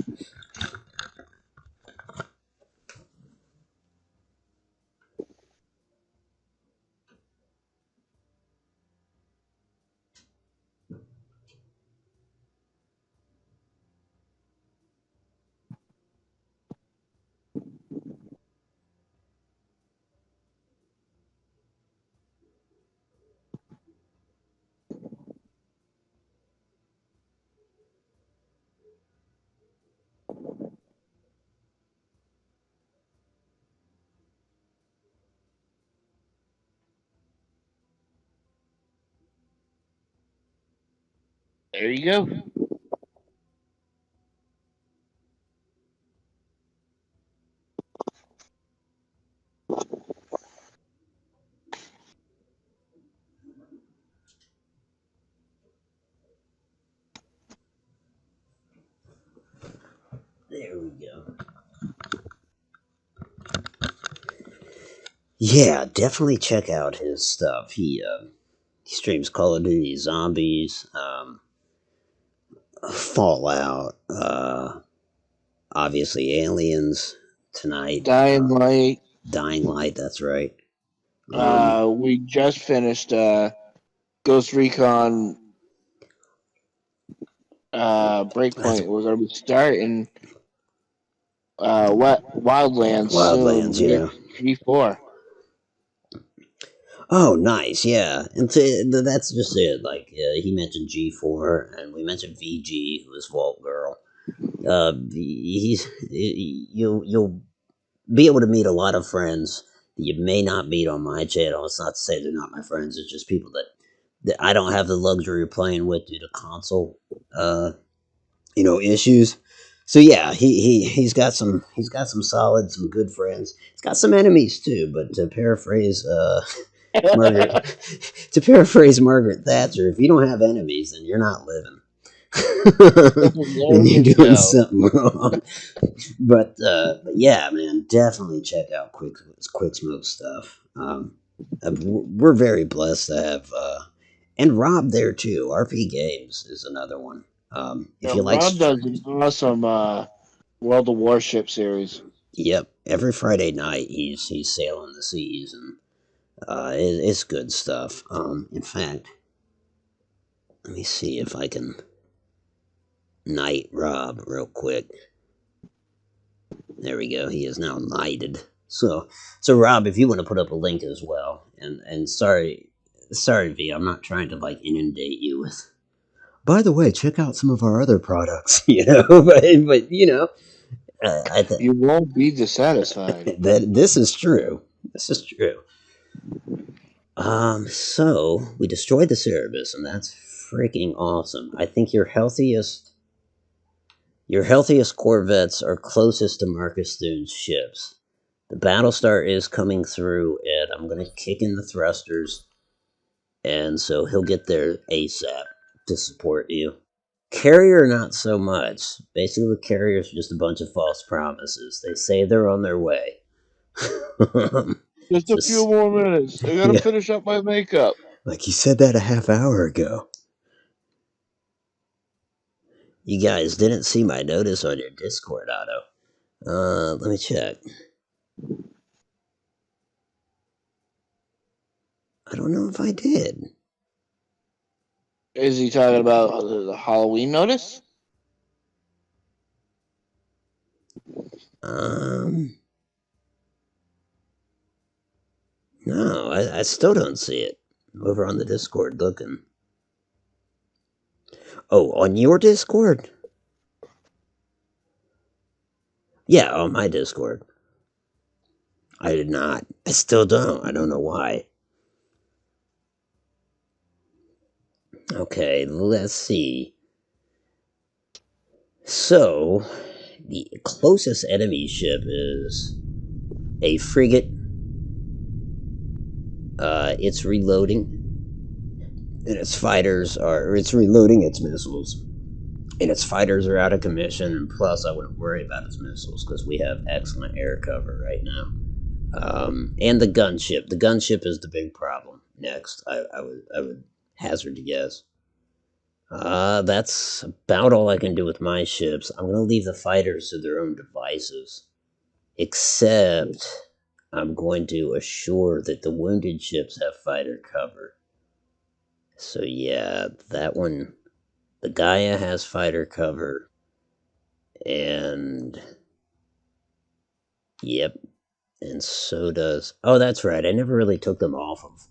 There you go. There we go. Yeah, definitely check out his stuff. He streams Call of Duty Zombies, Fallout, obviously Aliens tonight, Dying Light. Dying Light. That's right. Um, We just finished Ghost Recon that's Breakpoint. We're gonna be starting what Wildlands soon Wildlands. with Yeah. G4. Oh, nice. Yeah, and that's just it. Like he mentioned G4, and we mentioned VG, who was Vault Girl. You'll be able to meet a lot of friends that you may not meet on my channel. It's not to say they're not my friends. It's just people that that I don't have the luxury of playing with due to console, issues. So yeah, he's got some solid, some good friends. He's got some enemies too. But to paraphrase Margaret, to paraphrase Margaret Thatcher, if you don't have enemies, then you're not living. Then There you're you doing go. something wrong. But yeah, man, definitely check out Quick Smoke stuff. We're very blessed to have and Rob there too. RP Games is another one. If Yeah, you like, Rob does an awesome World of Warship series. yep, every Friday night he's sailing the seas and it's good stuff. In fact, let me see if I can knight Rob real quick. There we go. He is now knighted. So Rob, if you want to put up a link as well, and sorry V, I'm not trying to like inundate you with. By the way, check out some of our other products, but I think You won't be dissatisfied. that this is true. This is true. So we destroyed the Cerebus, and that's freaking awesome. I think your healthiest Corvettes are closest to Marcus Thune's ships. The Battlestar is coming through, and I'm gonna kick in the thrusters, and so he'll get there ASAP to support you. Carrier, not so much. Basically, the Carrier's just a bunch of false promises. They say they're on their way. Just a few Just, more minutes. I gotta yeah, finish up my makeup. like you said that a half hour ago. You guys didn't see my notice on your Discord, Otto. Let me check. I don't know if I did. Is he talking about the Halloween notice? Um, no, I still don't see it. I'm over on the Discord looking. Oh, on your Discord? Yeah, on my Discord. I did not. I still don't. I don't know why. Okay, let's see. So, the closest enemy ship is a frigate. It's reloading, and it's reloading its missiles, and its fighters are out of commission. And plus, I wouldn't worry about its missiles because we have excellent air cover right now. And the gunship. The gunship is the big problem. Next, I would hazard to guess. That's about all I can do with my ships. I'm gonna leave the fighters to their own devices. Except, I'm going to assure that the wounded ships have fighter cover. So yeah, that one, the Gaia has fighter cover, and yep, and so does. Oh, that's right. I never really took them off of.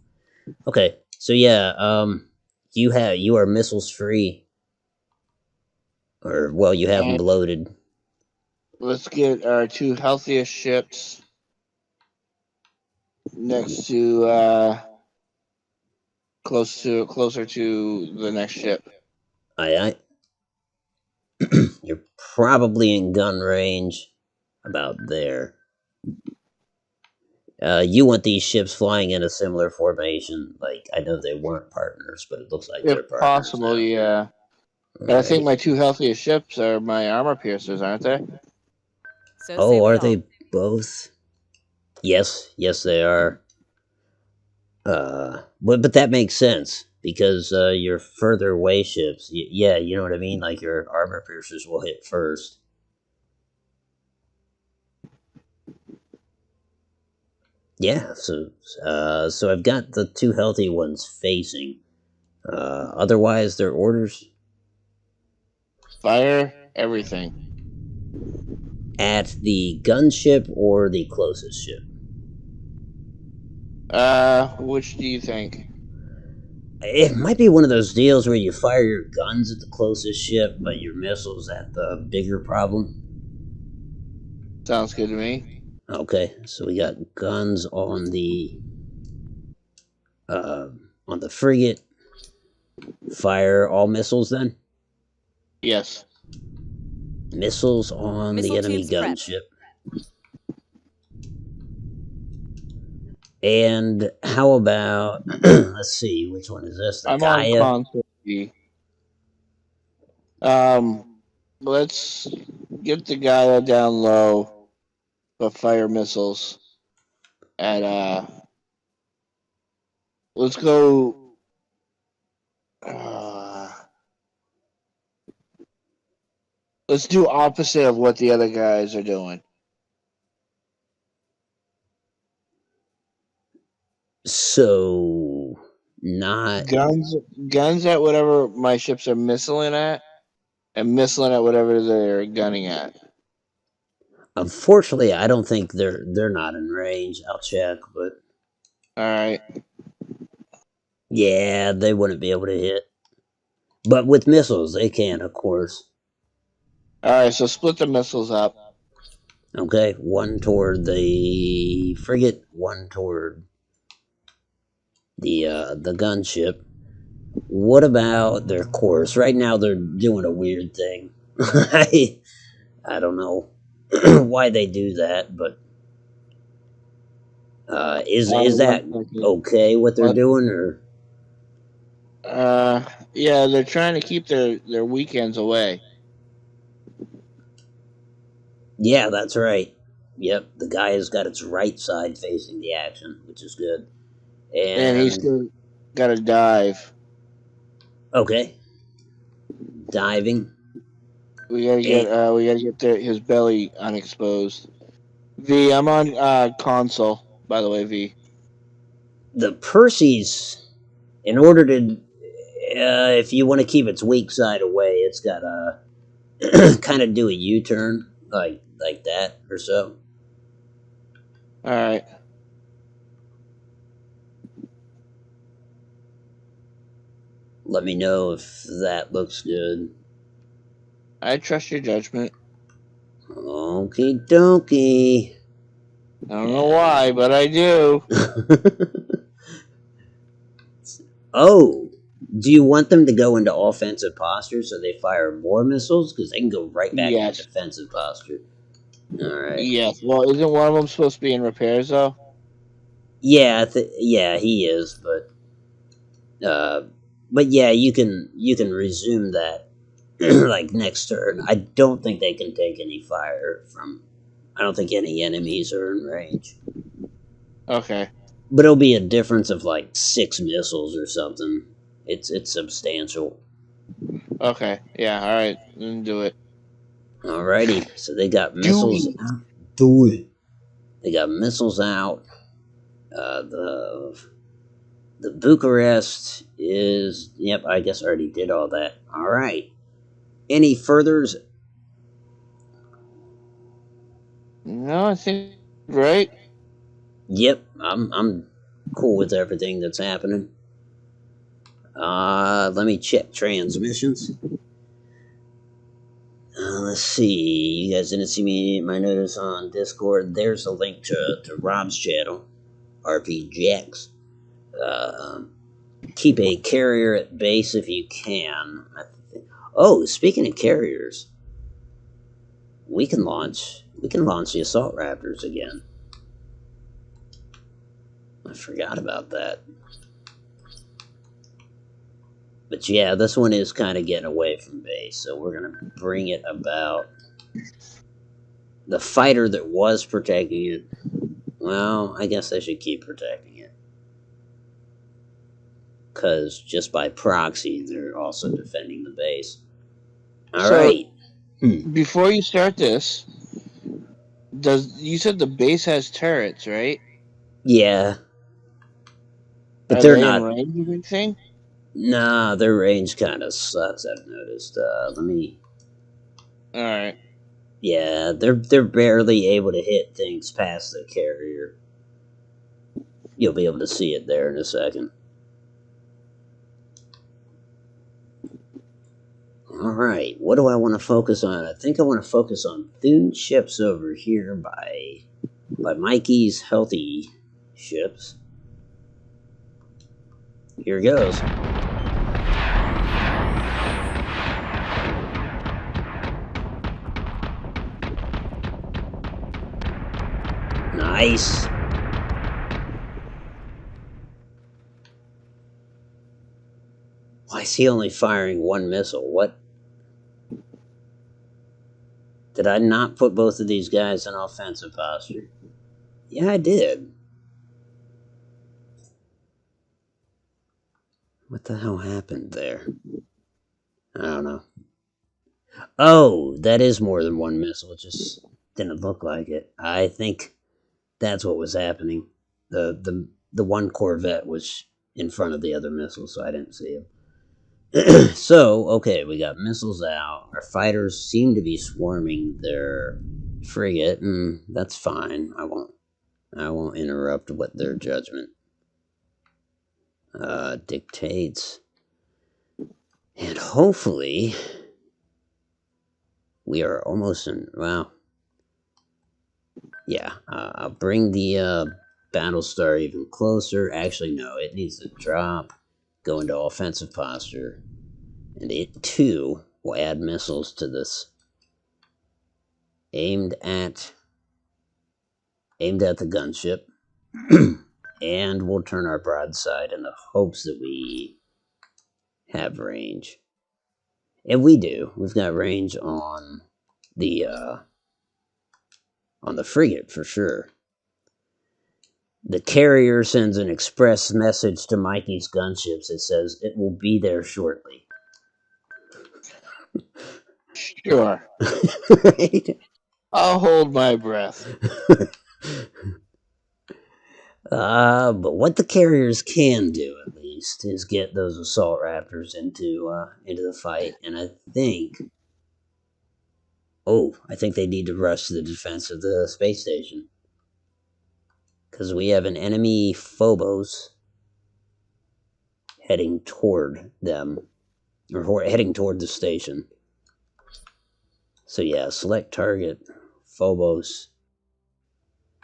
Okay, so yeah, you are missiles free, or well, you have them And loaded. let's get our two healthiest ships next to closer to the next ship. I You're probably in gun range, about there. You want these ships flying in a similar formation. Like, I know they weren't partners, but it looks like If they're partners possible, now. yeah. And I think Alright. my two healthiest ships are my armor piercers, aren't they? So say Oh, we are all. they both? Yes, they are. But that makes sense because your further away ships, yeah, you know what I mean. Like your armor piercers will hit first. Yeah, so I've got the two healthy ones facing. Otherwise, their orders Fire everything. at the gunship or the closest ship. Which do you think? It might be one of those deals where you fire your guns at the closest ship, but your missiles at the bigger problem. Sounds good to me. Okay, so we got guns uh, on the frigate, Fire all missiles then? Yes. Missiles on the Missile enemy tubes prepped. gunship. And how about, let's see, which one is this? The I'm on Gaia? console B. Let's get the Gaia down low, but fire missiles at let's go. Let's do opposite of what the other guys are doing. So, not. Guns at whatever my ships are missiling at, and missiling at whatever they're gunning at. Unfortunately, I don't think they're not in range. I'll check, but All right. yeah, they wouldn't be able to hit. But with missiles, they can, of course. All right. So split the missiles up. Okay, one toward the frigate, one toward the gunship. What about their course? Right now, they're doing a weird thing. I don't know why they do that, but is that okay what they're doing, or? Yeah, they're trying to keep their weekends away. Yeah, that's right. Yep, the guy has got its right side facing the action, which is good. And he's And still got to dive. okay, diving. We gotta get his belly unexposed. V, I'm on console. By the way, V. The Percy's, in order to, if you want to keep its weak side away, it's got to kind of do a U-turn, like that or so. All right. Let me know if that looks good. I trust your judgment. Okie dokie. I don't know why, but I do. Oh, do you want them to go into offensive posture so they fire more missiles? Because they can go right back into defensive posture. All right. Yes. Well, isn't one of them supposed to be in repairs though? Yeah, yeah, he is, but yeah, you can resume that like next turn. I don't think they can take any fire from. I don't think any enemies are in range. Okay. But it'll be a difference of like 6 missiles or something. It's substantial. Okay. Yeah. All right. Then do it. Alrighty. So they got missiles. Do it. They got missiles out. The Bucharest is. Yep. I guess I already did all that. All right. Any furthers? No, I think right. Yep. I'm cool with everything that's happening. Let me check transmissions. Let's see. You guys didn't see my notice on Discord. There's a link to Rob's channel, RPGX. Keep a carrier at base if you can. Oh, speaking of carriers, we can launch the assault raptors again. I forgot about that. But yeah, this one is kind of getting away from base, so we're going to bring it about. The fighter that was protecting it, well, I guess I should keep protecting it. Because just by proxy, they're also defending the base. Alright. Before you start this, you said the base has turrets, right? Yeah. But Are they're they not in range of anything? Nah, their range kind of sucks, I've noticed. Let me. Alright. Yeah, they're barely able to hit things past the carrier. You'll be able to see it there in a second. Alright, what do I want to focus on? I think I want to focus on Thune ships over here by Mikey's healthy ships. Here goes. Nice. Why is he only firing one missile? What? Did I not put both of these guys in offensive posture? Yeah, I did. What the hell happened there? I don't know. Oh, that is more than one missile. It just didn't look like it. I think that's what was happening. The one Corvette was in front of the other missile, so I didn't see him. So, okay, we got missiles out. Our fighters seem to be swarming their frigate, and that's fine. I won't interrupt what their judgment dictates. And hopefully we are almost in, well, yeah, I'll bring the Battlestar even closer. Actually, no, it needs to drop, go into offensive posture, and it too will add missiles to this. Aimed at the gunship. And we'll turn our broadside in the hopes that we have range. And we do. We've got range on the frigate for sure. The carrier sends an express message to Mikey's gunships. It says it will be there shortly. Sure. Right? I'll hold my breath. But what the carriers can do, at least, is get those assault raptors into the fight. And I think they need to rush to the defense of the space station. Because we have an enemy Phobos heading toward them. Or heading toward the station. So yeah, select target, Phobos.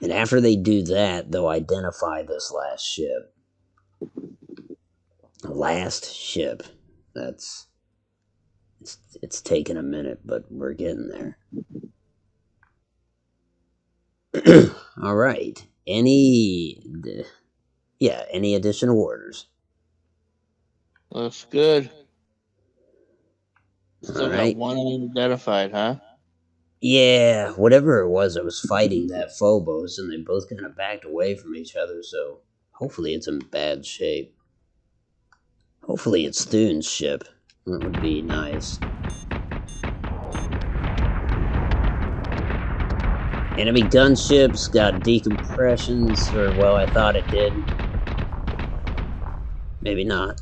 And after they do that, they'll identify this last ship. Last ship. It's taken a minute, but we're getting there. All right. Any additional orders? Looks good. Still All got right. one unidentified, huh? Yeah, whatever it was fighting that Phobos, and they both kind of backed away from each other, so hopefully it's in bad shape. Hopefully it's Thune's ship. That would be nice. Enemy gunships got decompressions, or well, I thought it did. Maybe not.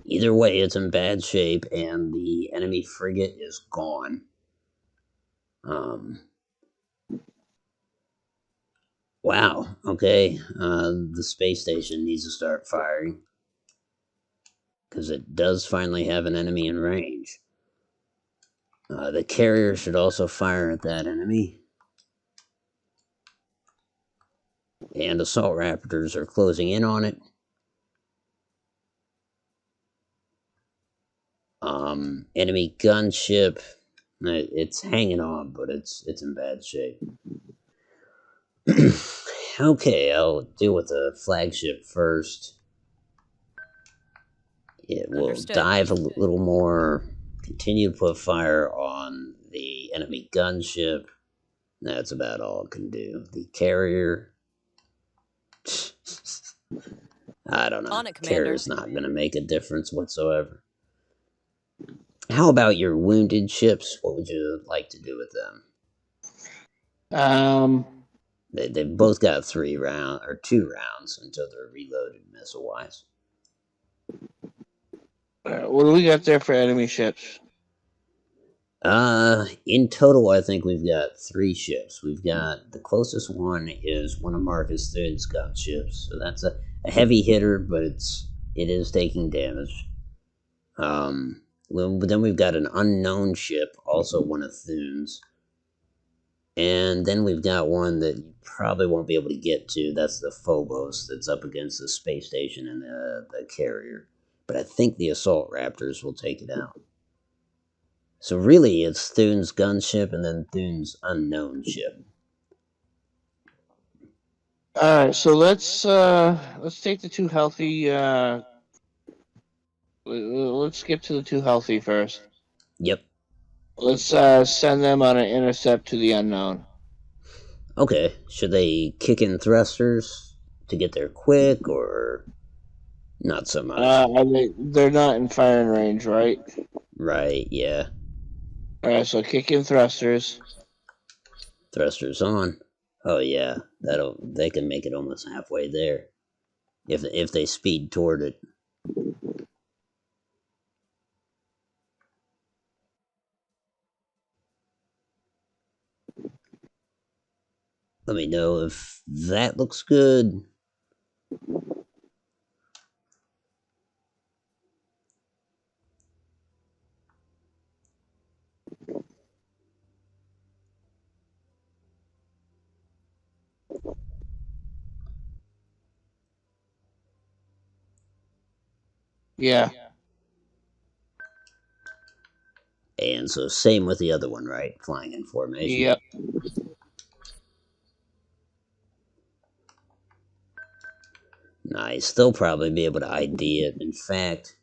Either way, it's in bad shape, and the enemy frigate is gone. Wow, okay. The space station needs to start firing. Because it does finally have an enemy in range. The carrier should also fire at that enemy. And assault raptors are closing in on it. Enemy gunship, it's hanging on, but it's in bad shape. Okay, I'll deal with the flagship first. It will Understood. dive a little more, continue to put fire on the enemy gunship. That's about all it can do. The carrier, I don't know. On it, Commander. Carrier's not going to make a difference whatsoever. How about your wounded ships? What would you like to do with them? They've both got 2 rounds until they're reloaded missile wise. What do we got there for enemy ships? In total, I think we've got 3 ships. We've got the closest one is one of Marcus III's gunships, so that's a heavy hitter, but it is taking damage. Well, then we've got an unknown ship, also one of Thune's. And then we've got one that you probably won't be able to get to. That's the Phobos that's up against the space station and the carrier. But I think the assault raptors will take it out. So really, it's Thune's gunship and then Thune's unknown ship. All right, so let's take the two healthy. Let's skip to the two healthy first. Yep. Let's send them on an intercept to the unknown. Okay. Should they kick in thrusters to get there quick, or not so much? They're not in firing range, right? Right. Yeah. All right, so kick in thrusters. Thrusters on. Oh yeah. They can make it almost halfway there if they speed toward it. Let me know if that looks good. Yeah. And so same with the other one, right? Flying in formation. Yep. Nice. They'll probably be able to ID it. In fact,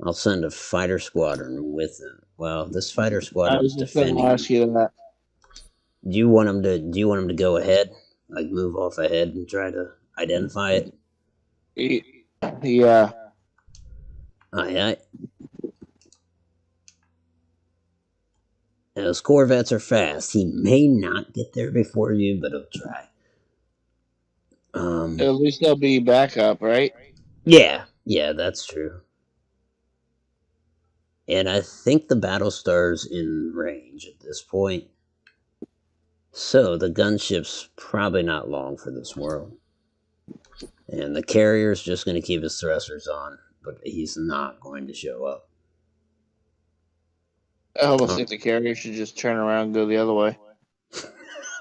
I'll send a fighter squadron with them. Well, this fighter I squadron's was just going to defending. ask you that. Do you want them to? Do you want them to go ahead, like move off ahead and try to identify it? Yeah. Aye, aye. Those Corvettes are fast. He may not get there before you, but he'll try. At least they'll be backup, right? Yeah, that's true. And I think the Battlestar's in range at this point. So the gunship's probably not long for this world. And the carrier's just going to keep his thrusters on, but he's not going to show up. I almost think the carrier should just turn around and go the other way.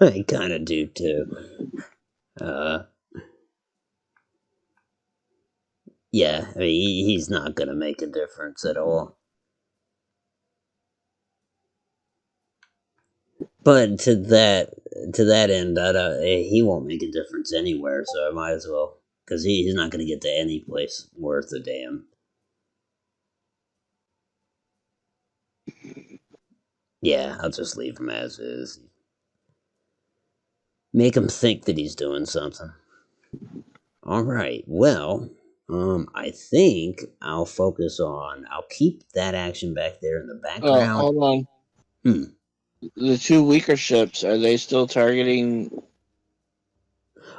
I kind of do too. Yeah, I mean, he's not going to make a difference at all. But to that end, he won't make a difference anywhere. So I might as well, because he's not going to get to any place worth a damn. Yeah, I'll just leave him as is. Make him think that he's doing something. All right. Well, I think I'll keep that action back there in the background. Hold on. The two weaker ships, are they still targeting?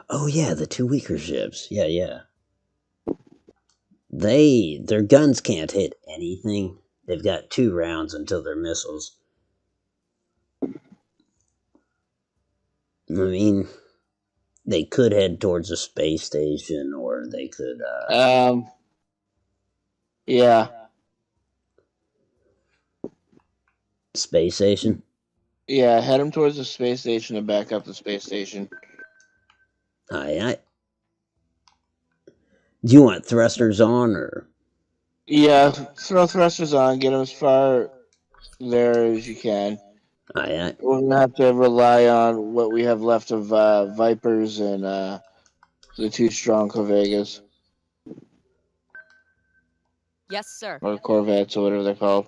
Oh yeah, the two weaker ships. Yeah. Their guns can't hit anything. They've got 2 rounds until their missiles. I mean, they could head towards a space station, or they could. Yeah. Space station. Yeah, head them towards the space station and back up the space station. Aye. Do you want thrusters on, or? Yeah, throw thrusters on. Get them as far there as you can. Aye. We're gonna have to rely on what we have left of Vipers and the 2 strong Corvegas. Yes, sir. Or Corvettes, or whatever they're called.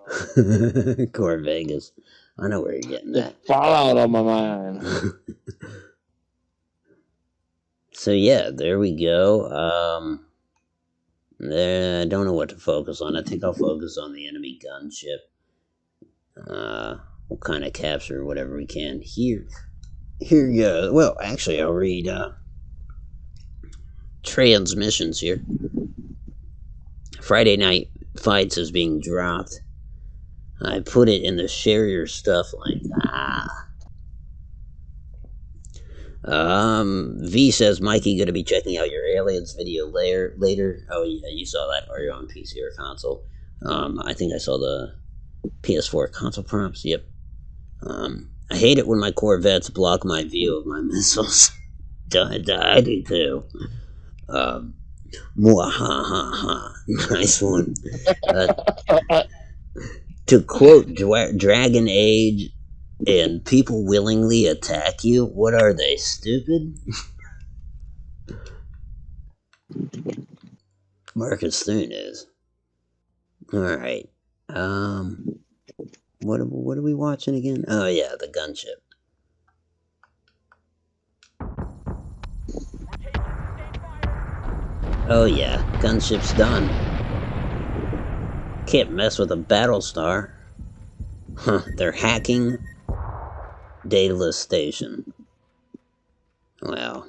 Corvegas. I know where you're getting that. Fall out on my mind. So yeah, there we go. I don't know what to focus on. I think I'll focus on the enemy gunship. We'll kind of capture whatever we can. Here you go. Well, actually, I'll read transmissions here. Friday night fights is being dropped. I put it in the share your stuff link. V says, Mikey, gonna be checking out your aliens video later. Oh yeah, you saw that. Are you on PC or console? I think I saw the PS4 console prompts. Yep. I hate it when my Corvettes block my view of my missiles. I do too. Mwahaha. Nice one. To quote Dragon Age, and people willingly attack you? What are they, stupid? Marcus Thune is. Alright. What are we watching again? Oh yeah, the gunship. Oh yeah, gunship's done. Can't mess with a Battlestar. Huh, they're hacking Daedalus Station. Well,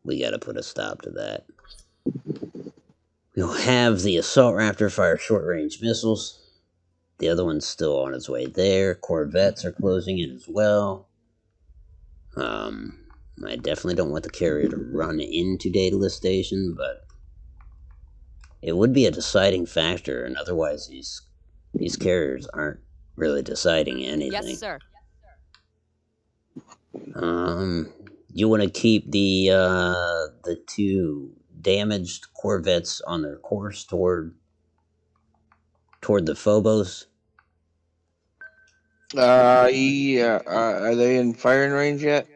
we gotta put a stop to that. We'll have the Assault Raptor fire short-range missiles. The other one's still on its way there. Corvettes are closing in as well. I definitely don't want the carrier to run into Daedalus Station, but it would be a deciding factor, and otherwise these carriers aren't really deciding anything. Yes, sir. You want to keep the two damaged Corvettes on their course toward the Phobos? Yeah. Are they in firing range yet?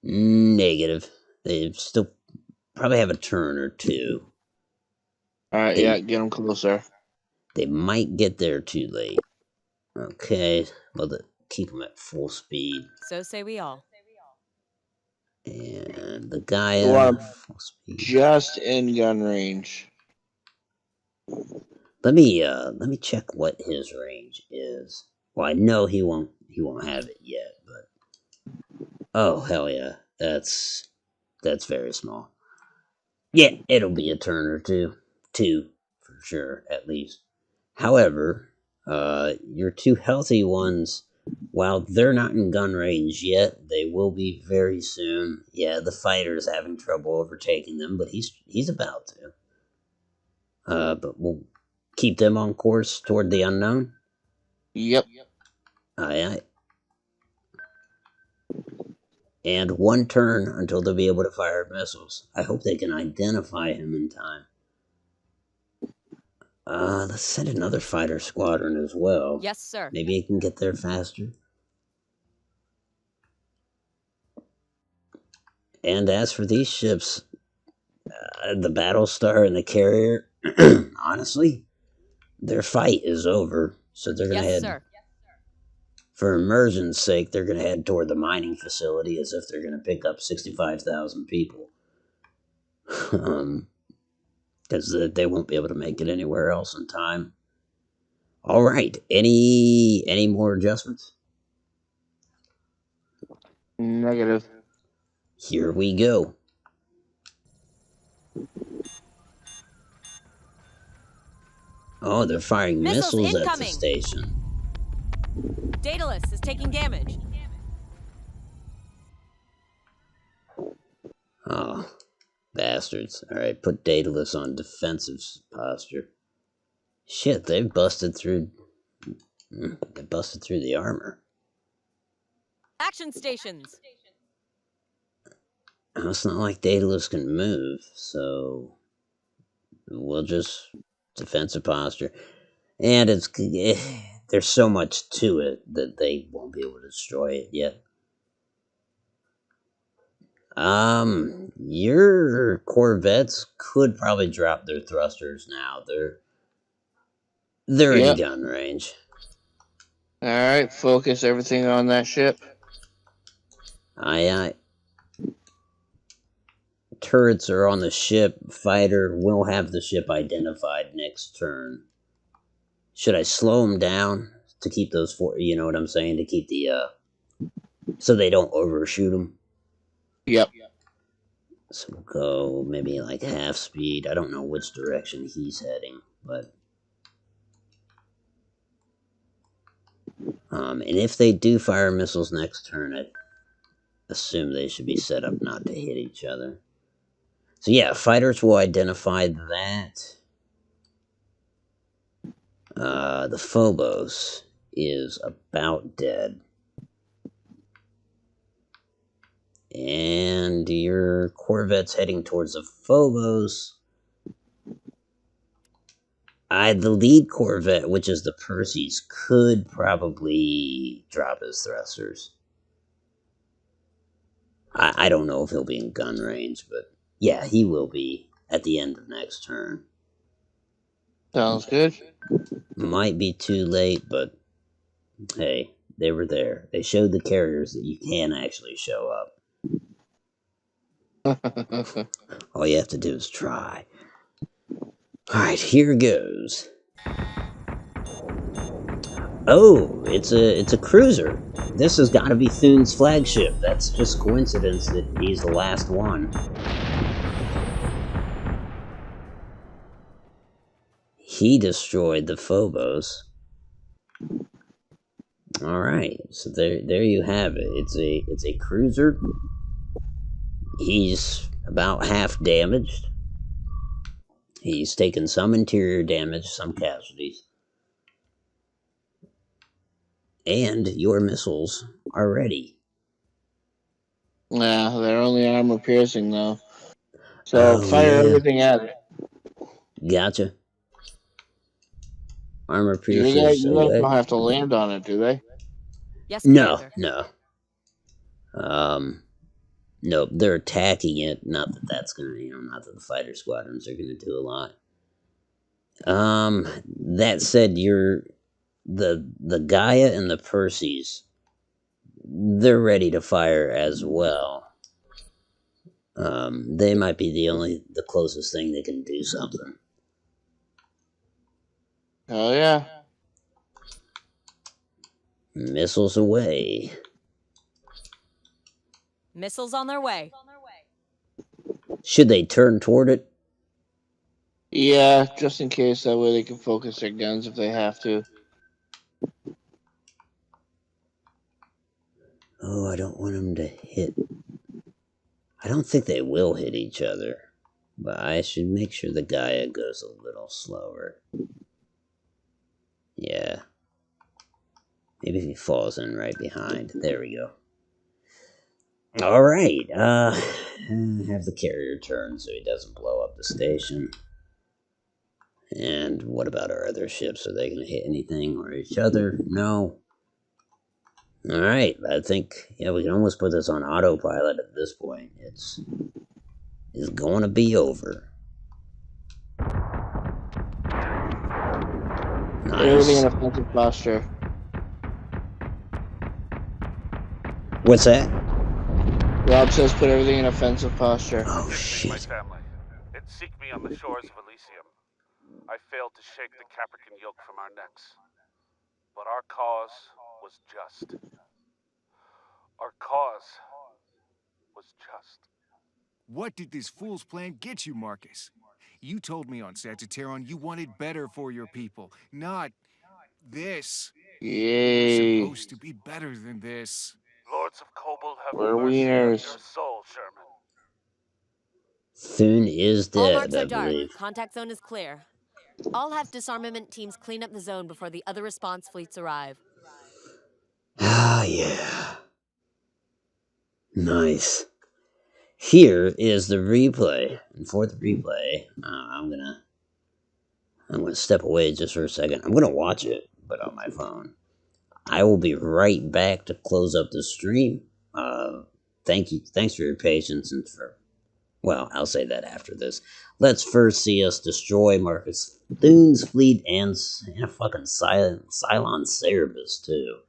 Negative. They still probably have a turn or two. Alright, yeah, get them closer. They might get there too late. Okay, well, keep them at full speed. So say we all. And the guy You want them full speed. just in gun range. Let me check what his range is. Well, I know he won't have it yet, but oh hell yeah, that's very small. Yeah, it'll be a turn or two for sure at least. However, your two healthy ones, while they're not in gun range yet, they will be very soon. Yeah, the fighter's having trouble overtaking them, but he's about to. But we'll keep them on course toward the unknown. Yep. Aye. And one turn until they'll be able to fire missiles. I hope they can identify him in time. Let's send another fighter squadron as well. Yes, sir. Maybe he can get there faster. And as for these ships, the Battlestar and the carrier, honestly, their fight is over. So they're going to Yes, head, sir. for immersion's sake, they're going to head toward the mining facility as if they're going to pick up 65,000 people. Because they won't be able to make it anywhere else in time. All right, any more adjustments? Negative. Here we go. Oh, they're firing missiles at the station. Daedalus is taking damage. Oh, bastards. Alright, put Daedalus on defensive posture. Shit, they busted through the armor. Action stations. It's not like Daedalus can move, so we'll just defensive posture. And there's so much to it that they won't be able to destroy it yet. Your Corvettes could probably drop their thrusters now. They're in gun range. Alright, focus everything on that ship. Aye. Turrets are on the ship. Fighter will have the ship identified next turn. Should I slow them down to keep those four? You know what I'm saying? To keep the so they don't overshoot them. Yep. So we'll go maybe like half speed. I don't know which direction he's heading, but and if they do fire missiles next turn, I assume they should be set up not to hit each other. So yeah, fighters will identify that. The Phobos is about dead. And your Corvette's heading towards the Phobos. The lead corvette, which is the Percy's, could probably drop his thrusters. I don't know if he'll be in gun range, but yeah, he will be at the end of next turn. Sounds good. Might be too late, but hey, they were there. They showed the carriers that you can actually show up. All you have to do is try. Alright, here goes. Oh, it's a cruiser. This has got to be Thune's flagship. That's just coincidence that he's the last one. He destroyed the Phobos. All right, so there you have it. It's a cruiser. He's about half damaged. He's taken some interior damage, some casualties. And your missiles are ready. Yeah, they're only armor piercing though. So fire everything at it. Gotcha. Armor You piercers guys away. don't have to land on it, do they? Yes, No, Commander. no. Nope, they're attacking it. Not that that's gonna, not that the fighter squadrons are gonna do a lot. That said, the Gaia and the Perseus, they're ready to fire as well. They might be the closest thing that can do something. Oh yeah. Missiles away. Missiles on their way. Should they turn toward it? Yeah, just in case, that way they can focus their guns if they have to. Oh, I don't want them to hit. I don't think they will hit each other. But I should make sure the Gaia goes a little slower. Yeah. Maybe if he falls in right behind. There we go. Alright, have the carrier turn so he doesn't blow up the station. And what about our other ships? Are they going to hit anything or each other? No. Alright, I think, we can almost put this on autopilot at this point. It's going to be over. Nice. Everything in offensive posture. What's that? Rob says put everything in offensive posture. Oh, My shit. family. It seek me on the shores of Elysium. I failed to shake the Caprican yoke from our necks. But our cause was just. Our cause was just. What did this fool's plan get you, Marcus? You told me on Sagittarion you wanted better for your people, not this. Yay. You're supposed to be better than this. Lords of Kobold have We're mercy on wieners. your soul, Sherman. Thune is All dead, marks I are dark. believe. Contact zone is clear. I'll have disarmament teams clean up the zone before the other response fleets arrive. Ah, yeah. Nice. Here is the replay. And for the replay, I'm gonna step away just for a second. I'm gonna watch it, but on my phone. I will be right back to close up the stream. Thanks for your patience and for, well, I'll say that after this. Let's first see us destroy Marcus Thune's fleet and a fucking Cylon Cerebus too.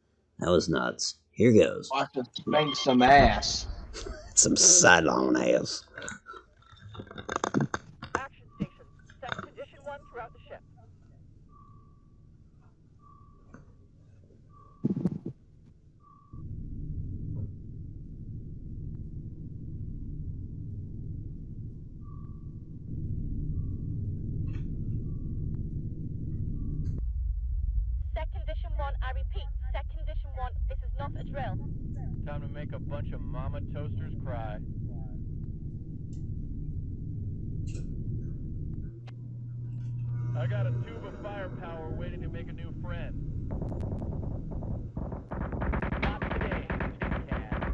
That was nuts. Here goes. Watch us spank some ass. Some Cylon ass. Action stations. Set condition 1 throughout the ship. Set condition 1, I repeat. Set condition 1, this is not a drill. Time to make a bunch of mama toasters cry. I got a tube of firepower waiting to make a new friend. Not today, dickhead.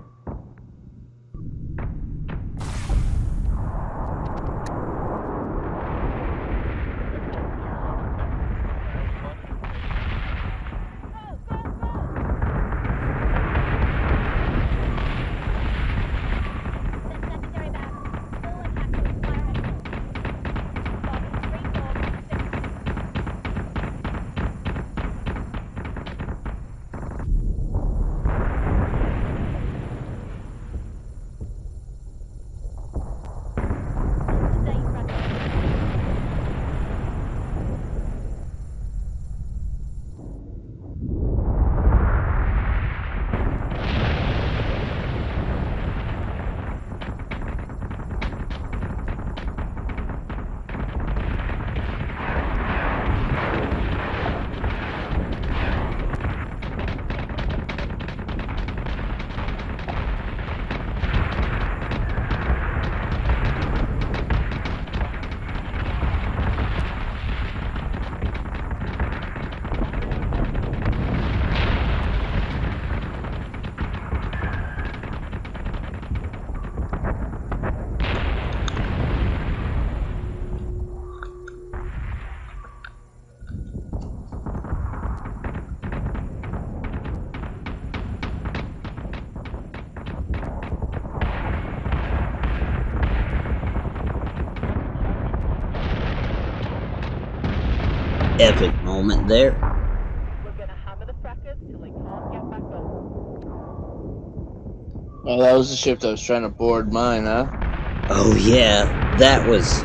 epic moment there. We're gonna hammer the frackers till they can't get back up. Oh, that was the ship that was trying to board mine, huh? Oh yeah, that was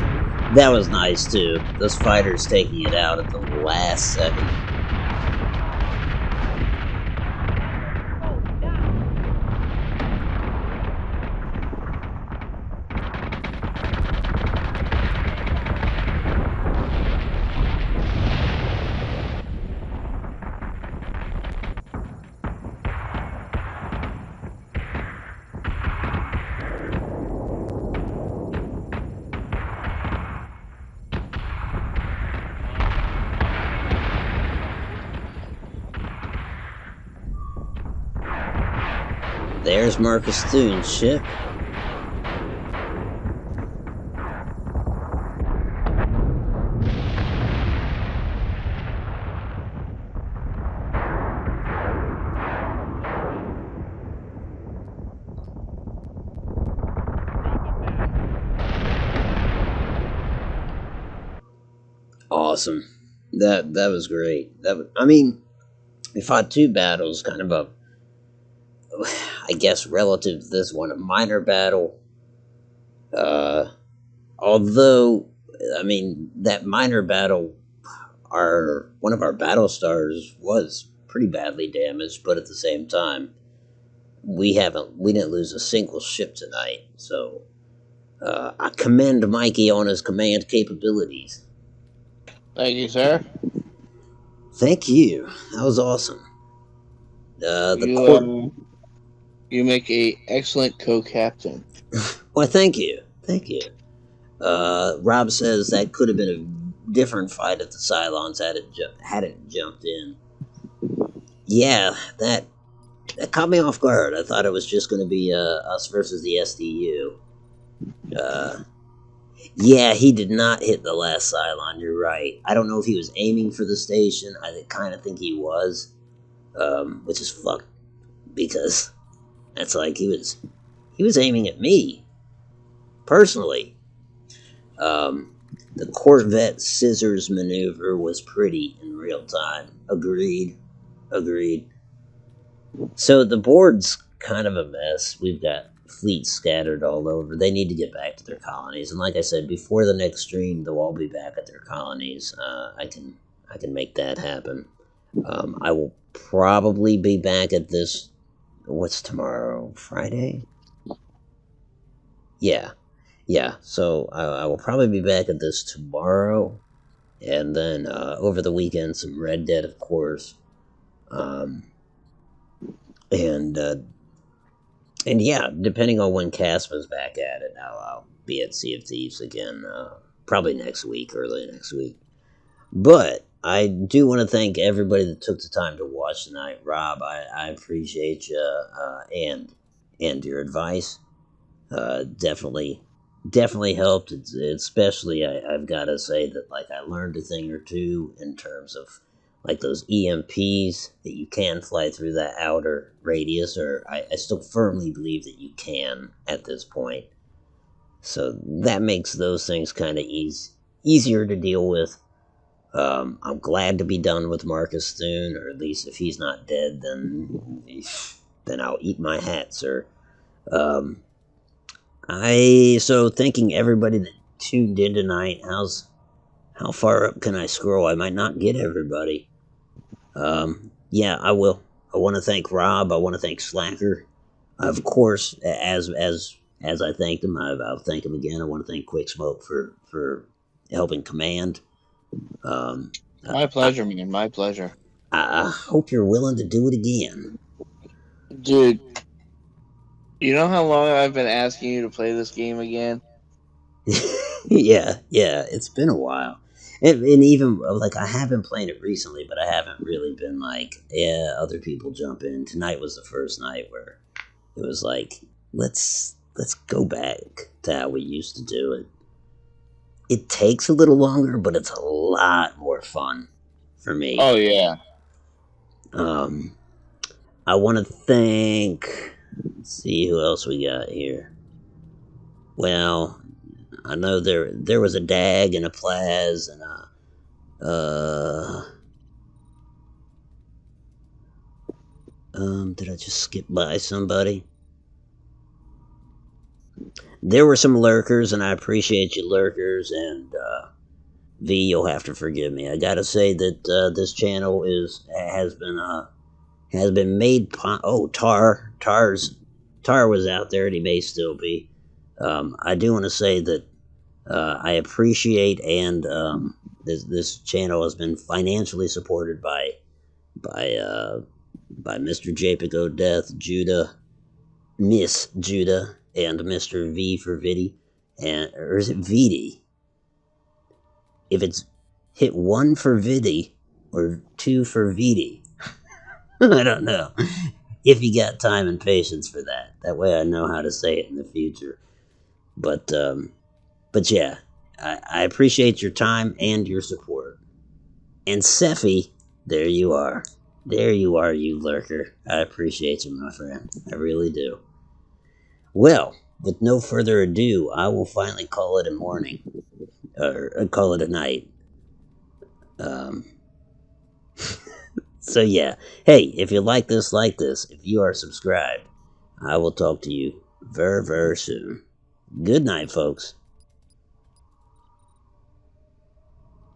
nice too. Those fighters taking it out at the last second. Oh, down. There's Marcus Thune's ship. Awesome. That was great. I mean, we fought two battles, kind of a, I guess, relative to this one, a minor battle. Although, I mean, that minor battle, one of our battle stars was pretty badly damaged, but at the same time, we didn't lose a single ship tonight. So, I commend Mikey on his command capabilities. Thank you, sir. Thank you. That was awesome. The court. You make a excellent co-captain. Why, thank you. Thank you. Rob says that could have been a different fight if the Cylons hadn't jumped in. Yeah, that caught me off guard. I thought it was just going to be us versus the SDU. Yeah, he did not hit the last Cylon, you're right. I don't know if he was aiming for the station. I kind of think he was. Which is fucked. Because that's like he was aiming at me. Personally. The Corvette scissors maneuver was pretty in real time. Agreed. So the board's kind of a mess. We've got fleets scattered all over. They need to get back to their colonies. And like I said, before the next stream, they'll all be back at their colonies. I can make that happen. I will probably be back at this. What's tomorrow? Friday? Yeah. So I will probably be back at this tomorrow, and then over the weekend some Red Dead, of course. And yeah, depending on when Caspa's back at it, I'll be at Sea of Thieves again, probably next week, early next week. But I do want to thank everybody that took the time to watch tonight. Rob, I appreciate you, and your advice. Definitely helped. It's especially, I've got to say that, like, I learned a thing or two in terms of, like, those EMPs that you can fly through that outer radius, or I still firmly believe that you can at this point. So that makes those things kind of easier to deal with. I'm glad to be done with Marcus Thune, or at least if he's not dead, then I'll eat my hat, sir. So thanking everybody that tuned in tonight. How far up can I scroll? I might not get everybody. Yeah, I will. I want to thank Rob. I want to thank Slacker. Of course, as I thanked him, I'll thank him again. I want to thank Quick Smoke for helping command. My pleasure, man. My pleasure. I hope you're willing to do it again. Dude, you know how long I've been asking you to play this game again? yeah, it's been a while. And even, like, I have been playing it recently, but I haven't really been like, yeah, other people jump in. Tonight was the first night where it was like, let's go back to how we used to do it. It takes a little longer, but it's a lot more fun for me. Oh, yeah. I want to thank, let's see who else we got here. Well, I know there was a Dag and a Plaz and Uh, did I just skip by somebody? There were some lurkers, and I appreciate you lurkers, and, V, you'll have to forgive me. I gotta say that, this channel has been made, oh, Tar was out there, and he may still be. I do want to say that, I appreciate, and, this channel has been financially supported by, by Mr. JPEG Death, Judah, Miss Judah, and Mr. V for Viddy, or is it VD? If it's hit 1 for Viddy or 2 for VD, I don't know. If you got time and patience for that, that way I know how to say it in the future. But yeah, I appreciate your time and your support. And Seffi, there you are. There you are, you lurker. I appreciate you, my friend. I really do. Well, with no further ado, I will finally call it a morning. Or call it a night. So yeah. Hey, if you like this, if you are subscribed, I will talk to you very, very soon. Good night, folks.